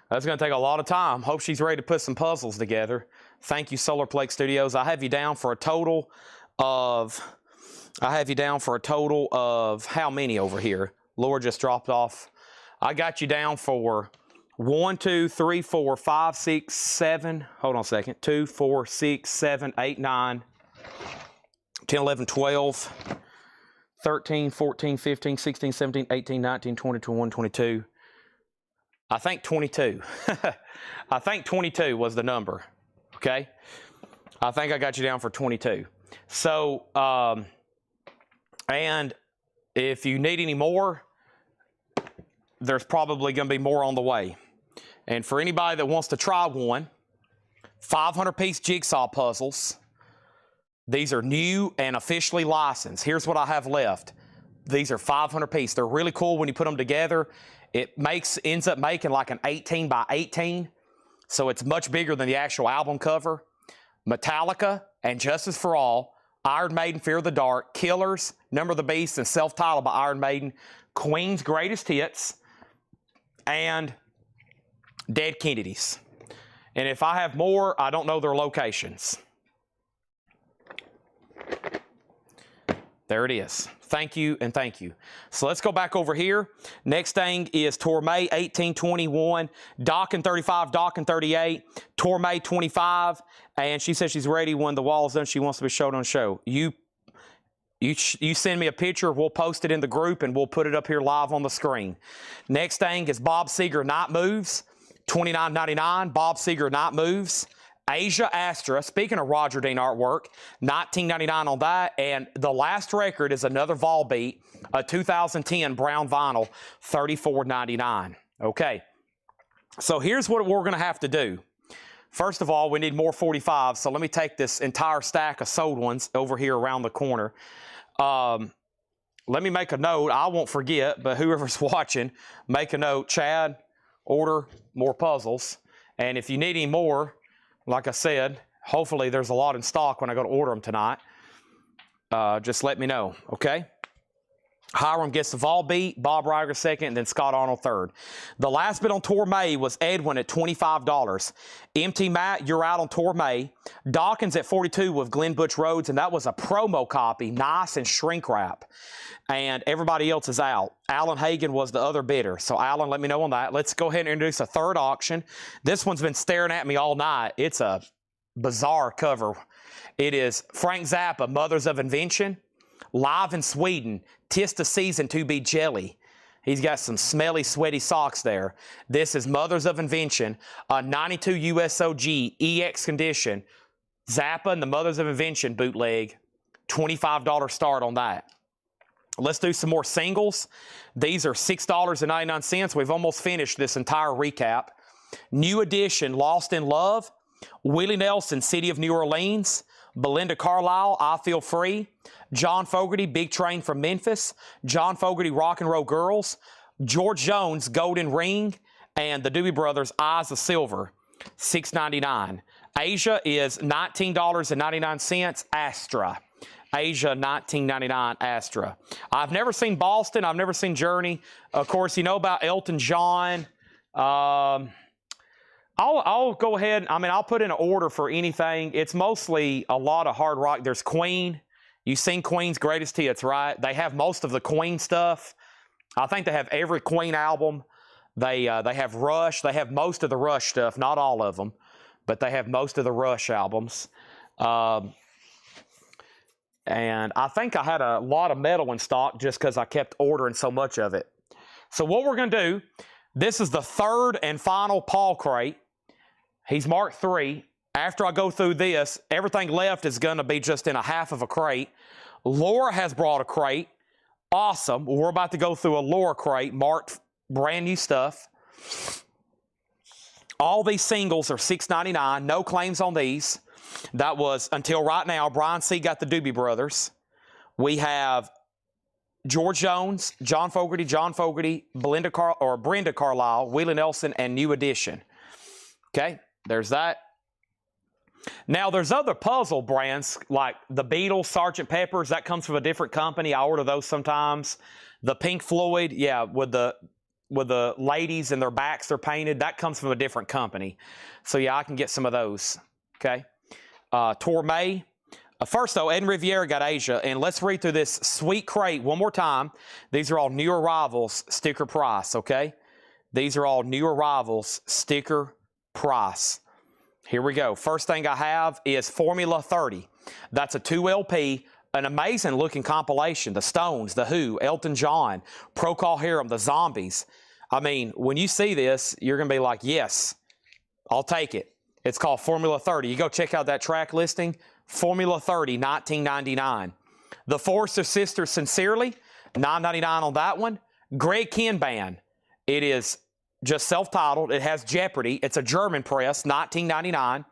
That's going to take a lot of time. Hope she's ready to put some puzzles together. Thank you, Solarplex Studios. I have you down for a total of how many over here? Laura just dropped off. I got you down for 1, 2, 3, 4, 5, 6, 7. Hold on a second. 2, 4, 6, 7, 8, 9, 10, 11, 12, 13, 14, 15, 16, 17, 18, 19, 20, 21, 22. I think 22. I think 22 was the number. Okay? I think I got you down for 22. So, and if you need any more, there's probably going to be more on the way. And for anybody that wants to try one, 500-piece jigsaw puzzles. These are new and officially licensed. Here's what I have left. These are 500-piece. They're really cool when you put them together. It ends up making like an 18 by 18. So it's much bigger than the actual album cover. Metallica and Justice for All, Iron Maiden, Fear of the Dark, Killers, Number of the Beast, and Self-Titled by Iron Maiden, Queen's Greatest Hits, and Dead Kennedys. And if I have more, I don't know their locations. There it is. Thank you and thank you. So let's go back over here. Next thing is Torme 1821, Dockin 35, Dockin 38, Torme 25, and she says she's ready when the wall's done. She wants to be showed on show. You send me a picture, we'll post it in the group, and we'll put it up here live on the screen. Next thing is Bob Seger Night Moves, $29.99. Bob Seger Night Moves. Asia Astra, speaking of Roger Dean artwork, $19.99 on that. And the last record is another Volbeat, a 2010 brown vinyl, $34.99. Okay, so here's what we're going to have to do. First of all, we need more 45s, so let me take this entire stack of sold ones over here around the corner. Let me make a note. I won't forget, but whoever's watching, make a note. Chad, order more puzzles. And if you need any more, like I said, hopefully there's a lot in stock when I go to order them tonight. Just let me know, okay? Hiram gets the Volbeat, Bob Ryger second, and then Scott Arnold third. The last bid on Torme was Edwin at $25. MT Matt, you're out on Torme. Dawkins at $42 with Glenn Butch Rhodes, and that was a promo copy, nice and shrink wrap. And everybody else is out. Alan Hagen was the other bidder. So Alan, let me know on that. Let's go ahead and introduce a third auction. This one's been staring at me all night. It's a bizarre cover. It is Frank Zappa, Mothers of Invention. Live in Sweden, "'Tis the Season to be Jelly." He's got some smelly, sweaty socks there. This is Mothers of Invention, a 92 USOG EX condition. Zappa and the Mothers of Invention bootleg, $25 start on that. Let's do some more singles. These are $6.99. We've almost finished this entire recap. New edition, Lost in Love. Willie Nelson, City of New Orleans. Belinda Carlisle, I Feel Free. John Fogerty, Big Train from Memphis. John Fogerty, Rock and Roll Girls. George Jones, Golden Ring. And the Doobie Brothers, Eyes of Silver, $6.99. Asia is $19.99. Astra. Asia, $19.99. Astra. I've never seen Boston. I've never seen Journey. Of course, you know about Elton John. I'll go ahead. I mean, I'll put in an order for anything. It's mostly a lot of hard rock. There's Queen. You've seen Queen's Greatest Hits, right? They have most of the Queen stuff. I think they have every Queen album. They have Rush. They have most of the Rush stuff. Not all of them, but they have most of the Rush albums. And I think I had a lot of metal in stock just because I kept ordering so much of it. So what we're going to do, this is the third and final Paul crate. He's marked 3. After I go through this, everything left is going to be just in a half of a crate. Laura has brought a crate. Awesome. We're about to go through a Laura crate, marked brand new stuff. All these singles are $6.99. No claims on these. That was until right now. Brian C. got the Doobie Brothers. We have George Jones, John Fogerty, Brenda Carlisle, Willie Nelson, and New Edition. Okay, there's that. Now, there's other puzzle brands like the Beatles, Sgt. Pepper's. That comes from a different company. I order those sometimes. The Pink Floyd, yeah, with the ladies and their backs are painted. That comes from a different company. So, yeah, I can get some of those. Okay. Tourmay. First, though, Ed and Riviera got Asia. And let's read through this sweet crate one more time. These are all new arrivals, sticker price, okay? These are all new arrivals, sticker price. Here we go. First thing I have is Formula 30. That's a 2 LP, an amazing looking compilation. The Stones, The Who, Elton John, Procol Harum, The Zombies. I mean, when you see this, you're going to be like, yes, I'll take it. It's called Formula 30. You go check out that track listing. Formula 30, $19.99. The Forrester Sisters, Sincerely, $9.99 on that one. Greg Ken Band. It is just self-titled. It has Jeopardy. It's a German press, $19.99.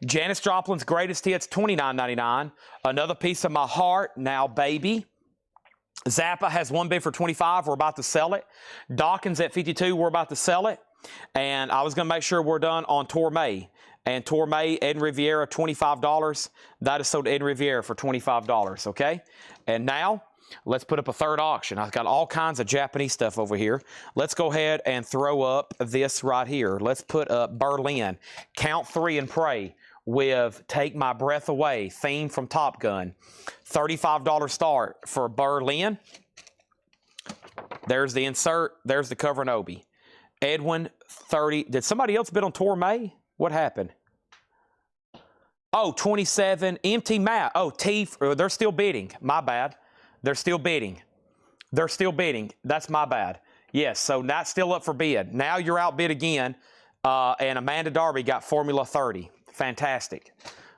Janis Joplin's Greatest Hits, $29.99. Another Piece of My Heart, Now Baby. Zappa has one bid for $25. We're about to sell it. Dawkins at $52. We're about to sell it. And I was going to make sure we're done on Tourmay. And Tourmay, Ed and Riviera, $25. That is sold to Ed and Riviera for $25, okay? And now, let's put up a third auction. I've got all kinds of Japanese stuff over here. Let's go ahead and throw up this right here. Let's put up Berlin. Count 3 and Pray with Take My Breath Away, theme from Top Gun. $35 start for Berlin. There's the insert. There's the cover and Obi. Edwin, 30. Did somebody else bid on Tourmay? What happened? Oh, 27. Empty Matt. Oh, T. They're still bidding. My bad. They're still bidding. They're still bidding. That's my bad. Yes, so that's still up for bid. Now you're outbid again. And Amanda Darby got Formula 30. Fantastic.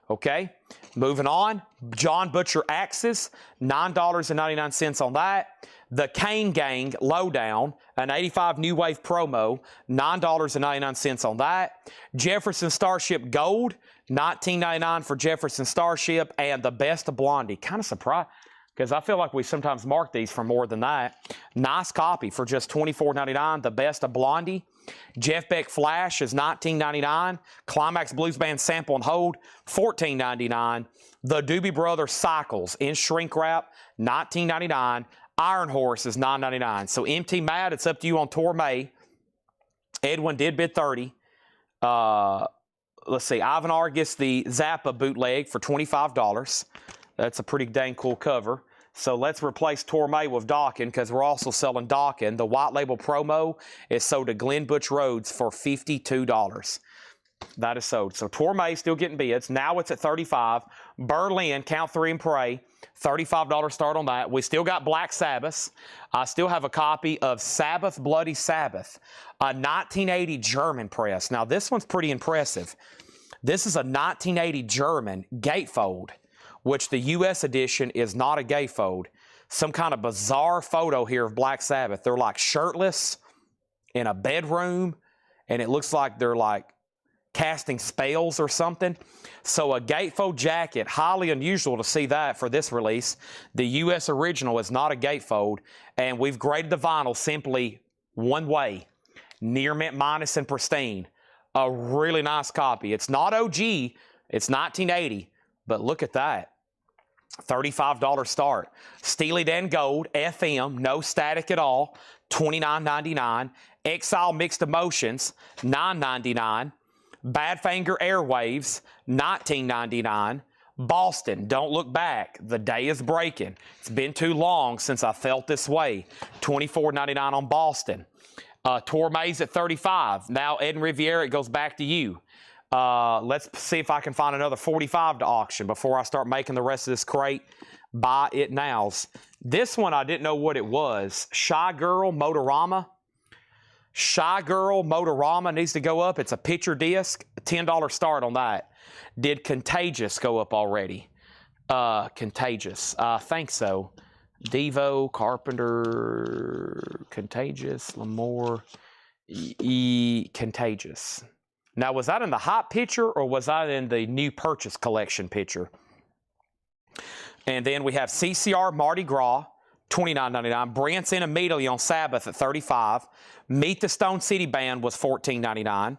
Okay, moving on. John Butcher Axes, $9.99 on that. The Kane Gang Lowdown, an 85 New Wave promo, $9.99 on that. Jefferson Starship Gold, $19.99 for Jefferson Starship. And the Best of Blondie. Kind of surprised, because I feel like we sometimes mark these for more than that. Nice copy for just $24.99, the Best of Blondie. Jeff Beck Flash is $19.99. Climax Blues Band Sample and Hold, $14.99. The Doobie Brothers Cycles in shrink wrap, $19.99. Iron Horse is $9.99. So MT Matt, it's up to you on Tourmay. Edwin did bid 30. Let's see. Ivan R gets the Zappa bootleg for $25. That's a pretty dang cool cover. So let's replace Tourmay with Dawkins, because we're also selling Dawkins. The white label promo is sold to Glenn Butch Rhodes for $52. That is sold. So Tourmay still getting bids. Now it's at $35. Berlin, Count 3 and Pray, $35 start on that. We still got Black Sabbath. I still have a copy of Sabbath Bloody Sabbath, a 1980 German press. Now this one's pretty impressive. This is a 1980 German gatefold, which the U.S. edition is not a gatefold. Some kind of bizarre photo here of Black Sabbath. They're like shirtless in a bedroom, and it looks like they're like casting spells or something. So a gatefold jacket, highly unusual to see that for this release. The U.S. original is not a gatefold, and we've graded the vinyl simply one way, near mint minus and pristine. A really nice copy. It's not OG, it's 1980, but look at that. $35 start. Steely Dan Gold, FM, no static at all, $29.99. Exile Mixed Emotions, $9.99. Badfinger Airwaves, $19.99. Boston, Don't Look Back, The Day Is Breaking. It's been too long since I felt this way. $24.99 on Boston. Tourmay's at $35. Now, Ed and Riviera, it goes back to you. Let's see if I can find another $45 to auction before I start making the rest of this crate. Buy it nows. This one, I didn't know what it was. Shy Girl Motorama. Shy Girl Motorama needs to go up. It's a picture disc, $10 start on that. Did Contagious go up already? Contagious. I think so. Devo, Carpenter, Contagious, Lamore, Contagious. Now, was that in the hot picture or was that in the new purchase collection picture? And then we have CCR Mardi Gras, $29.99. Brent's in immediately on Sabbath at $35. Meet the Stone City Band was $14.99.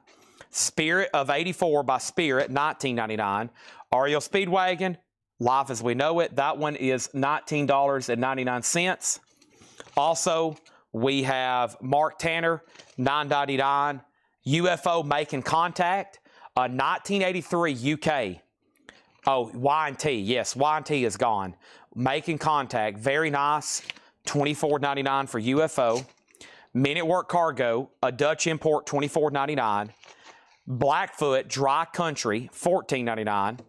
Spirit of 84 by Spirit, $19.99. REO Speedwagon, Life as We Know It, that one is $19.99. Also, we have Mark Tanner, $9.99. UFO Making Contact, 1983 UK. Oh, Y&T, yes, Y&T is gone. Making Contact, very nice, $24.99 for UFO. Men at Work Cargo, a Dutch import, $24.99. Blackfoot Dry Country, $14.99.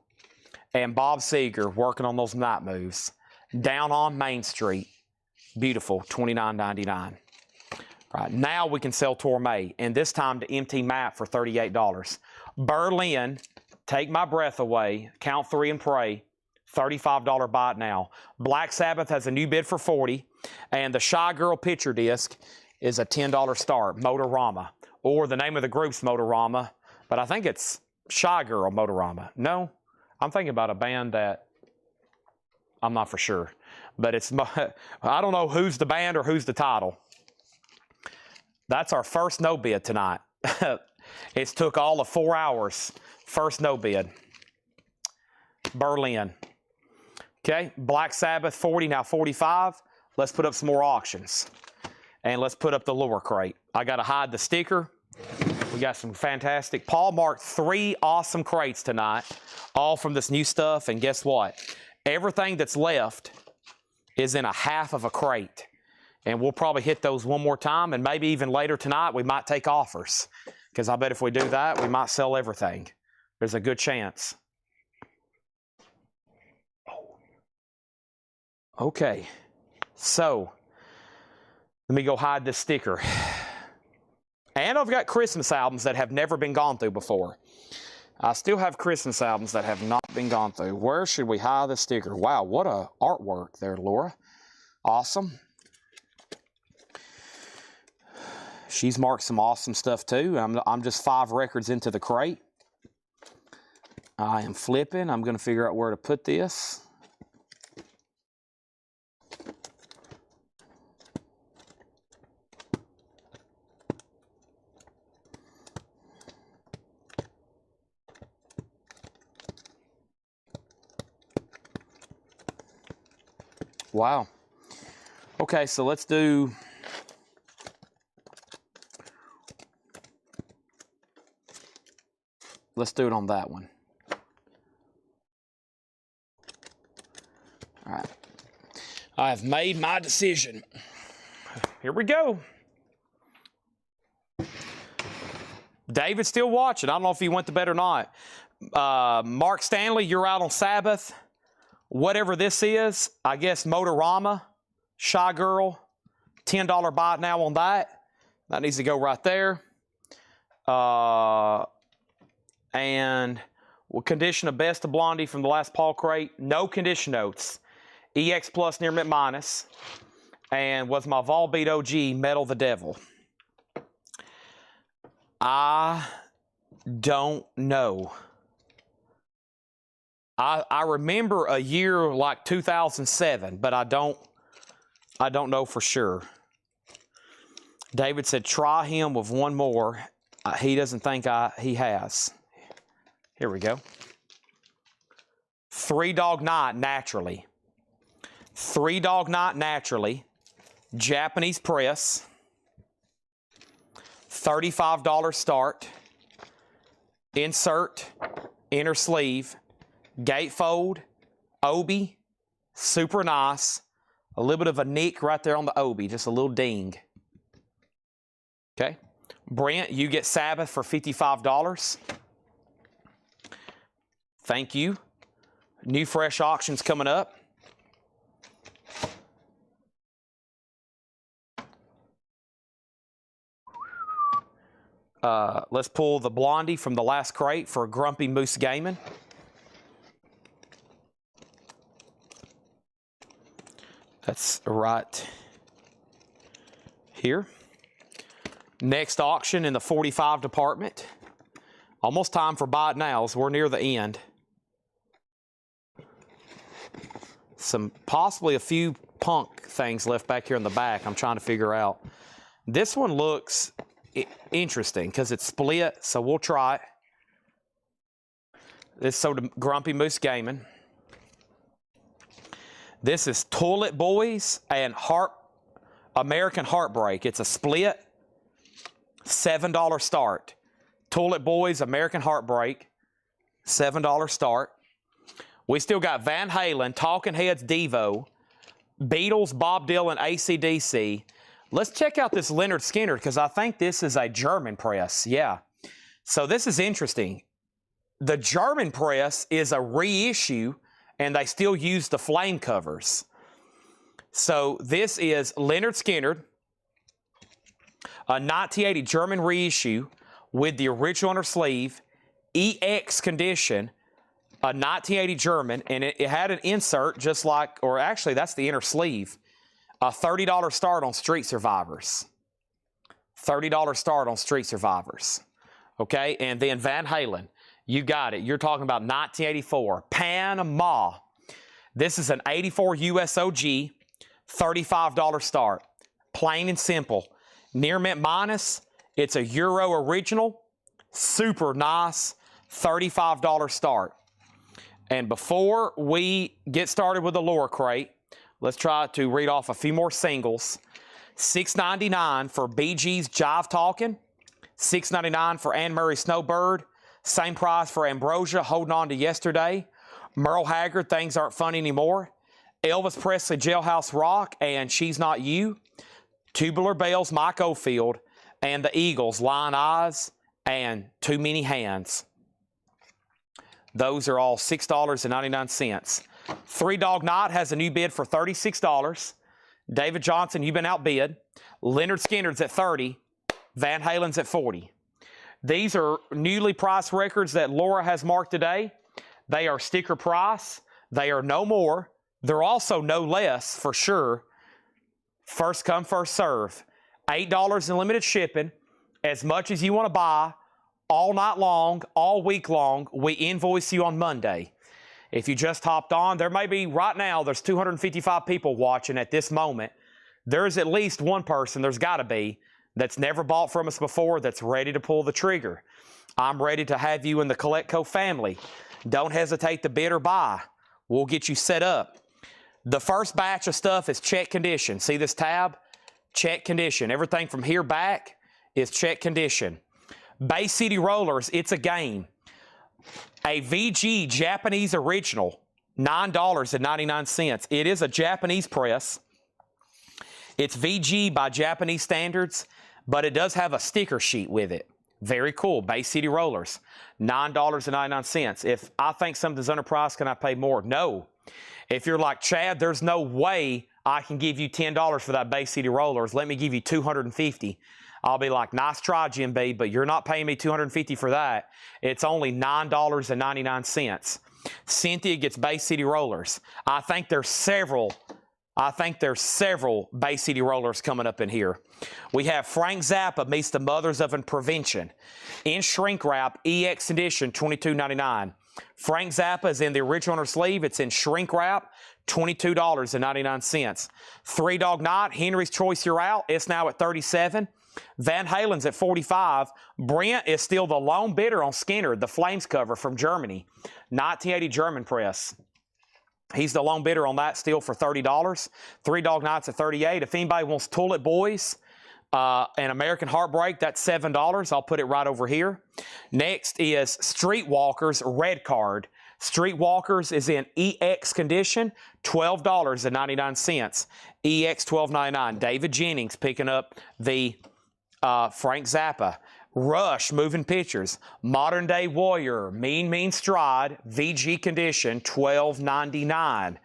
And Bob Seeger working on those night moves. Down on Main Street, beautiful, $29.99. All right, now we can sell Torme, and this time to MT Map for $38. Berlin, Take My Breath Away, Count 3 and Pray, $35 buy it now. Black Sabbath has a new bid for $40, and the Shy Girl picture disc is a $10 start, Motorama, or the name of the group's Motorama, but I think it's Shy Girl Motorama. No, I'm thinking about a band that I'm not for sure, but it's, I don't know who's the band or who's the title. That's our first no bid tonight. It's took all of 4 hours. First no bid. Berlin. Okay, Black Sabbath 40, now 45. Let's put up some more auctions. And let's put up the lower crate. I got to hide the sticker. We got some fantastic. Paul marked 3 awesome crates tonight, all from this new stuff. And guess what? Everything that's left is in a half of a crate. And we'll probably hit those one more time, and maybe even later tonight we might take offers. Because I bet if we do that, we might sell everything. There's a good chance. Okay, so let me go hide this sticker. And I've got Christmas albums that have never been gone through before. I still have Christmas albums that have not been gone through. Where should we hide the sticker? Wow, what a artwork there, Laura. Awesome. She's marked some awesome stuff too. I'm just 5 records into the crate. I am flipping. I'm going to figure out where to put this. Wow. Okay, so let's do... Let's do it on that one. All right. I have made my decision. Here we go. David's still watching. I don't know if he went to bed or not. Mark Stanley, you're out on Sabbath. Whatever this is, I guess Motorama, Shy Girl, $10 buy it now on that. That needs to go right there. And we'll condition a Best of Blondie from the last Paul crate. No condition notes. EX Plus near mint minus. And was my Volbeat OG Metal the Devil. I don't know. I remember a year like 2007, but I don't know for sure. David said try him with one more. He doesn't think he has. Here we go. 3 Dog Night Naturally. 3 Dog Night Naturally. Japanese press. $35 start. Insert. Inner sleeve. Gatefold. Obi. Super nice. A little bit of a nick right there on the Obi. Just a little ding. Okay. Brent, you get Sabbath for $55. Thank you. New fresh auctions coming up. Let's pull the Blondie from the last crate for Grumpy Moose Gaming. That's right here. Next auction in the 45 department. Almost time for buy it nows. We're near the end. Possibly a few punk things left back here in the back I'm trying to figure out. This one looks interesting because it's split, so we'll try it. This is sold to Grumpy Moose Gaming. This is Toilet Boys and American Heartbreak. It's a split, $7 start. Toilet Boys, American Heartbreak, $7 start. We still got Van Halen, Talking Heads, Devo, Beatles, Bob Dylan, AC/DC. Let's check out this Leonard Skinner because I think this is a German press. Yeah. So this is interesting. The German press is a reissue and they still use the flame covers. So this is Leonard Skinner, a 1980 German reissue with the original inner sleeve, EX condition, a 1980 German, and it had an insert just like, or actually that's the inner sleeve, a $30 start on Street Survivors. $30 start on Street Survivors. Okay, and then Van Halen, you got it. You're talking about 1984, Panama. This is an 84 USOG, $35 start. Plain and simple. Near mint minus, it's a Euro original, super nice, $35 start. And before we get started with the lower crate, let's try to read off a few more singles. $6.99 for BG's Jive Talkin'. $6.99 for Anne Murray Snowbird. Same price for Ambrosia, Holding On to Yesterday. Merle Haggard, Things Aren't Funny Anymore. Elvis Presley, Jailhouse Rock, and She's Not You. Tubular Bells, Mike Oldfield. And the Eagles, Lion Eyes, and Too Many Hands. Those are all $6.99. Three Dog Night has a new bid for $36. David Johnson, you've been outbid. Leonard Skinner's at $30. Van Halen's at $40. These are newly priced records that Laura has marked today. They are sticker price. They are no more. They're also no less for sure. First come, first serve. $8 in limited shipping. As much as you want to buy, all night long, all week long, we invoice you on Monday. If you just hopped on, there may be, right now, there's 255 people watching at this moment. There's at least one person, there's got to be, that's never bought from us before that's ready to pull the trigger. I'm ready to have you in the CollectCo family. Don't hesitate to bid or buy. We'll get you set up. The first batch of stuff is check condition. See this tab? Check condition. Everything from here back is check condition. Bay City Rollers, it's a game. A VG Japanese original, $9.99. It is a Japanese press. It's VG by Japanese standards, but it does have a sticker sheet with it. Very cool. Bay City Rollers, $9.99. If I think something's underpriced, can I pay more? No. If you're like, Chad, there's no way I can give you $10 for that Bay City Rollers. Let me give you $250. I'll be like, nice try, Jim B, but you're not paying me $250 for that. It's only $9.99. Cynthia gets Bay City Rollers. I think there's several Bay City Rollers coming up in here. We have Frank Zappa meets the Mothers of Prevention. In shrink wrap, EX edition, $22.99. Frank Zappa is in the original inner sleeve. It's in shrink wrap, $22.99. Three Dog Night, Henry's Choice, You're Out. It's now at $37. Van Halen's at $45. Brent is still the lone bidder on Skinner, the Flames cover from Germany. 1980 German press. He's the lone bidder on that still for $30. Three Dog Nights at $38. If anybody wants Toilet Boys and American Heartbreak, that's $7. I'll put it right over here. Next is Streetwalkers Red Card. Streetwalkers is in EX condition, $12.99. EX $12.99. David Jennings picking up the Frank Zappa. Rush Moving Pictures. Modern Day Warrior. Mean Stride. VG condition, $12.99.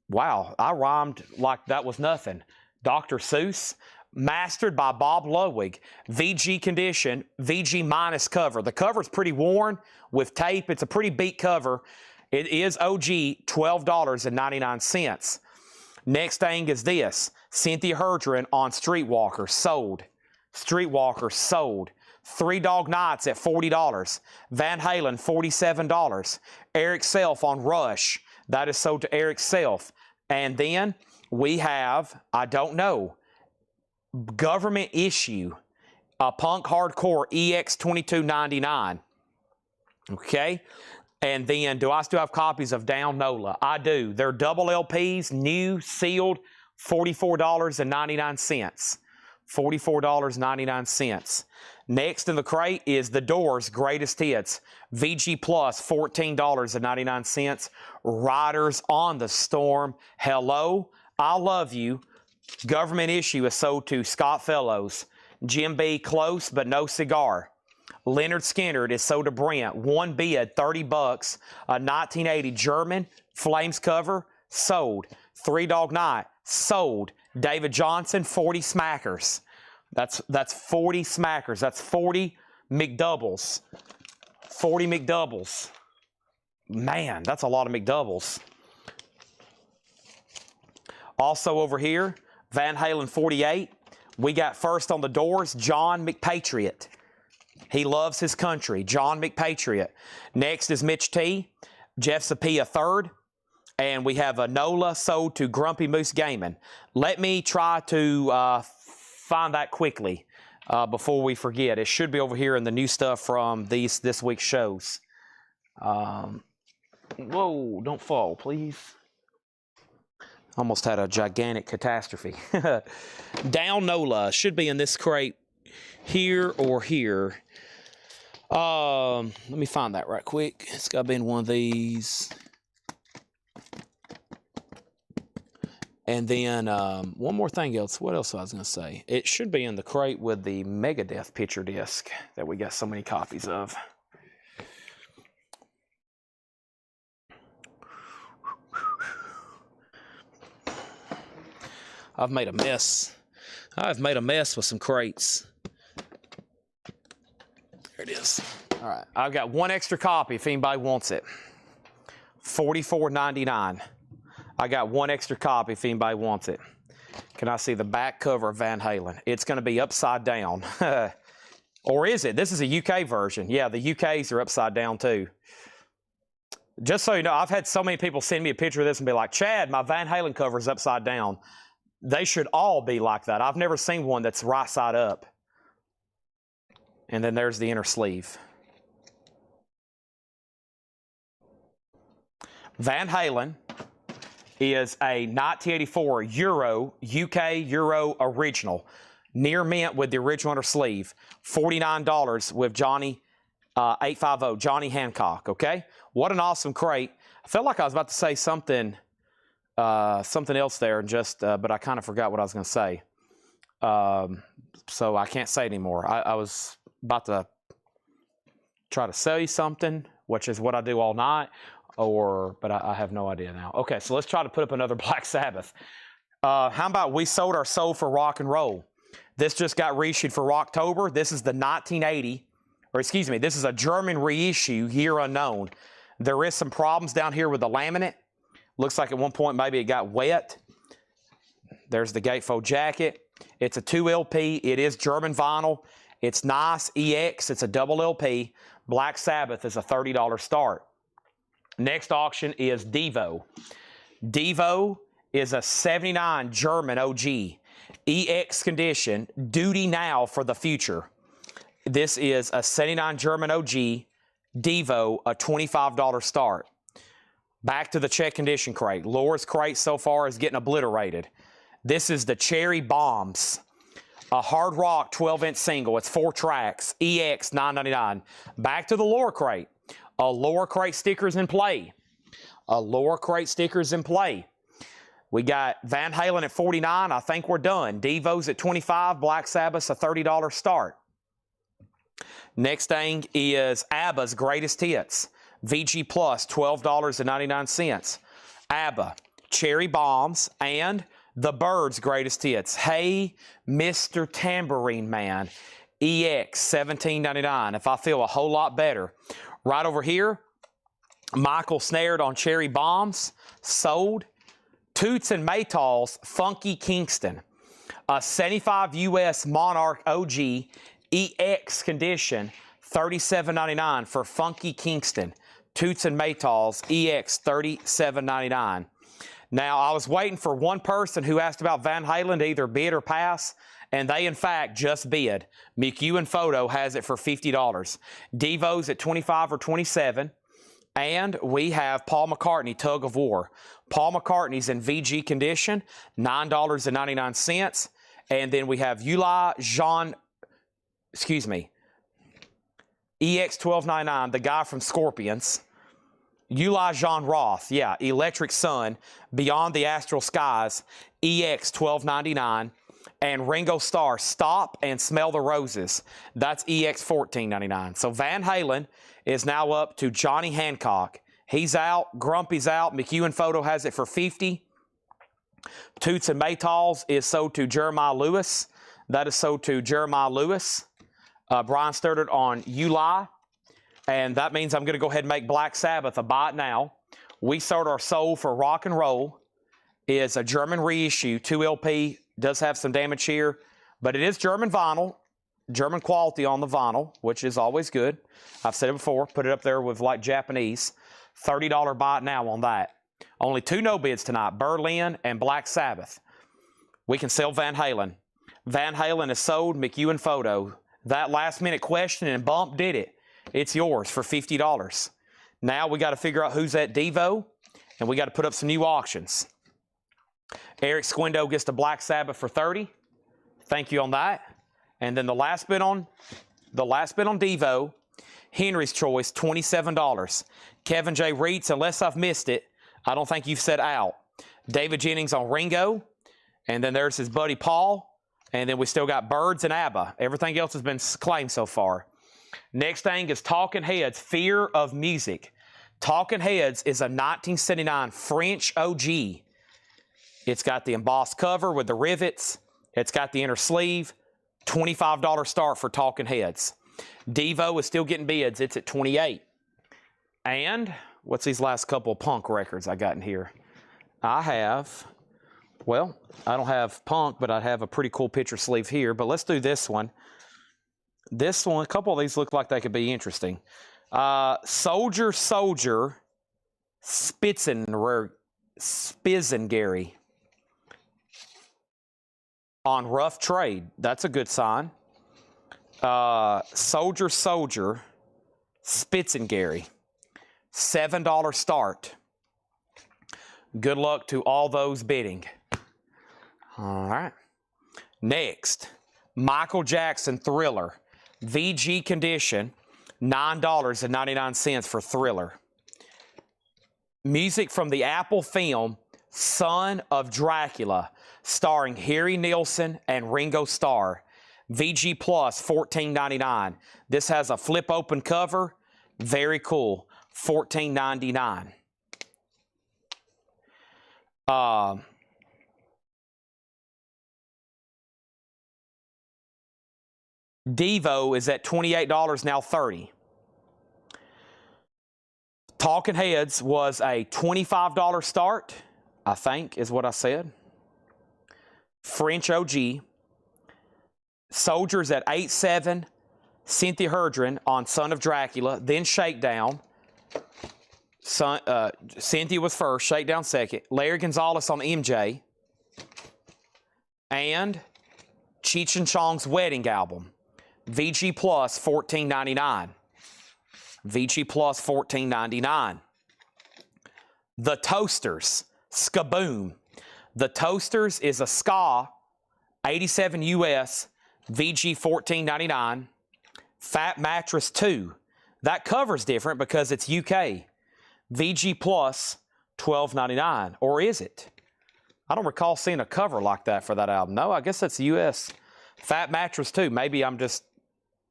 Wow, I rhymed like that was nothing. Dr. Seuss. Mastered by Bob Ludwig. VG condition, VG minus cover. The cover's pretty worn with tape. It's a pretty beat cover. It is OG, $12.99. Next thing is this. Cynthia Herdron on Streetwalker, sold. Streetwalker, sold. Three Dog Nights at $40. Van Halen, $47. Eric Self on Rush. That is sold to Eric Self. And then we have, I don't know, government issue, a Punk Hardcore EX 2299. Okay? And then, do I still have copies of Down NOLA? I do. They're double LPs, new, sealed, $44.99. $44.99. Next in the crate is The Doors' Greatest Hits. VG Plus, $14.99. Riders on the Storm. Hello, I Love You. Government issue is sold to Scott Fellows. Jim B, Close But No Cigar. Leonard Skinner is sold to Brent. One bid, $30. A 1980 German Flames cover, sold. Three Dog Night, sold. David Johnson, 40 smackers. That's 40 smackers. That's 40 McDoubles. 40 McDoubles. Man, that's a lot of McDoubles. Also over here, Van Halen 48. We got first on the Doors, John McPatriot. He loves his country, John McPatriot. Next is Mitch T. Jeff Sapia third. And we have a NOLA sold to Grumpy Moose Gaming. Let me try to find that quickly before we forget. It should be over here in the new stuff from this week's shows. Whoa, don't fall, please. Almost had a gigantic catastrophe. Down NOLA should be in this crate here or here. Let me find that right quick. It's got to be in one of these. And then one more thing else. What else I was going to say? It should be in the crate with the Megadeth picture disc that we got so many copies of. I've made a mess. I've made a mess with some crates. There it is. All right. I've got one extra copy if anybody wants it. $44.99. I got one extra copy if anybody wants it. Can I see the back cover of Van Halen? It's going to be upside down. Or is it? This is a UK version. Yeah, the UKs are upside down too. Just so you know, I've had so many people send me a picture of this and be like, Chad, my Van Halen cover is upside down. They should all be like that. I've never seen one that's right side up. And then there's the inner sleeve. Van Halen is a 1984 UK Euro original. Near mint with the original inner sleeve. $49 with Johnny 850, Johnny Hancock, okay? What an awesome crate. I felt like I was about to say something else there, but I kind of forgot what I was going to say. So I can't say anymore. I was about to try to sell you something, which is what I do all night, but I have no idea now. Okay, so let's try to put up another Black Sabbath. How about We Sold Our Soul for Rock and Roll? This just got reissued for Rocktober. This is the 1980, or excuse me, this is a German reissue, year unknown. There is some problems down here with the laminate. Looks like at one point maybe it got wet. There's the gatefold jacket. It's a 2 LP. It is German vinyl. It's nice. EX, it's a double LP. Black Sabbath is a $30 start. Next auction is Devo. Devo is a 79 German OG. EX condition, duty now for the future. This is a 79 German OG, Devo, a $25 start. Back to the check condition crate. Laura's crate so far is getting obliterated. This is the Cherry Bombs, a hard rock 12-inch single. It's 4 tracks, EX $9.99. Back to the Laura crate. A Laura crate sticker's in play. A Laura crate sticker's in play. We got Van Halen at $49. I think we're done. Devo's at $25. Black Sabbath's a $30 start. Next thing is ABBA's Greatest Hits. VG Plus, $12.99. ABBA, Cherry Bombs, and The Byrds Greatest Hits. Hey, Mr. Tambourine Man. EX $17.99. If I feel a whole lot better. Right over here, Michael Snared on Cherry Bombs. Sold. Toots and Maytals, Funky Kingston. A 75 US Monarch OG EX condition, $37.99 for Funky Kingston. Toots and Maytals, EX, $37.99. Now, I was waiting for one person who asked about Van Halen to either bid or pass, and they, in fact, just bid. McEwen Photo has it for $50. Devo's at $25 or $27. And we have Paul McCartney, Tug of War. Paul McCartney's in VG condition, $9.99. And then we have EX $12.99, the guy from Scorpions. Uli Jean Roth, yeah, Electric Sun, Beyond the Astral Skies, EX $12.99. And Ringo Starr, Stop and Smell the Roses. That's EX $14.99. So Van Halen is now up to Johnny Hancock. He's out. Grumpy's out. McEwen Photo has it for $50. Toots and Maytals is sold to Jeremiah Lewis. That is sold to Jeremiah Lewis. Brian Sturtert on Uli. And that means I'm going to go ahead and make Black Sabbath a buy it now. We Sold Our Soul for Rock and Roll is a German reissue, 2 LP. Does have some damage here, but it is German vinyl, German quality on the vinyl, which is always good. I've said it before, put it up there with like Japanese. $30 buy it now on that. Only 2 no bids tonight, Berlin and Black Sabbath. We can sell Van Halen. Van Halen is sold, McEwen Photo. That last minute question and bump did it. It's yours for $50. Now we got to figure out who's at Devo, and we got to put up some new auctions. Eric Squindo gets the Black Sabbath for $30. Thank you on that. And then the last bid on Devo, Henry's Choice, $27. Kevin J. Reitz, unless I've missed it, I don't think you've said out. David Jennings on Ringo. And then there's his buddy Paul. And then we still got Byrds and ABBA. Everything else has been claimed so far. Next thing is Talking Heads, Fear of Music. Talking Heads is a 1979 French OG. It's got the embossed cover with the rivets. It's got the inner sleeve. $25 start for Talking Heads. Devo is still getting bids. It's at $28. And what's these last couple of punk records I got in here? I don't have punk, but I have a pretty cool picture sleeve here. But let's do this one. This one, a couple of these look like they could be interesting. Soldier, Spitzengary. On Rough Trade. That's a good sign. Soldier, Spitzengary. $7 start. Good luck to all those bidding. All right. Next, Michael Jackson Thriller. VG condition, $9.99 for Thriller. Music from the Apple film Son of Dracula, starring Harry Nilsson and Ringo Starr. VG Plus, $14.99. This has a flip open cover. Very cool. $14.99. Devo is at $28, now $30. Talking Heads was a $25 start, I think is what I said. French OG. Soldiers at 8.7. Cynthia Herdron on Son of Dracula, then Shakedown. Cynthia was first, Shakedown second. Larry Gonzalez on MJ. And Cheech and Chong's Wedding Album. VG Plus, $14.99. VG Plus, $14.99. The Toasters, Skaboom. The Toasters is a ska, 87 US, VG $14.99. Fat Mattress 2. That cover's different because it's UK. VG Plus, $12.99. Or is it? I don't recall seeing a cover like that for that album. No, I guess that's US. Fat Mattress 2. Maybe I'm just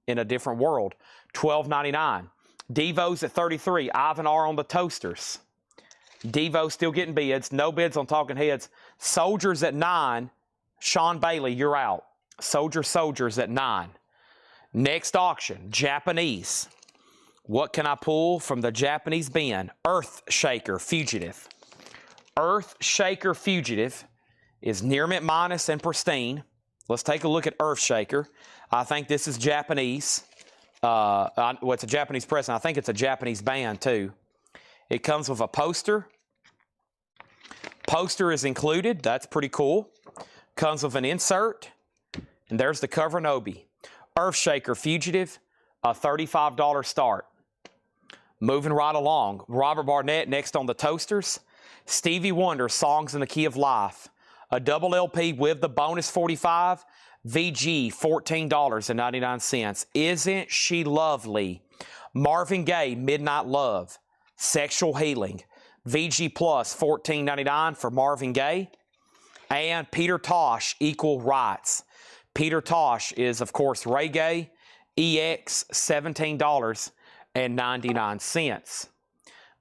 in a different world. $12.99. Devo's at $33. Ivan R on the Toasters. Devo still getting bids. No bids on Talking Heads. Soldiers at 9. Sean Bailey, you're out. Soldiers at 9. Next auction, Japanese. What can I pull from the Japanese bin? Earth Shaker Fugitive. Earth Shaker Fugitive is near mint minus and pristine. Let's take a look at Earth Shaker. I think this is Japanese. Well, it's a Japanese press, and I think it's a Japanese band too. It comes with a poster. Poster is included. That's pretty cool. Comes with an insert. And there's the cover and obi. Earthshaker Fugitive, a $35 start. Moving right along. Robert Barnett next on the toasters. Stevie Wonder, Songs in the Key of Life. A double LP with the bonus 45. VG, $14.99. Isn't She Lovely? Marvin Gaye, Midnight Love. Sexual Healing. VG Plus, $14.99 for Marvin Gaye. And Peter Tosh, Equal Rights. Peter Tosh is, of course, reggae. EX, $17.99.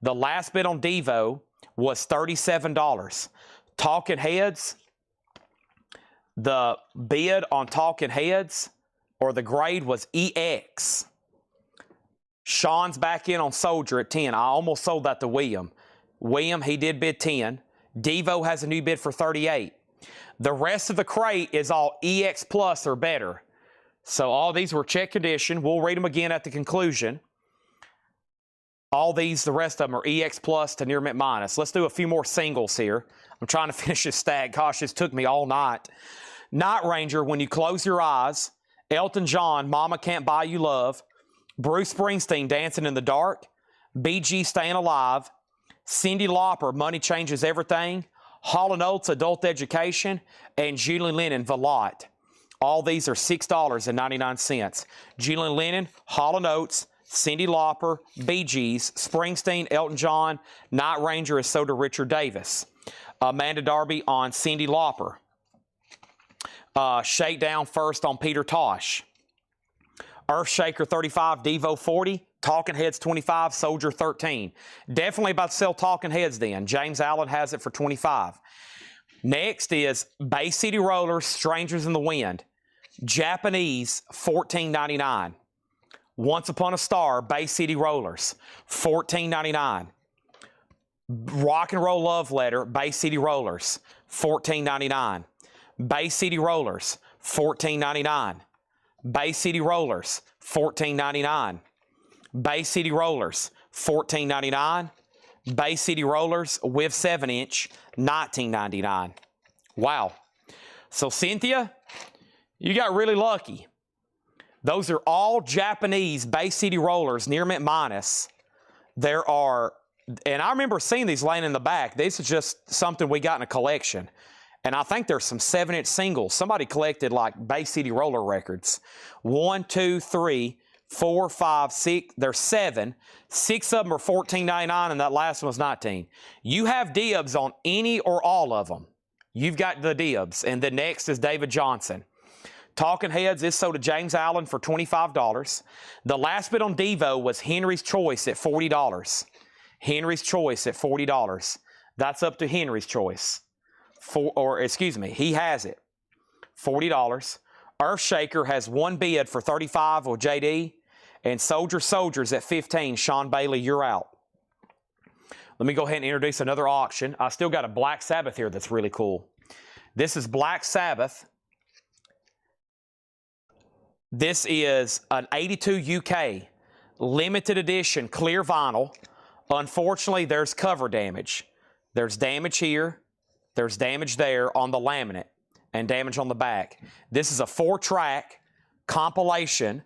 The last bid on Devo was $37. Talking Heads, the bid on Talking Heads, or the grade, was EX. Sean's back in on Soldier at 10. I almost sold that to William. William, he did bid 10. Devo has a new bid for 38. The rest of the crate is all EX Plus or better. So all these were check condition. We'll read them again at the conclusion. All these, the rest of them, are EX Plus to near mint minus. Let's do a few more singles here. I'm trying to finish this stack. Gosh, this took me all night. Night Ranger, When You Close Your Eyes. Elton John, Mama Can't Buy You Love. Bruce Springsteen, Dancing in the Dark. BG, Staying Alive. Cyndi Lauper, Money Changes Everything. Hall & Oates, Adult Education. And Julian Lennon, Valot. All these are $6.99. Julian Lennon, Hall & Oates, Cyndi Lauper, Bee Gees, Springsteen, Elton John. Night Ranger is sold to Richard Davis. Amanda Darby on Cyndi Lauper. Shakedown first on Peter Tosh. Earthshaker 35, Devo 40, Talking Heads 25, Soldier 13. Definitely about to sell Talking Heads then. James Allen has it for 25. Next is Bay City Rollers, Strangers in the Wind. Japanese, $14.99. Once Upon a Star, Bay City Rollers, $14.99. Rock and Roll Love Letter, Bay City Rollers, $14.99. Bay City Rollers, $14.99. Bay City Rollers, $14.99. Bay City Rollers, $14.99. Bay City Rollers with 7-inch, $19.99. Wow. So Cynthia, you got really lucky. Those are all Japanese Bay City Rollers, near mint minus. There are, and I remember seeing these laying in the back. This is just something we got in a collection. And I think there's some 7-inch singles. Somebody collected like Bay City Roller records. 1, 2, 3, 4, 5, 6. There's 7. 6 of them are $14.99, and that last one was $19. You have dibs on any or all of them. You've got the dibs. And the next is David Johnson. Talking Heads is sold to James Allen for $25. The last bid on Devo was Henry's Choice at $40. Henry's Choice at $40. That's up to Henry's Choice. He has it. $40. Earthshaker has one bid for $35 with JD. And Soldiers at $15. Sean Bailey, you're out. Let me go ahead and introduce another auction. I still got a Black Sabbath here that's really cool. This is Black Sabbath. This is an 82 UK limited edition clear vinyl. Unfortunately, there's cover damage. There's damage here. There's damage there on the laminate and damage on the back. This is a 4-track compilation.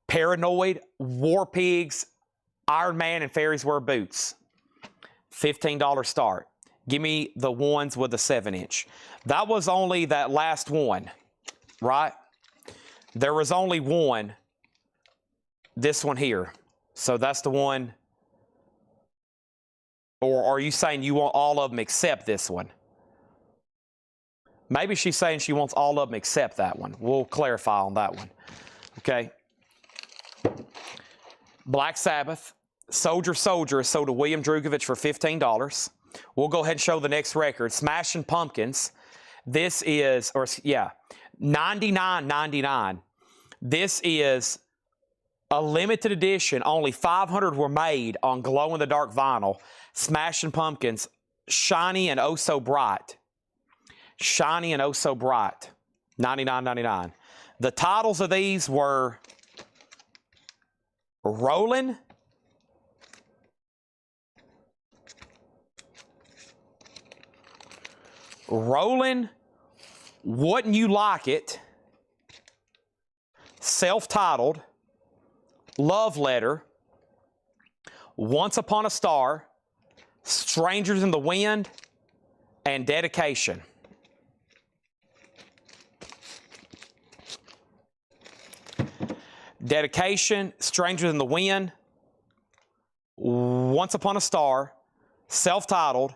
Paranoid, War Pigs, Iron Man, and Fairies Wear Boots. $15 start. Give me the ones with the 7-inch. That was only that last one, right? There was only one, this one here. So that's the one. Or are you saying you want all of them except this one? Maybe she's saying she wants all of them except that one. We'll clarify on that one. Okay. Black Sabbath. Soldier is sold to William Drugovich for $15. We'll go ahead and show the next record. Smashing Pumpkins. This is, $99.99. This is a limited edition. Only 500 were made on glow-in-the-dark vinyl. Smashing Pumpkins. Shiny and oh so bright. Shiny and oh so bright. $99.99. The titles of these were Rollin', Wouldn't You Like It, Self-Titled, Love Letter, Once Upon a Star, Strangers in the Wind, and Dedication. Dedication, Strangers in the Wind, Once Upon a Star, Self-Titled,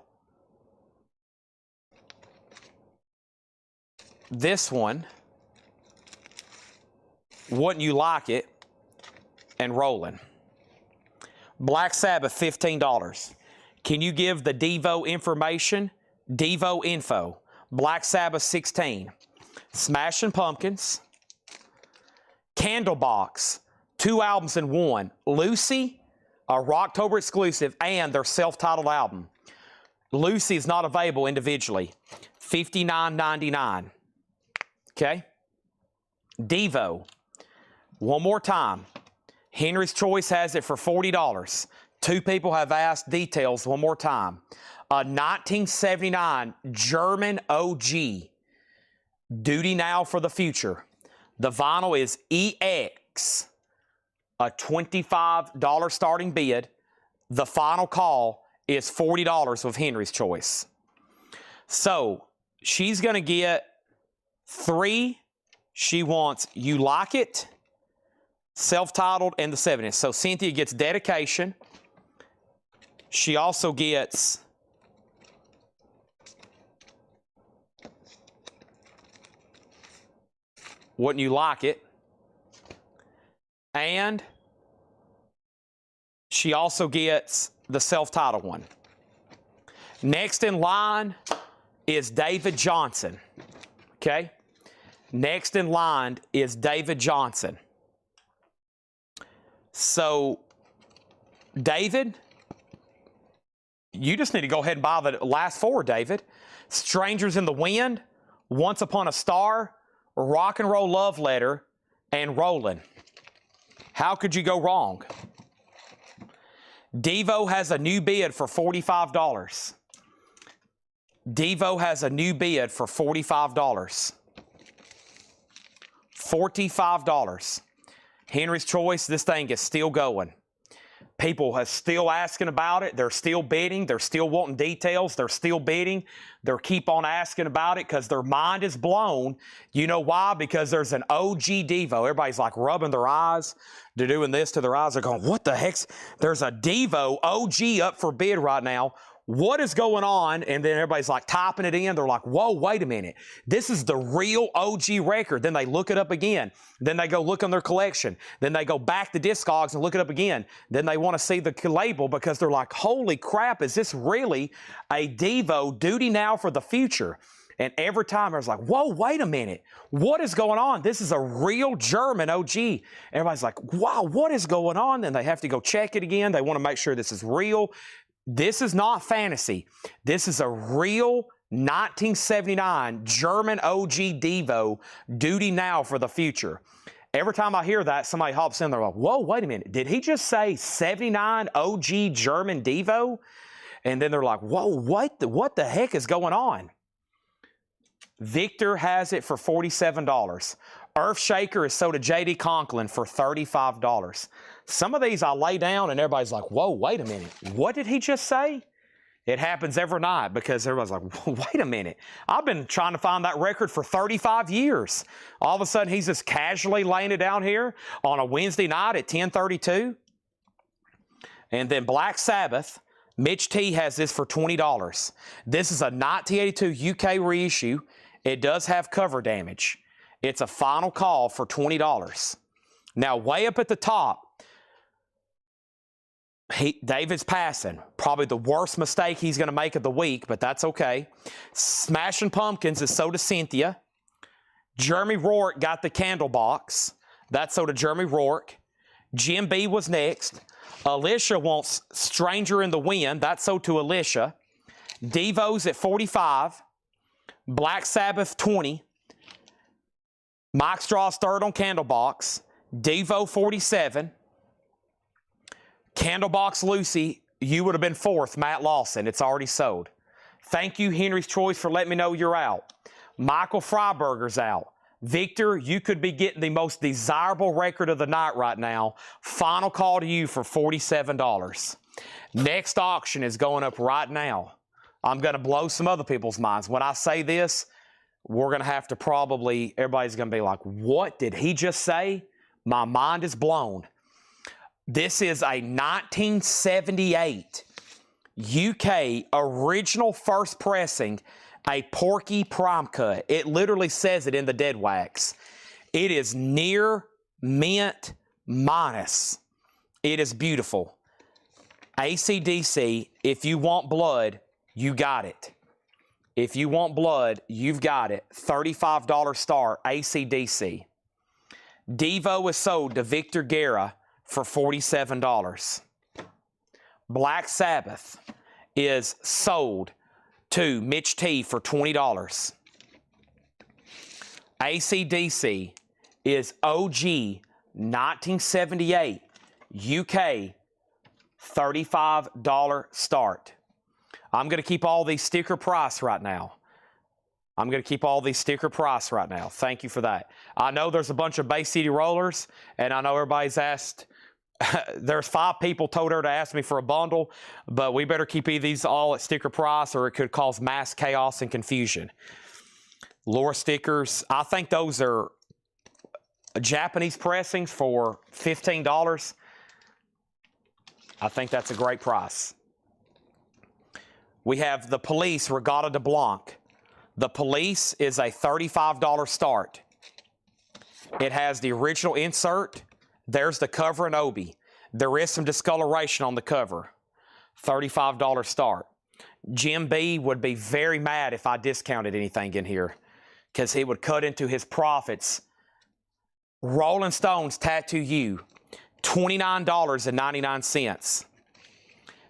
this one, Wouldn't You Like It, and Rollin'. Black Sabbath, $15. Can you give the Devo information? Devo info. Black Sabbath, $16. Smashing Pumpkins. Candlebox, 2 albums in one. Lucy, a Rocktober exclusive, and their self-titled album. Lucy is not available individually. $59.99. Okay? Devo. One more time. Henry's Choice has it for $40. 2 people have asked details one more time. A 1979 German OG. Duty Now for the Future. The vinyl is EX, a $25 starting bid. The final call is $40 with Henry's Choice. So she's going to get 3. She wants You Like It, Self-Titled, and the 70s. So Cynthia gets Dedication. She also gets Wouldn't You Like It? And she also gets the self-titled one. Next in line is David Johnson. Okay? Next in line is David Johnson. So, David, you just need to go ahead and buy the last 4, David. Strangers in the Wind, Once Upon a Star, Rock and Roll Love Letter, and Rollin'. How could you go wrong? Devo has a new bid for $45. Devo has a new bid for $45. $45. Henry's Choice, this thing is still going. People are still asking about it. They're still bidding. They're still wanting details. They're still bidding. They're keep on asking about it because their mind is blown. You know why? Because there's an OG Devo. Everybody's like rubbing their eyes. They're doing this to their eyes. They're going, what the heck's? There's a Devo OG up for bid right now. What is going on? And then everybody's like typing it in. They're like, whoa, wait a minute. This is the real OG record. Then they look it up again. Then they go look on their collection. Then they go back to Discogs and look it up again. Then they want to see the label because they're like, holy crap, is this really a Devo Duty Now for the Future? And every time I was like, whoa, wait a minute. What is going on? This is a real German OG. Everybody's like, wow, what is going on? Then they have to go check it again. They want to make sure this is real. This is not fantasy. This is a real 1979 German OG Devo Duty Now for the Future. Every time I hear that, somebody hops in, they're like, whoa, wait a minute. Did he just say 79 OG German Devo? And then they're like, whoa, what the heck is going on? Victor has it for $47. Earthshaker is sold to J.D. Conklin for $35. Some of these I lay down and everybody's like, whoa, wait a minute. What did he just say? It happens every night because everybody's like, wait a minute. I've been trying to find that record for 35 years. All of a sudden, he's just casually laying it down here on a Wednesday night at 10:32. And then Black Sabbath, Mitch T has this for $20. This is a 1982 UK reissue. It does have cover damage. It's a final call for $20. Now, way up at the top, David's passing. Probably the worst mistake he's going to make of the week, but that's okay. Smashing Pumpkins is so to Cynthia. Jeremy Rourke got the candle box. That's so to Jeremy Rourke. Jim B was next. Alicia wants Stranger in the Wind. That's so to Alicia. Devo's at 45. Black Sabbath 20. Mike Straw's third on Candlebox. Devo 47. Candlebox Lucy, you would have been fourth. Matt Lawson, it's already sold. Thank you, Henry's Choice, for letting me know you're out. Michael Freiberger's out. Victor, you could be getting the most desirable record of the night right now. Final call to you for $47. Next auction is going up right now. I'm going to blow some other people's minds. When I say this, we're going to have to probably, everybody's going to be like, what did he just say? My mind is blown. This is a 1978 UK original first pressing, a Porky Prime Cut. It literally says it in the dead wax. It is near mint minus. It is beautiful. AC/DC, if you want blood, you got it. If you want blood, you've got it. $35 start, AC/DC. Devo is sold to Victor Guerra for $47. Black Sabbath is sold to Mitch T for $20. AC/DC is OG 1978 UK $35 start. I'm going to keep all these sticker price right now. Thank you for that. I know there's a bunch of Bay City rollers, and I know everybody's asked. There's 5 people told her to ask me for a bundle, but we better keep these all at sticker price or it could cause mass chaos and confusion. Lure stickers, I think those are Japanese pressings for $15. I think that's a great price. We have the Police Regatta de Blanc. The Police is a $35 start. It has the original insert. There's the cover and obi. There is some discoloration on the cover. $35 start. Jim B would be very mad if I discounted anything in here because he would cut into his profits. Rolling Stones Tattoo You, $29.99.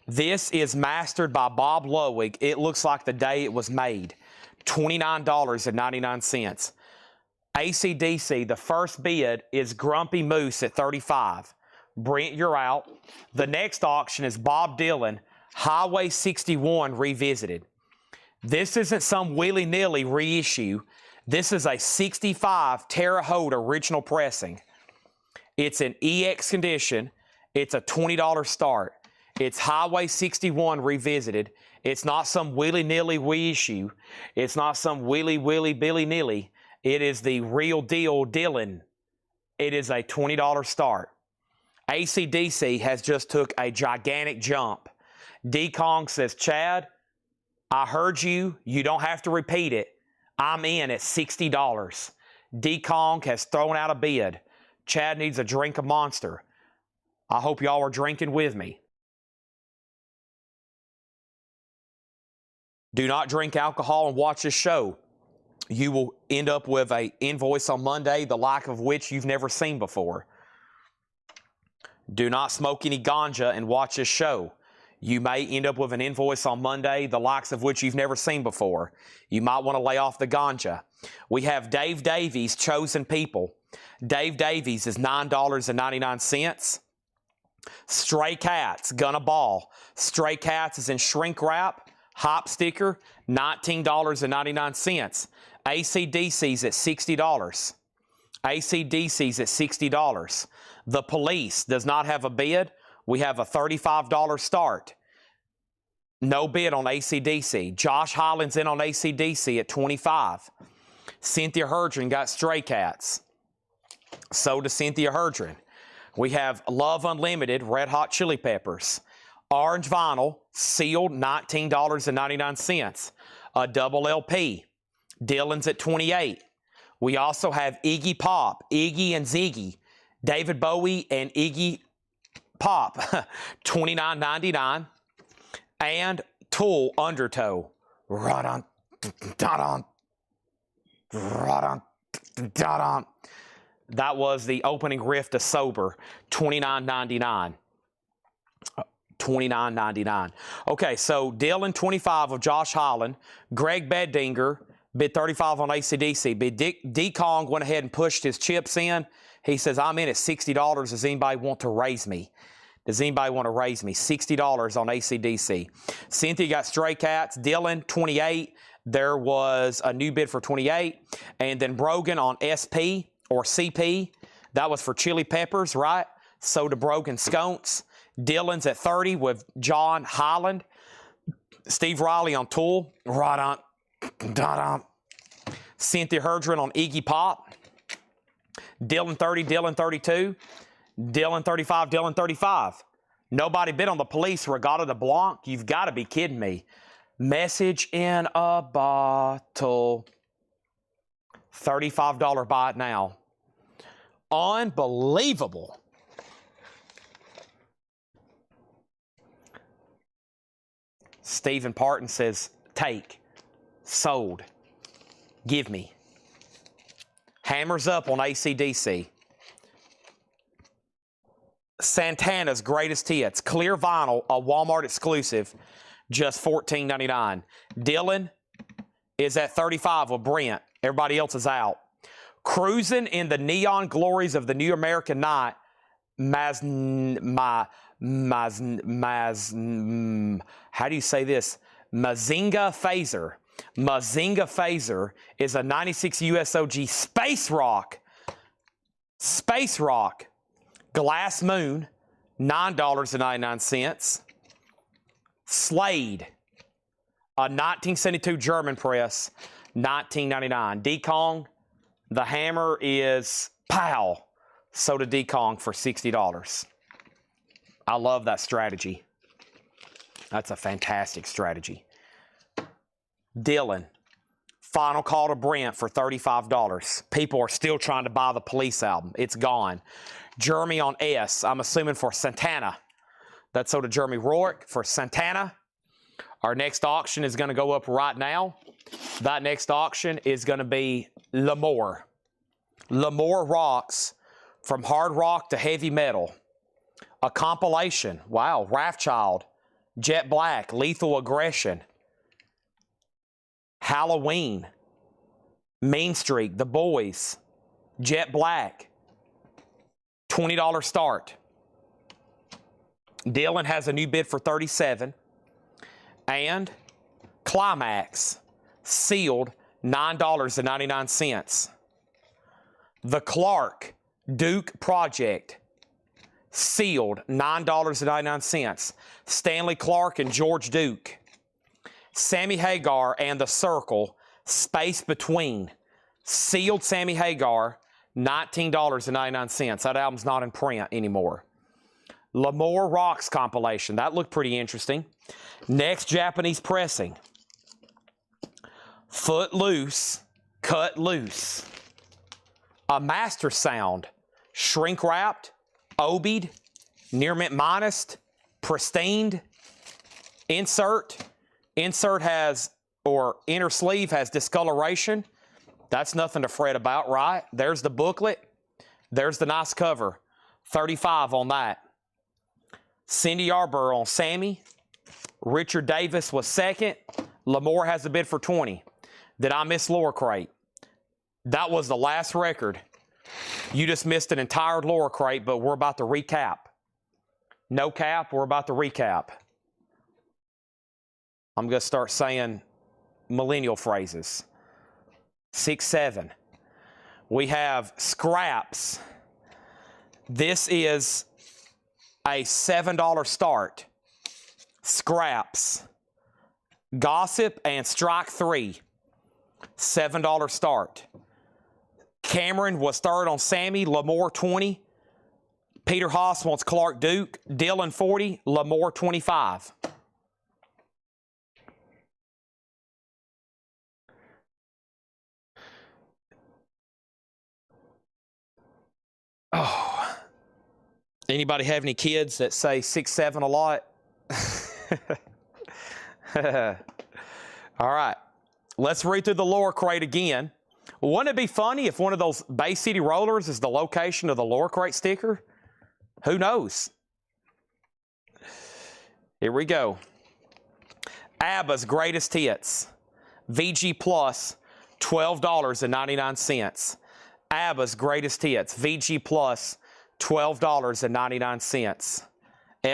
This is mastered by Bob Lowig. It looks like the day it was made. $29.99. AC/DC, the first bid is Grumpy Moose at $35. Brent, you're out. The next auction is Bob Dylan, Highway 61 Revisited. This isn't some willy-nilly reissue. This is a 65 Terre Haute original pressing. It's in EX condition. It's a $20 start. It's Highway 61 Revisited. It's not some willy-nilly reissue. It's not some willy-willy billy-nilly. It is the real deal Dylan. It is a $20 start. AC/DC has just took a gigantic jump. D-Kong says, Chad, I heard you. You don't have to repeat it. I'm in at $60. D-Kong has thrown out a bid. Chad needs a drink of Monster. I hope y'all are drinking with me. Do not drink alcohol and watch this show. You will end up with an invoice on Monday, the like of which you've never seen before. Do not smoke any ganja and watch this show. You may end up with an invoice on Monday, the likes of which you've never seen before. You might want to lay off the ganja. We have Dave Davies, Chosen People. Dave Davies is $9.99. Stray Cats, Gonna Ball. Stray Cats is in shrink wrap, hop sticker, $19.99. AC/DC's at $60. AC/DC's at $60. The Police does not have a bid. We have a $35 start. No bid on AC/DC. Josh Highland's in on AC/DC at $25. Cynthia Herdron got Stray Cats. So does Cynthia Herdron. We have Love Unlimited, Red Hot Chili Peppers. Orange Vinyl, sealed, $19.99. A double LP. Dylan's at $28. We also have Iggy Pop, Iggy and Ziggy. David Bowie and Iggy Pop, $29.99. And Tool Undertow, right on. That was the opening riff to Sober, $29.99. $29.99. Okay, so Dylan 25 of Josh Holland, Greg Beddinger bid 35 on ACDC. Bid D Kong went ahead and pushed his chips in. He says, I'm in at $60. Does anybody want to raise me? Does anybody want to raise me? $60 on ACDC. Cynthia got Stray Cats. Dylan 28. There was a new bid for 28. And then Brogan on SP or CP. That was for Chili Peppers, right? So to Brogan Sconce. Dylan's at 30 with John Holland. Steve Riley on Tool. Right on. Cynthia Herdron on Iggy Pop. Dylan 30, Dylan 32. Dylan 35, Dylan 35. Nobody bid on the Police, Regatta de Blanc. You've got to be kidding me. Message in a Bottle. $35 buy it now. Unbelievable. Stephen Parton says, take, sold, give me. Hammers up on ACDC. Santana's Greatest Hits, clear vinyl, a Walmart exclusive, just $14.99. Dylan is at 35 with Brent. Everybody else is out. Cruising in the neon glories of the New American Night, how do you say this? Mazinga Phaser. Mazinga Phaser is a 96 USOG Space Rock. Space Rock. Glass Moon, $9.99. Slade, a 1972 German press, $19.99. D-Kong, the hammer is pow. So to D-Kong for $60. I love that strategy. That's a fantastic strategy. Dylan, Final Call to Brent for $35. People are still trying to buy the Police album. It's gone. Jeremy on S, I'm assuming for Santana. That's so to Jeremy Rourke for Santana. Our next auction is going to go up right now. That next auction is going to be L'Amour. L'Amour Rocks, from hard rock to heavy metal. A compilation. Wow. Wrathchild, Jet Black, Lethal Aggression, Halloween, Mean Streak, The Boys, Jet Black. $20 start. Dylan has a new bid for $37. And Climax, sealed, $9.99. The Clark Duke Project, sealed, $9.99. Stanley Clark and George Duke. Sammy Hagar and The Circle, Space Between, sealed Sammy Hagar, $19.99. That album's not in print anymore. L'Amour Rocks compilation. That looked pretty interesting. Next Japanese pressing. Footloose, Cut Loose. A Master Sound. Shrink Wrapped, Obied, Near Mint Minus, Pristined. Insert. Insert has, or inner sleeve has discoloration. That's nothing to fret about, right? There's the booklet. There's the nice cover. $35 on that. Cindy Yarborough on Sammy. Richard Davis was second. L'Amour has a bid for $20. Did I miss Laura Crate? That was the last record. You just missed an entire Laura Crate, but we're about to recap. No cap, we're about to recap. I'm going to start saying millennial phrases. 6-7. We have Scraps. This is a $7 start. Scraps. Gossip and Strike 3. $7 start. Cameron was third on Sammy. L'Amour 20. Peter Haas wants Clark Duke. Dylan 40. L'Amour 25. Oh. Anybody have any kids that say 6'7" a lot? All right. Let's read through the lower crate again. Wouldn't it be funny if one of those Bay City Rollers is the location of the lower crate sticker? Who knows? Here we go. ABBA's Greatest Hits. VG Plus, $12.99. ABBA's Greatest Hits. VG Plus, $12.99.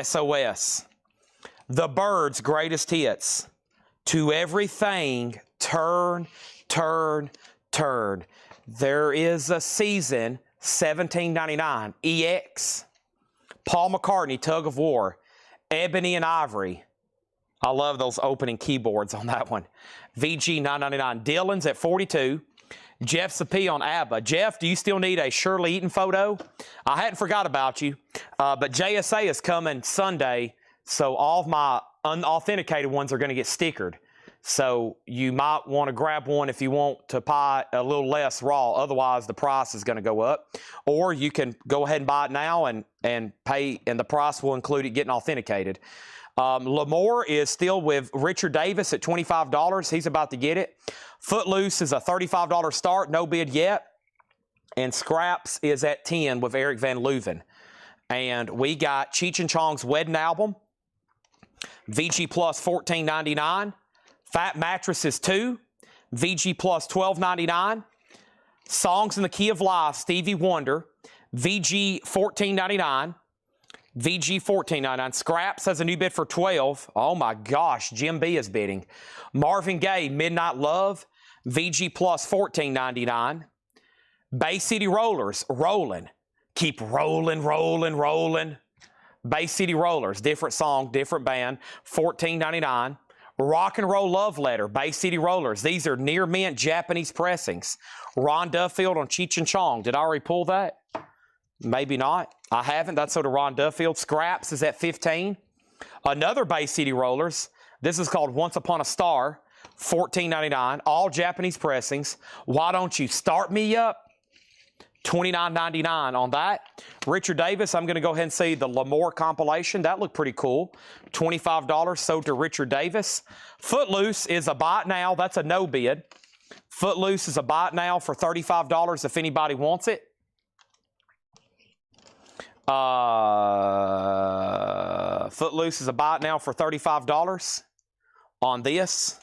SOS. The Byrds' Greatest Hits. To Everything, Turn, Turn, Turn. There is a Season, $17.99. EX. Paul McCartney, Tug of War. Ebony and Ivory. I love those opening keyboards on that one. VG, $9.99. Dylan's at $42. Jeff Sapee on ABBA. Jeff, do you still need a Shirley Eaton photo? I hadn't forgot about you, but JSA is coming Sunday, so all of my unauthenticated ones are going to get stickered. So you might want to grab one if you want to buy a little less raw. Otherwise, the price is going to go up. Or you can go ahead and buy it now and pay, and the price will include it getting authenticated. Lamore is still with Richard Davis at $25. He's about to get it. Footloose is a $35 start, no bid yet. And Scraps is at $10 with Eric Van Leuven. And we got Cheech and Chong's Wedding Album. VG Plus $14.99. Fat Mattresses 2. VG Plus $12.99. Songs in the Key of Life, Stevie Wonder. VG $14.99. VG $14.99. Scraps has a new bid for $12. Oh my gosh, Jim B is bidding. Marvin Gaye, Midnight Love. VG Plus $14.99. Bay City Rollers, Rollin'. Keep rolling, rolling, rolling. Bay City Rollers, different song, different band, $14.99. Rock and Roll Love Letter, Bay City Rollers. These are near mint Japanese pressings. Ron Duffield on Cheech and Chong. Did I already pull that? Maybe not. I haven't. That's sort of Ron Duffield. Scraps is at $15. Another Bay City Rollers. This is called Once Upon a Star, $14.99. All Japanese pressings. Why Don't You Start Me Up? $29.99 on that. Richard Davis, I'm going to go ahead and see the Lamore compilation. That looked pretty cool. $25 sold to Richard Davis. Footloose is a buy it now. That's a no bid. Footloose is a buy it now for $35 if anybody wants it. Footloose is a buy it now for $35 on this.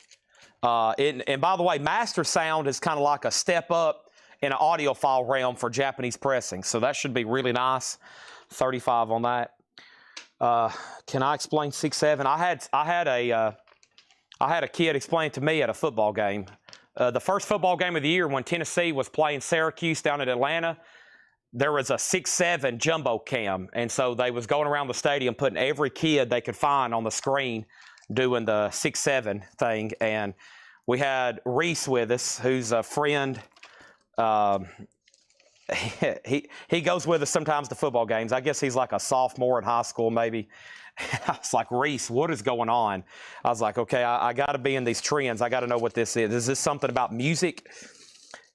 And by the way, Master Sound is kind of like a step up in an audiophile realm for Japanese pressing. So that should be really nice. 35 on that. Can I explain 6'7"? I had a kid explain to me at a football game. The first football game of the year when Tennessee was playing Syracuse down in Atlanta, there was a 6'7" jumbo cam. And so they was going around the stadium putting every kid they could find on the screen doing the 6'7" thing. And we had Reese with us, who's a friend. He goes with us sometimes to football games. I guess he's like a sophomore in high school, maybe. I was like, Reese, what is going on? I was like, okay, I got to be in these trends. I got to know what this is. Is this something about music?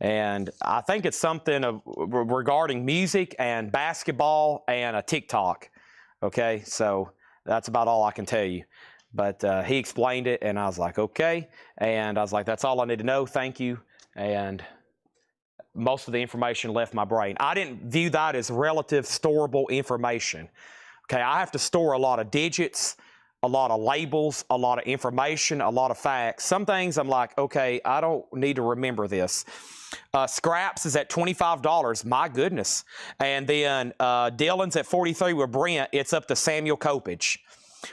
And I think it's something regarding music and basketball and a TikTok. Okay, so that's about all I can tell you. But he explained it, and I was like, okay. And I was like, that's all I need to know. Thank you. And most of the information left my brain. I didn't view that as relative storable information. Okay, I have to store a lot of digits, a lot of labels, a lot of information, a lot of facts. Some things I'm like, okay, I don't need to remember this. Scraps is at $25. My goodness. And then Dylan's at $43 with Brent. It's up to Samuel Kopich.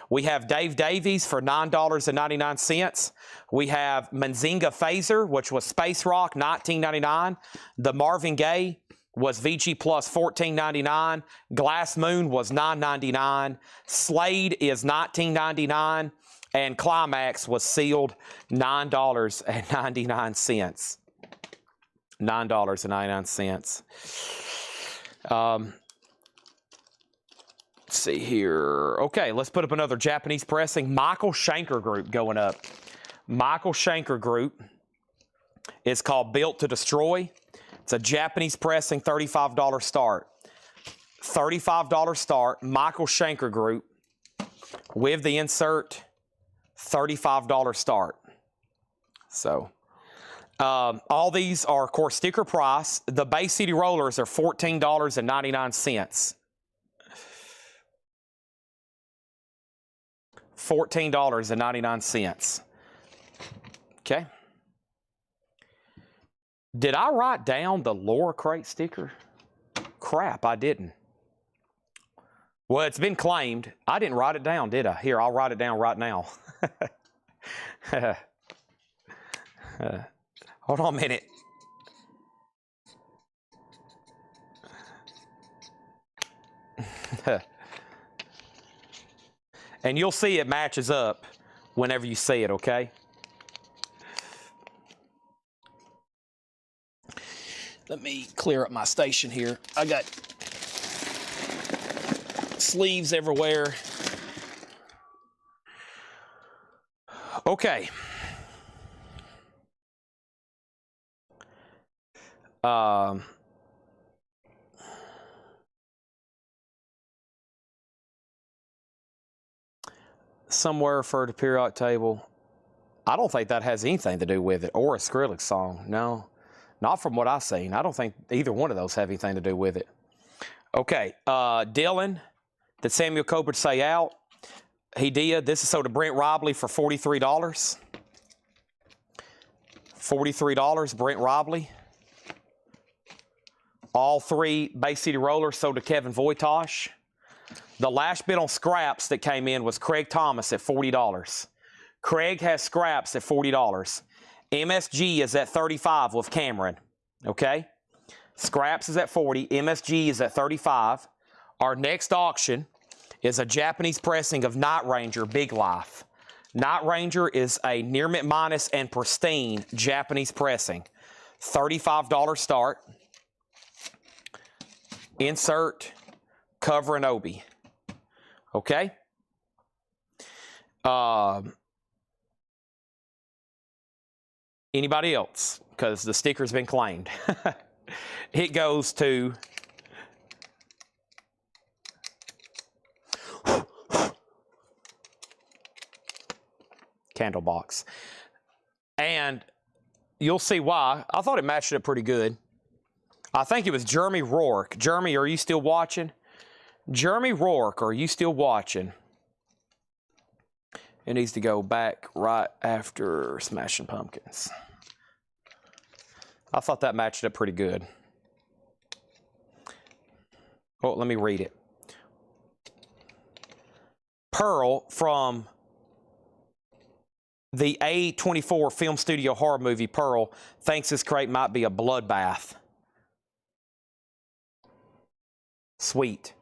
We have Dave Davies for $9.99. We have Manzinga Phaser, which was Space Rock, $19.99. The Marvin Gaye was VG Plus $14.99. Glass Moon was $9.99. Slade is $19.99. And Climax was sealed $9.99. $9.99. Let's see here. Okay, let's put up another Japanese pressing. Michael Schenker Group going up. Michael Schenker Group is called Built to Destroy. It's a Japanese pressing, $35 start. $35 start. Michael Schenker Group with the insert, $35 start. So all these are, of course, sticker price. The Bay City Rollers are $14.99. $14.99. Okay. Did I write down the Laura Crate sticker? Crap, I didn't. Well, it's been claimed. I didn't write it down, did I? Here, I'll write it down right now. Hold on a minute. And you'll see it matches up whenever you see it, okay? Let me clear up my station here. I got sleeves everywhere. Okay. Somewhere referred to periodic table. I don't think that has anything to do with it, or a Skrillex song. No, not from what I've seen. I don't think either one of those have anything to do with it. Okay, Dylan, did Samuel Copeland say out? He did. This is sold to Brent Robley for $43. $43, Brent Robley. All three Bay City Rollers sold to Kevin Voitosh. The last bid on scraps that came in was Craig Thomas at $40. Craig has scraps at $40. MSG is at $35 with Cameron. Okay? Scraps is at $40. MSG is at $35. Our next auction is a Japanese pressing of Night Ranger Big Life. Night Ranger is a near mint minus and pristine Japanese pressing. $35 start. Insert, cover, and obi. Okay? Anybody else? Because the sticker's been claimed. It goes to Candlebox. And you'll see why. I thought it matched it pretty good. I think it was Jeremy Rourke. Jeremy, are you still watching? Jeremy Rourke, are you still watching? It needs to go back right after Smashing Pumpkins. I thought that matched up pretty good. Oh, let me read it. Pearl from the A24 Film Studio horror movie Pearl thinks this crate might be a bloodbath. Sweet.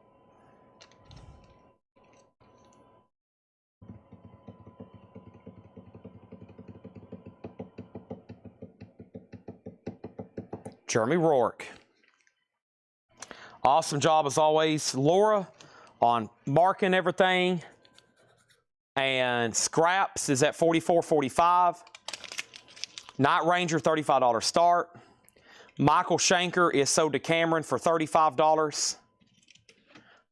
Jeremy Rourke. Awesome job as always, Laura, on marking everything. And scraps is at $44.45. Night Ranger, $35 start. Michael Schenker is sold to Cameron for $35.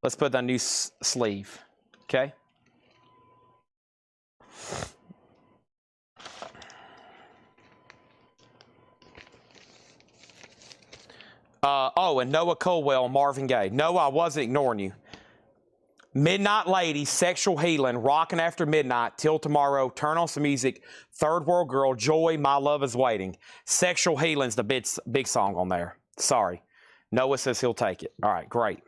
Let's put that new sleeve, okay? Oh, and Noah Colwell, Marvin Gaye. Noah, I wasn't ignoring you. Midnight Lady, Sexual Healing, Rockin' After Midnight, Till Tomorrow, Turn on Some Music, Third World Girl, Joy, My Love Is Waiting. Sexual Healing's the big song on there. Sorry. Noah says he'll take it. All right, great.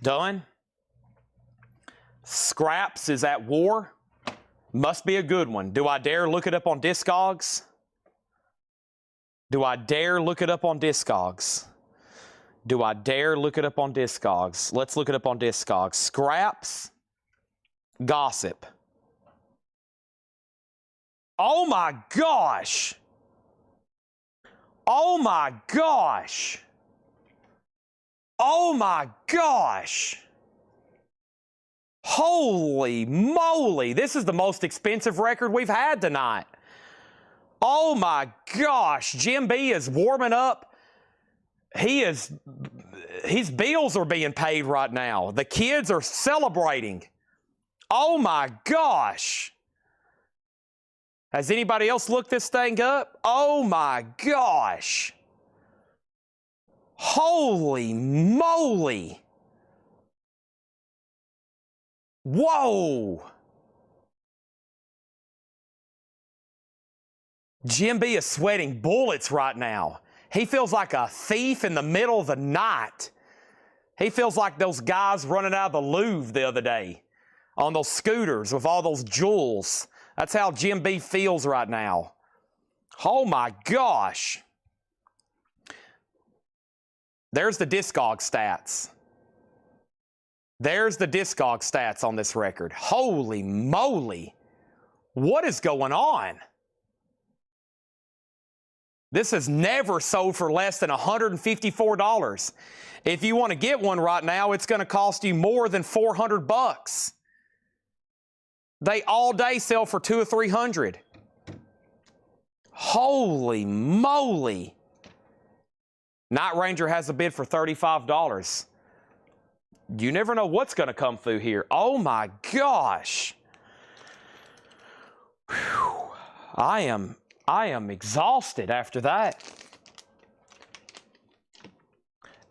Done. Scraps is at War. Must be a good one. Do I dare look it up on Discogs? Do I dare look it up on Discogs? Do I dare look it up on Discogs? Let's look it up on Discogs. Scraps. Gossip. Oh my gosh. Oh my gosh. Oh my gosh. Holy moly. This is the most expensive record we've had tonight. Oh my gosh. Jim B is warming up. his bills are being paid right now. The kids are celebrating. Oh my gosh. Has anybody else looked this thing up? Oh my gosh. Holy moly. Whoa. Jim B is sweating bullets right now. He feels like a thief in the middle of the night. He feels like those guys running out of the Louvre the other day on those scooters with all those jewels. That's how Jim B feels right now. Oh my gosh. There's the Discog stats. There's the Discog stats on this record. Holy moly. What is going on? This has never sold for less than $154. If you want to get one right now, it's going to cost you more than $400. They all day sell for $200 or $300. Holy moly. Night Ranger has a bid for $35. You never know what's going to come through here. Oh my gosh. Whew. I am exhausted after that.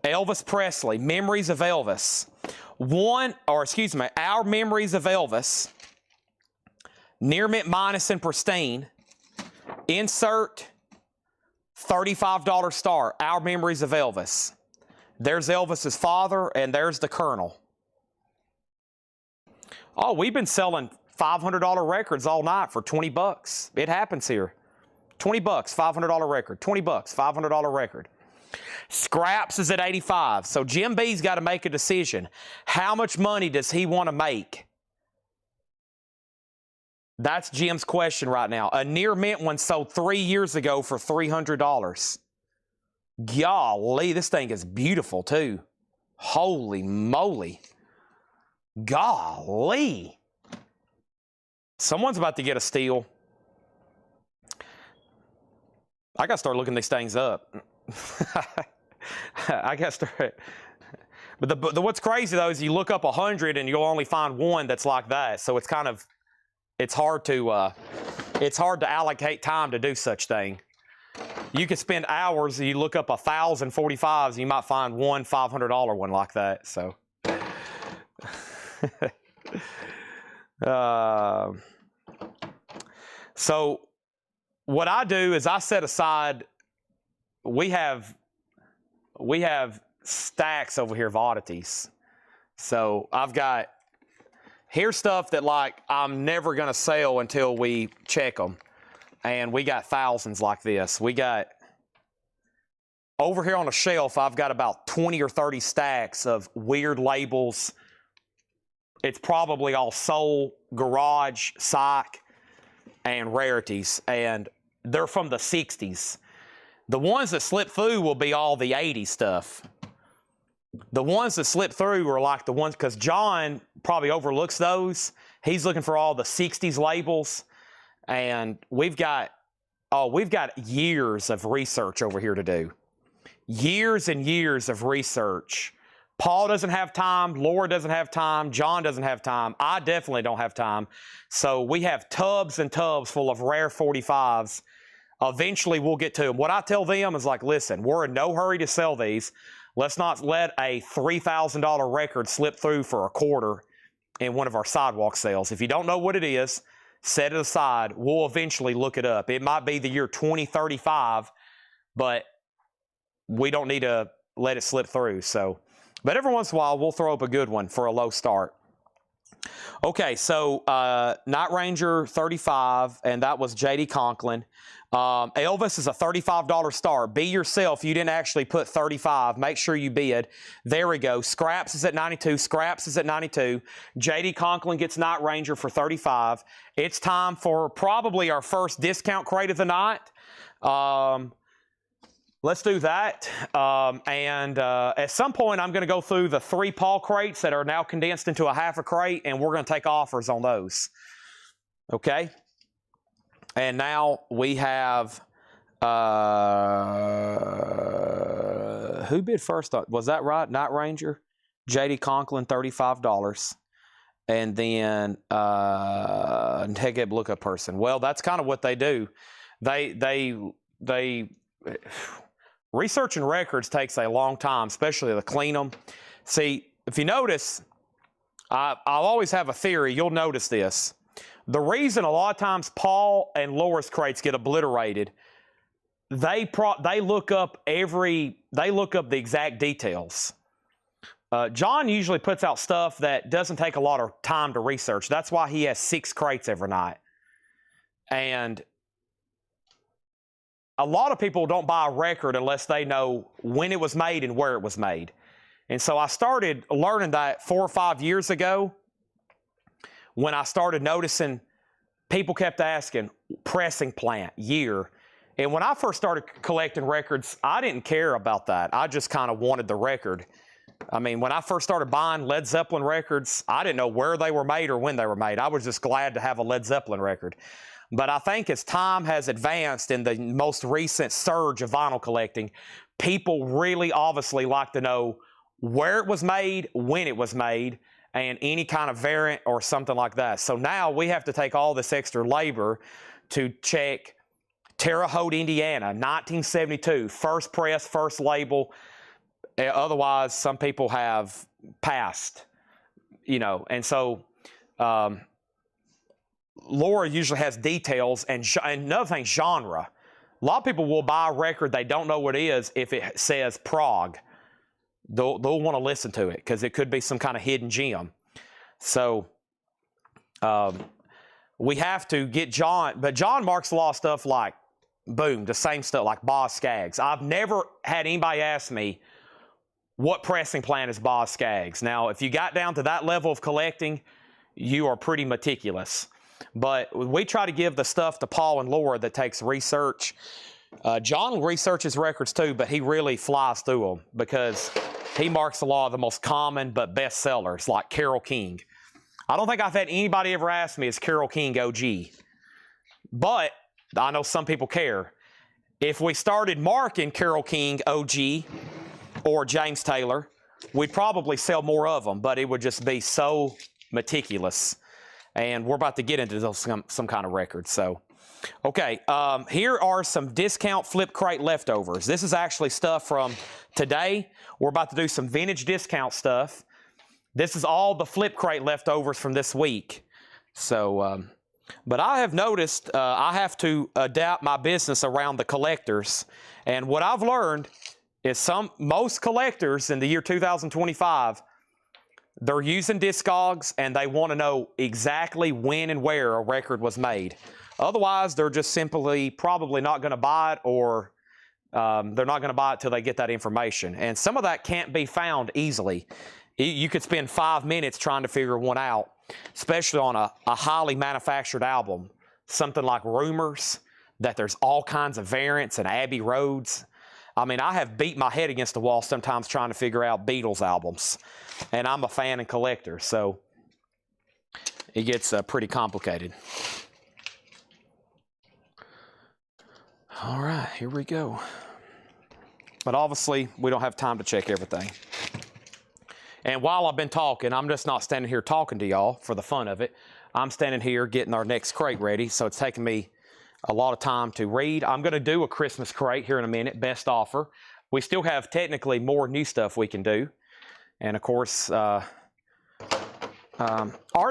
Elvis Presley, Memories of Elvis. Our Memories of Elvis. Near mint minus and pristine. Insert $35 star. Our Memories of Elvis. There's Elvis's father, and there's the Colonel. Oh, we've been selling $500 records all night for $20. It happens here. $20, $500 record. $20, $500 record. Scraps is at 85. So Jim B's got to make a decision. How much money does he want to make? That's Jim's question right now. A near mint one sold 3 years ago for $300. Golly, this thing is beautiful too. Holy moly. Golly. Someone's about to get a steal. I got to start looking these things up. I got to start. But what's crazy though is you look up 100 and you'll only find one that's like that. So it's kind of, it's hard to allocate time to do such thing. You could spend hours, you look up 1,045s, you might find one $500 one like that. So, so what I do is I set aside, we have stacks over here of oddities. So I've got, here's stuff that like I'm never going to sell until we check them. And we got thousands like this. We got, over here on the shelf, I've got about 20 or 30 stacks of weird labels. It's probably all soul, garage, psych, and rarities. And they're from the 60s. The ones that slip through will be all the 80s stuff. The ones that slip through are like the ones, because John probably overlooks those. He's looking for all the 60s labels. And we've got years of research over here to do. Years and years of research. Paul doesn't have time. Laura doesn't have time. John doesn't have time. I definitely don't have time. So we have tubs and tubs full of rare 45s. Eventually we'll get to them. What I tell them is like, listen, we're in no hurry to sell these. Let's not let a $3,000 record slip through for a quarter in one of our sidewalk sales. If you don't know what it is, set it aside. We'll eventually look it up. It might be the year 2035, but we don't need to let it slip through. So, but every once in a while, we'll throw up a good one for a low start. Okay, so Night Ranger 35, and that was J.D. Conklin. Elvis is a $35 star. Be yourself. You didn't actually put 35. Make sure you bid. There we go. Scraps is at 92. Scraps is at 92. J.D. Conklin gets Night Ranger for 35. It's time for probably our first discount crate of the night. Let's do that. At some point, I'm going to go through the 3 Paul crates that are now condensed into a half a crate, and we're going to take offers on those. Okay? And now we have, who bid first? Was that right? Night Ranger, J.D. Conklin, $35. And then Negeb Lookup Person. Well, that's kind of what they do. They researching records takes a long time, especially to clean them. See, if you notice, I'll always have a theory. You'll notice this. The reason a lot of times Paul and Laura's crates get obliterated, they look up the exact details. John usually puts out stuff that doesn't take a lot of time to research. That's why he has 6 crates every night. And a lot of people don't buy a record unless they know when it was made and where it was made. And so I started learning that 4 or 5 years ago when I started noticing people kept asking, pressing plant, year. And when I first started collecting records, I didn't care about that. I just kind of wanted the record. I mean, when I first started buying Led Zeppelin records, I didn't know where they were made or when they were made. I was just glad to have a Led Zeppelin record. But I think as time has advanced in the most recent surge of vinyl collecting, people really obviously like to know where it was made, when it was made, and any kind of variant or something like that. So now we have to take all this extra labor to check Terre Haute, Indiana, 1972, first press, first label. Otherwise, some people have passed, you know. And so Laura usually has details, and another thing, genre. A lot of people will buy a record, they don't know what it is if it says Prague. They'll want to listen to it because it could be some kind of hidden gem. So we have to get John, but John marks a lot of stuff like, boom, the same stuff like Boz Scaggs. I've never had anybody ask me, what pressing plant is Boz Scaggs? Now, if you got down to that level of collecting, you are pretty meticulous. But we try to give the stuff to Paul and Laura that takes research. John researches records too, but he really flies through them because he marks a lot of the most common but best sellers, like Carole King. I don't think I've had anybody ever ask me, is Carole King OG? But I know some people care. If we started marking Carole King OG or James Taylor, we'd probably sell more of them, but it would just be so meticulous. And we're about to get into those, some kind of records. So, okay, here are some discount flip crate leftovers. This is actually stuff from today. We're about to do some vintage discount stuff. This is all the flip crate leftovers from this week. So, but I have noticed I have to adapt my business around the collectors. And what I've learned is most collectors in the year 2025, they're using Discogs and they want to know exactly when and where a record was made. Otherwise, they're just simply probably not going to buy it, or they're not going to buy it till they get that information. And some of that can't be found easily. You could spend 5 minutes trying to figure one out, especially on a highly manufactured album. Something like Rumors, that there's all kinds of variants, and Abbey Roads. I mean, I have beat my head against the wall sometimes trying to figure out Beatles albums. And I'm a fan and collector, so it gets pretty complicated. All right, here we go. But obviously, we don't have time to check everything. And while I've been talking, I'm just not standing here talking to y'all for the fun of it. I'm standing here getting our next crate ready, so it's taking me a lot of time to read. I'm going to do a Christmas crate here in a minute, best offer. We still have technically more new stuff we can do. And of course, our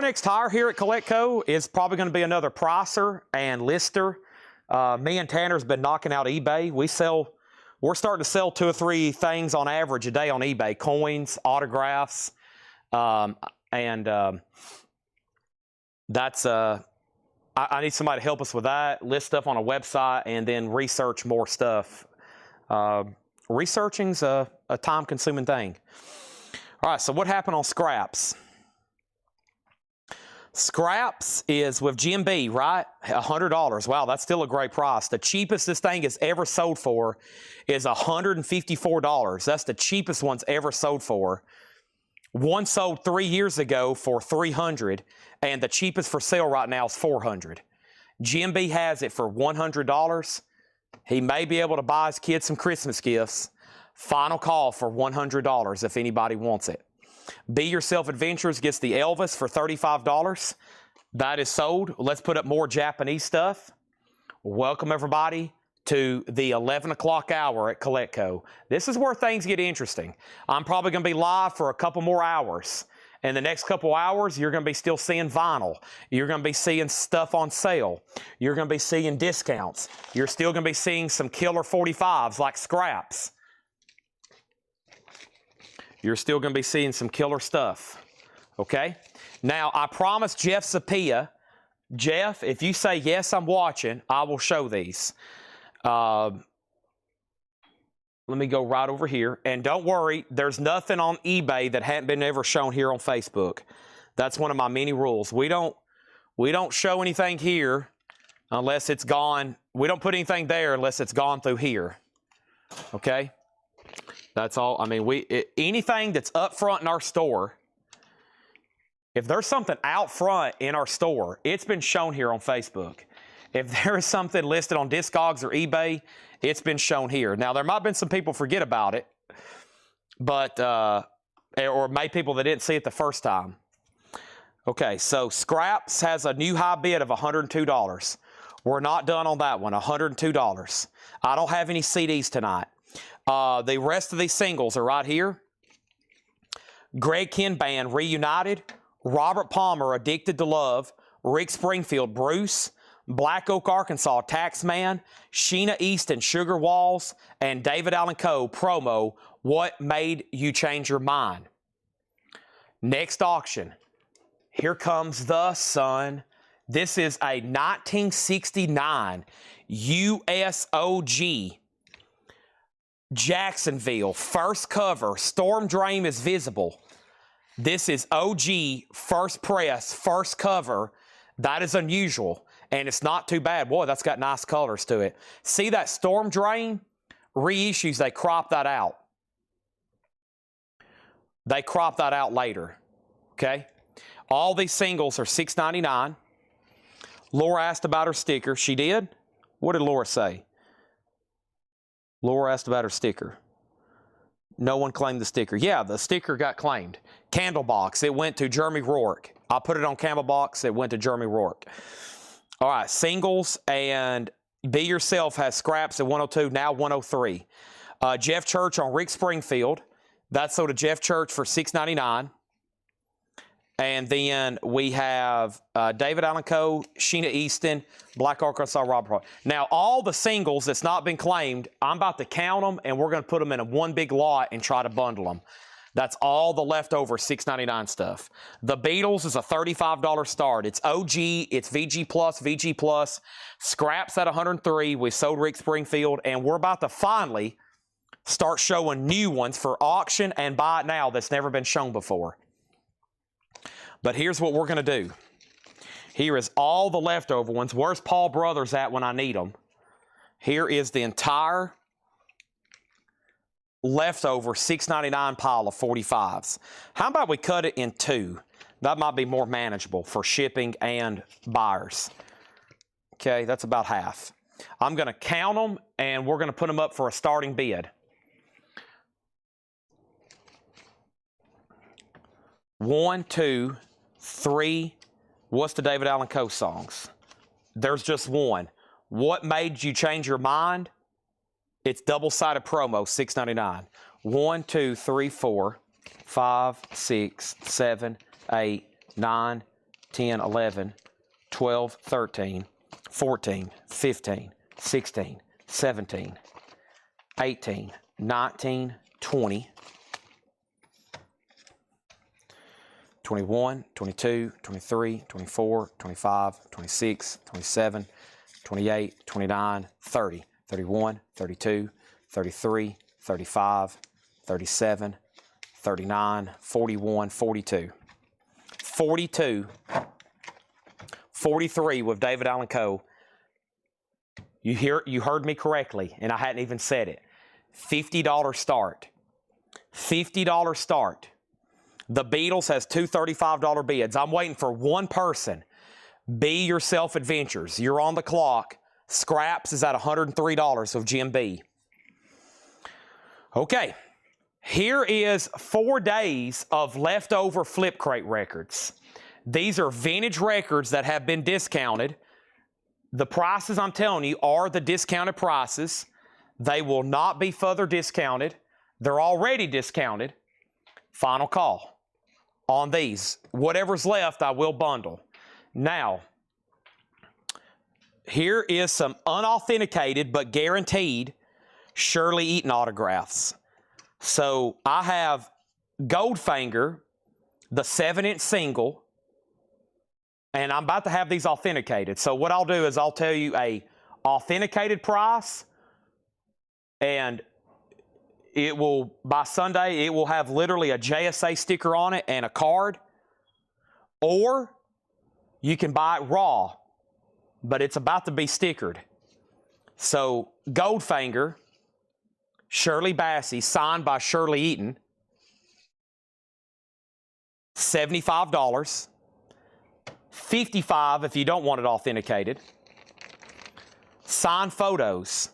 next hire here at CollectCo is probably going to be another pricer and lister. Me and Tanner's been knocking out eBay. We're starting to sell 2 or 3 things on average a day on eBay: coins, autographs, that's I need somebody to help us with that, list stuff on a website, and then research more stuff. Researching's a time-consuming thing. All right, so what happened on Scraps? Scraps is with GMB, right? $100. Wow, that's still a great price. The cheapest this thing has ever sold for is $154. That's the cheapest one's ever sold for. One sold 3 years ago for $300, and the cheapest for sale right now is $400. GMB has it for $100. He may be able to buy his kids some Christmas gifts Final call for $100 if anybody wants it. Be Yourself Adventures gets the Elvis for $35. That is sold. Let's put up more Japanese stuff. Welcome everybody to the 11 o'clock hour at Coletco. This is where things get interesting. I'm probably going to be live for a couple more hours. In the next couple hours, you're going to be still seeing vinyl. You're going to be seeing stuff on sale. You're going to be seeing discounts. You're still going to be seeing some killer 45s like scraps. You're still going to be seeing some killer stuff. Okay? Now, I promised Jeff Sapia, Jeff, if you say, yes, I'm watching, I will show these. Let me go right over here. And don't worry, there's nothing on eBay that hadn't been ever shown here on Facebook. That's one of my many rules. We don't show anything here unless it's gone. We don't put anything there unless it's gone through here. Okay? That's all. I mean, anything that's up front in our store, if there's something out front in our store, it's been shown here on Facebook. If there is something listed on Discogs or eBay, it's been shown here. Now, there might have been some people forget about it, but, or maybe people that didn't see it the first time. Okay, so Scraps has a new high bid of $102. We're not done on that one, $102. I don't have any CDs tonight. The rest of these singles are right here. Greg Ken Band, Reunited. Robert Palmer, Addicted to Love. Rick Springfield, Bruce. Black Oak, Arkansas, Taxman, Sheena Easton, Sugar Walls, and David Allen Coe, promo, What Made You Change Your Mind? Next auction. Here comes the sun. This is a 1969 USOG Jacksonville, first cover, Storm Drain is Visible. This is OG, first press, first cover. That is unusual. And it's not too bad. Boy, that's got nice colors to it. See that Storm Drain? Reissues, they crop that out. They crop that out later. Okay? All these singles are $6.99. Laura asked about her sticker. She did? What did Laura say? Laura asked about her sticker. No one claimed the sticker. Yeah, the sticker got claimed. Candlebox, it went to Jeremy Rourke. I put it on Candlebox, it went to Jeremy Rourke. All right, singles and Be Yourself has Scraps at 102, now 103. Jeff Church on Rick Springfield. That's sold to Jeff Church for $6.99. And then we have David Allen Coe, Sheena Easton, Black Arkansas Robert. Now, all the singles that's not been claimed, I'm about to count them, and we're going to put them in a one big lot and try to bundle them. That's all the leftover $6.99 stuff. The Beatles is a $35 start. It's OG, it's VG Plus. Scraps at 103. We sold Rick Springfield, and we're about to finally start showing new ones for auction and buy it now that's never been shown before. But here's what we're going to do. Here is all the leftover ones. Where's Paul Brothers at when I need them? Here is the entire leftover $6.99 pile of 45s. How about we cut it in two? That might be more manageable for shipping and buyers. Okay, that's about half. I'm going to count them, and we're going to put them up for a starting bid. 1, 2, 3. What's the David Allen Coe songs? There's just one. What Made You Change Your Mind? It's double-sided promo, $6.99. 1, 2, 3, 4, 5, 6, 7, 8, 9, 10, 11, 12, 13, 14, 15, 16, 17, 18, 19, 20, 21, 22, 23, 24, 25, 26, 27, 28, 29, 30, 31, 32, 33, 35, 37, 39, 41, 42. 42, 43 with David Allen Coe. You heard me correctly, and I hadn't even said it. $50 start. $50 start. The Beatles has two $35 bids. I'm waiting for one person. Be Yourself Adventures. You're on the clock. Scraps is at $103 of Jim B. Okay, here is 4 days of leftover flip crate records. These are vintage records that have been discounted. The prices I'm telling you are the discounted prices. They will not be further discounted. They're already discounted. Final call on these. Whatever's left, I will bundle. Now, here is some unauthenticated but guaranteed Shirley Eaton autographs. So I have Goldfinger, the 7-inch single, and I'm about to have these authenticated. So what I'll do is I'll tell you a authenticated price, and it will, by Sunday, it will have literally a JSA sticker on it and a card. Or you can buy it raw, but it's about to be stickered. So Goldfinger, Shirley Bassey, signed by Shirley Eaton, $75. $55 if you don't want it authenticated. Signed photos,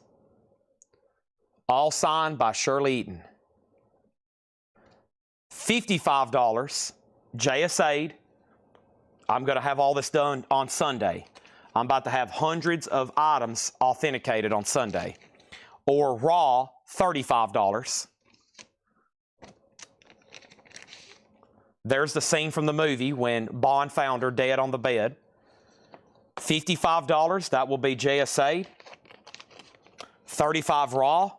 all signed by Shirley Eaton. $55, JSA'd. I'm going to have all this done on Sunday. I'm about to have hundreds of items authenticated on Sunday. Or raw, $35. There's the scene from the movie when Bond found her dead on the bed. $55, that will be JSA. $35 raw.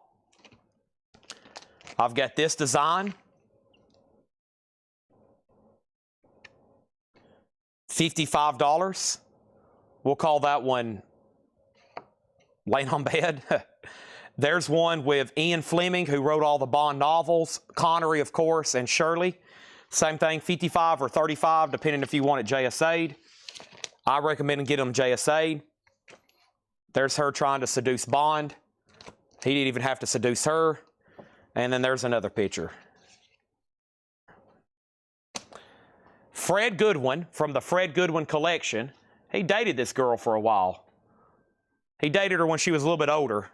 I've got this design. $55. We'll call that one laying on bed. There's one with Ian Fleming, who wrote all the Bond novels. Connery, of course, and Shirley. Same thing, $55 or $35, depending if you want it JSA'd. I recommend getting them JSA'd. There's her trying to seduce Bond. He didn't even have to seduce her. And then there's another picture. Fred Goodwin, from the Fred Goodwin collection, he dated this girl for a while. He dated her when she was a little bit older.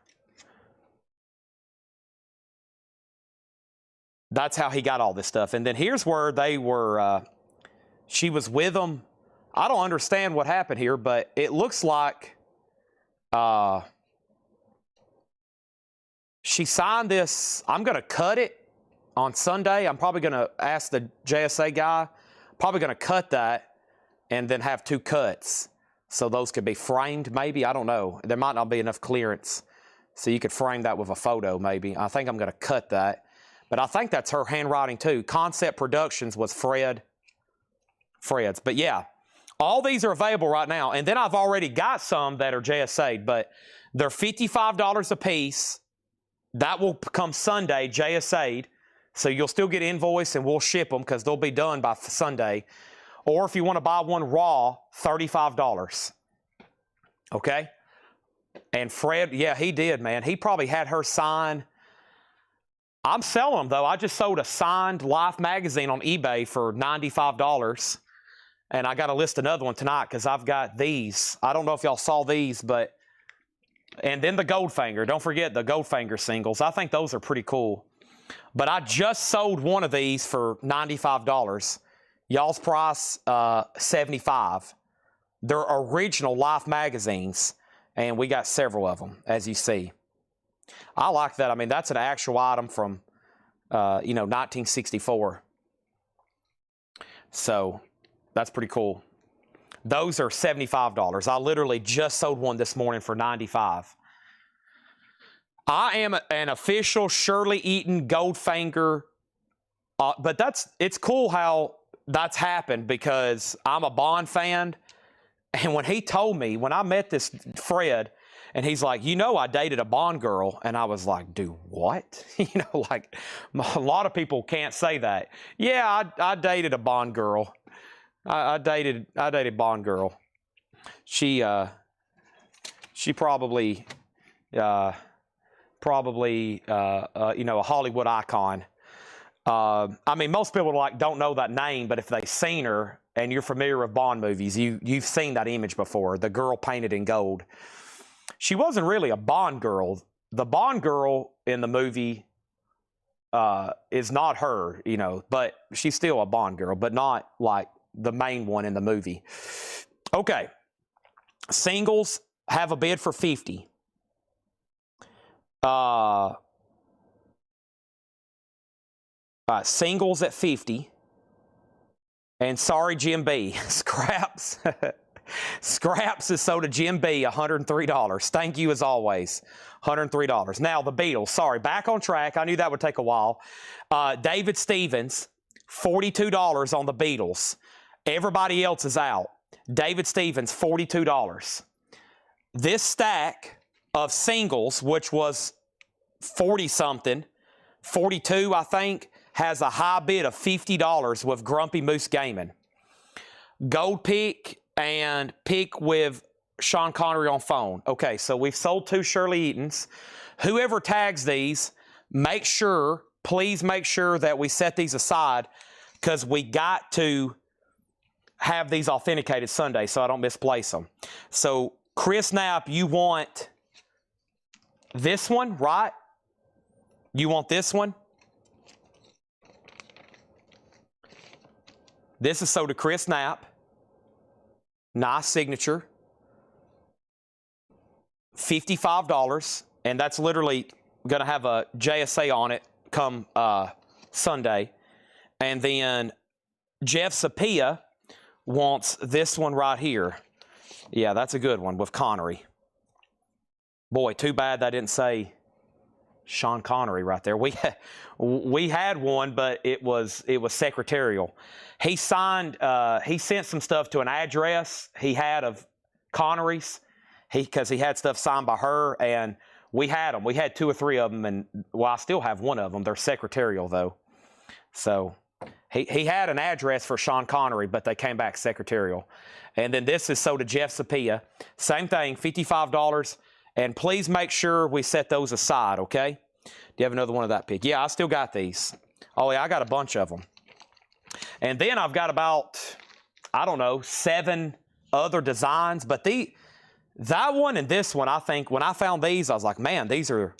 That's how he got all this stuff. And then here's where they were, she was with him. I don't understand what happened here, but it looks like she signed this. I'm going to cut it on Sunday. I'm probably going to ask the JSA guy, probably going to cut that and then have 2 cuts. So those could be framed maybe. I don't know. There might not be enough clearance. So you could frame that with a photo maybe. I think I'm going to cut that. But I think that's her handwriting too. Concept Productions was Fred's. But yeah, all these are available right now. And then I've already got some that are JSA'd, but they're $55 a piece. That will come Sunday, JSA'd. So you'll still get invoice and we'll ship them because they'll be done by Sunday. Or if you want to buy one raw, $35. Okay? And Fred, yeah, he did, man. He probably had her sign. I'm selling them, though. I just sold a signed Life magazine on eBay for $95. And I got to list another one tonight because I've got these. I don't know if y'all saw these, but... And then the Goldfinger. Don't forget the Goldfinger singles. I think those are pretty cool. But I just sold one of these for $95. Y'all's price, $75. They're original Life magazines. And we got several of them, as you see. I like that. I mean, that's an actual item from, 1964. So that's pretty cool. Those are $75. I literally just sold one this morning for $95. I am an official Shirley Eaton Goldfinger, but it's cool how that's happened because I'm a Bond fan. And when he told me, when I met this Fred, and he's like, I dated a Bond girl. And I was like, do what? Like a lot of people can't say that. Yeah, I dated a Bond girl. I dated Bond girl. She probably, a Hollywood icon. I mean, most people don't know that name, but if they've seen her and you're familiar with Bond movies, you've seen that image before, the girl painted in gold. She wasn't really a Bond girl. The Bond girl in the movie is not her, you know, but she's still a Bond girl, but not like the main one in the movie. Okay. Singles have a bid for 50. Singles at 50. And sorry, Jim B. Scraps. Scraps is sold to Jim B. $103. Thank you as always. $103. Now the Beatles. Sorry, back on track. I knew that would take a while. David Stevens, $42 on the Beatles. Everybody else is out. David Stevens, $42. This stack of singles, which was 40-something, 42, I think, has a high bid of $50 with Grumpy Moose Gaming. Gold pick and pick with Sean Connery on phone. Okay, so we've sold 2 Shirley Eatons. Whoever tags these, make sure, please make sure that we set these aside because we got to have these authenticated Sunday so I don't misplace them. So, Chris Knapp, you want this one, right? You want this one? This is sold to Chris Knapp. Nice signature. $55. And that's literally going to have a JSA on it come Sunday. And then Jeff Sapia wants this one right here. Yeah, that's a good one with Connery. Boy, too bad that didn't say Sean Connery right there. We had one, but it was secretarial. He signed. He sent some stuff to an address he had of Connery's. Because he had stuff signed by her, and we had them. We had 2 or 3 of them, and well, I still have one of them. They're secretarial though. So he had an address for Sean Connery, but they came back secretarial. And then this is sold to Jeff Sapia. Same thing, $55. And please make sure we set those aside, okay? Do you have another one of that pick? Yeah, I still got these. Oh, yeah, I got a bunch of them. And then I've got about, I don't know, 7 other designs. But that one and this one, I think, when I found these, I was like, man, those are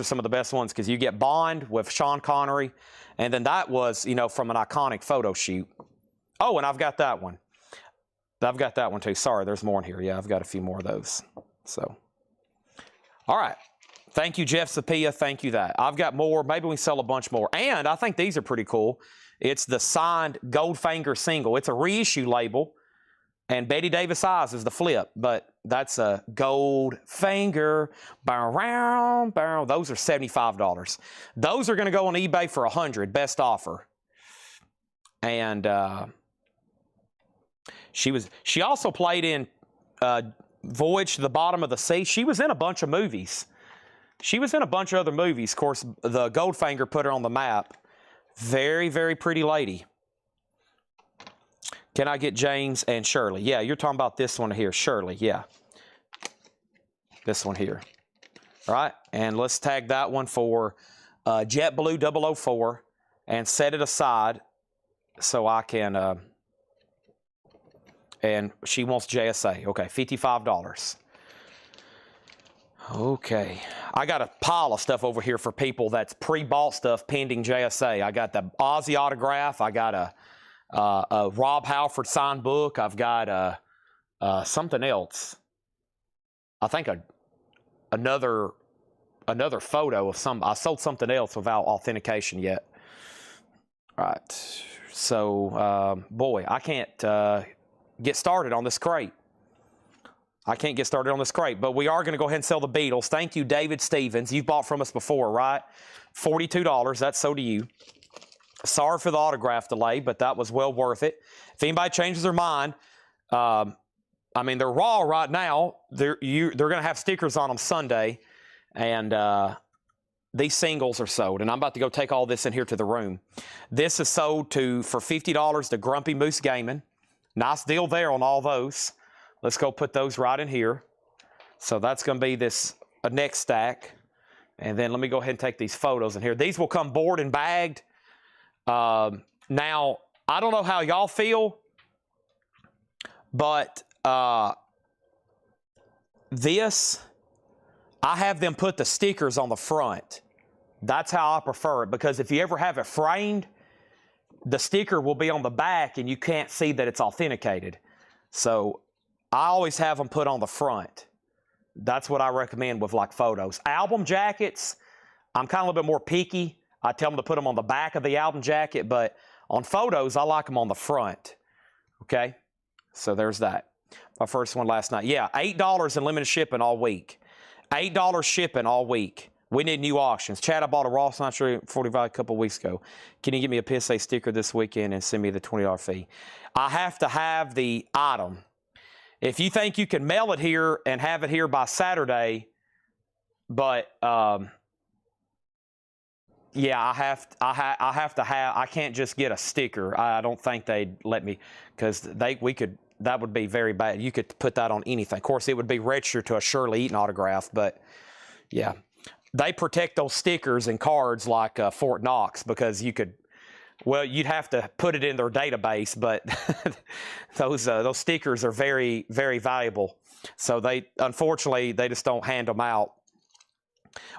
some of the best ones because you get Bond with Sean Connery. And then that was, you know, from an iconic photo shoot. Oh, and I've got that one. I've got that one too. Sorry, there's more in here. Yeah, I've got a few more of those. So, all right. Thank you, Jeff Sapia. Thank you that. I've got more. Maybe we sell a bunch more. And I think these are pretty cool. It's the signed Goldfinger single. It's a reissue label. And Betty Davis Eyes is the flip. But that's a Goldfinger. Those are $75. Those are going to go on eBay for $100. Best offer. And she also played in Voyage to the Bottom of the Sea. She was in a bunch of movies. She was in a bunch of other movies. Of course, the Goldfinger put her on the map. Very, very pretty lady. Can I get James and Shirley? Yeah, you're talking about this one here, Shirley. Yeah. This one here. All right, and let's tag that one for JetBlue 004 and set it aside so I can... and she wants JSA. Okay, $55. Okay. I got a pile of stuff over here for people that's pre-bought stuff pending JSA. I got the Ozzy autograph. I got a Rob Halford signed book. I've got something else. I think another photo of some. I sold something else without authentication yet. All right. So, boy, I can't get started on this crate. I can't get started on this crate, but we are going to go ahead and sell the Beatles. Thank you, David Stevens. You've bought from us before, right? $42. That's so to you. Sorry for the autograph delay, but that was well worth it. If anybody changes their mind, I mean, they're raw right now. They're going to have stickers on them Sunday, and these singles are sold. And I'm about to go take all this in here to the room. This is sold for $50 to Grumpy Moose Gaming. Nice deal there on all those. Let's go put those right in here. So that's going to be this next stack. And then let me go ahead and take these photos in here. These will come board and bagged. Now, I don't know how y'all feel, but this, I have them put the stickers on the front That's how I prefer it, because if you ever have it framed, the sticker will be on the back and you can't see that it's authenticated. So I always have them put on the front. That's what I recommend with like photos. Album jackets, I'm kind of a little bit more picky. I tell them to put them on the back of the album jacket, but on photos, I like them on the front. Okay, so there's that. My first one last night. Yeah, $8 in limited shipping all week. $8 shipping all week. We need new auctions. Chad, I bought a Ross Nitro 45 a couple weeks ago. Can you give me a PSA sticker this weekend and send me the $20 fee? I have to have the item. If you think you can mail it here and have it here by Saturday, but yeah, I can't just get a sticker. I don't think they'd let me, because that would be very bad. You could put that on anything. Of course, it would be registered to a Shirley Eaton autograph, but yeah. They protect those stickers and cards like Fort Knox, because you'd have to put it in their database, but those stickers are very, very valuable. So unfortunately, they just don't hand them out.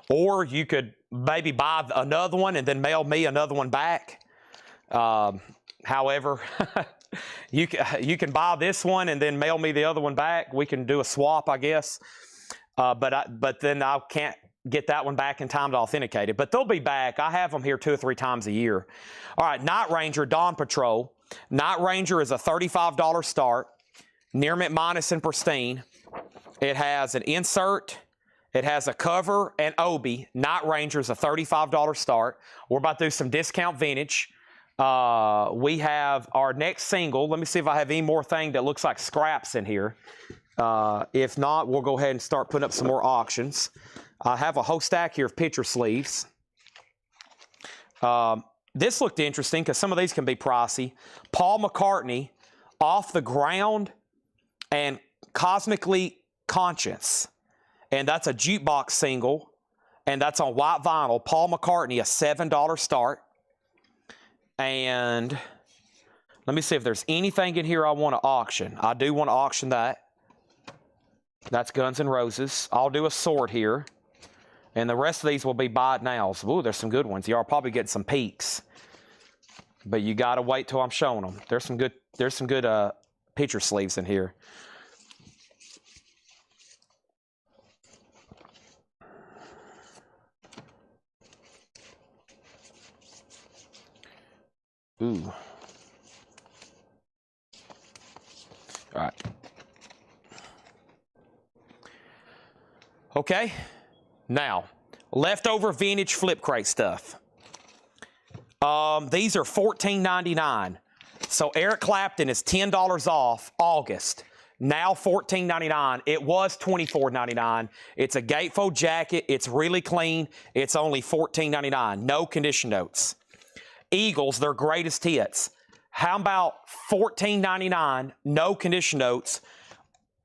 Or you could maybe buy another one and then mail me another one back. However, you can buy this one and then mail me the other one back. We can do a swap, I guess. But then I can't get that one back in time to authenticate it. But they'll be back. I have them here 2 or 3 times a year. All right, Night Ranger Dawn Patrol. Night Ranger is a $35 start. Near mint minus and pristine. It has an insert. It has a cover and obi. Night Ranger is a $35 start. We're about to do some discount vintage. We have our next single. Let me see if I have any more thing that looks like scraps in here. If not, we'll go ahead and start putting up some more auctions. I have a whole stack here of picture sleeves. This looked interesting because some of these can be pricey. Paul McCartney, Off the Ground, and Cosmically Conscious. And that's a jukebox single, and that's on white vinyl. Paul McCartney, a $7 start. And let me see if there's anything in here I want to auction. I do want to auction that. That's Guns N' Roses. I'll do a sort here. And the rest of these will be buy it nows. Ooh, there's some good ones. Y'all probably get some peeks. But you got to wait till I'm showing them. There's some good picture sleeves in here. Ooh. All right. Okay. Now, leftover vintage flip crate stuff. These are $14.99. So Eric Clapton is $10 off August. Now $14.99. It was $24.99. It's a gatefold jacket. It's really clean. It's only $14.99. No condition notes. Eagles, their greatest hits. How about $14.99, no condition notes,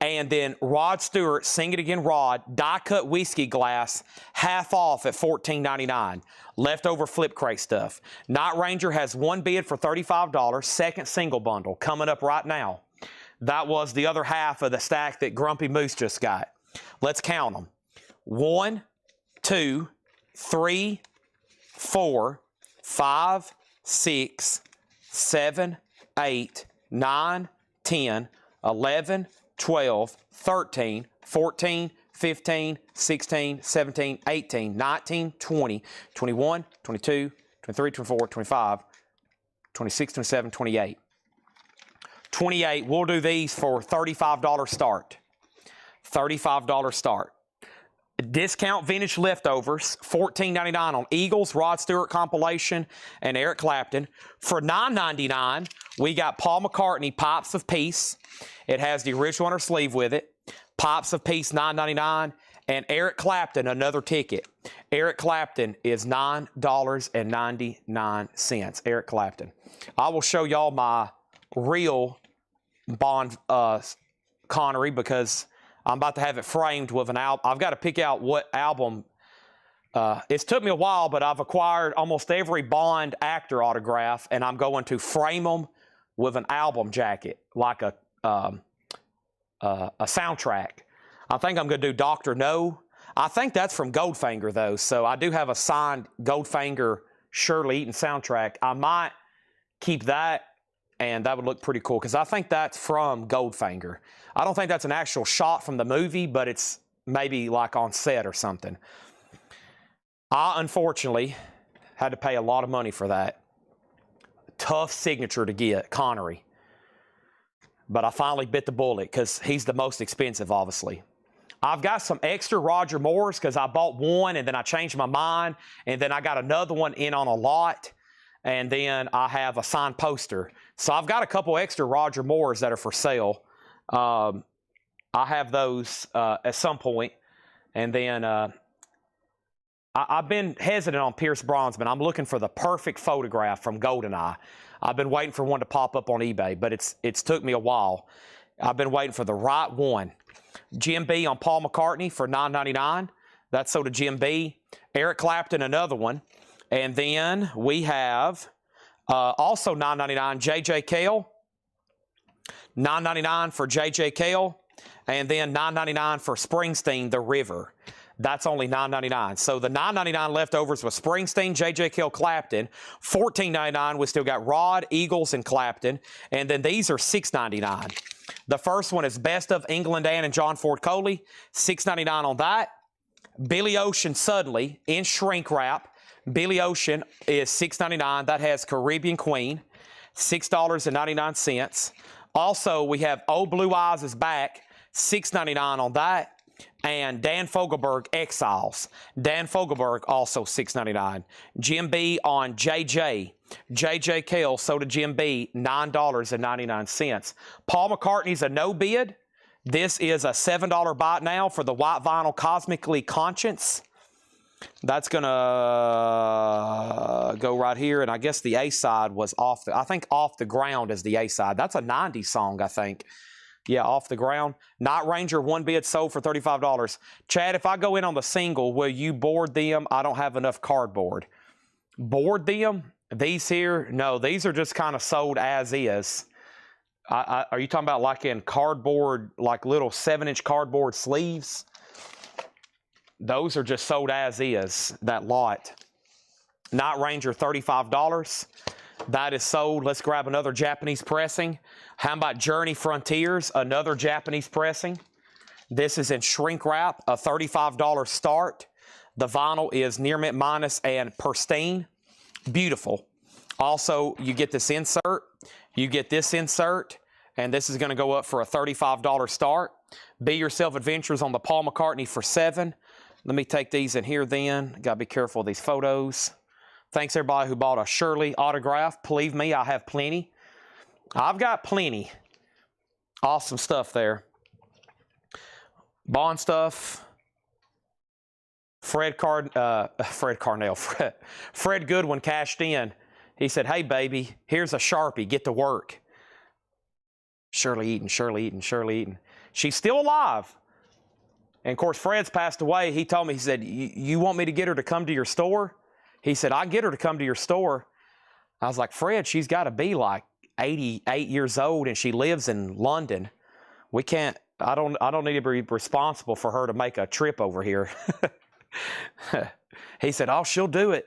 and then Rod Stewart, Sing It Again Rod, die-cut whiskey glass, half off at $14.99. Leftover flip crate stuff. Night Ranger has one bid for $35, second single bundle, coming up right now. That was the other half of the stack that Grumpy Moose just got. Let's count them. 1, 2, 3, 4, 5, 6, 7, 8, 9, 10, 11, 12, 13, 14, 15, 16, 17, 18, 19, 20, 21, 22, 23, 24, 25, 26, 27, 28. 28, we'll do these for $35 start. $35 start. Discount vintage leftovers, $14.99 on Eagles, Rod Stewart compilation, and Eric Clapton. For $9.99, we got Paul McCartney, Pipes of Peace. It has the original inner sleeve with it. Pipes of Peace, $9.99. And Eric Clapton, another ticket. Eric Clapton is $9.99. Eric Clapton. I will show y'all my real Bond Connery, because I'm about to have it framed with an album. I've got to pick out what album. It's took me a while, but I've acquired almost every Bond actor autograph, and I'm going to frame them with an album jacket, like a soundtrack. I think I'm going to do Dr. No. I think that's from Goldfinger, though. So I do have a signed Goldfinger Shirley Eaton soundtrack. I might keep that, and that would look pretty cool because I think that's from Goldfinger. I don't think that's an actual shot from the movie, but it's maybe like on set or something. I, unfortunately, had to pay a lot of money for that. Tough signature to get, Connery. But I finally bit the bullet because he's the most expensive, obviously. I've got some extra Roger Moores because I bought one and then I changed my mind. And then I got another one in on a lot. And then I have a signed poster. So I've got a couple extra Roger Moores that are for sale. I have those at some point. And then I've been hesitant on Pierce Brosnan. I'm looking for the perfect photograph from GoldenEye. I've been waiting for one to pop up on eBay, but it's took me a while. I've been waiting for the right one. Jim B on Paul McCartney for $9.99. That's sold to Jim B. Eric Clapton, another one. And then we have also $9.99 J.J. Cale. $9.99 for J.J. Cale. And then $9.99 for Springsteen, The River. That's only $9.99. So the $9.99 leftovers was Springsteen, J.J. Cale, Clapton. $14.99, we still got Rod, Eagles, and Clapton. And then these are $6.99. The first one is Best of England Ann and John Ford Coley. $6.99 on that. Billy Ocean Suddenly in shrink wrap. Billy Ocean is $6.99. That has Caribbean Queen. $6.99. Also, we have Oh Blue Eyes is Back. $6.99 on that. And Dan Fogelberg, Exiles. Dan Fogelberg, also $6.99. Jim B on JJ. J.J. Cale, so to Jim B, $9.99. Paul McCartney's a no bid. This is a $7 buy now for the white vinyl Cosmically Conscience. That's going to go right here. And I guess the A-side was I think Off the Ground is the A-side. That's a 90s song, I think. Yeah, Off the Ground. Night Ranger, one bid, sold for $35. Chad, if I go in on the single, will you board them? I don't have enough cardboard. Board them? These here? No, these are just kind of sold as is. Are you talking about like in cardboard, like little 7-inch cardboard sleeves? Those are just sold as is, that lot. Night Ranger, $35. That is sold. Let's grab another Japanese pressing. How about Journey Frontiers? Another Japanese pressing. This is in shrink wrap, a $35 start. The vinyl is near mint minus and pristine. Beautiful. Also, you get this insert. You get this insert. And this is going to go up for a $35 start. Be Yourself Adventures on the Paul McCartney for $7. Let me take these in here then. Got to be careful of these photos. Thanks everybody who bought a Shirley autograph. Believe me, I have plenty. I've got plenty. Awesome stuff there. Bond stuff. Fred Goodwin cashed in. He said, hey, baby, here's a Sharpie. Get to work. Shirley Eaton, Shirley Eaton, Shirley Eaton. She's still alive. And, of course, Fred's passed away. He told me, he said, you want me to get her to come to your store? He said, I get her to come to your store. I was like, Fred, she's got to be like 88 years old, and she lives in London. We can't, I don't need to be responsible for her to make a trip over here. He said, oh, she'll do it.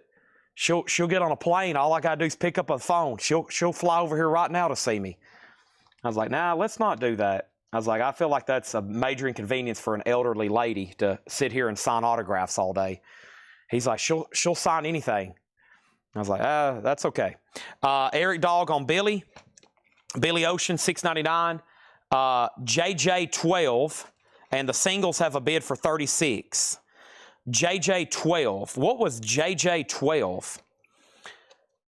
She'll get on a plane. All I got to do is pick up a phone. She'll fly over here right now to see me. I was like, nah, let's not do that. I was like, I feel like that's a major inconvenience for an elderly lady to sit here and sign autographs all day. He's like, she'll sign anything. I was like, that's okay. Eric Dog on Billy. Billy Ocean, $6.99. JJ 12, and the singles have a bid for $36. JJ 12. What was JJ 12?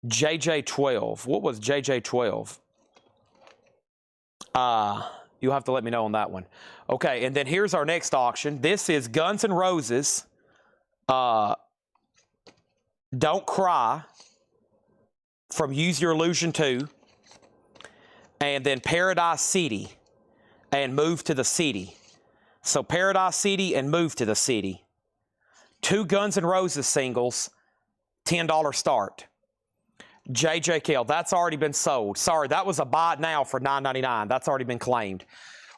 JJ 12. What was JJ 12? You'll have to let me know on that one. Okay, and then here's our next auction. This is Guns N' Roses. Don't Cry from Use Your Illusion 2. And then Paradise City and Move to the City. So Paradise City and Move to the City. 2 Guns N' Roses singles, $10 start. J.J. Cale, that's already been sold. Sorry, that was a buy it now for $9.99. That's already been claimed.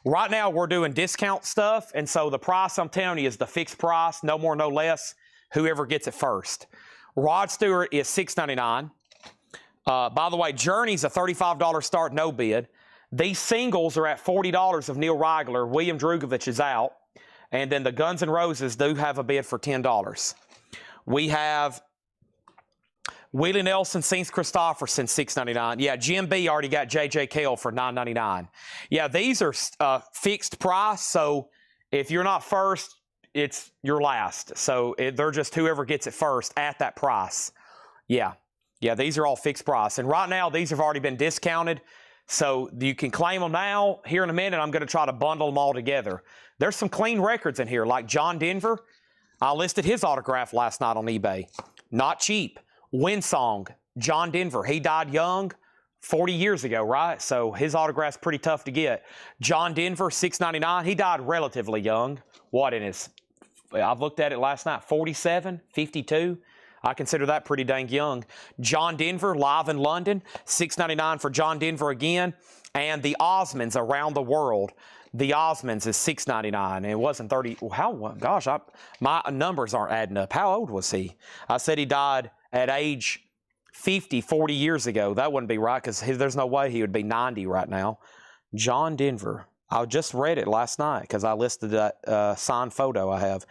Right now, we're doing discount stuff, and so the price I'm telling you is the fixed price, no more, no less, whoever gets it first. Rod Stewart is $6.99. By the way, Journey's a $35 start, no bid. These singles are at $40 of Neil Rigler. William Drugovich is out. And then the Guns N' Roses do have a bid for $10. We have Willie Nelson, Saints Christopherson, $6.99. Yeah, Jim B already got J.J. Cale for $9.99. Yeah, these are fixed price, so if you're not first, it's your last. So they're just whoever gets it first at that price. Yeah, these are all fixed price. And right now, these have already been discounted, so you can claim them now. Here in a minute, I'm going to try to bundle them all together. There's some clean records in here, like John Denver. I listed his autograph last night on eBay. Not cheap. Winsong, John Denver. He died young 40 years ago, right? So his autograph's pretty tough to get. John Denver, $6.99. He died relatively young. What in his, I've looked at it last night, 47, 52. I consider that pretty dang young. John Denver, live in London, $6.99 for John Denver again. And the Osmonds around the world. The Osmonds is $6.99. It wasn't 30. Gosh, my numbers aren't adding up. How old was he? I said he died at age 50, 40 years ago. That wouldn't be right because there's no way he would be 90 right now. John Denver. I just read it last night because I listed that signed photo I have.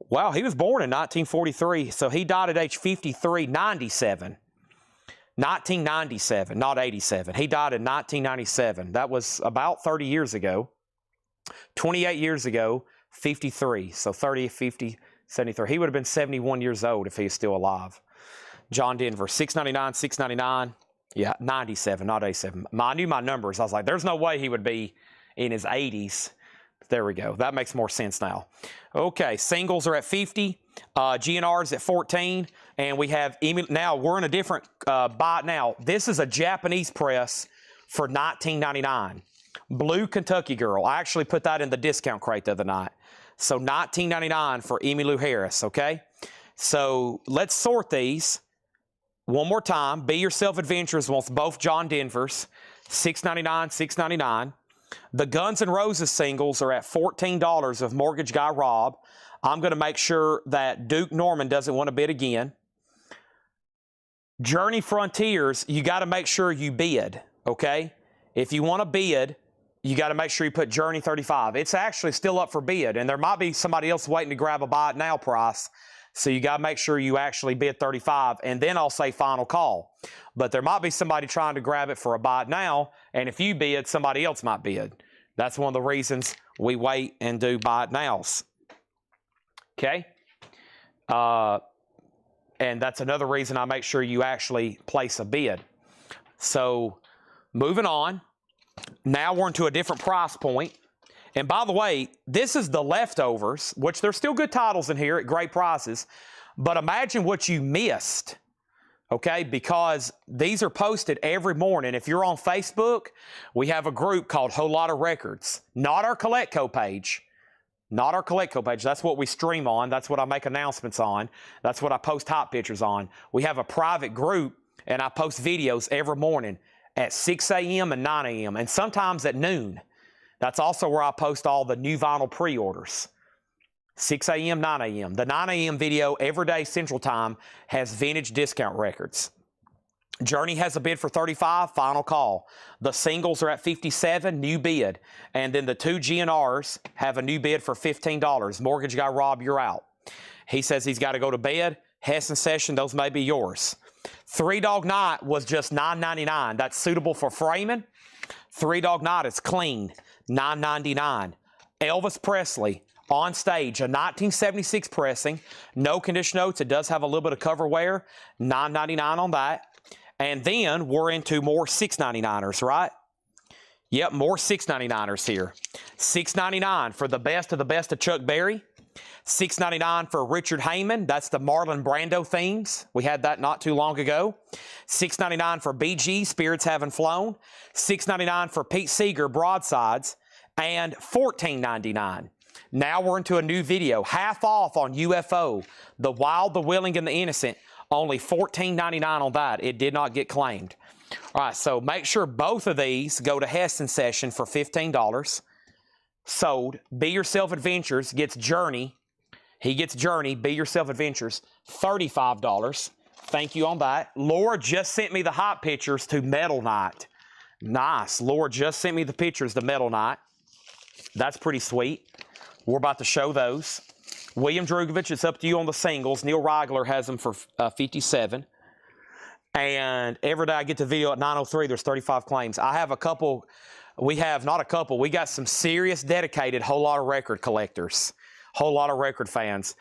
Wow, he was born in 1943, so he died at age 53, 97. 1997, not 87. He died in 1997. That was about 30 years ago. 28 years ago, 53. So 30, 50, 73. He would have been 71 years old if he was still alive. John Denver, $6.99, $6.99. Yeah, 97, not 87. I knew my numbers. I was like, there's no way he would be in his 80s. There we go. That makes more sense now. Okay, singles are at 50. GNR's at 14. And we have, now we're in a different buy now. This is a Japanese press for $19.99. Blue Kentucky Girl. I actually put that in the discount crate the other night. So $19.99 for Emmylou Harris, okay? So let's sort these. One more time. Be Yourself Adventures wants both John Denvers. $6.99, $6.99. The Guns N' Roses singles are at $14 of Mortgage Guy Rob. I'm going to make sure that Duke Norman doesn't want to bid again. Journey Frontiers, you got to make sure you bid, okay? If you want to bid, you got to make sure you put Journey 35. It's actually still up for bid, and there might be somebody else waiting to grab a buy it now price. So you got to make sure you actually bid 35, and then I'll say final call. But there might be somebody trying to grab it for a buy it now, and if you bid, somebody else might bid. That's one of the reasons we wait and do buy it nows. Okay? And that's another reason I make sure you actually place a bid. So moving on. Now we're into a different price point. And by the way, this is the leftovers, which there's still good titles in here at great prices. But imagine what you missed, okay? Because these are posted every morning. If you're on Facebook, we have a group called Whole Lotta Records. Not our Coletco page. Not our Coletco page. That's what we stream on. That's what I make announcements on. That's what I post hot pictures on. We have a private group, and I post videos every morning at 6 a.m. and 9 a.m. and sometimes at noon. That's also where I post all the new vinyl pre-orders. 6 a.m., 9 a.m. The 9 a.m. video every day Central Time has vintage discount records. Journey has a bid for 35, final call. The singles are at 57, new bid. And then the two GNRs have a new bid for $15. Mortgage Guy Rob, you're out. He says he's got to go to bed. Hess and Session, those may be yours. Three Dog Night was just $9.99. That's suitable for framing. Three Dog Night is clean. $9.99. Elvis Presley on stage, a 1976 pressing, no condition notes. It does have a little bit of cover wear. $9.99 on that. And then we're into more $6.99ers, right? Yep, more $6.99ers here. $6.99 for the best of Chuck Berry. $6.99 for Richard Heyman. That's the Marlon Brando themes. We had that not too long ago. $6.99 for BG, Spirits Haven't Flown. $6.99 for Pete Seeger, Broadsides. And $14.99. Now we're into a new video. Half off on UFO. The Wild, the Willing, and the Innocent. Only $14.99 on that. It did not get claimed. All right, so make sure both of these go to Hess and Session for $15. sold. Be Yourself Adventures gets Journey. He gets Journey, Be Yourself Adventures, $35. Thank you on that. Laura just sent me the hot pictures to Metal Knight. Nice. Laura just sent me the pictures to Metal Knight. That's pretty sweet. We're about to show those. William Drugovich, it's up to you on the singles. Neil Reigler has them for 57. And every day I get the video at 9:03, there's 35 claims. I have a couple, we got some serious dedicated whole lot of record collectors, whole lot of record fans.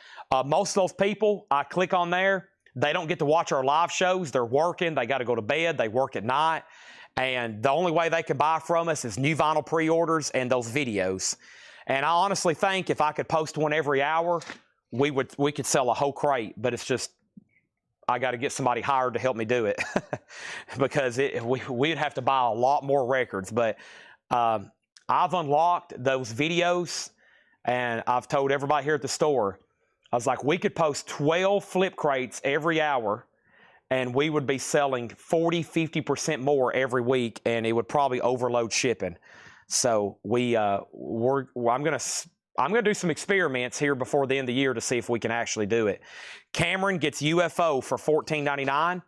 Most of those people, I click on there, they don't get to watch our live shows. They're working, they got to go to bed, they work at night. And the only way they can buy from us is new vinyl pre-orders and those videos. And I honestly think if I could post one every hour, we could sell a whole crate. But it's just, I got to get somebody hired to help me do it because we'd have to buy a lot more records. But I've unlocked those videos, and I've told everybody here at the store, I was like, we could post 12 flip crates every hour, and we would be selling 40, 50% more every week, and it would probably overload shipping. So I'm gonna do some experiments here before the end of the year to see if we can actually do it. Cameron gets UFO for $14.99.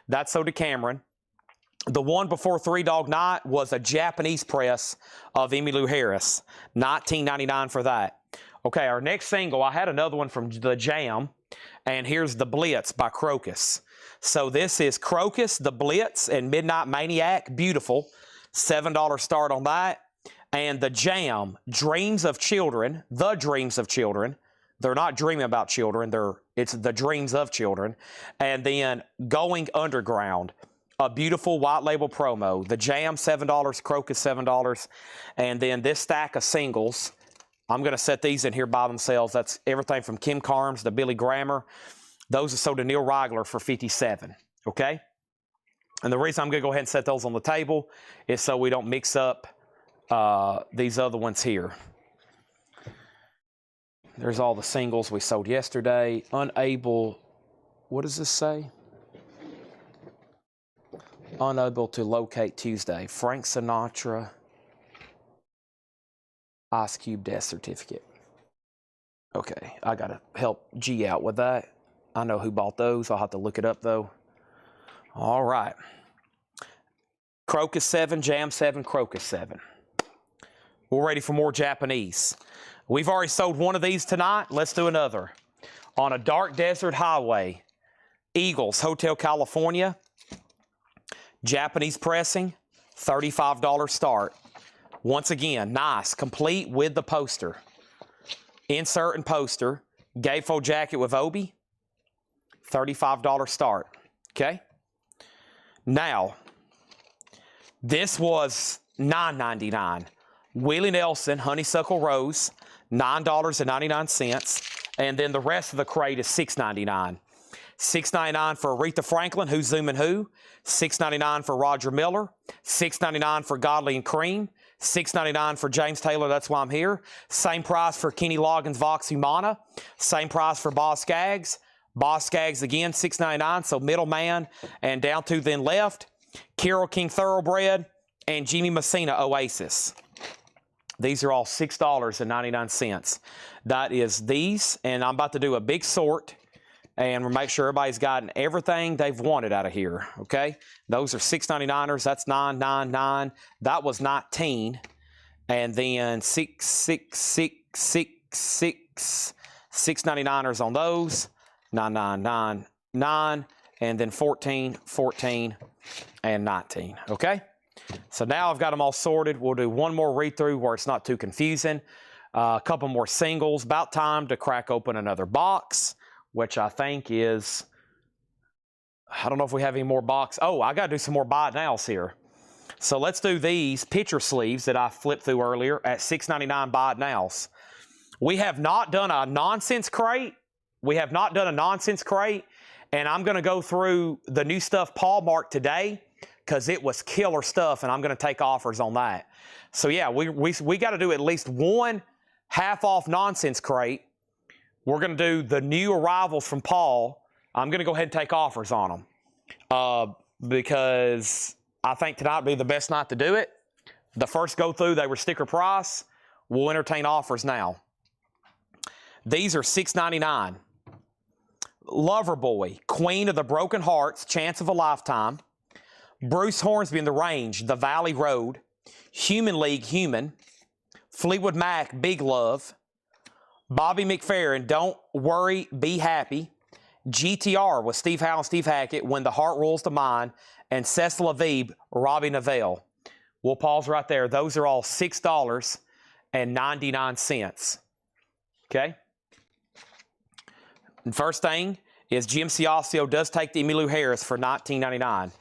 That's so to Cameron. The one before Three Dog Night was a Japanese press of Emmylou Harris. $19.99 for that. Okay, our next single, I had another one from The Jam, and here's The Blitz by Crocus. So this is Crocus, The Blitz, and Midnight Maniac, Beautiful. $7 start on that. And The Jam, Dreams of Children, The Dreams of Children. They're not dreaming about children, it's The Dreams of Children. And then Going Underground, a beautiful white label promo. The Jam, $7, Crocus, $7. And then this stack of singles, I'm going to set these in here by themselves. That's everything from Kim Carnes to Billy Grammer. Those are sold to Neil Reigler for $57, okay? And the reason I'm going to go ahead and set those on the table is so we don't mix up these other ones here. There's all the singles we sold yesterday. Unable, what does this say? Unable to locate Tuesday. Frank Sinatra, Ice Cube death certificate. Okay, I got to help G out with that. I know who bought those. I'll have to look it up, though. All right. Crocus 7, Jam 7, Crocus 7. We're ready for more Japanese. We've already sold one of these tonight. Let's do another. On a Dark Desert Highway, Eagles, Hotel California. Japanese pressing, $35 start. Once again, nice, complete with the poster. Insert and poster. Gatefold jacket with Obi, $35 start. Okay? Now, this was $9.99. Willie Nelson, Honeysuckle Rose, $9.99. And then the rest of the crate is $6.99. $6.99 for Aretha Franklin, Who's Zooming Who. $6.99 for Roger Miller. $6.99 for Godley and Cream. $6.99 for James Taylor, That's Why I'm Here. Same price for Kenny Loggins, Vox Humana. Same price for Boss Skaggs. Boss Skaggs again, $6.99. So Middleman and down to then left, Carole King Thoroughbred and Jimmy Messina Oasis. These are all $6.99. That is these, and I'm about to do a big sort, and we'll make sure everybody's gotten everything they've wanted out of here, okay? Those are $6.99ers. That's $9.99. That was $19. And then $6.99ers on those. $9.99. And then $14, $14, and $19, okay? So now I've got them all sorted. We'll do one more read-through where it's not too confusing. A couple more singles. About time to crack open another box, which I think is, I don't know if we have any more box. Oh, I got to do some more buy it nows here. So let's do these picture sleeves that I flipped through earlier at $6.99 buy it nows. We have not done a nonsense crate. And I'm going to go through the new stuff Paul marked today because it was killer stuff, and I'm going to take offers on that. So yeah, we got to do at least one half-off nonsense crate. We're going to do the new arrivals from Paul. I'm going to go ahead and take offers on them because I think tonight would be the best night to do it. The first go through, they were sticker price. We'll entertain offers now. These are $6.99. Loverboy, Queen of the Broken Hearts, Chance of a Lifetime. Bruce Hornsby in the Range, The Valley Road. Human League, Human. Fleetwood Mac, Big Love. Bobby McFerrin, Don't Worry, Be Happy. GTR with Steve Howe and Steve Hackett, When the Heart Rules the Mind. And Cecil Aviv, Robbie Neville. We'll pause right there. Those are all $6.99. Okay? And first thing is Jim Ciascio does take the Emmylou Harris for $19.99.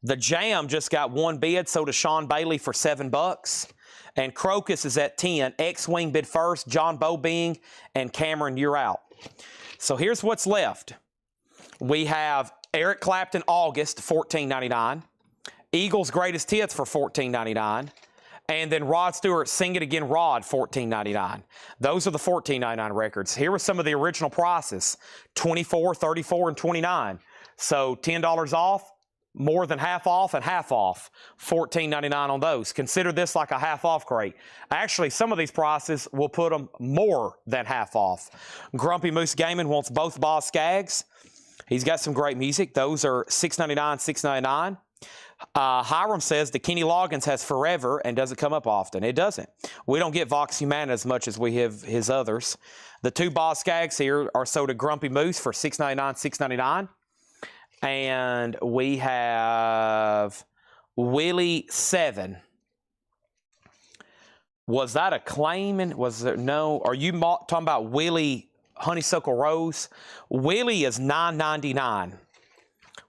The Jam just got one bid, so does Sean Bailey for $7. And Crocus is at 10. X-Wing bid first, John Bobing, and Cameron, you're out. So here's what's left. We have Eric Clapton, August, $14.99. Eagles Greatest Hits for $14.99. And then Rod Stewart, Sing It Again, Rod, $14.99. Those are the $14.99 records. Here are some of the original prices, $24, $34, and $29. So $10 off, more than half off, and half off, $14.99 on those. Consider this like a half off crate. Actually, some of these prices will put them more than half off. Grumpy Moose Gaming wants both Boz Skaggs. He's got some great music. Those are $6.99, $6.99. Hiram says the Kenny Loggins has Forever and doesn't come up often. It doesn't. We don't get Vox Humana as much as we have his others. The two Boz Skaggs here are sold at Grumpy Moose for $6.99, $6.99. And we have Willie 7. Was that a claim? And was there no? Are you talking about Willie Honeysuckle Rose? Willie is $9.99.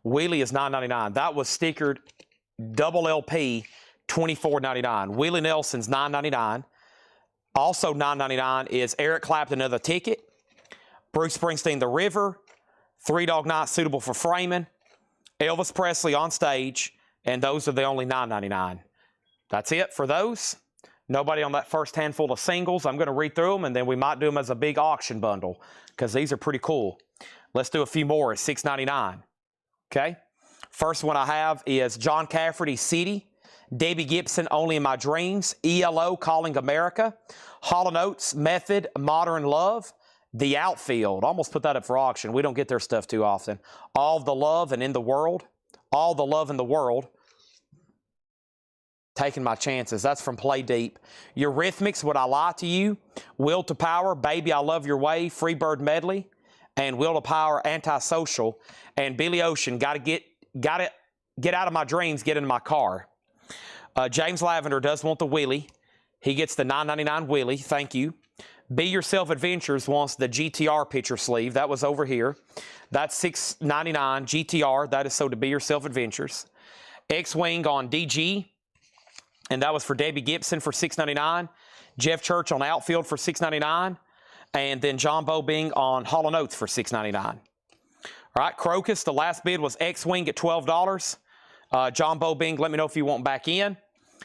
Willie is $9.99. That was stickered double LP, $24.99. Willie Nelson's $9.99. Also $9.99 is Eric Clapton, Another Ticket. Bruce Springsteen, The River. Three Dog Night, Suitable for Framing. Elvis Presley, On Stage. And those are the only $9.99. That's it for those. Nobody on that first handful of singles. I'm going to read through them, and then we might do them as a big auction bundle because these are pretty cool. Let's do a few more at $6.99. Okay? First one I have is John Cafferty, City. Debbie Gibson, Only in My Dreams. ELO, Calling America. Hall & Oates, Method, Modern Love. The Outfield. Almost put that up for auction. We don't get their stuff too often. All the Love and In the World. All the Love in the World. Taking My Chances. That's from Play Deep. Eurythmics, Would I Lie to You? Will to Power, Baby I Love Your Way. Freebird Medley. And Will to Power, Antisocial. And Billy Ocean, Gotta get out of my dreams, get in my car. James Lavender does want the Willie. He gets the $9.99 Willie. Thank you. Be Yourself Adventures wants the GTR picture sleeve. That was over here. That's $6.99 GTR. That is so to Be Yourself Adventures. X-Wing on DG. And that was for Debbie Gibson for $6.99. Jeff Church on Outfield for $6.99. And then John Bobing on Hall & Oates for $6.99. All right, Crocus, the last bid was X-Wing at $12. John Bobing, let me know if you want back in.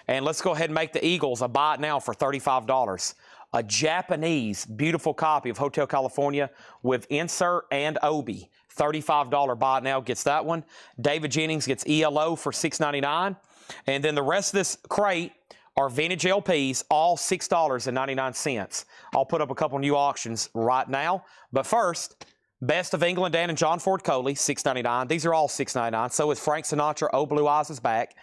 And let's go ahead and make the Eagles a buy it now for $35. A Japanese beautiful copy of Hotel California with insert and Obi. $35 buy it now gets that one. David Jennings gets ELO for $6.99. And then the rest of this crate are vintage LPs, all $6.99. I'll put up a couple new auctions right now. But first, Best of England, Dan and John Ford Coley, $6.99. These are all $6.99. So is Frank Sinatra, Oh Blue Eyes is Back.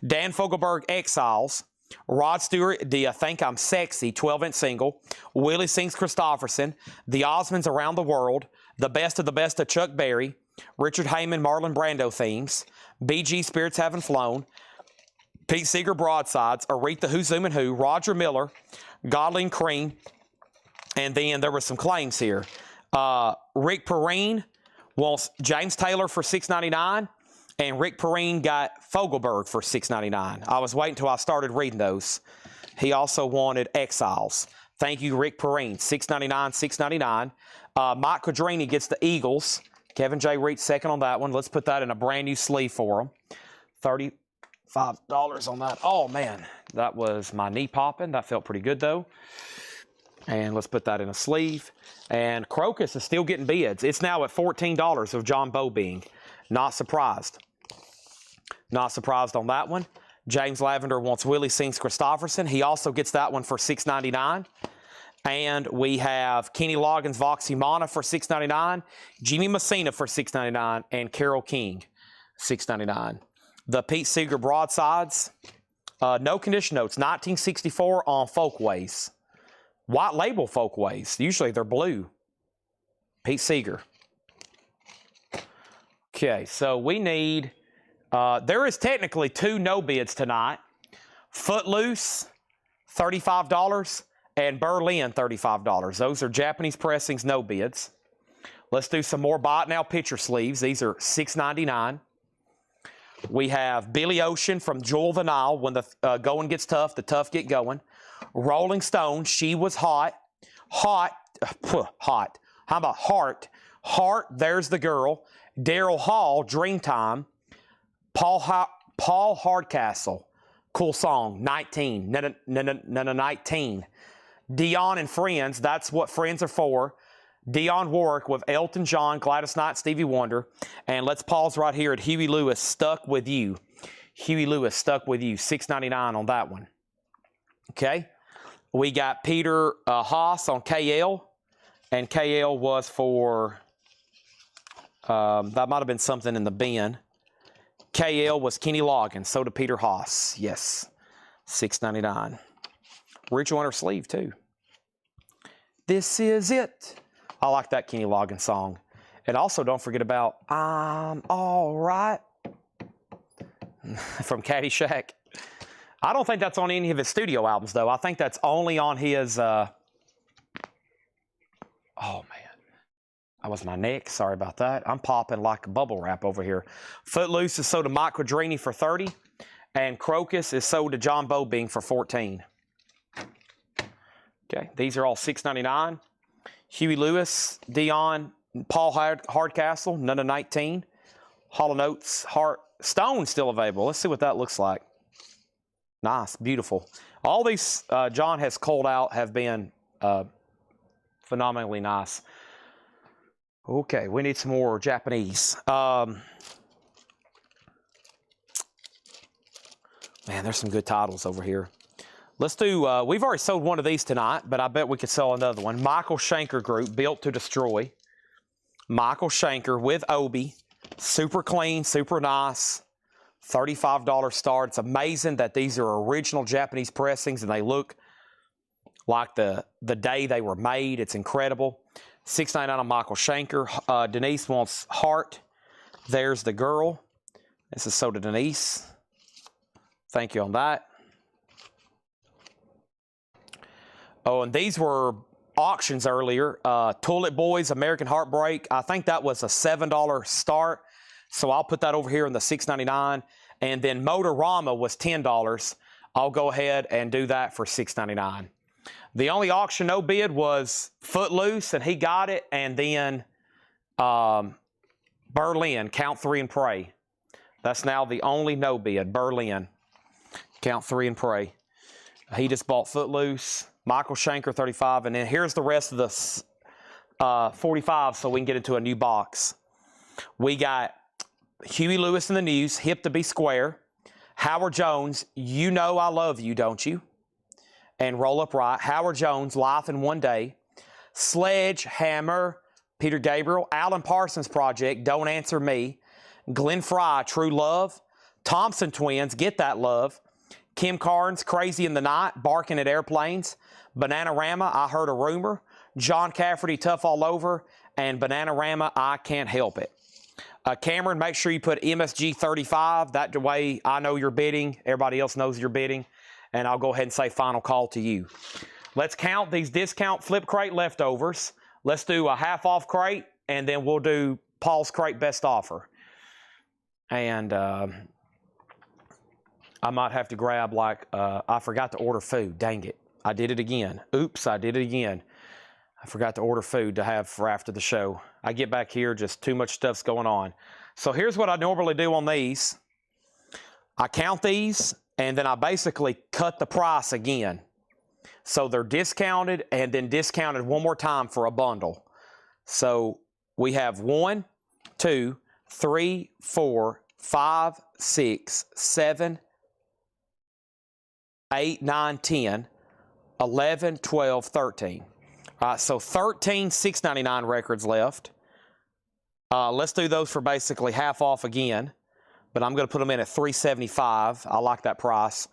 Dan Fogelberg, Exiles. Rod Stewart, Do You Think I'm Sexy, 12-inch single. Willie Sings Christopherson. The Osmonds Around the World. The Best of Chuck Berry. Richard Heyman, Marlon Brando themes. BG Spirits Haven't Flown. Pete Seeger Broadsides. Aretha Who's Zooming Who. Roger Miller. Godling Cream. And then there were some claims here. Rick Perrine wants James Taylor for $6.99. And Rick Perrine got Fogelberg for $6.99. I was waiting until I started reading those. He also wanted Exiles. Thank you, Rick Perrine. $6.99, $6.99. Mike Quadrini gets the Eagles. Kevin J. Reach second on that one. Let's put that in a brand new sleeve for him. $35 on that. Oh, man. That was my knee popping. That felt pretty good, though. And let's put that in a sleeve. And Crocus is still getting bids. It's now at $14 of John Bobing. Not surprised. Not surprised on that one. James Lavender wants Willie Sings Christofferson. He also gets that one for $6.99. And we have Kenny Loggins Vox Humana for $6.99, Jimmy Messina for $6.99, and Carole King, $6.99. The Pete Seeger broadsides, no condition notes, 1964 on Folkways. White label Folkways. Usually they're blue. Pete Seeger. Okay, so we need, there is technically 2 no bids tonight. Footloose, $35, and Berlin, $35. Those are Japanese pressings, no bids. Let's do some more buy it now picture sleeves. These are $6.99. We have Billy Ocean from Jewel of the Nile. When the going gets tough, the tough get going. Rolling Stone, She Was Hot. Hot. How about Heart? Heart, There's the Girl. Daryl Hall, Dreamtime. Paul Hardcastle, cool song, 19. 19. Dion and Friends, That's What Friends Are For. Dionne Warwick with Elton John, Gladys Knight, Stevie Wonder. And let's pause right here at Huey Lewis, Stuck With You. Huey Lewis, Stuck With You, $6.99 on that one. Okay. We got Peter Haas on KL. And KL was for, that might have been something in the bin. KL was Kenny Loggins, so did Peter Haas. Yes, $6.99. Rich Winter sleeve, too. This is it. I like that Kenny Loggins song. And also, don't forget about I'm All Right from Caddyshack. I don't think that's on any of his studio albums, though. I think that's only on his... oh, man. That was my neck. Sorry about that. I'm popping like bubble wrap over here. Footloose is sold to Mike Quadrini for $30. And Crocus is sold to John Bobing for $14. Okay, these are all $6.99. Huey Lewis, Dion, Paul Hardcastle, none of 19. Hall & Oates, Stone still available. Let's see what that looks like. Nice, beautiful. All these John has culled out have been phenomenally nice. Okay, we need some more Japanese. Man, there's some good titles over here. Let's do, we've already sold one of these tonight, but I bet we could sell another one. Michael Schenker Group, Built to Destroy. Michael Schenker with Obi. Super clean, super nice. $35 start. It's amazing that these are original Japanese pressings and they look like the day they were made. It's incredible. $6.99 on Michael Schenker. Denise wants Heart. There's the Girl. This is sold to Denise. Thank you on that. Oh, and these were auctions earlier. Toilet Boys, American Heartbreak. I think that was a $7 start. So I'll put that over here in the $6.99. And then Motorama was $10. I'll go ahead and do that for $6.99. The only auction no bid was Footloose, and he got it. And then Berlin, Count 3 and Pray. That's now the only no bid. Berlin, Count 3 and Pray. He just bought Footloose. Michael Schenker, 35. And then here's the rest of the 45 so we can get into a new box. We got Huey Lewis in the News, Hip to Be Square. Howard Jones, You Know I Love You, Don't You? And Roll Up Right. Howard Jones, Life in One Day. Sledgehammer, Peter Gabriel. Alan Parsons Project, Don't Answer Me. Glenn Fry, True Love. Thompson Twins, Get That Love. Kim Carnes, Crazy in the Night, Barking at Airplanes. Bananarama, I Heard a Rumor. John Cafferty, Tough All Over. And Bananarama, I Can't Help It. Cameron, make sure you put MSG 35. That way I know you're bidding. Everybody else knows you're bidding. And I'll go ahead and say final call to you. Let's count these discount flip crate leftovers. Let's do a half off crate, and then we'll do Paul's crate best offer. And I might have to grab, like, I forgot to order food. Dang it. I did it again. Oops, I did it again. I forgot to order food to have for after the show. I get back here, just too much stuff's going on. So here's what I normally do on these. I count these, and then I basically cut the price again. So they're discounted and then discounted one more time for a bundle. So we have 1, 2, 3, 4, 5, 6, 7, 8, 9, 10, 11, 12, 13. All right, so 13 $6.99 records left. Let's do those for basically half off again, but I'm going to put them in at $3.75. I like that price.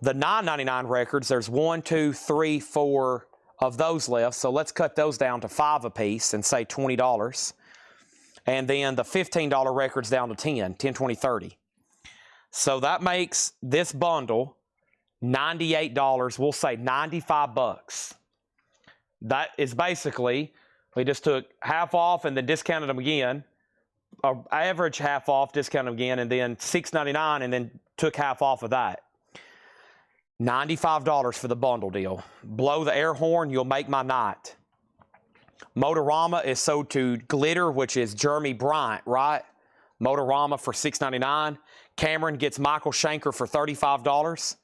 The $9.99 records, there's 1, 2, 3, 4 of those left, so let's cut those down to 5 a piece and say $20. And then the $15 records down to 10, 10, 20, 30. So that makes this bundle $98. We'll say 95 bucks. That is basically, we just took half off and then discounted them again. Average half off, discounted them again, and then $6.99 and then took half off of that. $95 for the bundle deal. Blow the air horn, you'll make my night. Motorama is sold to Glitter, which is Jeremy Bryant, right? Motorama for $6.99. Cameron gets Michael Shanker for $35.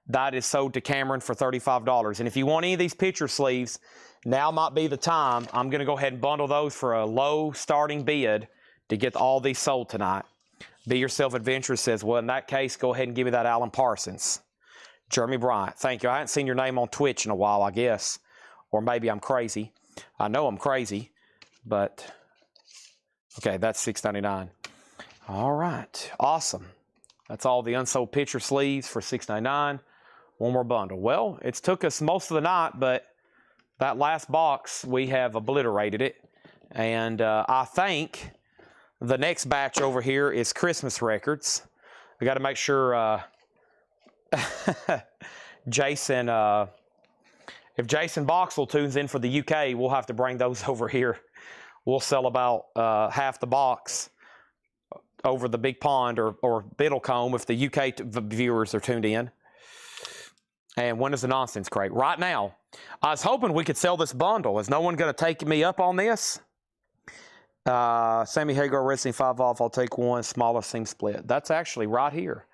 That is sold to Cameron for $35. And if you want any of these picture sleeves, now might be the time. I'm going to go ahead and bundle those for a low starting bid to get all these sold tonight. Be Yourself Adventurous says, well, in that case, go ahead and give me that Alan Parsons. Jeremy Bryant, thank you. I haven't seen your name on Twitch in a while, I guess. Or maybe I'm crazy. I know I'm crazy, but okay, that's $6.99. All right, awesome. That's all the unsold picture sleeves for $6.99. One more bundle. Well, it's took us most of the night, but that last box, we have obliterated it. And I think the next batch over here is Christmas records. We got to make sure Jason, if Jason Boxell tunes in for the UK, we'll have to bring those over here. We'll sell about half the box over the big pond or Biddlecombe if the UK viewers are tuned in. And when is the nonsense crate? Right now. I was hoping we could sell this bundle. Is no one going to take me up on this? Sammy Hagar Wrestling 5 off. I'll take one. Smaller seam split. That's actually right here.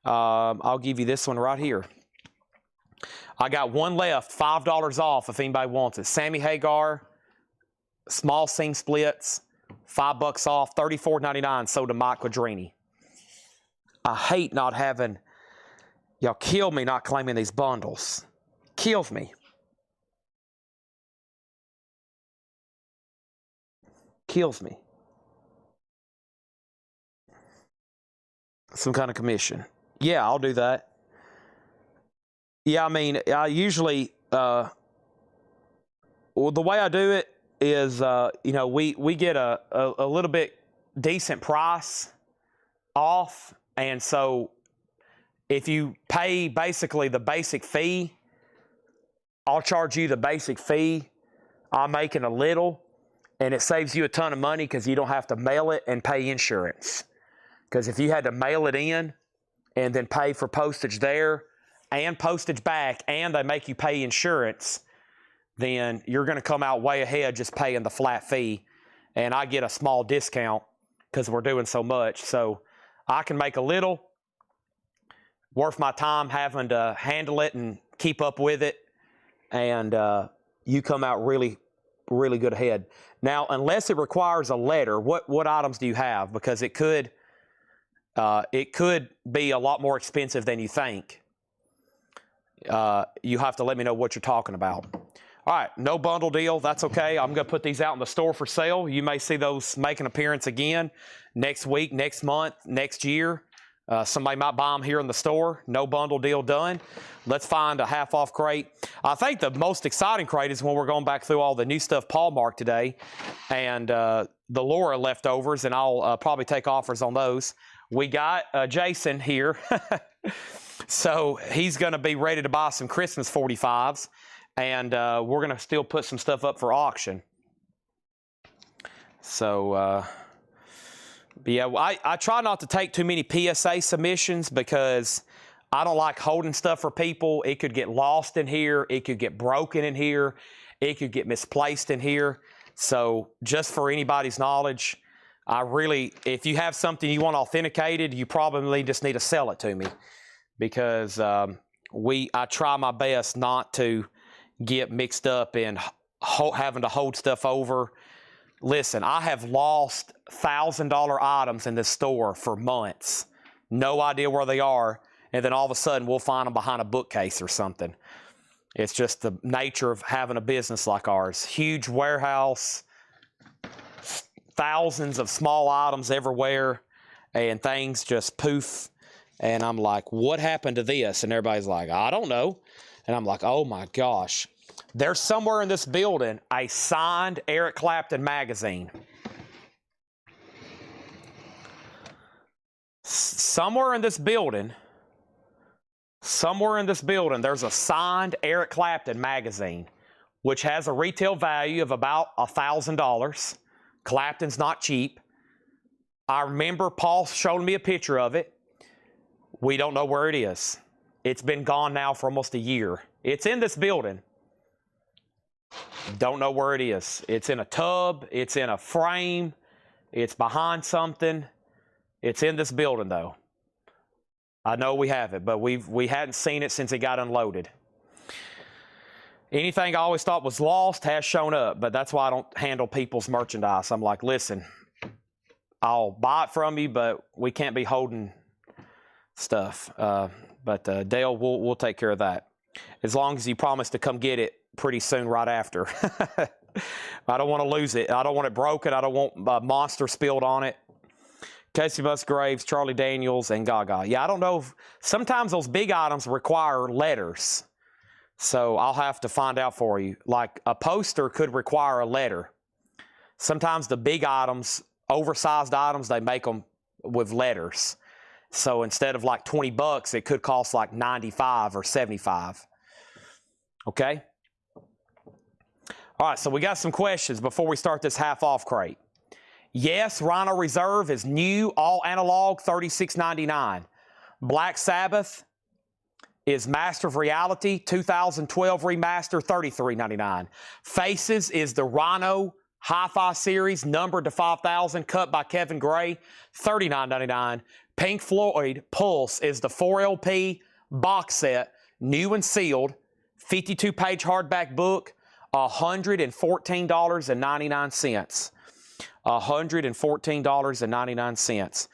I'll give you this one right here. I got one left. $5 off if anybody wants it. Sammy Hagar. Small seam splits. $5 off. $34.99 sold to Mike Quadrini. I hate not having... Y'all kill me not claiming these bundles. Kills me. Kills me. Some kind of commission. Yeah, I'll do that. Yeah, I mean, I usually, well, the way I do it is, you know, we get a little bit decent price off, and so if you pay basically the basic fee, I'll charge you the basic fee. I'm making a little, and it saves you a ton of money because you don't have to mail it and pay insurance. Because if you had to mail it in and then pay for postage there and postage back, and they make you pay insurance, then you're going to come out way ahead just paying the flat fee. And I get a small discount because we're doing so much. So I can make a little, worth my time having to handle it and keep up with it. And you come out really, really good ahead. Now, unless it requires a letter, what items do you have? Because it could be a lot more expensive than you think. You have to let me know what you're talking about. All right, no bundle deal. That's okay. I'm going to put these out in the store for sale. You may see those make an appearance again next week, next month, next year. Somebody might buy them here in the store. No bundle deal done. Let's find a half-off crate. I think the most exciting crate is when we're going back through all the new stuff Paul marked today and the Laura leftovers, and I'll probably take offers on those. We got Jason here. So he's going to be ready to buy some Christmas 45s, and we're going to still put some stuff up for auction. So... yeah, I try not to take too many PSA submissions because I don't like holding stuff for people. It could get lost in here. It could get broken in here. It could get misplaced in here. So just for anybody's knowledge, if you have something you want authenticated, you probably just need to sell it to me because I try my best not to get mixed up in having to hold stuff over. Listen, I have lost $1,000 items in this store for months. No idea where they are. and then all of a sudden we'll find them behind a bookcase or something. It's just the nature of having a business like ours. Huge warehouse, thousands of small items everywhere, and things just poof. And I'm like, what happened to this? And everybody's like, I don't know. And I'm like, oh my gosh. There's somewhere in this building a signed Eric Clapton magazine. Somewhere in this building, there's a signed Eric Clapton magazine, which has a retail value of about $1,000. Clapton's not cheap. I remember Paul showing me a picture of it. We don't know where it is. It's been gone now for almost a year. It's in this building. Don't know where it is. It's in a tub. It's in a frame. It's behind something. It's in this building, though. I know we have it, but we hadn't seen it since it got unloaded. Anything I always thought was lost has shown up, but that's why I don't handle people's merchandise. I'm like, listen, I'll buy it from you, but we can't be holding stuff. But Dale, we'll take care of that. As long as you promise to come get it pretty soon right after. I don't want to lose it. I don't want it broken. I don't want a monster spilled on it. Casey Musgraves, Charlie Daniels, and Gaga. Yeah, I don't know. Sometimes those big items require letters. So I'll have to find out for you. Like a poster could require a letter. Sometimes the big items, oversized items, they make them with letters. So instead of like $20, it could cost like $95 or $75. Okay? All right, so we got some questions before we start this half-off crate. Yes, Rhino Reserve is new, all analog, $36.99. Black Sabbath is Master of Reality, 2012 remaster, $33.99. Faces is the Rhino Hi-Fi series, numbered to 5,000, cut by Kevin Gray, $39.99. Pink Floyd Pulse is the 4LP box set, new and sealed, 52-page hardback book, $114.99. $114.99.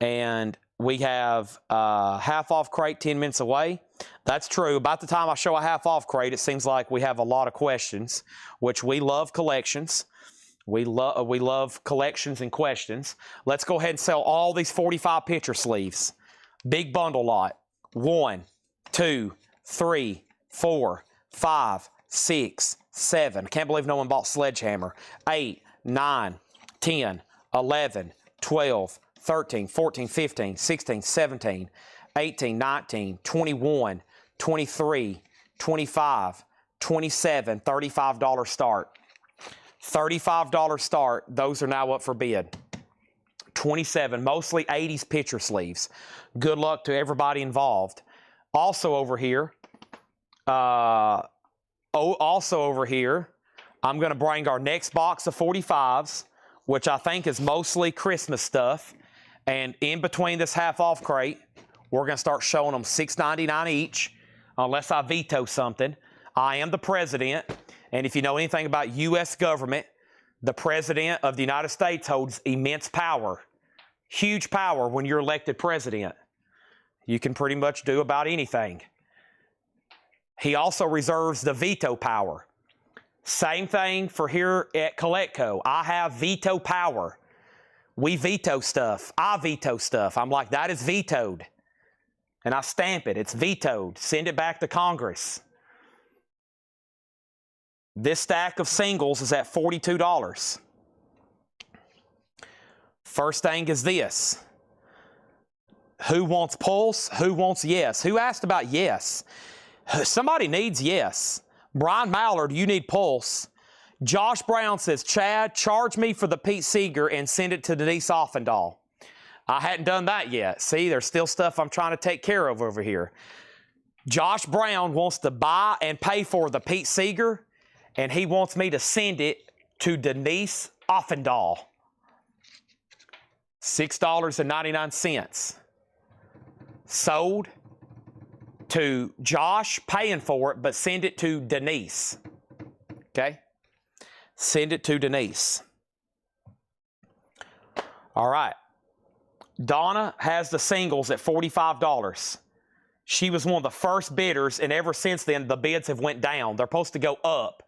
And we have a half-off crate 10 minutes away. That's true. About the time I show a half-off crate, it seems like we have a lot of questions, which we love collections. We love collections and questions. Let's go ahead and sell all these 45 picture sleeves. Big bundle lot. 1, 2, 3, 4, 5, 6, 7. I can't believe no one bought Sledgehammer. 8, 9, 10, 11, 12, 13, 14, 15, 16, 17, 18, 19, 21, 23, 25, 27, $35 start. $35 start. Those are now up for bid. 27, mostly 80s picture sleeves. Good luck to everybody involved. Also over here, I'm going to bring our next box of 45s, which I think is mostly Christmas stuff. And in between this half-off crate, we're going to start showing them $6.99 each, unless I veto something. I am the president, and if you know anything about U.S. government, the president of the United States holds immense power, huge power when you're elected president. You can pretty much do about anything. He also reserves the veto power. Same thing for here at Collectco. I have veto power. We veto stuff. I veto stuff. I'm like, that is vetoed. And I stamp it. It's vetoed. Send it back to Congress. This stack of singles is at $42. First thing is this. Who wants Pulse? Who wants Yes? Who asked about Yes? Somebody needs Yes. Brian Mallard, you need Pulse. Josh Brown says, Chad, charge me for the Pete Seeger and send it to Denise Offendahl. I hadn't done that yet. See, there's still stuff I'm trying to take care of over here. Josh Brown wants to buy and pay for the Pete Seeger, and he wants me to send it to Denise Offendahl. $6.99. Sold to Josh, paying for it, but send it to Denise. Okay? Send it to Denise. All right. Donna has the singles at $45. She was one of the first bidders, and ever since then, the bids have went down. They're supposed to go up.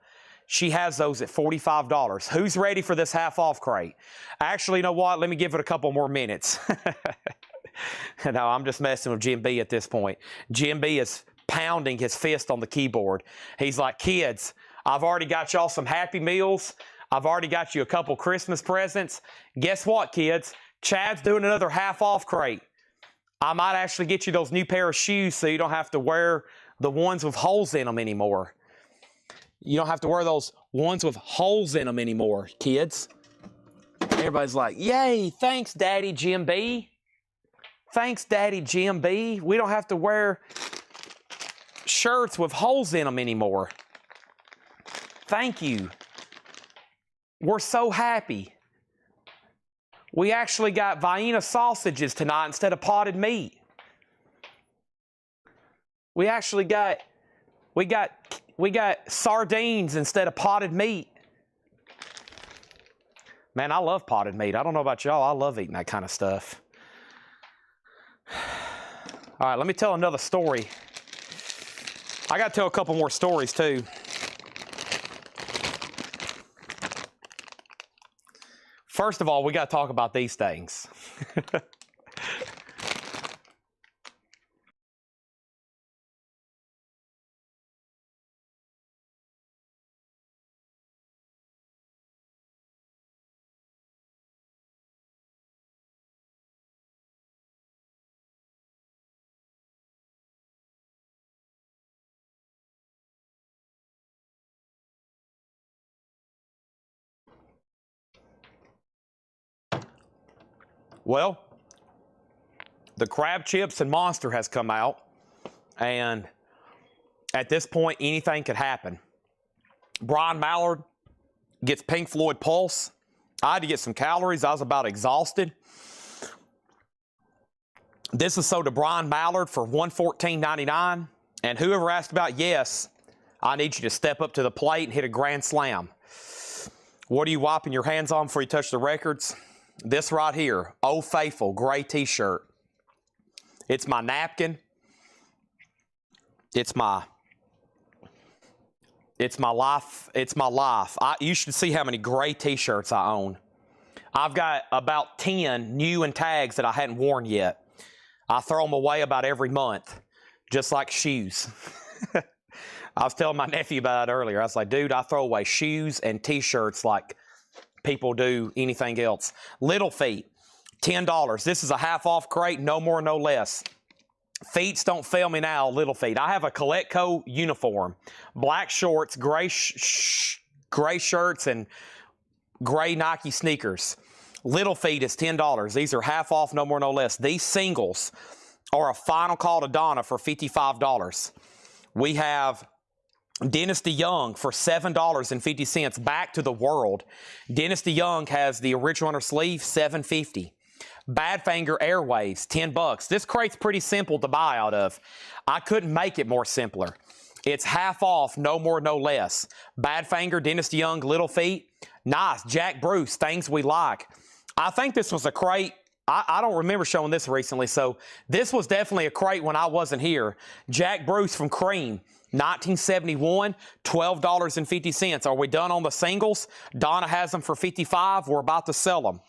She has those at $45. Who's ready for this half-off crate? Actually, you know what? Let me give it a couple more minutes. No, I'm just messing with Jim B at this point. Jim B is pounding his fist on the keyboard. He's like, kids, I've already got y'all some Happy Meals. I've already got you a couple Christmas presents. Guess what, kids? Chad's doing another half-off crate. I might actually get you those new pair of shoes so you don't have to wear the ones with holes in them anymore. You don't have to wear those ones with holes in them anymore, kids. Everybody's like, yay, thanks, Daddy Jim B. Thanks, Daddy Jim B. We don't have to wear shirts with holes in them anymore. Thank you. We're so happy. We actually got Vienna sausages tonight instead of potted meat. We actually got sardines instead of potted meat. Man, I love potted meat. I don't know about y'all. I love eating that kind of stuff. All right, let me tell another story. I got to tell a couple more stories too. First of all, we got to talk about these things. Well, the crab chips and Monster has come out, and at this point, anything could happen. Brian Mallard gets Pink Floyd Pulse. I had to get some calories. I was about exhausted. This is sold to Brian Mallard for $114.99. And whoever asked about yes, I need you to step up to the plate and hit a grand slam. What are you wiping your hands on before you touch the records? This right here, Old Faithful gray t-shirt. It's my napkin. It's my life. It's my life. You should see how many gray t-shirts I own. I've got about 10 new and tags that I hadn't worn yet. I throw them away about every month, just like shoes. I was telling my nephew about it earlier. I was like, dude, I throw away shoes and t-shirts like people do anything else. Little Feet, $10. This is a half-off crate, no more, no less. Feets don't fail me now, Little Feet. I have a Coletco uniform. Black shorts, gray shirts, and gray Nike sneakers. Little Feet is $10. These are half off, no more, no less. These singles are a final call to Donna for $55. We have Dynasty Young for $7.50. Back to the World. Dynasty Young has the original on her sleeve, $7.50. Badfinger Airwaves, $10. This crate's pretty simple to buy out of. I couldn't make it more simpler. It's half off, no more, no less. Badfinger, Dynasty Young, Little Feet. Nice. Jack Bruce, Things We Like. I think this was a crate. I don't remember showing this recently, so this was definitely a crate when I wasn't here. Jack Bruce from Cream, 1971, $12.50. Are we done on the singles? Donna has them for $55. We're about to sell them.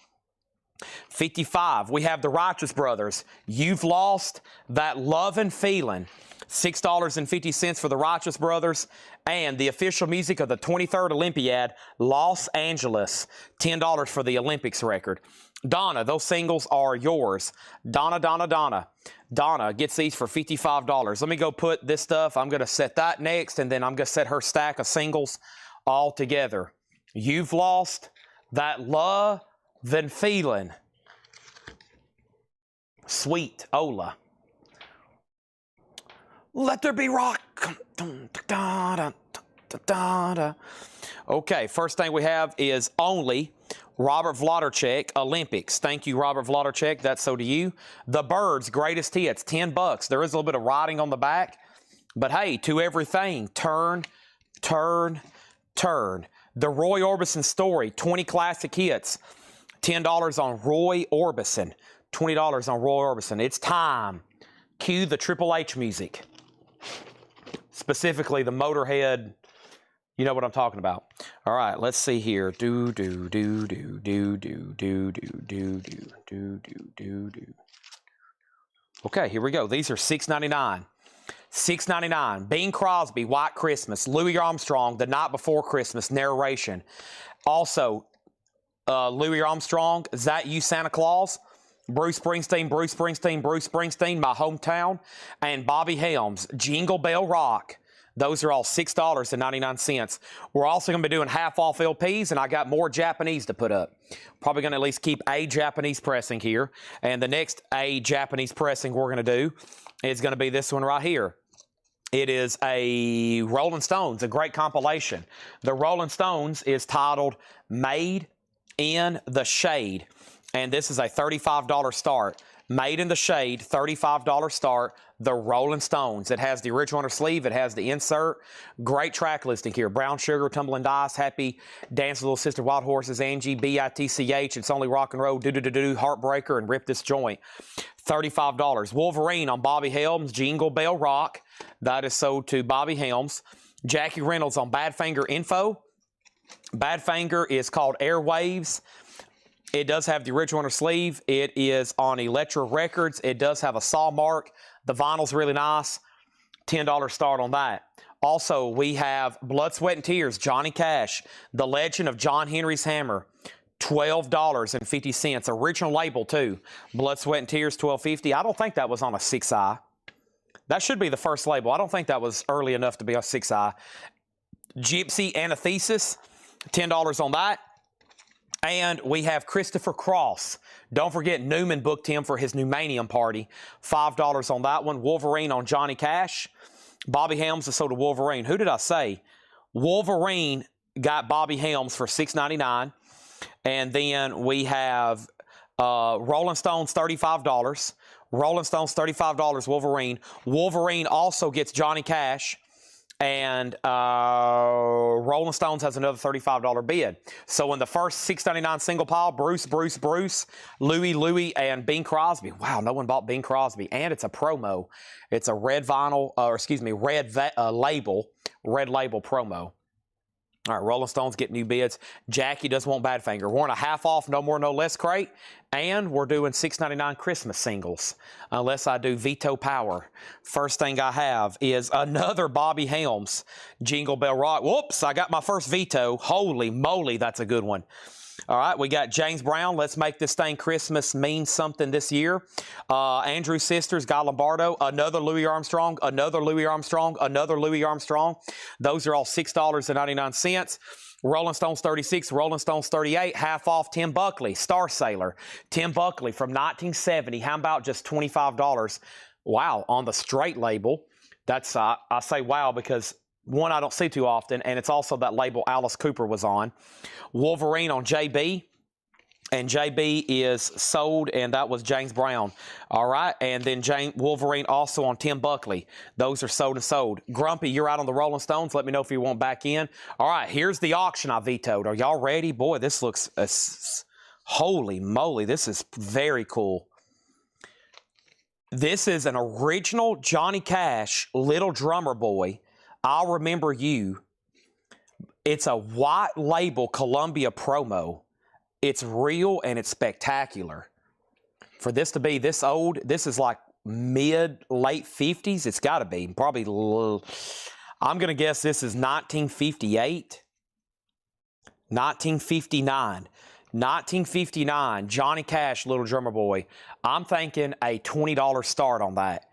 $55. We have the Righteous Brothers. You've Lost That Lovin' Feeling. $6.50 for the Righteous Brothers. And the official music of the 23rd Olympiad, Los Angeles. $10 for the Olympics record. Donna, those singles are yours. Donna, Donna, Donna. Donna gets these for $55. Let me go put this stuff. I'm going to set that next, and then I'm going to set her stack of singles all together. You've Lost That Lovin' Feeling. Sweet Ola. Let There Be Rock. Okay, first thing we have is Only. Robert Vlodarchek, Olympics. Thank you, Robert Vlodarchek. That's so to you. The Byrds, Greatest Hits, $10. There is a little bit of writing on the back, but hey, To Everything, Turn, Turn, Turn. The Roy Orbison Story, 20 classic hits, $10 on Roy Orbison, $20 on Roy Orbison. It's time Cue the Triple H music. Specifically the Motorhead. You know what I'm talking about. All right, let's see here. Okay, here we go. These are $6.99. $6.99. Bing Crosby, White Christmas. Louis Armstrong, The Night Before Christmas, narration. Also, Louis Armstrong, Is That You, Santa Claus? Bruce Springsteen, my hometown. And Bobby Helms, Jingle Bell Rock. Those are all $6.99. We're also going to be doing half off LPs, and I got more Japanese to put up. Probably going to at least keep a Japanese pressing here. And the next a Japanese pressing we're going to do is going to be this one right here. It is a Rolling Stones, a great compilation. The Rolling Stones is titled Made in the Shade. And this is a $35 start. Made in the Shade, $35 start. The Rolling Stones. It has the original inner sleeve. It has the insert. Great track listing here. Brown Sugar, Tumbling Dice, Happy, Dance with Little Sister, Wild Horses, Angie, BITCH, It's Only Rock and Roll, Do, Heartbreaker, and Rip This Joint. $35. Wolverine on Bobby Helms, Jingle Bell Rock. That is sold to Bobby Helms. Jackie Reynolds on Badfinger Info. Badfinger is called Airwaves. It does have the original inner sleeve. It is on Electra Records. It does have a saw mark. The vinyl's really nice. $10 start on that. Also, we have Blood, Sweat, and Tears, Johnny Cash, The Legend of John Henry's Hammer, $12.50. Original label, too. Blood, Sweat, and Tears, $12.50. I don't think that was on a 6i. That should be the first label. I don't think that was early enough to be a 6i. Gypsy Anathesis, $10 on that. And we have Christopher Cross. Don't forget, Newman booked him for his Newmanium party. $5 on that one. Wolverine on Johnny Cash. Bobby Helms is sold to Wolverine. Who did I say? Wolverine got Bobby Helms for $6.99. And then we have Rolling Stones, $35. Rolling Stones, $35, Wolverine. Wolverine also gets Johnny Cash. And Rolling Stones has another $35 bid. So in the first $6.99 single pile, Bruce, Louis, and Bing Crosby. Wow, no one bought Bing Crosby. And it's a promo. It's a red vinyl, red label promo. All right, Rolling Stones get new bids. Jackie does want Badfinger. We're on a half off, no more, no less crate. And we're doing $6.99 Christmas singles, unless I do Veto Power. First thing I have is another Bobby Helms, Jingle Bell Rock. Whoops, I got my first veto. Holy moly, that's a good one. All right, we got James Brown. Let's make this thing Christmas mean something this year. Andrew Sisters, Guy Lombardo, another Louis Armstrong, another Louis Armstrong, another Louis Armstrong. Those are all $6.99. Rolling Stones 36, Rolling Stones 38, half off Tim Buckley, Star Sailor. Tim Buckley from 1970. How about just $25? Wow, on the straight label. That's, I say wow because one I don't see too often, and it's also that label Alice Cooper was on. Wolverine on JB, and JB is sold, and that was James Brown. All right, and then Wolverine also on Tim Buckley. Those are sold and sold. Grumpy, you're out on the Rolling Stones. Let me know if you want back in. All right, here's the auction I vetoed. Are y'all ready? Boy, this looks, holy moly, this is very cool. This is an original Johnny Cash, Little Drummer Boy, I'll Remember You. It's a white label Columbia promo. It's real and it's spectacular. For this to be this old, this is like late 50s. It's got to be. Probably, I'm going to guess this is 1958. 1959. 1959, Johnny Cash, Little Drummer Boy. I'm thinking a $20 start on that.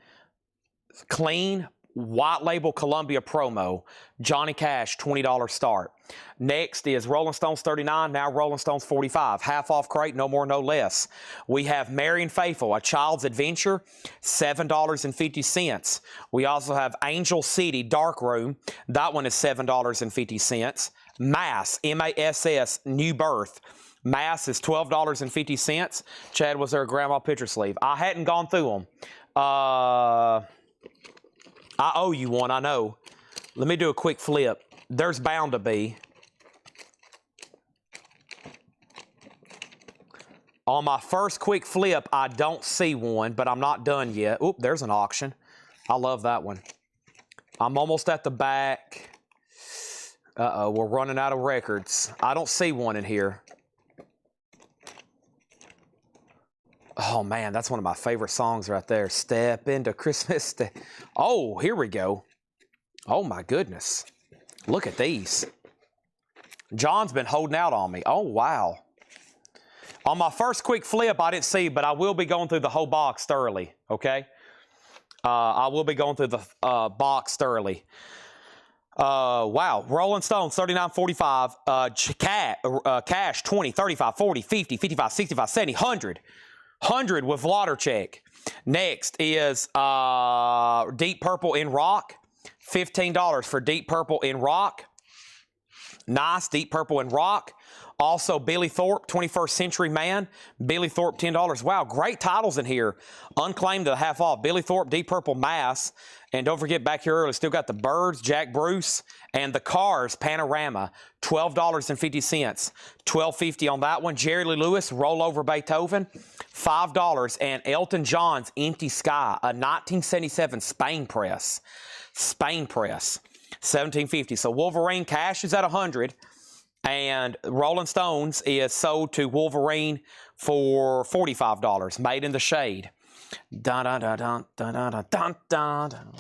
Clean, white label Columbia promo, Johnny Cash, $20 start. Next is Rolling Stones 39, now Rolling Stones 45. Half off crate, no more, no less. We have Marion Faithful, A Child's Adventure, $7.50. We also have Angel City, Dark Room. That one is $7.50. Mass, M-A-S-S, New Birth. Mass is $12.50. Chad, was there a grandma picture sleeve? I hadn't gone through them. I owe you one, I know. Let me do a quick flip. There's bound to be. On my first quick flip, I don't see one, but I'm not done yet. Oop, there's an auction. I love that one. I'm almost at the back. Uh-oh, we're running out of records. I don't see one in here. Oh, man, that's one of my favorite songs right there. Step into Christmas. Oh, here we go. Oh, my goodness. Look at these. John's been holding out on me. Oh, wow. On my first quick flip, I didn't see, but I will be going through the whole box thoroughly, okay? I will be going through the box thoroughly. Wow. Rolling Stones, 39.45. Cash, 20, 35, 40, 50, 55, 65, 70, 100. 100 with water check. Next is Deep Purple in Rock. $15 for Deep Purple in Rock. Nice, Deep Purple in Rock. Also, Billy Thorpe, 21st Century Man. Billy Thorpe, $10. Wow, great titles in here. Unclaimed to half off. Billy Thorpe, Deep Purple, Mass. And don't forget, back here early, still got the Birds, Jack Bruce, and the Cars, Panorama, $12.50. $12.50 on that one. Jerry Lee Lewis, Rollover Beethoven, $5. And Elton John's Empty Sky, a 1977 Spain press. Spain press, $17.50. So Wolverine cash is at 100. And Rolling Stones is sold to Wolverine for $45. Made in the Shade. Dun, dun, dun, dun, dun, dun, dun, dun, dun.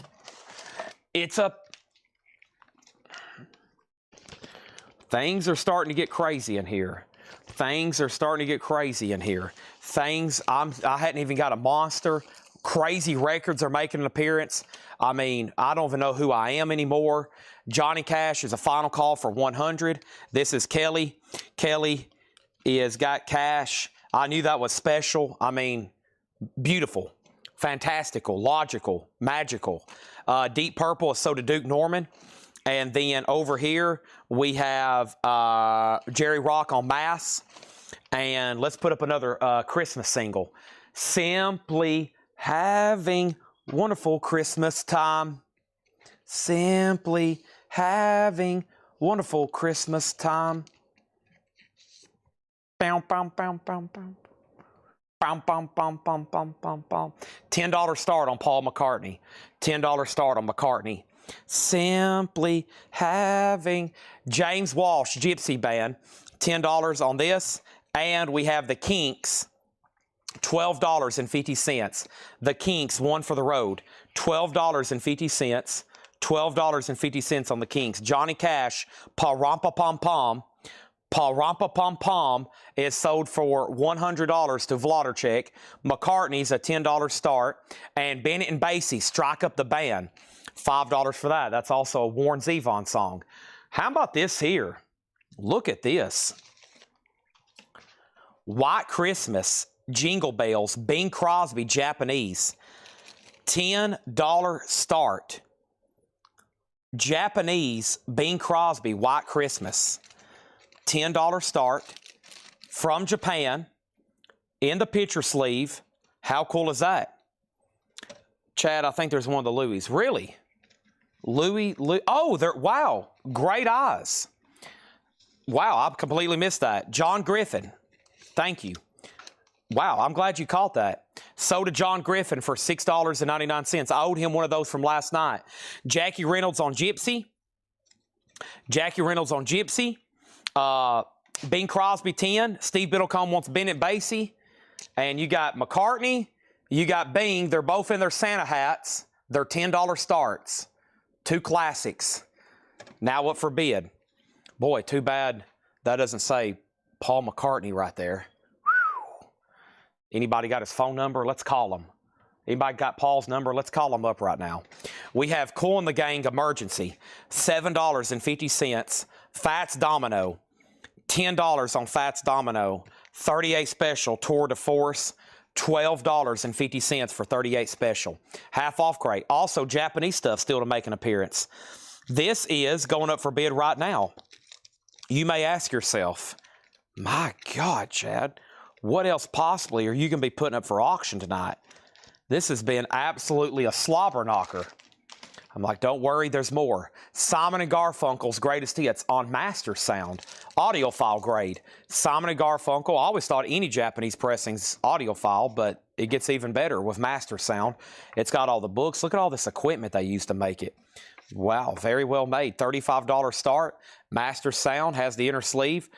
It's a... Things are starting to get crazy in here. Things are starting to get crazy in here. Things... I hadn't even got a monster. Crazy records are making an appearance. I mean, I don't even know who I am anymore. Johnny Cash is a final call for 100. This is Kelly. Kelly is got cash. I knew that was special. I mean, beautiful, fantastical, logical, magical. Deep Purple is so to Duke Norman. And then over here, we have Jerry Rock on Mass. And let's put up another Christmas single. Simply having wonderful Christmas time. Simply having wonderful Christmas time. Bam, bam, bam, bam, bam. Bam, bam, bam, bam, bam, bam, bam. $10 start on Paul McCartney. $10 start on McCartney. Simply having James Walsh, Gypsy Band. $10 on this. And we have the Kinks. $12.50. The Kinks, One for the Road. $12.50. $12.50 on the Kinks. Johnny Cash, Pa-Rompa-Pom-Pom. Pa-Rompa-Pom-Pom is sold for $100 to Vloddercheck. McCartney's a $10 start. And Bennett and Basie, Strike Up the Band. $5 for that. That's also a Warren Zevon song. How about this here? Look at this. White Christmas, Jingle Bells, Bing Crosby, Japanese. $10 start. Japanese, Bing Crosby, White Christmas. $10 start. From Japan. In the picture sleeve. How cool is that? Chad, I think there's one of the Louis. Really? Louis, oh, wow. Great eyes. Wow, I completely missed that. John Griffin. Thank you. Wow, I'm glad you caught that. Sold to John Griffin for $6.99. I owed him one of those from last night. Jackie Reynolds on Gypsy. Jackie Reynolds on Gypsy. Bing Crosby 10. Steve Biddlecombe wants Bennett Basie. And you got McCartney. You got Bing. They're both in their Santa hats. They're $10 starts. Two classics. Now up for bid. Boy, too bad that doesn't say Paul McCartney right there. Whew. Anybody got his phone number? Let's call him. Anybody got Paul's number? Let's call him up right now. We have Cool and the Gang Emergency. $7.50. Fats Domino. $10 on Fats Domino. 38 Special Tour de Force. $12.50 for 38 Special. Half off crate. Also, Japanese stuff still to make an appearance. This is going up for bid right now. You may ask yourself, my God, Chad, what else possibly are you going to be putting up for auction tonight? This has been absolutely a slobber knocker. I'm like, don't worry, there's more. Simon & Garfunkel's Greatest Hits on Master Sound. audiophile grade. Simon & Garfunkel. I always thought any Japanese pressing's audiophile, but it gets even better with Master Sound. It's got all the books. Look at all this equipment they used to make it. Wow, very well made. $35 start. Master Sound has the inner sleeve.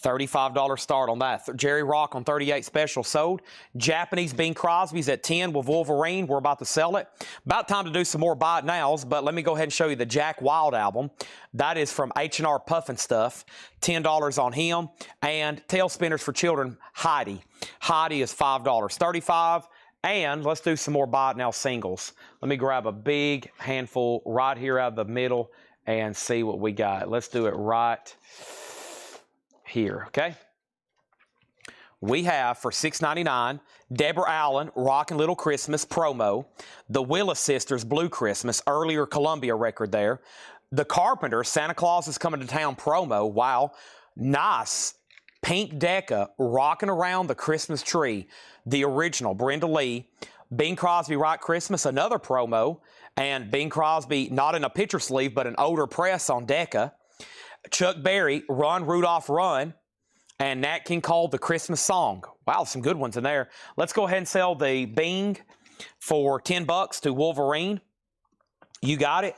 $35 start on that. Jerry Rock on 38 special sold. Japanese Bing Crosby's at 10 with Wolverine. We're about to sell it. About time to do some more buy it nows, but let me go ahead and show you the Jack Wild album. That is from H&R Puffin Stuff. $10 on him. And Tail Spinners for Children, Heidi. Heidi is $5. $35. And let's do some more buy it now singles. Let me grab a big handful right here out of the middle and see what we got. Let's do it right here, okay? We have for $6.99, Deborah Allen, Rockin' Little Christmas promo, the Willis Sisters, Blue Christmas, earlier Columbia record there, the Carpenters, Santa Claus is Coming to Town promo, wow, nice, Pink Decca, Rockin' Around the Christmas Tree, the original, Brenda Lee, Bing Crosby, Rock Christmas, another promo, and Bing Crosby, not in a picture sleeve, but an older press on Decca, Chuck Berry, Run, Rudolph, Run, and Nat King Cole, The Christmas Song. Wow, some good ones in there. Let's go ahead and sell the Bing for $10 to Wolverine. You got it.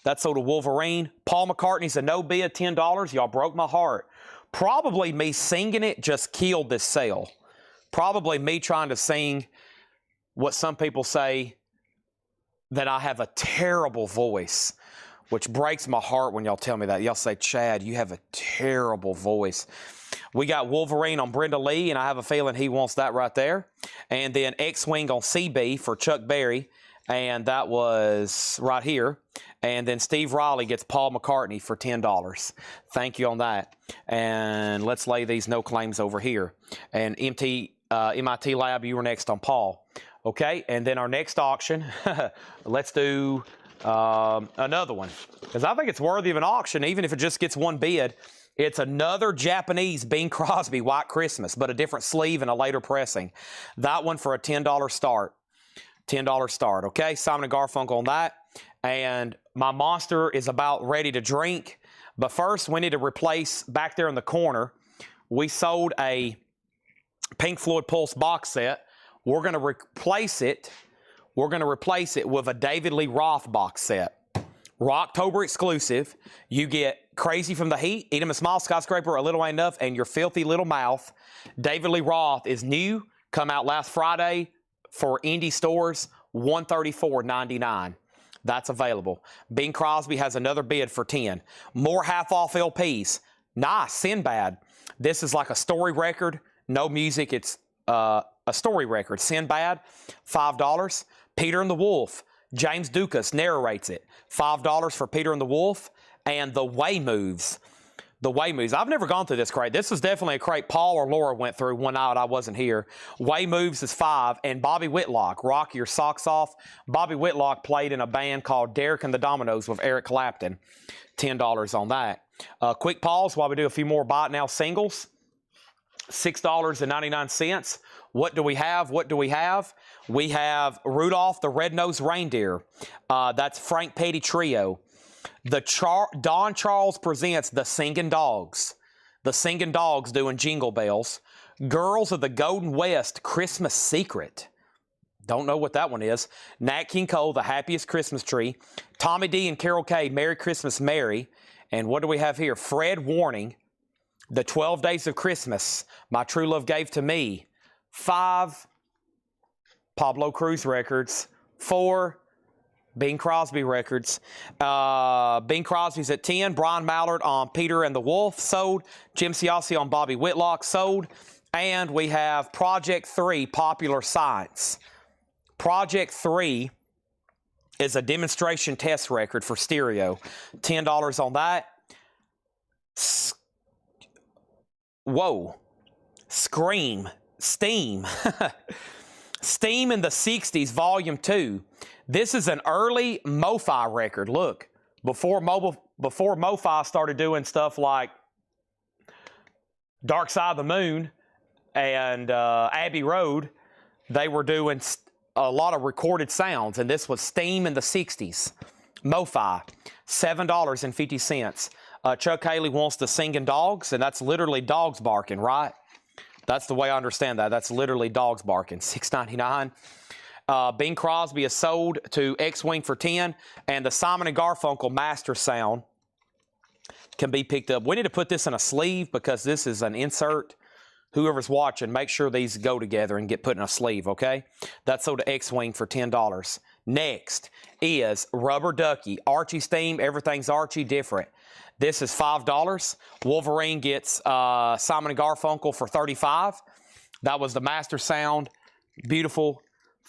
That's sold to Wolverine. Paul McCartney's a no bid, $10. Y'all broke my heart. Probably me singing it just killed this sale. Probably me trying to sing what some people say that I have a terrible voice, which breaks my heart when y'all tell me that. Y'all say, Chad, you have a terrible voice. We got Wolverine on Brenda Lee, and I have a feeling he wants that right there. And then X-Wing on CB for Chuck Berry, and that was right here. And then Steve Riley gets Paul McCartney for $10. Thank you on that. And let's lay these no claims over here. And MIT Lab, you were next on Paul. Okay, and then our next auction, let's do another one, because I think it's worthy of an auction, even if it just gets one bid. It's another Japanese Bing Crosby White Christmas, but a different sleeve and a later pressing. That one for a $10 start. $10 start, okay? Simon & Garfunkel on that. And my monster is about ready to drink. But first, we need to replace, back there in the corner, we sold a Pink Floyd Pulse box set. We're going to replace it. We're going to replace it with a David Lee Roth box set. Rocktober exclusive. You get Crazy from the Heat, Eat 'em a Smile, Skyscraper, A Little Ain't Enough, and Your Filthy Little Mouth. David Lee Roth is new. Come out last Friday for indie stores, $134.99. That's available. Bing Crosby has another bid for $10. More half-off LPs. Nice, Sinbad. This is like a story record. No music. It's a story record. Sinbad, $5. Peter and the Wolf. James Dukas narrates it. $5 for Peter and the Wolf. And The Way Moves. The Way Moves. I've never gone through this crate. This is definitely a crate Paul or Laura went through one night I wasn't here. Way Moves is $5. And Bobby Whitlock, Rock Your Socks Off. Bobby Whitlock played in a band called Derek and the Dominoes with Eric Clapton. $10 on that. Quick pause while we do a few more buy it now singles. $6.99. What do we have? What do we have? We have Rudolph the Red-Nosed Reindeer. That's Frank Petty Trio. Don Charles presents The Singing Dogs. The Singing Dogs doing Jingle Bells. Girls of the Golden West, Christmas Secret. Don't know what that one is. Nat King Cole, The Happiest Christmas Tree. Tommy D and Carol Kay, Merry Christmas, Mary. And what do we have here? Fred Warning, The 12 Days of Christmas, My True Love Gave to Me. 5, Pablo Cruz records. 4, Bing Crosby records. Bing Crosby's at 10. Brian Mallard on Peter and the Wolf, sold. Jim Ciossi on Bobby Whitlock, sold. And we have Project 3, Popular Science. Project 3 is a demonstration test record for stereo. $10 on that. Whoa. Scream. Steam. Steam in the 60s, Volume 2. This is an early MoFi record. Look, before MoFi started doing stuff like Dark Side of the Moon and Abbey Road, they were doing a lot of recorded sounds, and this was Steam in the 60s. MoFi, $7.50. Chuck Haley wants the singing dogs, and that's literally dogs barking, right? That's the way I understand that. That's literally dogs barking. $6.99. Bing Crosby is sold to X-Wing for $10, and the Simon & Garfunkel Master Sound can be picked up. We need to put this in a sleeve because this is an insert. Whoever's watching, make sure these go together and get put in a sleeve, okay? That's sold to X-Wing for $10. Next is Rubber Ducky. Archie's theme, everything's Archie, different. This is $5. Wolverine gets Simon & Garfunkel for $35. That was the Master Sound. Beautiful.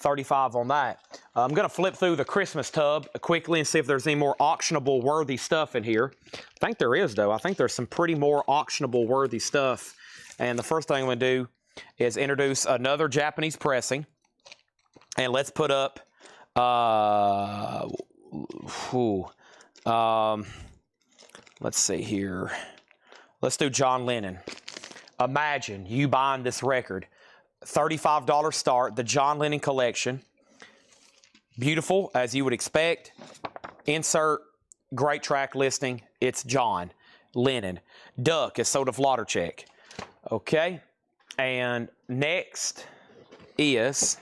$35 on that. I'm going to flip through the Christmas tub quickly and see if there's any more auctionable worthy stuff in here. I think there is, though. I think there's some pretty more auctionable worthy stuff. And the first thing I'm going to do is introduce another Japanese pressing. And let's put up, let's see here. Let's do John Lennon. Imagine you buying this record. $35 start, the John Lennon collection. Beautiful, as you would expect. Insert, great track listing. It's John Lennon. Duck is sold to Vladerchek. Okay, and next is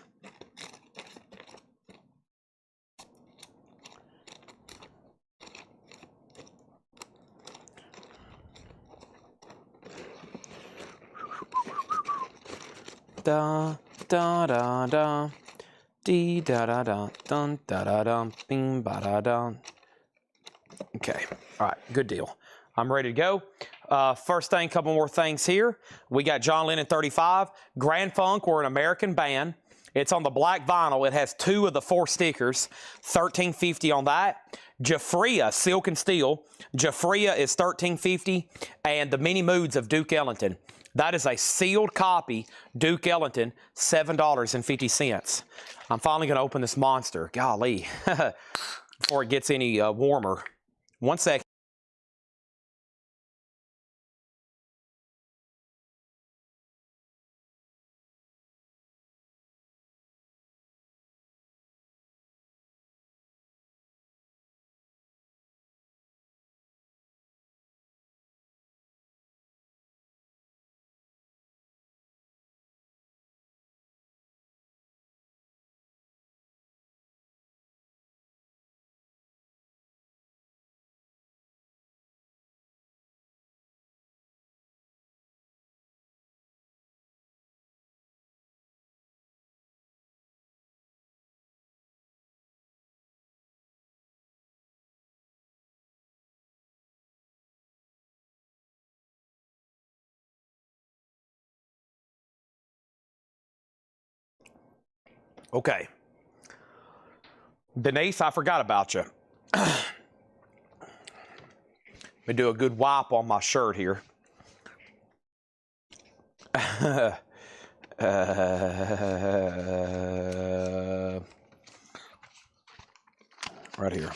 da da da da dee da da da dun da da dum bing ba da dum. Okay, all right, good deal. I'm ready to go. First thing, couple more things here. We got John Lennon 35. Grand Funk, we're an American band. It's on the black vinyl. It has 2 of the 4 stickers. $13.50 on that. Jafria, Silk and Steel. Jafria is $13.50. And the Mini Moods of Duke Ellington. That is a sealed copy, Duke Ellington, $7.50. I'm finally going to open this monster. Golly. Before it gets any warmer. 1 second. Okay. Denise, I forgot about you. Let me do a good wipe on my shirt here. Right here.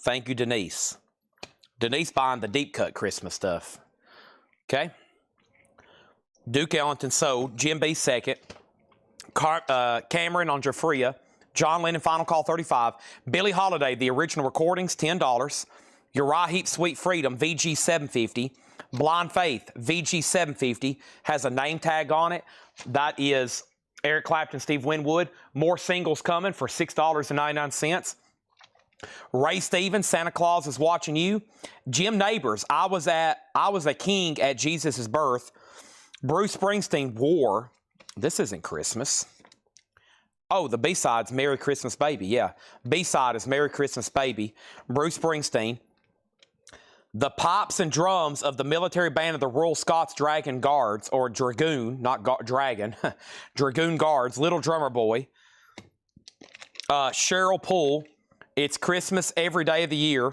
Thank you, Denise. Denise buying the deep cut Christmas stuff. Okay. Duke Ellington sold. Jim B second. Cameron on Jafria. John Lennon Final Call 35. Billie Holiday, the original recordings, $10. Uriah Heep Sweet Freedom, VG 750. Blind Faith, VG 750, has a name tag on it. That is Eric Clapton, Steve Winwood. More singles coming for $6.99. Ray Stevens, Santa Claus is watching you. Jim Neighbors, I was a king at Jesus' birth. Bruce Springsteen, War. This isn't Christmas. Oh, the B-side's Merry Christmas Baby. Yeah, B-side is Merry Christmas Baby. Bruce Springsteen. The pipes and drums of the military band of the Royal Scots Dragon Guards, or Dragoon, not Dragon, Dragoon Guards, Little Drummer Boy. Cheryl Poole, It's Christmas Every Day of the Year.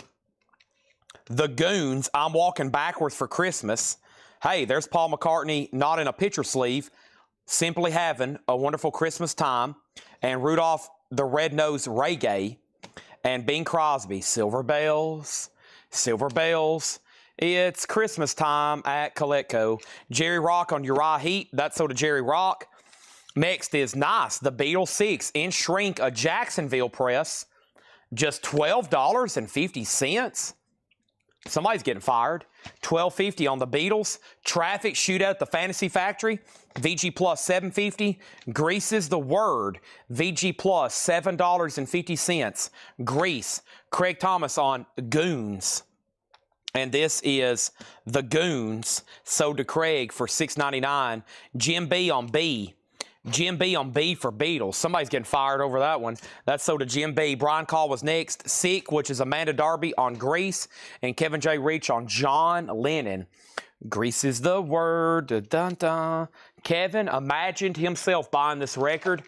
The Goons, I'm Walking Backwards for Christmas. Hey, there's Paul McCartney, not in a picture sleeve, simply having a wonderful Christmas time. And Rudolph the Red-Nosed Reggae. And Bing Crosby, Silver Bells, Silver Bells. It's Christmas time at Coletco. Jerry Rock on Uriah Heep. That's so to Jerry Rock. Next is Nice, the Beatles 6 in shrink, a Jacksonville press. Just $12.50. Somebody's getting fired. $12.50 on the Beatles. Traffic Shootout at the Fantasy Factory. VG Plus $7.50. Grease is the Word. VG Plus $7.50. Grease. Craig Thomas on Goons. And this is The Goons, sold to Craig for $6.99. Jim B on B. Jim B on B for Beatles. Somebody's getting fired over that one. That's sold to Jim B. Brian Call was next. Sick, which is Amanda Darby on Grease. And Kevin J. Reach on John Lennon. Grease is the Word. Dun, dun, dun. Kevin imagined himself buying this record,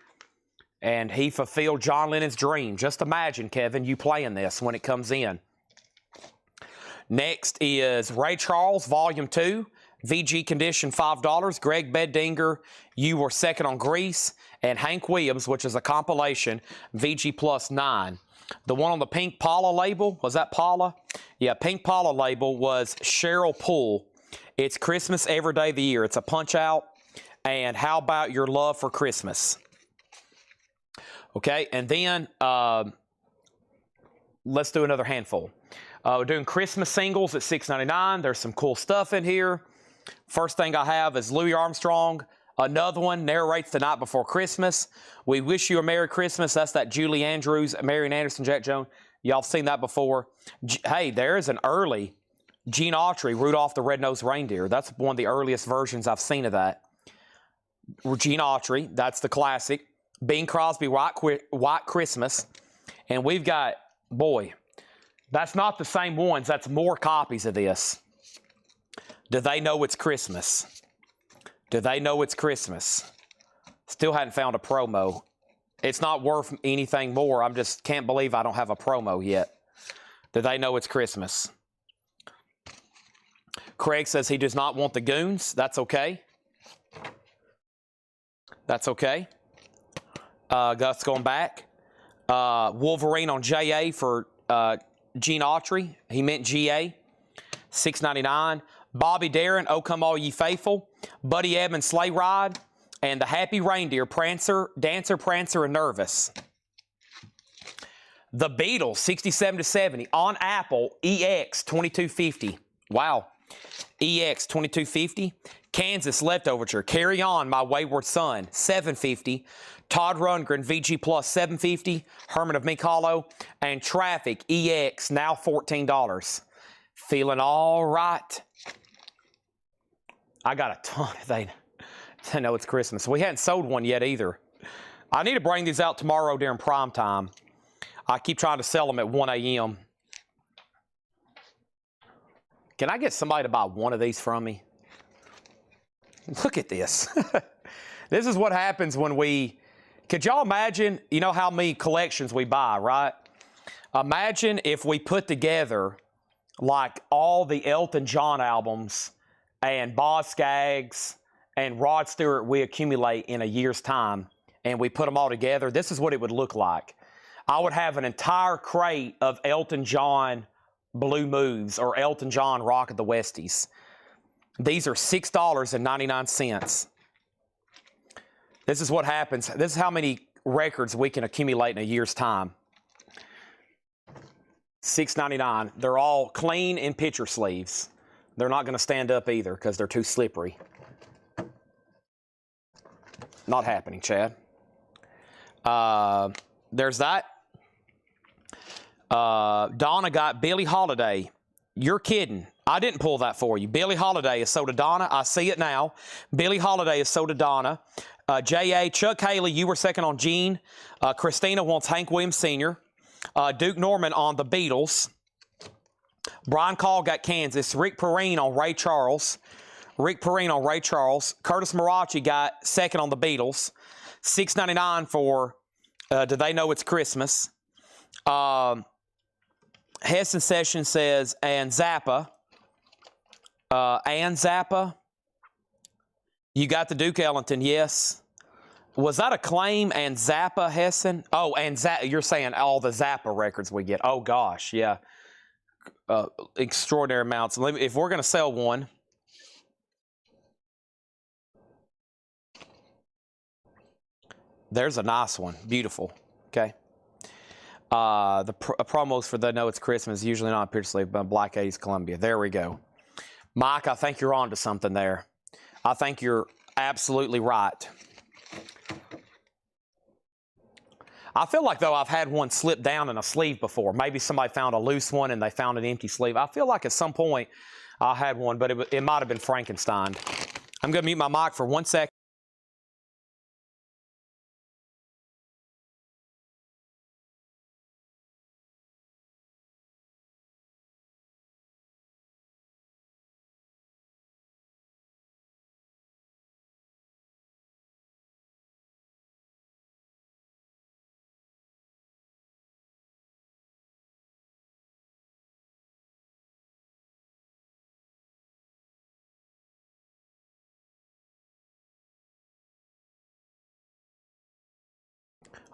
and he fulfilled John Lennon's dream. Just imagine, Kevin, you playing this when it comes in. Next is Ray Charles, Volume 2. VG Condition, $5. Greg Beddinger, You Were Second on Grease. And Hank Williams, which is a compilation, VG Plus $9. The one on the Pink Paula label, was that Paula? Yeah, Pink Paula label was Cheryl Poole. It's Christmas Every Day of the Year. It's a punch out. And How About Your Love for Christmas? Okay, and then let's do another handful. We're doing Christmas singles at $6.99. There's some cool stuff in here. First thing I have is Louis Armstrong. Another one narrates The Night Before Christmas. We Wish You a Merry Christmas. That's that Julie Andrews, Marian Anderson, Jack Jones. Y'all seen that before. Hey, there is an early Gene Autry, Rudolph the Red-Nosed Reindeer. That's one of the earliest versions I've seen of that. Gene Autry, that's the classic. Bing Crosby, White Christmas. And we've got, boy, that's not the same ones. That's more copies of this. Do They Know It's Christmas? Do They Know It's Christmas? Still hadn't found a promo. It's not worth anything more. I just can't believe I don't have a promo yet. Do They Know It's Christmas? Craig says he does not want the Goons. That's okay. That's okay. Gus going back. Wolverine on JA for Gene Autry. He meant GA. $6.99. Bobby Darin, Oh Come All Ye Faithful. Buddy Ebben, Sleigh Ride. And the Happy Reindeer, Prancer, Dancer, Prancer, and Nervous. The Beatles, 67-70. On Apple, EX, 2250. Wow. EX, 2250. Kansas, Leftoverture. Carry On, My Wayward Son, $7.50. Todd Rundgren, VG Plus, $7.50. Herman of Meek Hollow. And Traffic, EX, now $14. Feeling all right. I got a ton of They Know It's Christmas. We hadn't sold one yet either. I need to bring these out tomorrow during prime time. I keep trying to sell them at 1 a.m. Can I get somebody to buy one of these from me? Look at this. This is what happens when we... Could y'all imagine, you know how many collections we buy, right? Imagine if we put together like all the Elton John albums and Boz Scaggs and Rod Stewart we accumulate in a year's time, and we put them all together. This is what it would look like. I would have an entire crate of Elton John Blue Moves or Elton John Rock of the Westies. These are $6.99. This is what happens. This is how many records we can accumulate in a year's time. $6.99. They're all clean in picture sleeves. They're not going to stand up either because they're too slippery. Not happening, Chad. There's that. Donna got Billie Holiday. You're kidding. I didn't pull that for you. Billie Holiday is sold to Donna. I see it now. Billie Holiday is sold to Donna. J.A. Chuck Haley, You Were Second on Gene. Christina wants Hank Williams Sr. Duke Norman on the Beatles. Brian Call got Kansas. Rick Perrine on Ray Charles. Rick Perrine on Ray Charles. Curtis Marachi got second on the Beatles. $6.99 for Do They Know It's Christmas? Heston Session says, and Zappa. And Zappa. You got the Duke Ellington, yes. Was that a claim, and Zappa, Hessen? Oh, and Zappa, you're saying all the Zappa records we get. Oh, gosh, yeah. Extraordinary amounts. If we're going to sell one. There's a nice one. Beautiful. Okay. promos for the Know It's Christmas, usually not appear to sleep, but Black 80s Columbia. There we go. Mike, I think you're on to something there. I think you're absolutely right. I feel like, though, I've had one slip down in a sleeve before. Maybe somebody found a loose one and they found an empty sleeve. I feel like at some point I had one, but it might have been Frankenstein. I'm going to mute my mic for 1 second.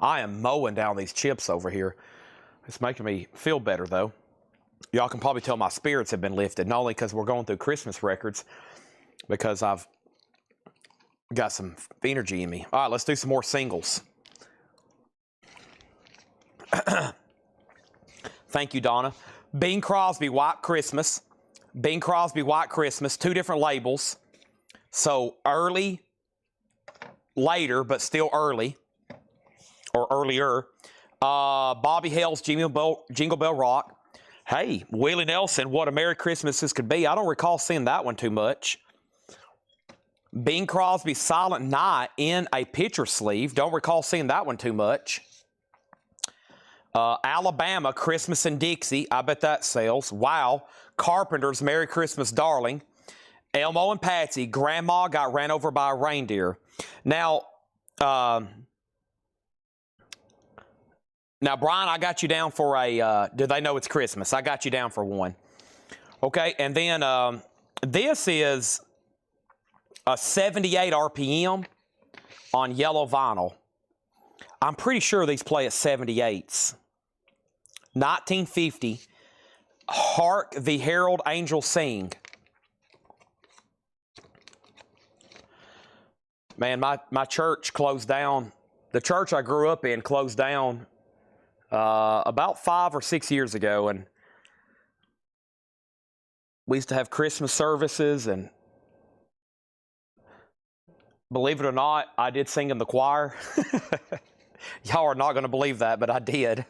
I am mowing down these chips over here. It's making me feel better, though. Y'all can probably tell my spirits have been lifted, not only because we're going through Christmas records, because I've got some energy in me. All right, let's do some more singles. Thank you, Donna. Bing Crosby, White Christmas. Bing Crosby, White Christmas, 2 different labels. So early, later, but still early, or earlier. Bobby Hale's Jingle Bell Rock. Hey, Willie Nelson, What a Merry Christmas This Could Be. I don't recall seeing that one too much. Bing Crosby, Silent Night in a picture sleeve. Don't recall seeing that one too much. Alabama, Christmas in Dixie. I bet that sells. Wow. Carpenter's Merry Christmas Darling. Elmo and Patsy, Grandma Got Ran Over by a Reindeer. Now, Brian, I got you down for a, Do They Know It's Christmas? I got you down for one. Okay, and then this is a 78 RPM on yellow vinyl. I'm pretty sure these play at 78s. 1950, Hark the Herald Angels Sing. Man, my church closed down. The church I grew up in closed down about 5 or 6 years ago, and we used to have Christmas services, and believe it or not, I did sing in the choir. Y'all are not going to believe that, but I did.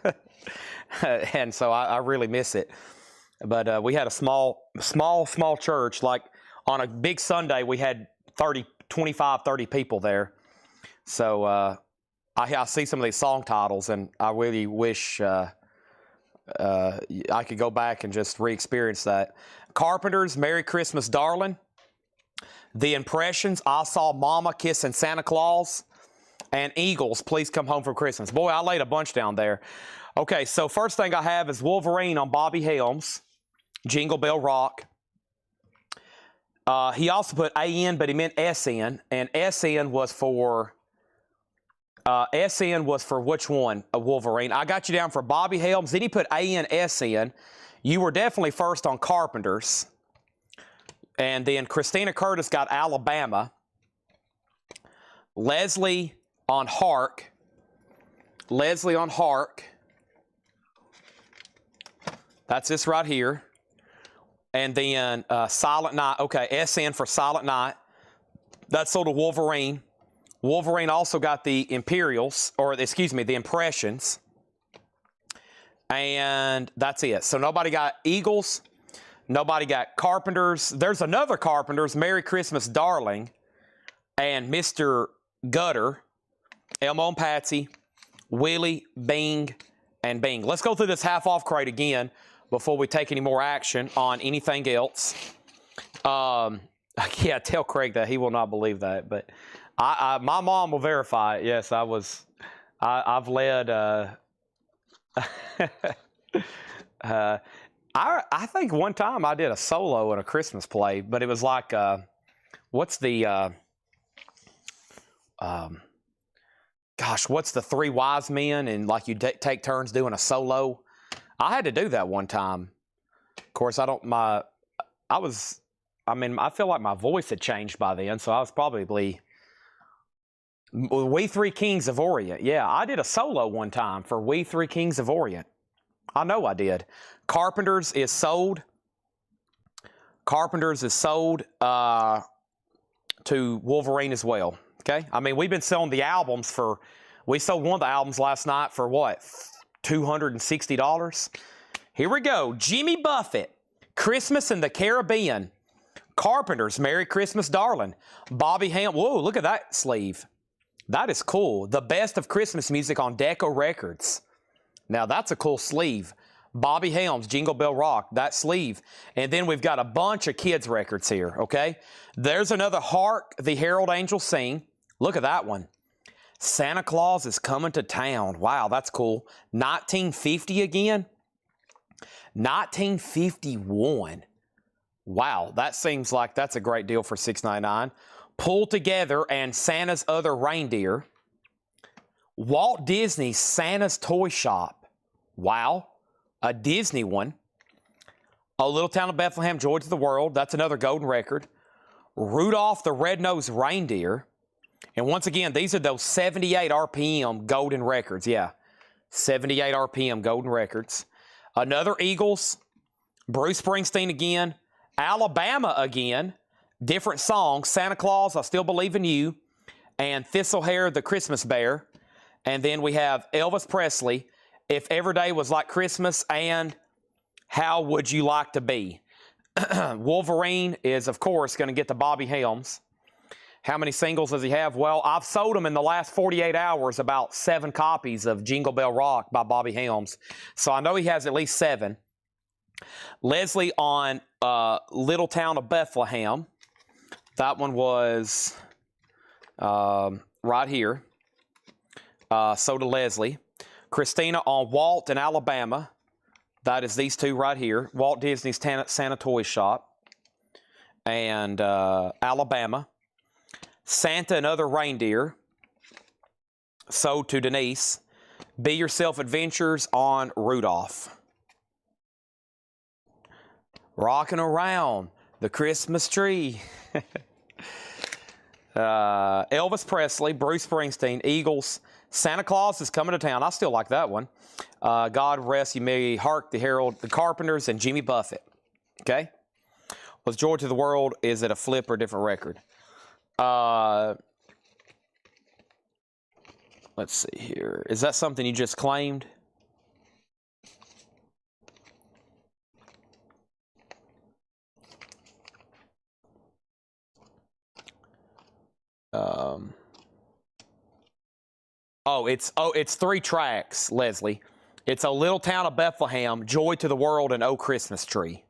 And so I really miss it. But we had a small church. Like on a big Sunday, we had 25, 30 people there. So I see some of these song titles, and I really wish I could go back and just re-experience that. Carpenters, Merry Christmas Darling. The Impressions, I Saw Mama Kissing Santa Claus. And Eagles, Please Come Home for Christmas. Boy, I laid a bunch down there. Okay, so first thing I have is Wolverine on Bobby Helms, Jingle Bell Rock. He also put AN, but he meant SN, and SN was for which one? A Wolverine. I got you down for Bobby Helms. Then he put AN, SN. You were definitely first on Carpenters. And then Christina Curtis got Alabama. Leslie on Hark. Leslie on Hark. That's this right here. And then Silent Night. Okay, SN for Silent Night. That's sold to Wolverine. Wolverine also got the Imperials, or excuse me, the Impressions. And that's it. So nobody got Eagles. Nobody got Carpenters. There's another Carpenters, Merry Christmas Darling, and Mr. Gutter, Elmo and Patsy, Willie, Bing, and Bing. Let's go through this half-off crate again before we take any more action on anything else. Yeah, tell Craig that. He will not believe that. But my mom will verify it. Yes, I've led... I think one time I did a solo in a Christmas play, but it was like, what's the Three Wise Men, and like you take turns doing a solo. I had to do that one time. Of course, I feel like my voice had changed by then, so I was probably We Three Kings of Orient. Yeah, I did a solo one time for We Three Kings of Orient. I know I did. Carpenters is sold. Carpenters is sold to Wolverine as well. Okay? I mean, we've been selling the albums for... We sold one of the albums last night for what? $260? Here we go. Jimmy Buffett, Christmas in the Caribbean. Carpenters, Merry Christmas, Darling. Bobby Ham. Whoa, look at that sleeve. That is cool. The best of Christmas music on Deco Records. Now, that's a cool sleeve. Bobby Helms, Jingle Bell Rock, that sleeve. And then we've got a bunch of kids' records here, okay? There's another Hark the Herald Angels Sing. Look at that one. Santa Claus is Coming to Town. Wow, that's cool. 1950 again? 1951. Wow, that seems like that's a great deal for $6.99. Pull Together and Santa's Other Reindeer. Walt Disney's Santa's Toy Shop. Wow, a Disney one. A Little Town of Bethlehem, Joy to the World. That's another golden record. Rudolph the Red-Nosed Reindeer. And once again, these are those 78 RPM golden records. Yeah, 78 RPM golden records. Another Eagles. Bruce Springsteen again. Alabama again. Different songs. Santa Claus, I Still Believe in You. And Thistlehair, the Christmas Bear. And then we have Elvis Presley, If Every Day Was Like Christmas, and How Would You Like to Be? Wolverine is, of course, going to get the Bobby Helms. How many singles does he have? Well, I've sold him in the last 48 hours about 7 copies of Jingle Bell Rock by Bobby Helms. So I know he has at least 7. Leslie on Little Town of Bethlehem. That one was right here. So to Leslie. Christina on Walt in Alabama. That is these two right here. Walt Disney's Santa Toy Shop. And Alabama. Santa and Other Reindeer. So to Denise. Be Yourself Adventures on Rudolph. Rocking Around the Christmas Tree. Elvis Presley, Bruce Springsteen, Eagles. Santa Claus is Coming to Town. I still like that one. God Rest You May, Hark the Herald, the Carpenters, and Jimmy Buffett. Okay? Was Joy to the World, is it a flip or a different record? Let's see here. Is that something you just claimed? It's 3 tracks, Leslie. It's A Little Town of Bethlehem, Joy to the World, and Oh Christmas Tree.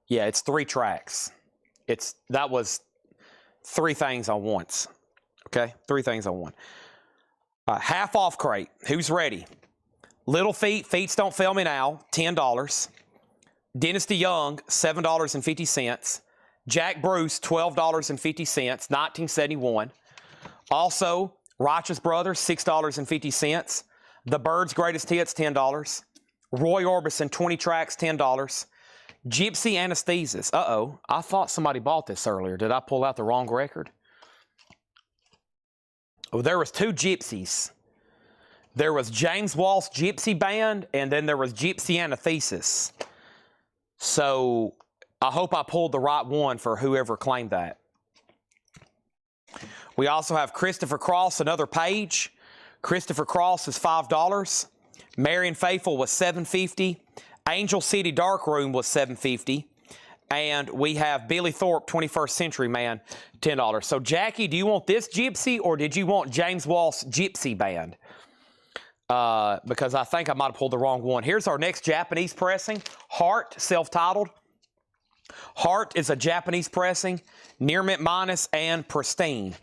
Yeah, it's 3 tracks. That was 3 things on once. Okay, 3 things on one. Half off crate. Who's ready? Little Feat, Feets Don't Fail Me Now, $10. Dynasty Young, $7.50. Jack Bruce, $12.50, 1971. Also, Righteous Brothers, $6.50. The Byrds' Greatest Hits, $10. Roy Orbison, 20 tracks, $10. Gypsy Anesthesis. Uh-oh, I thought somebody bought this earlier. Did I pull out the wrong record? Oh, there was 2 Gypsies. There was James Walsh Gypsy Band, and then there was Gypsy Anesthesis. So I hope I pulled the right one for whoever claimed that. We also have Christopher Cross, another page. Christopher Cross is $5. Marion Faithful was $7.50. Angel City Darkroom was $7.50. And we have Billy Thorpe, 21st Century Man, $10. So, Jackie, do you want this Gypsy or did you want James Walsh Gypsy Band? Because I think I might have pulled the wrong one. Here's our next Japanese pressing. Heart, self-titled. Heart is a Japanese pressing. Near Mint Minus and Pristine.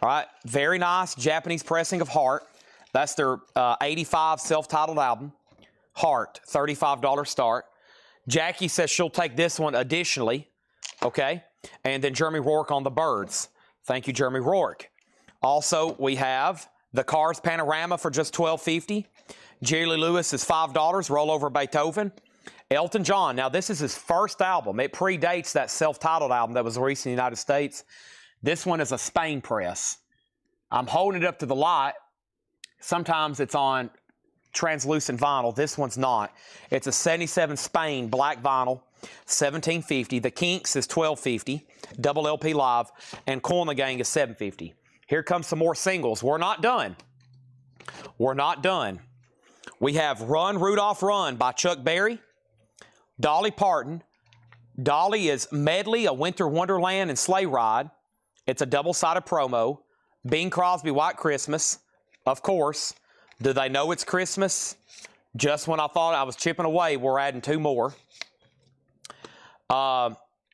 All right, very nice Japanese pressing of Heart. That's their 85 self-titled album. Heart, $35 start. Jackie says she'll take this one additionally, okay? And then Jeremy Rourke on the Byrds. Thank you, Jeremy Rourke. Also, we have the Cars Panorama for just $12.50. Jerry Lee Lewis is $5, Rollover Beethoven. Elton John, now this is his first album. It predates that self-titled album that was released in the United States. This one is a Spain press. I'm holding it up to the light. Sometimes it's on translucent vinyl. This one's not. It's a 77 Spain black vinyl, $17.50. The Kinks is $12.50. Double LP live, and Cool and the Gang is $7.50. Here comes some more singles. We're not done. We're not done. We have Run, Rudolph, Run by Chuck Berry, Dolly Parton. Dolly is Medley, A Winter Wonderland, and Sleigh Ride. It's a double-sided promo. Bing Crosby, White Christmas. Of course. Do they know it's Christmas? Just when I thought I was chipping away, we're adding two more.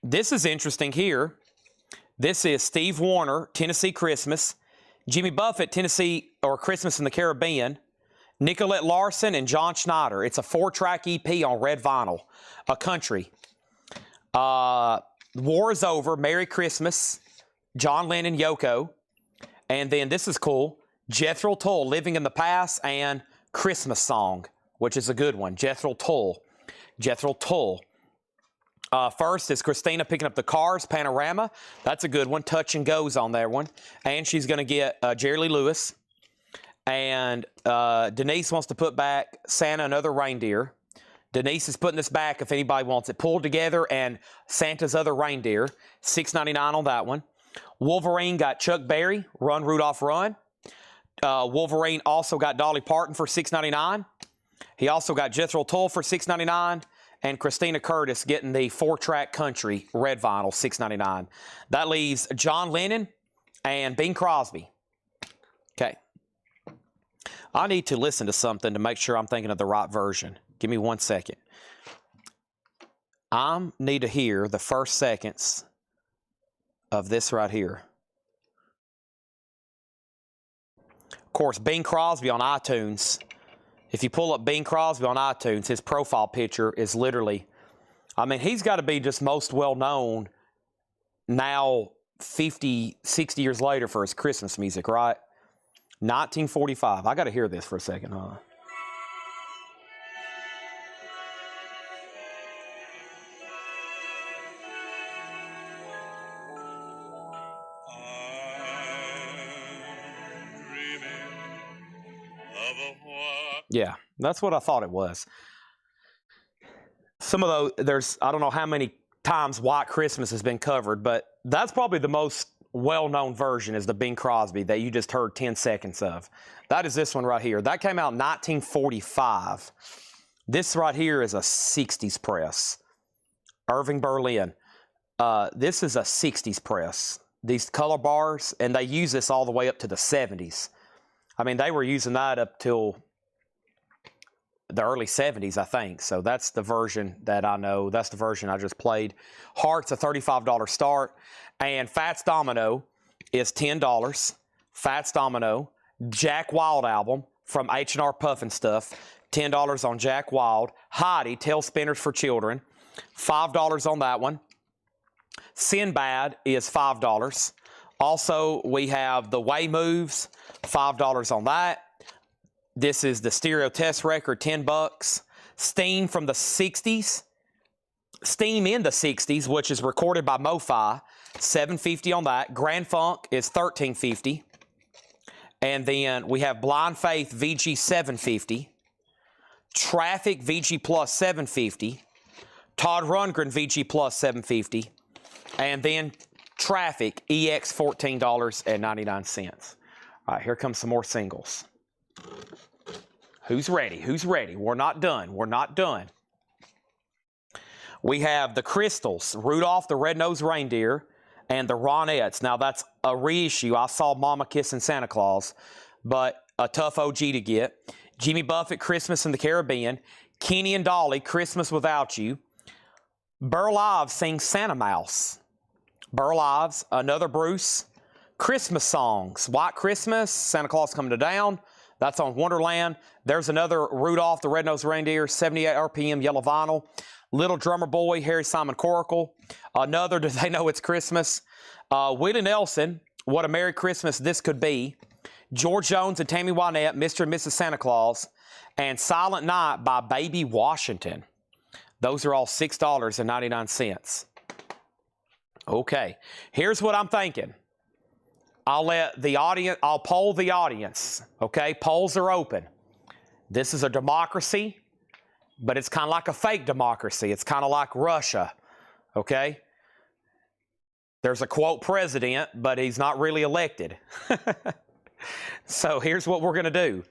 This is interesting here. This is Steve Wariner, Tennessee Christmas. Jimmy Buffett, Tennessee or Christmas in the Caribbean. Nicolette Larson and John Schneider. It's a 4-track EP on red vinyl. A country. War is Over, Merry Christmas. John Lennon, Yoko. And then this is cool. Jethro Tull, Living in the Past, and Christmas Song, which is a good one. Jethro Tull. Jethro Tull. First is Christina picking up the Cars, Panorama. That's a good one. Touch and Goes on that one. And she's going to get Jerry Lee Lewis. And Denise wants to put back Santa and Other Reindeer. Denise is putting this back if anybody wants it. Pulled Together and Santa's Other Reindeer. $6.99 on that one. Wolverine got Chuck Berry, Run, Rudolph, Run. Wolverine also got Dolly Parton for $6.99. He also got Jethro Tull for $6.99. And Christina Curtis getting the 4-track country red vinyl, $6.99. That leaves John Lennon and Bing Crosby. Okay. I need to listen to something to make sure I'm thinking of the right version. Give me 1 second. I need to hear the first seconds of this right here. Of course, Bing Crosby on iTunes. If you pull up Bing Crosby on iTunes, his profile picture is literally, I mean, he's got to be just most well-known now 50, 60 years later for his Christmas music, right? 1945. I got to hear this for a second, huh? Yeah, that's what I thought it was. Some of those, I don't know how many times White Christmas has been covered, but that's probably the most well-known version is the Bing Crosby that you just heard 10 seconds of. That is this one right here. That came out in 1945. This right here is a 60s press. Irving Berlin. This is a 60s press. These color bars, and they use this all the way up to the 70s. I mean, they were using that up till the early 70s, I think. So that's the version that I know. That's the version I just played. Heart's a $35 start. And Fats Domino is $10. Fats Domino. Jack Wild album from H&R Puffin Stuff. $10 on Jack Wild. Heidi, Tail Spinners for Children. $5 on that one. Sinbad is $5. Also, we have The Way Moves. $5 on that. This is the Stereo Test record, $10. Steam from the 60s. Steam in the 60s, which is recorded by MoFi, $7.50 on that. Grand Funk is $13.50. And then we have Blind Faith VG $7.50. Traffic VG Plus $7.50. Todd Rundgren VG Plus $7.50. And then Traffic EX $14.99. All right, here comes some more singles. Who's ready? Who's ready? We're not done. We're not done. We have the Crystals, Rudolph the Red-Nosed Reindeer, and the Ronettes. Now, that's a reissue. I saw Mama Kissing Santa Claus, but a tough OG to get. Jimmy Buffett, Christmas in the Caribbean. Kenny and Dolly, Christmas Without You. Burl Ives sings Santa Mouse. Burl Ives, another Bruce. Christmas songs. White Christmas, Santa Claus Coming to Town. That's on Wonderland. There's another Rudolph the Red-Nosed Reindeer, 78 RPM, yellow vinyl. Little Drummer Boy, Harry Simon Coracle. Another Do They Know It's Christmas. Willie Nelson, What a Merry Christmas This Could Be. George Jones and Tammy Wynette, Mr. and Mrs. Santa Claus. And Silent Night by Baby Washington. Those are all $6.99. Okay, here's what I'm thinking. I'll let the audience, I'll poll the audience, okay? Polls are open. This is a democracy, but it's kind of like a fake democracy. It's kind of like Russia, okay? There's a quote president, but he's not really elected. So here's what we're going to do.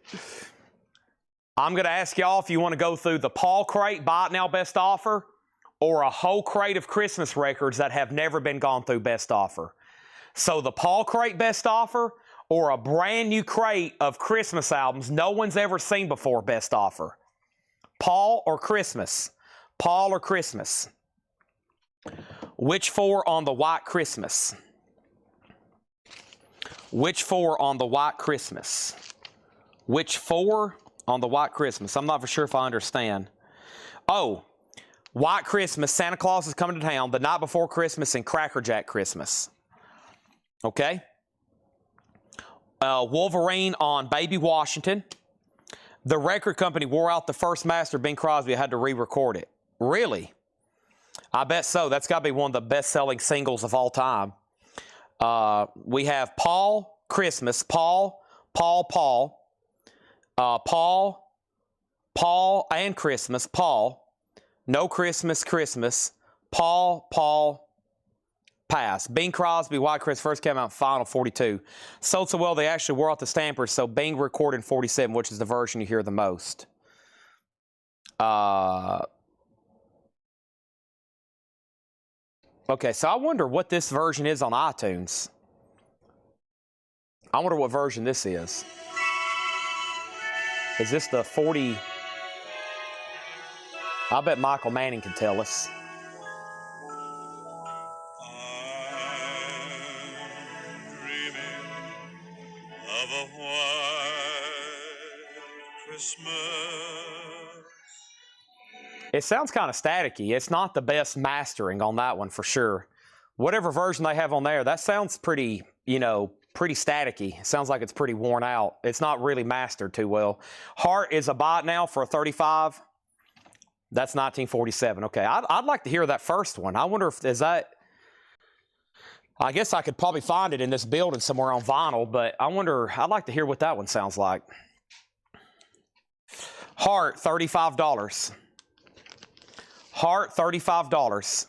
I'm going to ask y'all if you want to go through the Paul crate, buy it now, best offer, or a whole crate of Christmas records that have never been gone through best offer. So the Paul crate best offer or a brand new crate of Christmas albums no one's ever seen before best offer. Paul or Christmas? Paul or Christmas? Which four on the white Christmas? Which four on the white Christmas? Which four on the white Christmas? I'm not for sure if I understand. Oh, white Christmas, Santa Claus is coming to town, the night before Christmas, and Cracker Jack Christmas. Okay? Wolverine on Baby Washington. The record company wore out the first master, Bing Crosby, had to re-record it. Really? I bet so. That's got to be one of the best-selling singles of all time. We have Paul, Christmas, Paul, and Christmas, Paul, No Christmas, Christmas, Paul, pass. Bing Crosby, White Christmas first came out in final 42. Sold so well they actually wore out the stampers, so Bing recorded in 47, which is the version you hear the most. Okay, so I wonder what this version is on iTunes. I wonder what version this is. Is this the 40? I bet Michael Manning can tell us. I'm dreaming of a white Christmas. It sounds kind of staticky. It's not the best mastering on that one for sure. Whatever version they have on there, that sounds pretty, pretty staticky. It sounds like it's pretty worn out. It's not really mastered too well. Heart is a bot now for a 35. That's 1947. Okay, I'd like to hear that first one. I wonder if, is that, I guess I could probably find it in this building somewhere on vinyl, but I wonder, I'd like to hear what that one sounds like. Heart, $35. Heart, $35.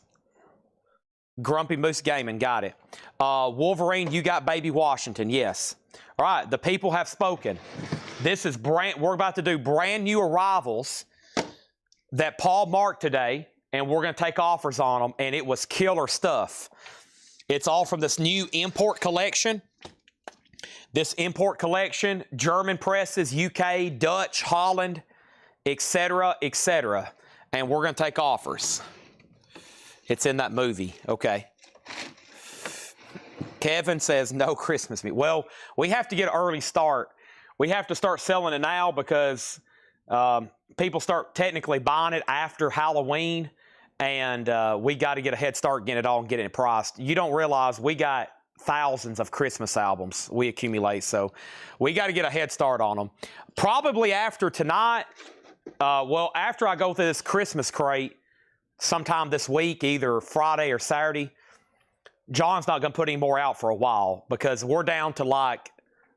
Grumpy Moose Gaming, got it. Wolverine, you got Baby Washington, yes. All right, the people have spoken. This is we're about to do brand new arrivals that Paul marked today, and we're going to take offers on them, and it was killer stuff. It's all from this new import collection. This import collection, German presses, UK, Dutch, Holland, etc., etc. And we're going to take offers. It's in that movie. Okay. Kevin says no Christmas meat. Well, we have to get an early start. We have to start selling it now because people start technically buying it after Halloween. And we got to get a head start getting it all and getting it priced. You don't realize we got thousands of Christmas albums we accumulate. So we got to get a head start on them. Probably after tonight. Well, after I go through this Christmas crate, sometime this week, either Friday or Saturday, John's not going to put any more out for a while because we're down to like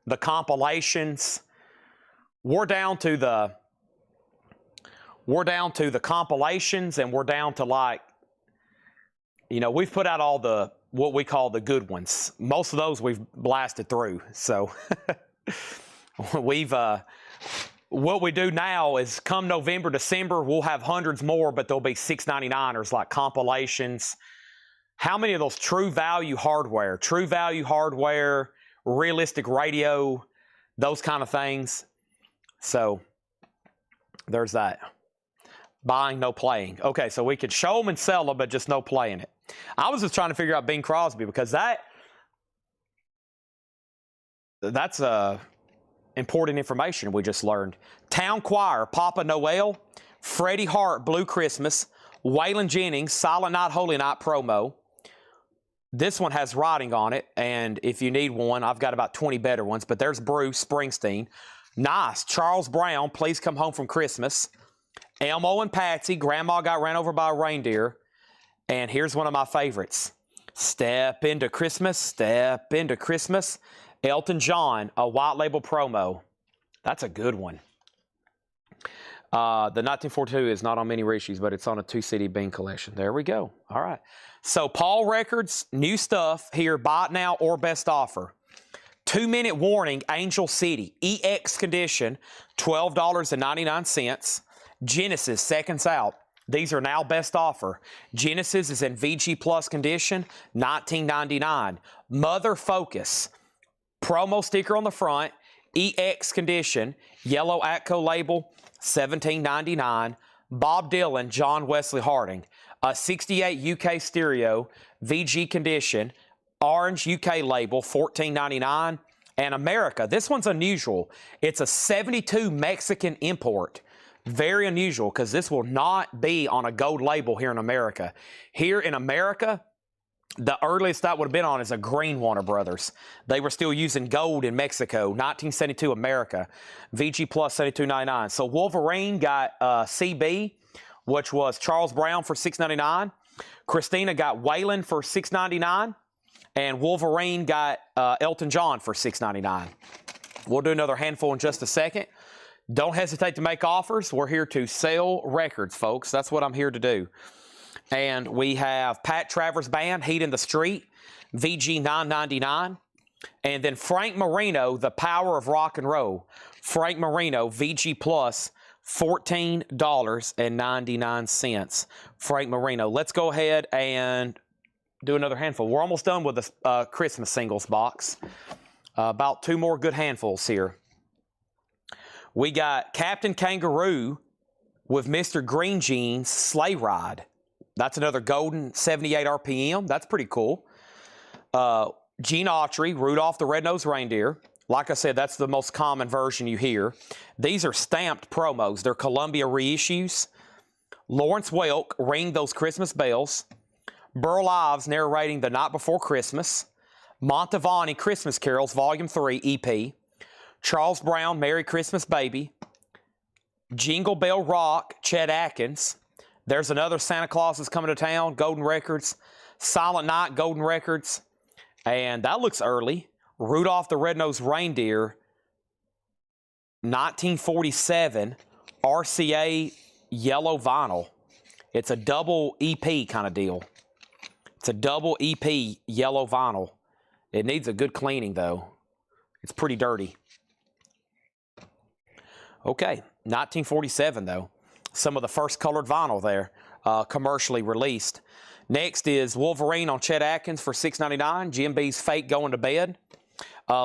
the compilations. We're down to the compilations, and we're down to like, we've put out all the, what we call the good ones. Most of those we've blasted through. So what we do now is come November, December, we'll have hundreds more, but there'll be $6.99ers like compilations. How many of those true value hardware, realistic radio, those kind of things. So there's that. Buying, no playing. Okay, so we could show them and sell them, but just no playing it. I was just trying to figure out Bing Crosby because that's important information we just learned. Town Choir, Papa Noel, Freddie Hart, Blue Christmas, Waylon Jennings, Silent Night, Holy Night promo. This one has writing on it, and if you need one, I've got about 20 better ones, but there's Bruce Springsteen. Nice. Charles Brown, Please Come Home from Christmas. Elmo and Patsy, Grandma Got Ran Over by a Reindeer. And here's one of my favorites. Step into Christmas, step into Christmas. Elton John, a white label promo. That's a good one. The 1942 is not on many reissues, but it's on a 2-CD Bean collection. There we go. All right. So Paul Records, new stuff here. Buy it now or best offer. 2-minute warning, Angel City. EX condition, $12.99. Genesis, seconds out. These are now best offer. Genesis is in VG Plus condition, $19.99. Mother Focus, promo sticker on the front, EX condition, yellow Atco label, $17.99. Bob Dylan, John Wesley Harding, a 68 UK stereo, VG condition, orange UK label, $14.99. And America, this one's unusual. It's a 72 Mexican import. Very unusual because this will not be on a gold label here in America. Here in America, the earliest that would have been on is a green Warner Brothers. They were still using gold in Mexico, 1972 America, VG Plus $72.99. So Wolverine got CB, which was Charles Brown for $6.99. Christina got Waylon for $6.99. And Wolverine got Elton John for $6.99. We'll do another handful in just a second. Don't hesitate to make offers. We're here to sell records, folks. That's what I'm here to do. And we have Pat Travers Band, Heat in the Street, VG $9.99. And then Frank Marino, The Power of Rock and Roll. Frank Marino, VG Plus, $14.99. Frank Marino. Let's go ahead and do another handful. We're almost done with the Christmas singles box. About 2 more good handfuls here. We got Captain Kangaroo with Mr. Green Jeans, Sleigh Ride. That's another golden 78 RPM. That's pretty cool. Gene Autry, Rudolph the Red-Nosed Reindeer. Like I said, that's the most common version you hear. These are stamped promos. They're Columbia reissues. Lawrence Welk, Ring Those Christmas Bells. Burl Ives narrating The Night Before Christmas. Montevani Christmas Carols, Volume 3 EP. Charles Brown, Merry Christmas Baby. Jingle Bell Rock, Chet Atkins. There's another Santa Claus is Coming to Town, Golden Records. Silent Night, Golden Records. And that looks early. Rudolph the Red-Nosed Reindeer, 1947, RCA yellow vinyl. It's a double EP kind of deal. It's a double EP yellow vinyl. It needs a good cleaning, though. It's pretty dirty. Okay, 1947, though. Some of the first colored vinyl there, commercially released. Next is Wolverine on Chet Atkins for $6.99. Jim B's Fake Going to Bed.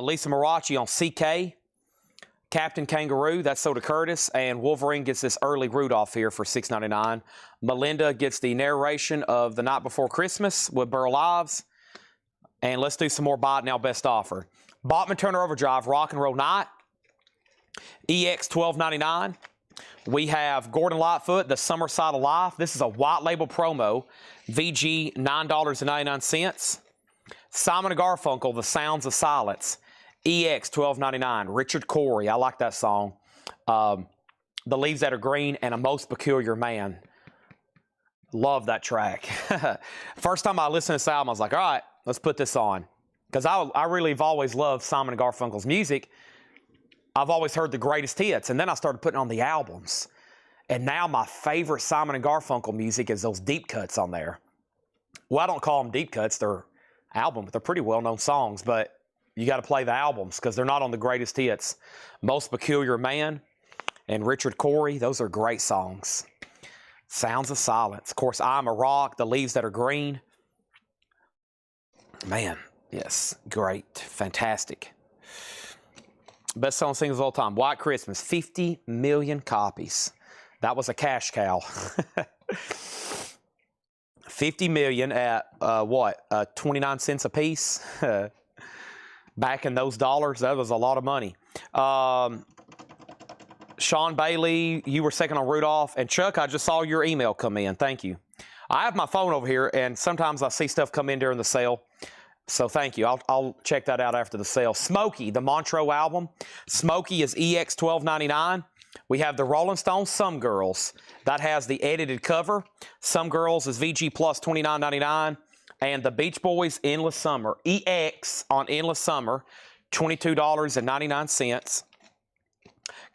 Lisa Marachi on CK. Captain Kangaroo, that's Soda Curtis. And Wolverine gets this early Rudolph here for $6.99. Melinda gets the narration of The Night Before Christmas with Burl Ives. And let's do some more Buy It Now Best Offer. Bachman Turner Overdrive, Rock and Roll Night. EX $12.99. We have Gordon Lightfoot, The Summer Side of Life. This is a white label promo. VG $9.99. Simon & Garfunkel, The Sounds of Silence. EX $12.99. Richard Cory, I like that song. The Leaves That Are Green and A Most Peculiar Man. Love that track. First time I listened to this album, I was like, all right, let's put this on. Because I really have always loved Simon & Garfunkel's music. I've always heard the greatest hits, and then I started putting on the albums. And now my favorite Simon & Garfunkel music is those deep cuts on there. Well, I don't call them deep cuts. They're albums. They're pretty well-known songs, but you got to play the albums because they're not on the greatest hits. Most Peculiar Man and Richard Cory, those are great songs. Sounds of Silence. Of course, I'm a Rock, The Leaves That Are Green. Man, yes, great, fantastic. Best-selling singles of all time. White Christmas, 50 million copies. That was a cash cow. 50 million at, 29 cents a piece? Back in those dollars, that was a lot of money. Sean Bailey, you were second on Rudolph. And Chuck, I just saw your email come in. Thank you. I have my phone over here, and sometimes I see stuff come in during the sale. So thank you. I'll check that out after the sale. Smokey, the Montreux album. Smokey is EX $12.99. We have the Rolling Stones Some Girls. That has the edited cover. Some Girls is VG Plus $29.99. And the Beach Boys Endless Summer. EX on Endless Summer, $22.99.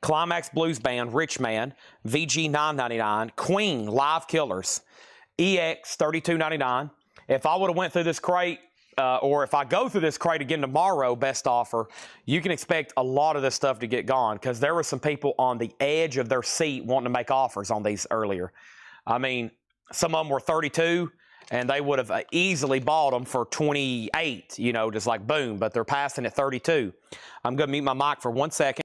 Climax Blues Band, Rich Man, VG $9.99. Queen, Live Killers, EX $32.99. If I would have went through this crate, or if I go through this crate again tomorrow, best offer, you can expect a lot of this stuff to get gone because there were some people on the edge of their seat wanting to make offers on these earlier. I mean, some of them were 32, and they would have easily bought them for 28, you know, just like boom, but they're passing at 32. I'm going to mute my mic for 1 second.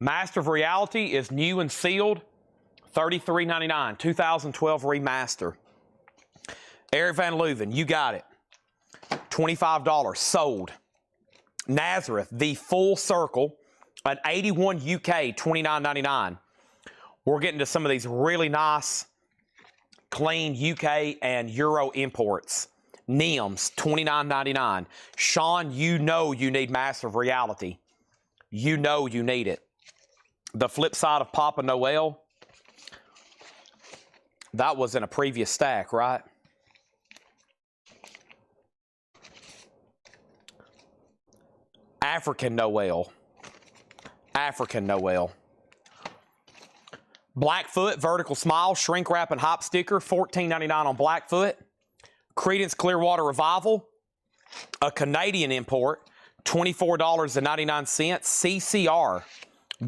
Master of Reality is new and sealed, $33.99, 2012 remaster. Eric Van Leuven, You Got It, $25, sold. Nazareth, The Full Circle, an 81 UK, $29.99. We're getting to some of these really nice, clean UK and Euro imports. Neums, $29.99. Sean, you know you need Master of Reality. You know you need it. The Flip Side of Papa Noel. That was in a previous stack, right? African Noel. African Noel. Blackfoot, Vertical Smile, Shrink Wrap and Hop Sticker, $14.99 on Blackfoot. Creedence Clearwater Revival, a Canadian import, $24.99. CCR,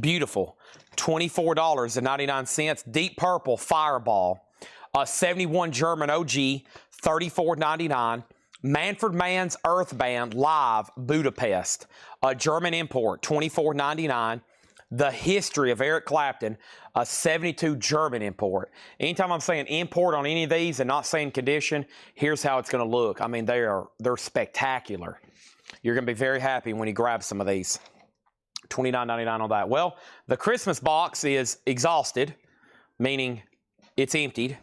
beautiful, $24.99. Deep Purple, Fireball, a 71 German OG, $34.99. Manfred Mann's Earth Band Live, Budapest, a German import, $24.99. The History of Eric Clapton, a 72 German import. Anytime I'm saying import on any of these and not saying condition, here's how it's going to look. I mean, they're spectacular. You're going to be very happy when you grab some of these. $29.99 on that. Well, the Christmas box is exhausted, meaning it's emptied.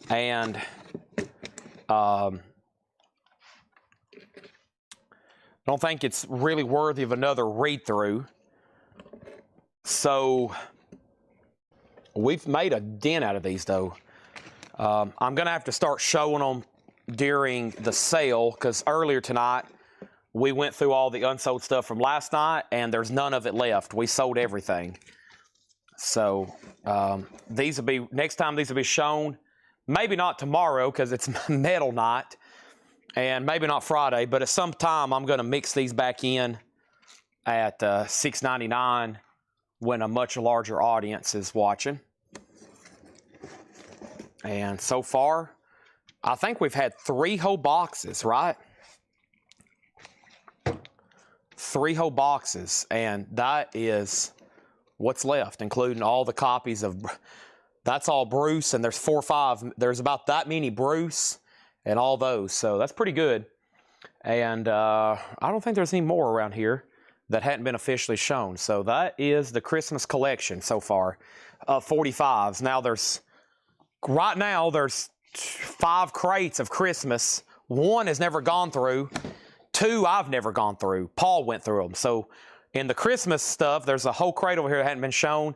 And I don't think it's really worthy of another read-through. So we've made a dent out of these, though. I'm going to have to start showing them during the sale because earlier tonight we went through all the unsold stuff from last night and there's none of it left. We sold everything. So these will be, next time these will be shown, maybe not tomorrow because it's metal night, and maybe not Friday, but at some time I'm going to mix these back in at $6.99 when a much larger audience is watching. And so far, I think we've had 3 whole boxes, right? 3 whole boxes, and that is what's left, including all the copies of, that's all Bruce, and there's 4 or 5, there's about that many Bruce and all those, so that's pretty good. And I don't think there's any more around here that hadn't been officially shown. So that is the Christmas collection so far, 45s. Now right now there's 5 crates of Christmas. 1 has never gone through. 2 I've never gone through. Paul went through them. So in the Christmas stuff, there's a whole crate over here that hadn't been shown.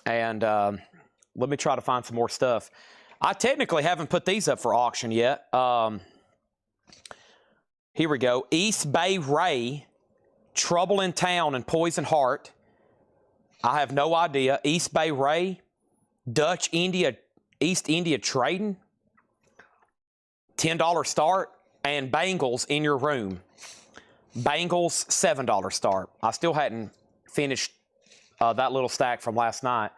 And let me try to find some more stuff. I technically haven't put these up for auction yet. Here we go. East Bay Ray, Trouble in Town and Poison Heart. I have no idea. East Bay Ray, Dutch India, East India Trading, $10 start, and Bangles in Your Room. Bangles, $7 start. I still hadn't finished that little stack from last night.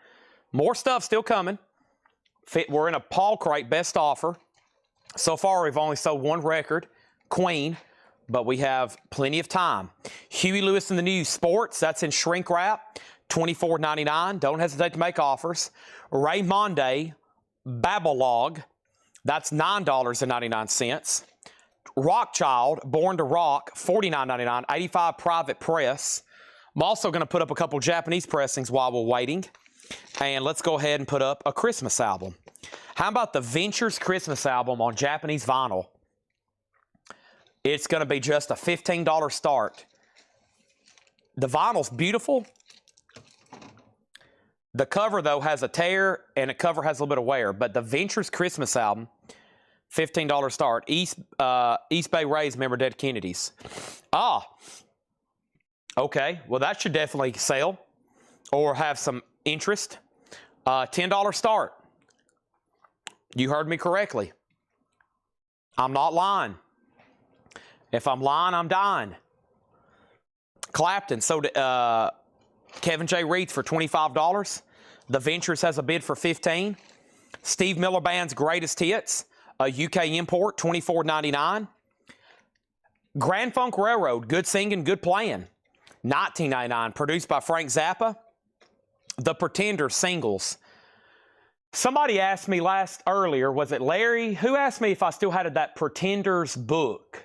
More stuff still coming. We're in a Paul crate best offer. So far, we've only sold 1 record, Queen, but we have plenty of time. Huey Lewis and the News Sports, that's in shrink wrap, $24.99. Don't hesitate to make offers. Raymonde, Babylog, that's $9.99. Rockchild, Born to Rock, $49.99, 85 private press. I'm also going to put up a couple Japanese pressings while we're waiting. And let's go ahead and put up a Christmas album. How about the Ventures Christmas album on Japanese vinyl? It's going to be just a $15 start. The vinyl's beautiful. The cover, though, has a tear, and the cover has a little bit of wear. But the Ventures Christmas album, $15 start. East Bay Rays, remember Dead Kennedys. Ah, okay. Well, that should definitely sell or have some interest. $10 start. You heard me correctly. I'm not lying. If I'm lying, I'm dying. Clapton sold Kevin J. Reeds for $25. The Ventures has a bid for $15. Steve Miller Band's Greatest Hits, a UK import, $24.99. Grand Funk Railroad, Good Singing, Good Playing, $19.99. Produced by Frank Zappa. The Pretenders singles. Somebody asked me earlier, was it Larry? Who asked me if I still had that Pretenders book?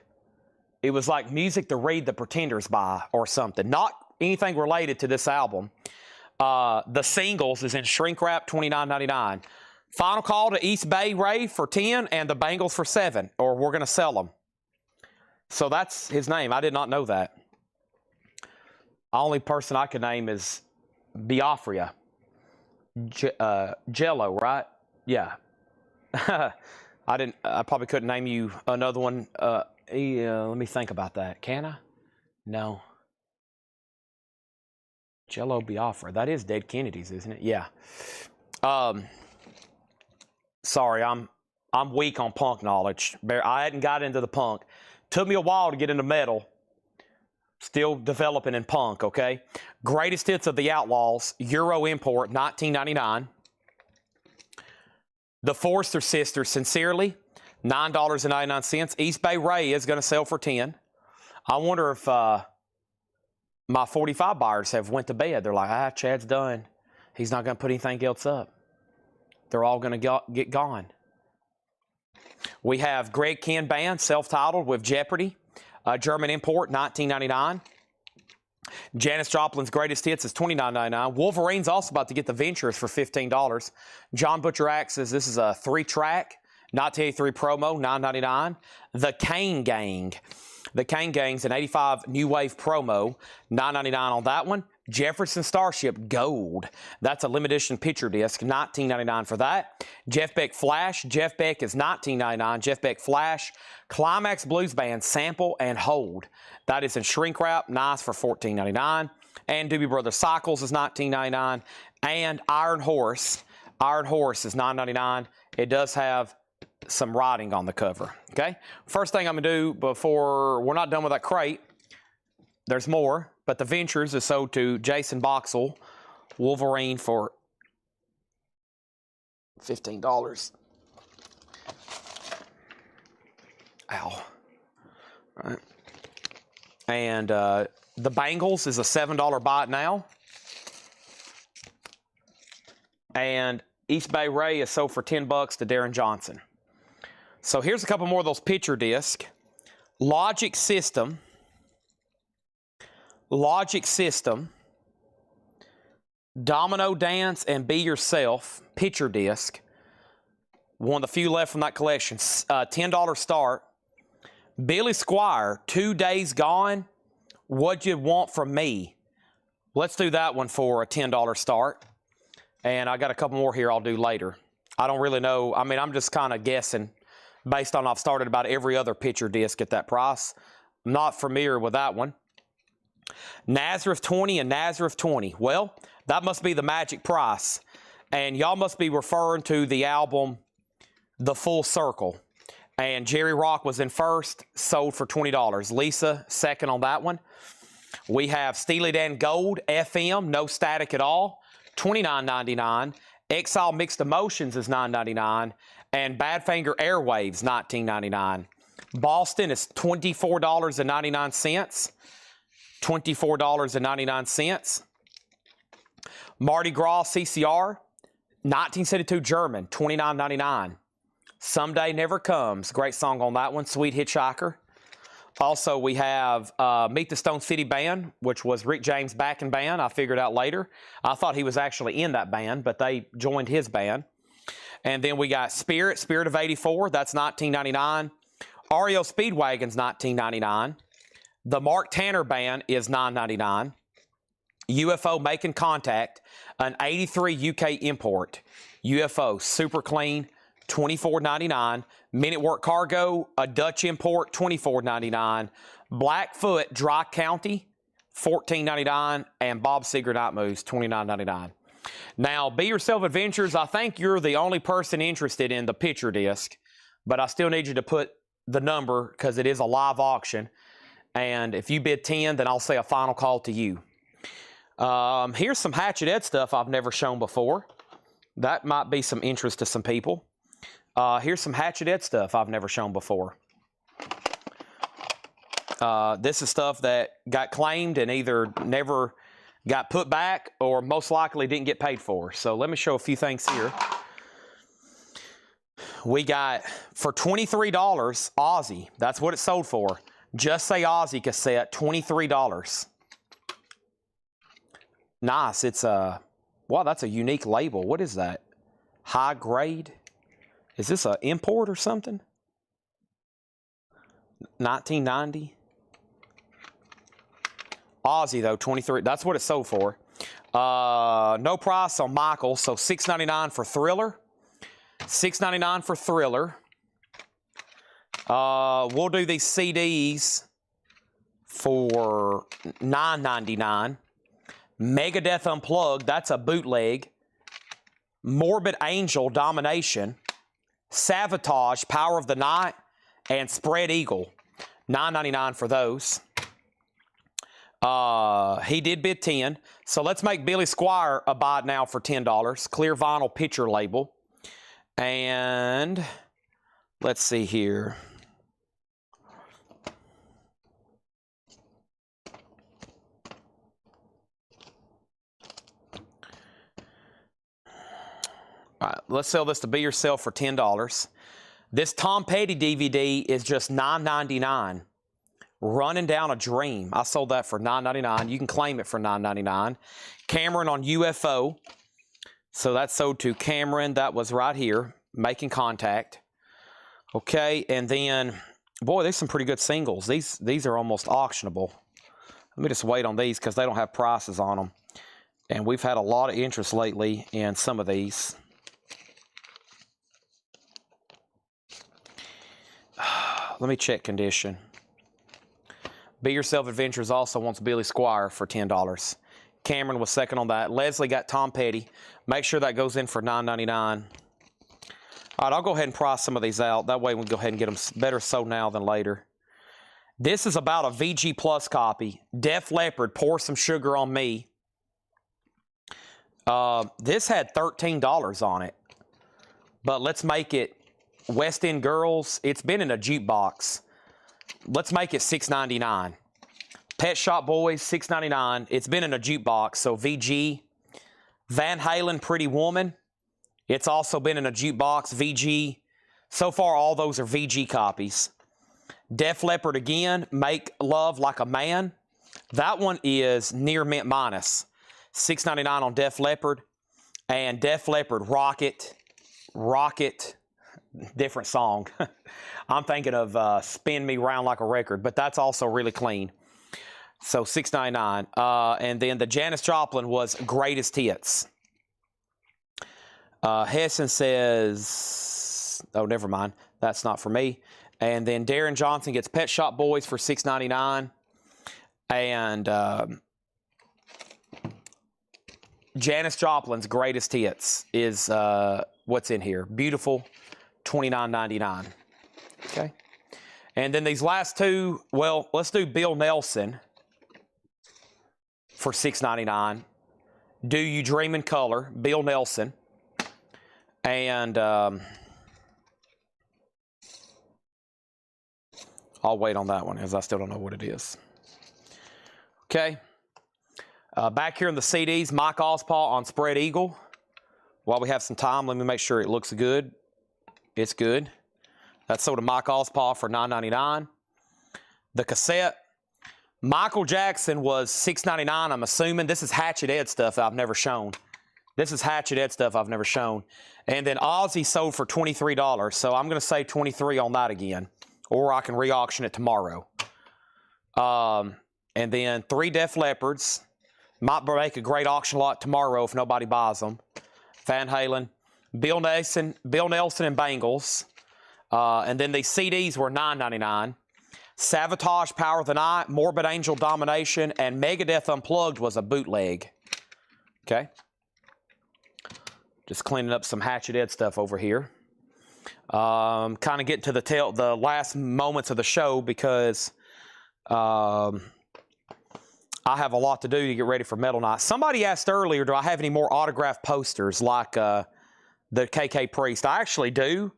It was like music to read the Pretenders by or something. Not anything related to this album. The singles is in shrink wrap, $29.99. Final call to East Bay Ray for $10 and the Bengals for $7, or we're going to sell them. So that's his name. I did not know that. Only person I could name is Biafra. Jello, right? Yeah. I probably couldn't name you another one. Let me think about that. Can I? No. Jello Biafra. That is Dead Kennedys, isn't it? Yeah. Sorry, I'm weak on punk knowledge. I hadn't got into the punk. Took me a while to get into metal. Still developing in punk, okay? Greatest Hits of the Outlaws, Euro import, $19.99. The Forster Sisters, Sincerely, $9.99. East Bay Ray is going to sell for $10. I wonder if my 45 buyers have went to bed. They're like, Chad's done. He's not going to put anything else up. They're all going to get gone. We have Greg Ken Band, self-titled with Jeopardy. German import, $19.99. Janis Joplin's Greatest Hits is $29.99. Wolverine's also about to get the Ventures for $15. John Butcher Axe says this is a 3-track, 1983 promo, $9.99. The Kane Gang. The Kane Gang's an 85 New Wave promo, $9.99 on that one. Jefferson Starship Gold. That's a limited edition picture disc, $19.99 for that. Jeff Beck Flash. Jeff Beck is $19.99. Jeff Beck Flash. Climax Blues Band Sample and Hold. That is in shrink wrap, nice, for $14.99. And Doobie Brothers Cycles is $19.99. And Iron Horse. Iron Horse is $9.99. It does have some writing on the cover, okay? First thing I'm going to do before we're not done with that crate, there's more, but the Ventures is sold to Jason Boxell, Wolverine, for $15. Ow. All right. And the Bengals is a $7 buy it now. And East Bay Ray is sold for $10 to Darren Johnson. So here's a couple more of those picture discs. Logic System, Domino Dance and Be Yourself, picture disc. One of the few left from that collection. $10 start. Billy Squire, 2 Days Gone, What'd You Want From Me? Let's do that one for a $10 start. And I got a couple more here I'll do later. I don't really know. I mean, I'm just kind of guessing based on I've started about every other picture disc at that price. I'm not familiar with that one. Nazareth 20 and Nazareth 20. Well, that must be the magic price. And y'all must be referring to the album The Full Circle. And Jerry Rock was in first, sold for $20. Lisa, second on that one. We have Steely Dan Gold, FM, no static at all, $29.99. Exile Mixed Emotions is $9.99. And Badfinger Airwaves, $19.99. Boston is $24.99. $24.99. Mardi Gras CCR, 1972 German, $29.99. Someday Never Comes. Great song on that one. Sweet Hitchhiker. Also, we have Meet the Stone City Band, which was Rick James' backing band. I figured out later. I thought he was actually in that band, but they joined his band. And then we got Spirit of 84. That's 1999. REO Speedwagon's 1999. The Mark Tanner Band is $9.99. UFO Making Contact, an 83 UK import. UFO, super clean, $24.99. Men at Work Cargo, a Dutch import, $24.99. Blackfoot Dry County, $14.99. And Bob Seger Night Moves, $29.99. Now, Be Yourself Adventures, I think you're the only person interested in the picture disc, but I still need you to put the number because it is a live auction. And if you bid 10, then I'll say a final call to you. Here's some Hatchet Ed stuff I've never shown before. That might be some interest to some people. Here's some Hatchet Ed stuff I've never shown before. This is stuff that got claimed and either never got put back or most likely didn't get paid for. So let me show a few things here. We got, for $23, Ozzy. That's what it sold for. Just Say Ozzy cassette, $23. Nice. It's a, wow, that's a unique label. What is that? High grade? Is this an import or something? 1990. Ozzy though, 23. That's what it sold for. No price on Michael, so $6.99 for Thriller. $6.99 for Thriller. We'll do these CDs for $9.99. Megadeth Unplugged, that's a bootleg. Morbid Angel, Domination. Savatage, Power of the Night. And Spread Eagle, $9.99 for those. He did bid 10. So let's make Billy Squire a buy now for $10. Clear vinyl picture label. And let's see here. All right, let's sell this to Be Yourself for $10. This Tom Petty DVD is just $9.99. Running Down a Dream. I sold that for $9.99. You can claim it for $9.99. Cameron on UFO. So that sold to Cameron. That was right here. Making Contact. Okay, and then, boy, there's some pretty good singles. These are almost auctionable. Let me just wait on these because they don't have prices on them. And we've had a lot of interest lately in some of these. Let me check condition. Be Yourself Adventures also wants Billy Squire for $10. Cameron was second on that. Leslie got Tom Petty. Make sure that goes in for $9.99. All right, I'll go ahead and price some of these out. That way we can go ahead and get them better sold now than later. This is about a VG Plus copy. Def Leppard, Pour Some Sugar on Me. This had $13 on it. But let's make it West End Girls. It's been in a jukebox. Let's make it $6.99. Pet Shop Boys, $6.99. It's been in a jukebox, so VG. Van Halen, Pretty Woman. It's also been in a jukebox, VG. So far, all those are VG copies. Def Leppard again, Make Love Like a Man. That one is near mint minus. $6.99 on Def Leppard. And Def Leppard, Rocket. Different song. I'm thinking of Spin Me Round Like a Record, but that's also really clean. So $6.99. And then the Janis Joplin was Greatest Hits. Hessen says, oh, never mind. That's not for me. And then Darren Johnson gets Pet Shop Boys for $6.99. And Janis Joplin's Greatest Hits is what's in here. Beautiful, $29.99. Okay. And then these last two, well, let's do Bill Nelson for $6.99. Do You Dream in Color, Bill Nelson. And I'll wait on that one as I still don't know what it is. Okay. Back here in the CDs, Mike Ospaw on Spread Eagle. While we have some time, let me make sure it looks good It's good. That's sold to Mike Ospaw for $9.99. The cassette, Michael Jackson was $6.99, I'm assuming. This is Hatchet Ed stuff I've never shown. This is Hatchet Ed stuff I've never shown. And then Ozzy sold for $23, so I'm going to say $23 on that again. Or I can re-auction it tomorrow. And then 3 Def Leppards. Might make a great auction lot tomorrow if nobody buys them. Van Halen. Bill Nelson and Bangles. And then these CDs were $9.99. Savatage, Power of the Night, Morbid Angel, Domination, and Megadeth Unplugged was a bootleg. Okay. Just cleaning up some Hatchet Ed stuff over here. Kind of getting to the last moments of the show because I have a lot to do to get ready for Metal Night. Somebody asked earlier, do I have any more autographed posters like the KK Priest? I actually do.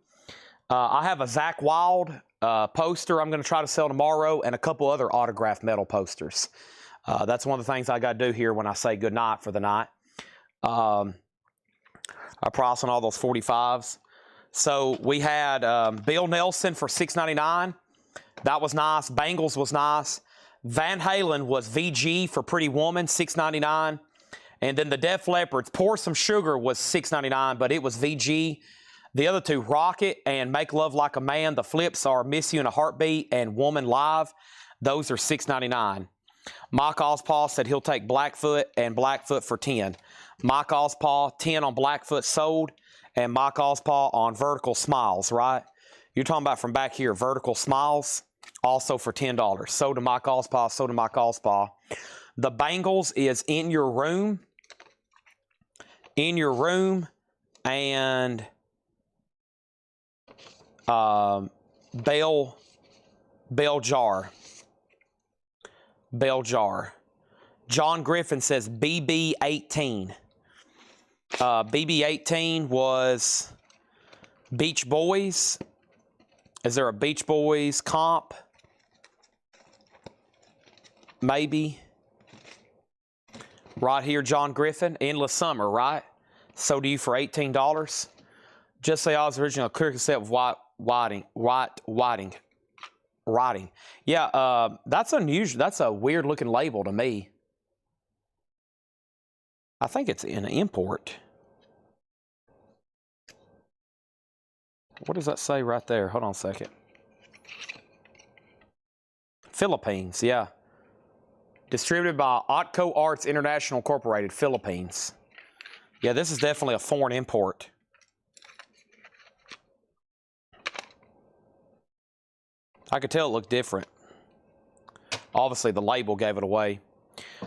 I have a Zakk Wylde poster I'm going to try to sell tomorrow and a couple other autographed metal posters. That's one of the things I got to do here when I say good night for the night. I price on all those 45s. So we had Bill Nelson for $6.99. That was nice. Bangles was nice. Van Halen was VG for Pretty Woman, $6.99. And then the Def Leppards, Pour Some Sugar was $6.99, but it was VG. The other two, Rocket and Make Love Like a Man. The flips are Miss You in a Heartbeat and Woman Live. Those are $6.99. Mike Ospaw said he'll take Blackfoot and Blackfoot for $10. Mike Ospaw, 10 on Blackfoot sold, and Mike Ospaw on Vertical Smiles, right? You're talking about from back here, Vertical Smiles, also for $10. Sold to Mike Ospaw, sold to Mike Ospaw. The Bangles is In Your Room, and Bell Jar. John Griffin says BB18. BB18 was Beach Boys. Is there a Beach Boys comp? Maybe. Right here, John Griffin. Endless Summer, right? So do you for $18. Just Say Oz original clear cassette with whiting. Yeah, that's unusual. That's a weird looking label to me. I think it's an import. What does that say right there? Hold on a second. Philippines, yeah. Distributed by Otco Arts International Incorporated, Philippines. Yeah, this is definitely a foreign import. I could tell it looked different. Obviously, the label gave it away.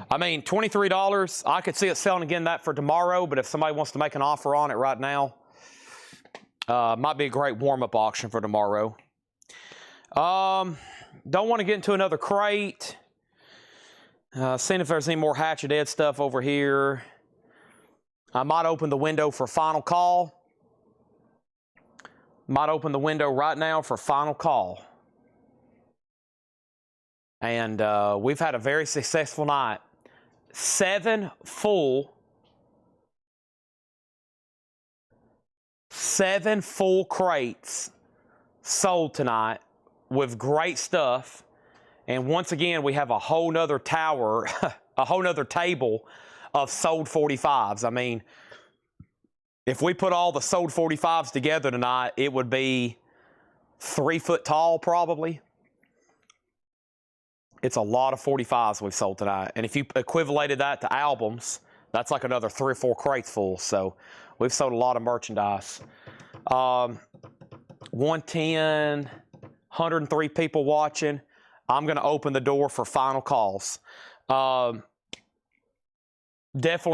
I mean, $23, I could see it selling again that for tomorrow, but if somebody wants to make an offer on it right now, might be a great warm-up auction for tomorrow. Don't want to get into another crate. Seeing if there's any more Hatchet Ed stuff over here. I might open the window for final call. Might open the window right now for final call. And we've had a very successful night. 7 full crates sold tonight with great stuff. And once again, we have a whole nother tower, a whole nother table of sold 45s. I mean, if we put all the sold 45s together tonight, it would be 3 foot tall probably. It's a lot of 45s we've sold tonight. And if you equivalated that to albums, that's like another 3 or 4 crates full. So we've sold a lot of merchandise. 110, 103 people watching. I'm going to open the door for final calls. Definitely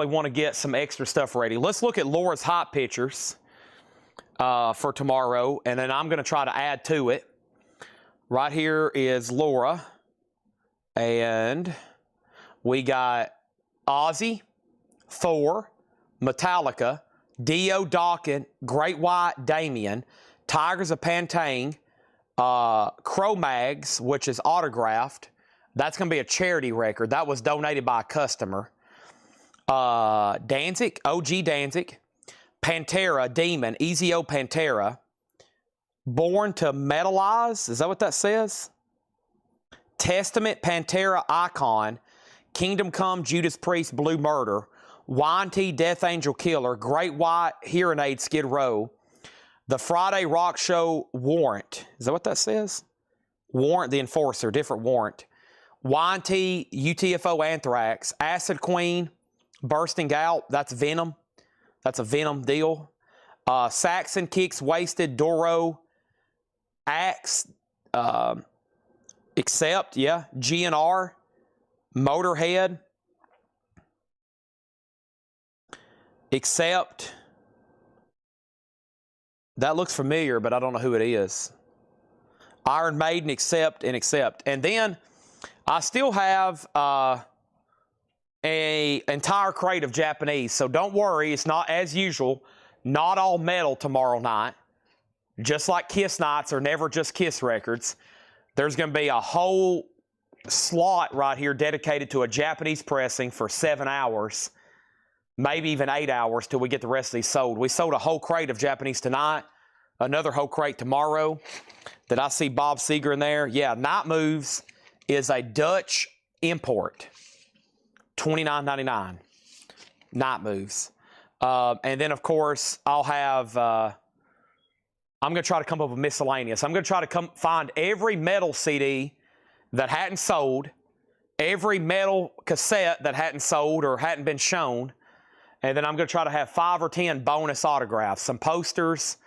want to get some extra stuff ready. Let's look at Laura's hot pictures for tomorrow, and then I'm going to try to add to it. Right here is Laura, and we got Ozzy, Thor, Metallica, Dio Dokken, Great White, Damien, Tigers of Pantang, Cro-Mags, which is autographed. That's going to be a charity record. That was donated by a customer. Danzig, OG Danzig, Pantera, Demon, Easy O Pantera, Born to Metalize. Is that what that says? Testament, Pantera, Icon, Kingdom Come, Judas Priest, Blue Murder, YNT, Death Angel Killer, Great White, Hearing Aid, Skid Row, The Friday Rock Show, Warrant. Is that what that says? Warrant the Enforcer, different Warrant. YNT, UTFO, Anthrax, Acid Queen, Bursting Out, that's Venom. That's a Venom deal. Saxon, Kicks, Wasted, Doro, Axe, Accept, yeah, GNR, Motorhead, Accept. That looks familiar, but I don't know who it is. Iron Maiden, Accept, and Accept. And then I still have a entire crate of Japanese, so don't worry, it's not as usual, not all metal tomorrow night. Just like Kiss nights are never just Kiss records. There's going to be a whole slot right here dedicated to a Japanese pressing for 7 hours, maybe even 8 hours till we get the rest of these sold. We sold a whole crate of Japanese tonight, another whole crate tomorrow. Did I see Bob Seger in there? Yeah, Night Moves is a Dutch import. $29.99. Night Moves. And then, of course, I'll have... I'm going to try to come up with miscellaneous. I'm going to try to find every metal CD that hadn't sold, every metal cassette that hadn't sold or hadn't been shown, and then I'm going to try to have 5 or 10 bonus autographs, some posters.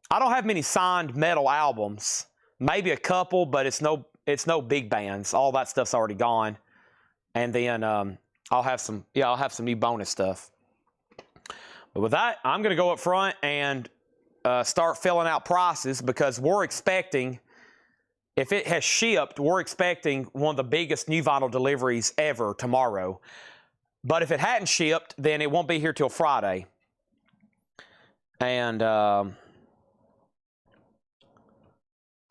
I don't have many signed metal albums, maybe a couple, but it's no big bands. All that stuff's already gone. And then I'll have some new bonus stuff. But with that, I'm going to go up front and start filling out prices, because we're expecting, if it has shipped, we're expecting one of the biggest new vinyl deliveries ever tomorrow. But if it hadn't shipped, then it won't be here till Friday. And I'm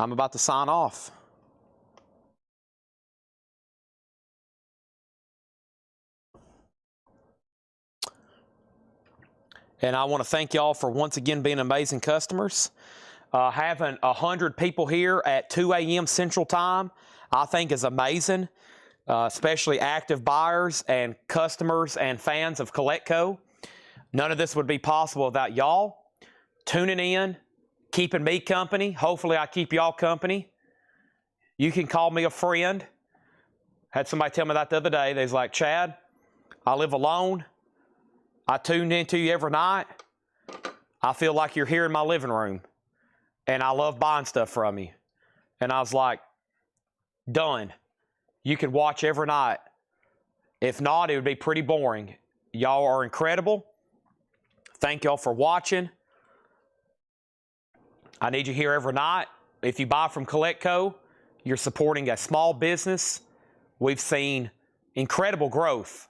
about to sign off. And I want to thank y'all for once again being amazing customers. Having 100 people here at 2 a.m. Central Time, I think is amazing, especially active buyers and customers and fans of CollectCo. None of this would be possible without y'all tuning in, keeping me company. Hopefully I keep y'all company. You can call me a friend. Had somebody tell me that the other day. They was like, Chad, I live alone. I tuned into you every night. I feel like you're here in my living room. And I love buying stuff from you. And I was like, done. You can watch every night. If not, it would be pretty boring. Y'all are incredible. Thank y'all for watching. I need you here every night. If you buy from CollectCo, you're supporting a small business. We've seen incredible growth.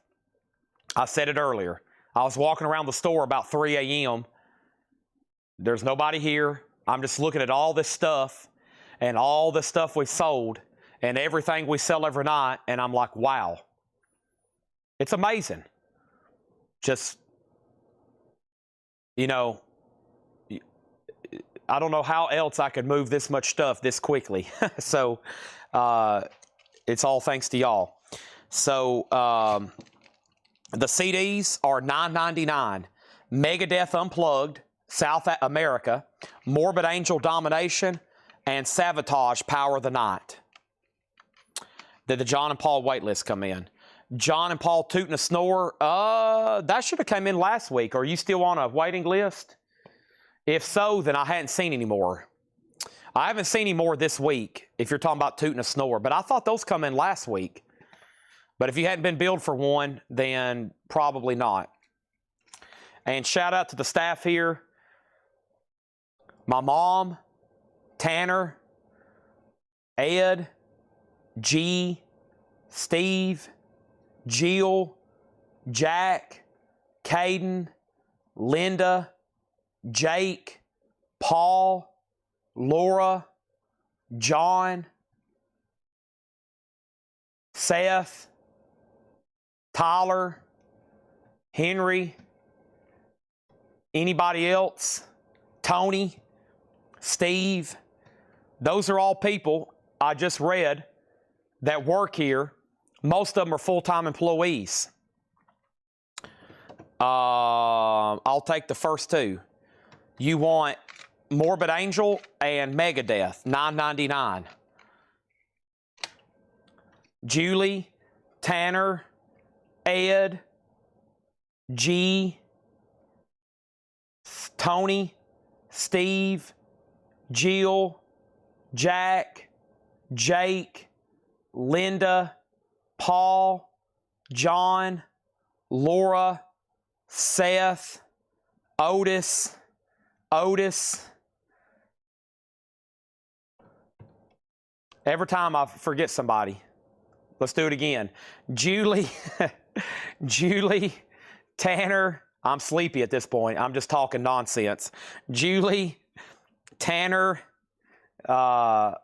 I said it earlier. I was walking around the store about 3 a.m. There's nobody here. I'm just looking at all this stuff and all the stuff we've sold and everything we sell every night, and I'm like, wow. It's amazing. Just, you know, I don't know how else I could move this much stuff this quickly. So it's all thanks to y'all. So the CDs are $9.99. Megadeth Unplugged, South America, Morbid Angel Domination, and Savatage Power of the Night. Did the John and Paul waitlist come in? John and Paul Tootin' a Snore, that should have come in last week. Are you still on a waiting list? If so, then I hadn't seen any more. I haven't seen any more this week, if you're talking about Tootin' a Snore, but I thought those come in last week. But if you hadn't been billed for one, then probably not. And shout out to the staff here. My mom, Tanner, Ed, G, Steve, Jill, Jack, Caden, Linda, Jake, Paul, Laura, John, Seth, Tyler, Henry, anybody else, Tony, Steve. Those are all people I just read that work here. Most of them are full-time employees. I'll take the first two. You want Morbid Angel and Megadeth, $9.99. Julie, Tanner, Ed, G, Tony, Steve, Jill, Jack, Jake, Linda, Paul, John, Laura, Seth, Otis. Every time I forget somebody. Let's do it again. Julie, Julie, Tanner. I'm sleepy at this point. I'm just talking nonsense. Julie, Tanner, Ed.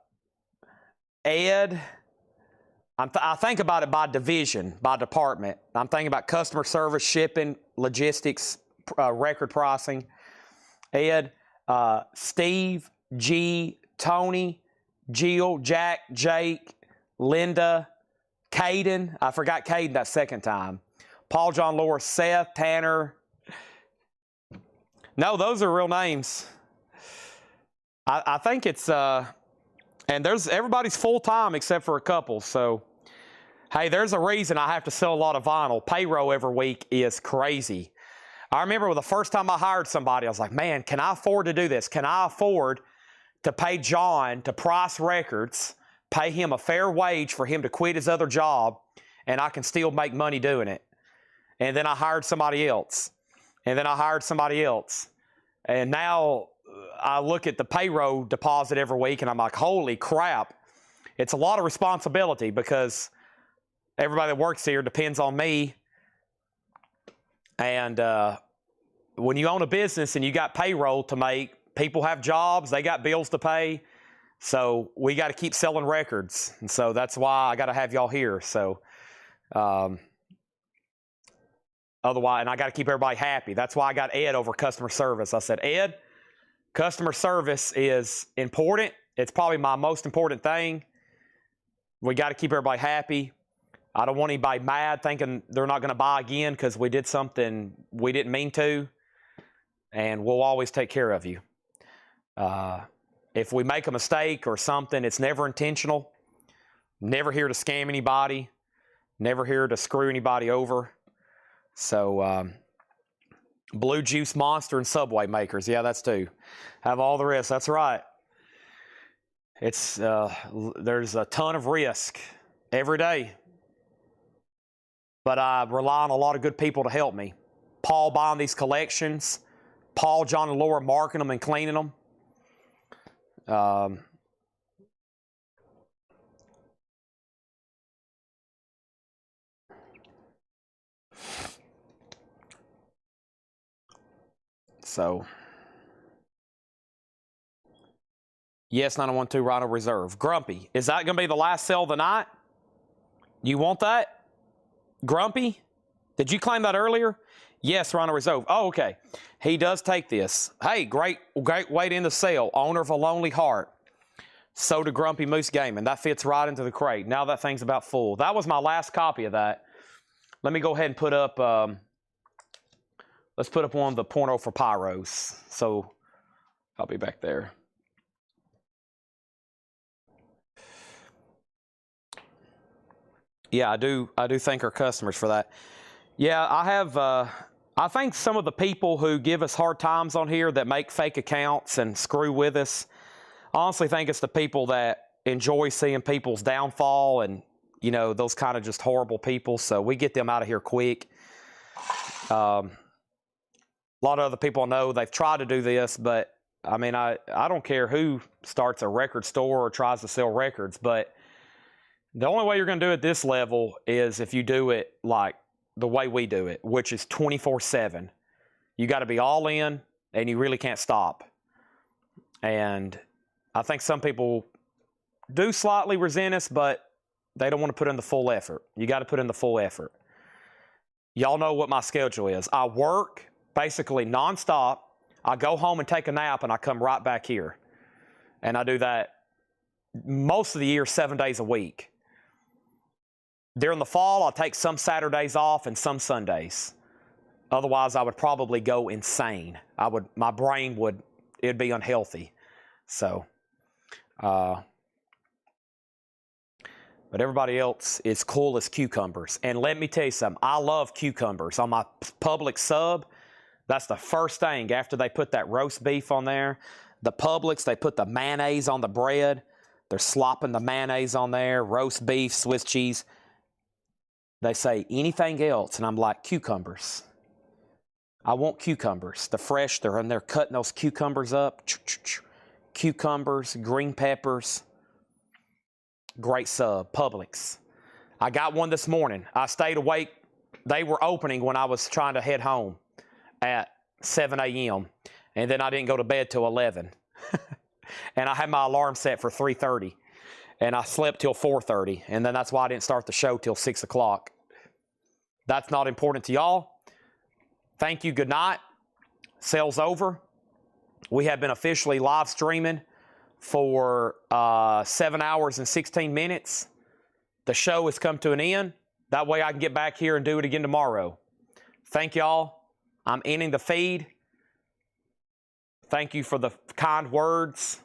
I think about it by division, by department. I'm thinking about customer service, shipping, logistics, record pricing. Ed, Steve, G, Tony, Jill, Jack, Jake, Linda, Caden. I forgot Caden that second time. Paul, John, Laura, Seth, Tanner. No, those are real names. I think it's, and everybody's full-time except for a couple. So, hey, there's a reason I have to sell a lot of vinyl. Payroll every week is crazy. I remember the first time I hired somebody, I was like, man, can I afford to do this? Can I afford to pay John to price records, pay him a fair wage for him to quit his other job, and I can still make money doing it? And then I hired somebody else. And then I hired somebody else. And now I look at the payroll deposit every week, and I'm like, holy crap. It's a lot of responsibility because everybody that works here depends on me. And when you own a business and you got payroll to make, people have jobs, they got bills to pay. So we got to keep selling records. And so that's why I got to have y'all here. So otherwise, and I got to keep everybody happy. That's why I got Ed over customer service. I said, Ed, customer service is important. It's probably my most important thing. We got to keep everybody happy. I don't want anybody mad thinking they're not going to buy again because we did something we didn't mean to. And we'll always take care of you. If we make a mistake or something, it's never intentional. Never here to scam anybody. Never here to screw anybody over. So, Blue Juice Monster and Subway makers. Yeah, that's two. Have all the rest. That's right. It's there's a ton of risk every day. But I rely on a lot of good people to help me. Paul buying these collections. Paul, John, and Laura marking them and cleaning them. So, yes, 9012 Rhino Reserve. Grumpy, is that going to be the last sale of the night? You want that? Grumpy? Did you claim that earlier? Yes, Rhino Reserve. Oh, okay. He does take this. Hey, great way to end the sale. Owner of a Lonely Heart. So to Grumpy Moose Gaming. That fits right into the crate. Now that thing's about full. That was my last copy of that. Let me go ahead and put up, let's put up one of the Porno for Pyros. So I'll be back there. Yeah, I do thank our customers for that. Yeah, I have, I think some of the people who give us hard times on here that make fake accounts and screw with us, I honestly think it's the people that enjoy seeing people's downfall and, you know, those kind of just horrible people. So we get them out of here quick. A lot of other people know they've tried to do this, but I mean, I don't care who starts a record store or tries to sell records, but the only way you're going to do it at this level is if you do it like the way we do it, which is 24/7. You got to be all in, and you really can't stop. And I think some people do slightly resent us, but they don't want to put in the full effort. You got to put in the full effort. Y'all know what my schedule is. I work basically nonstop. I go home and take a nap, and I come right back here. And I do that most of the year, 7 days a week. During the fall, I'll take some Saturdays off and some Sundays. Otherwise, I would probably go insane. My brain it'd be unhealthy. So, but everybody else is cool as cucumbers. And let me tell you something, I love cucumbers. On my Publix sub, that's the first thing after they put that roast beef on there. The Publix, they put the mayonnaise on the bread. They're slopping the mayonnaise on there, roast beef, Swiss cheese. They say anything else, and I'm like, cucumbers. I want cucumbers. The fresh, they're in there cutting those cucumbers up. Cucumbers, green peppers. Great sub, Publix. I got one this morning. I stayed awake. They were opening when I was trying to head home at 7 a.m. And then I didn't go to bed till 11. And I had my alarm set for 3:30. And I slept till 4:30. And then that's why I didn't start the show till 6 o'clock. That's not important to y'all. Thank you. Good night. Sale's over. We have been officially live streaming for 7 hours and 16 minutes. The show has come to an end. That way I can get back here and do it again tomorrow. Thank y'all. I'm ending the feed. Thank you for the kind words,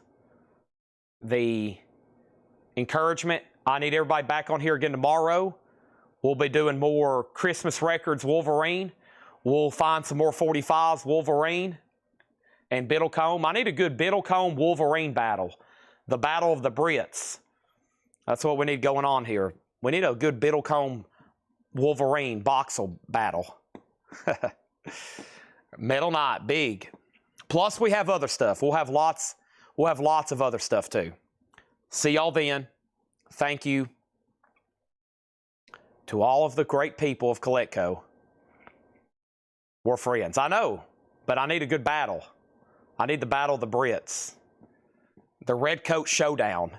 the encouragement. I need everybody back on here again tomorrow. We'll be doing more Christmas records Wolverine. We'll find some more 45s Wolverine and Biddlecombe. I need a good Biddlecombe Wolverine battle. The Battle of the Brits. That's what we need going on here. We need a good Biddlecombe Wolverine Boxel battle. Metal Knight, big. Plus we have other stuff. We'll have lots of other stuff too. See y'all then. Thank you to all of the great people of Coletco. We're friends. I know, but I need a good battle. I need the Battle of the Brits. The Red Coat Showdown.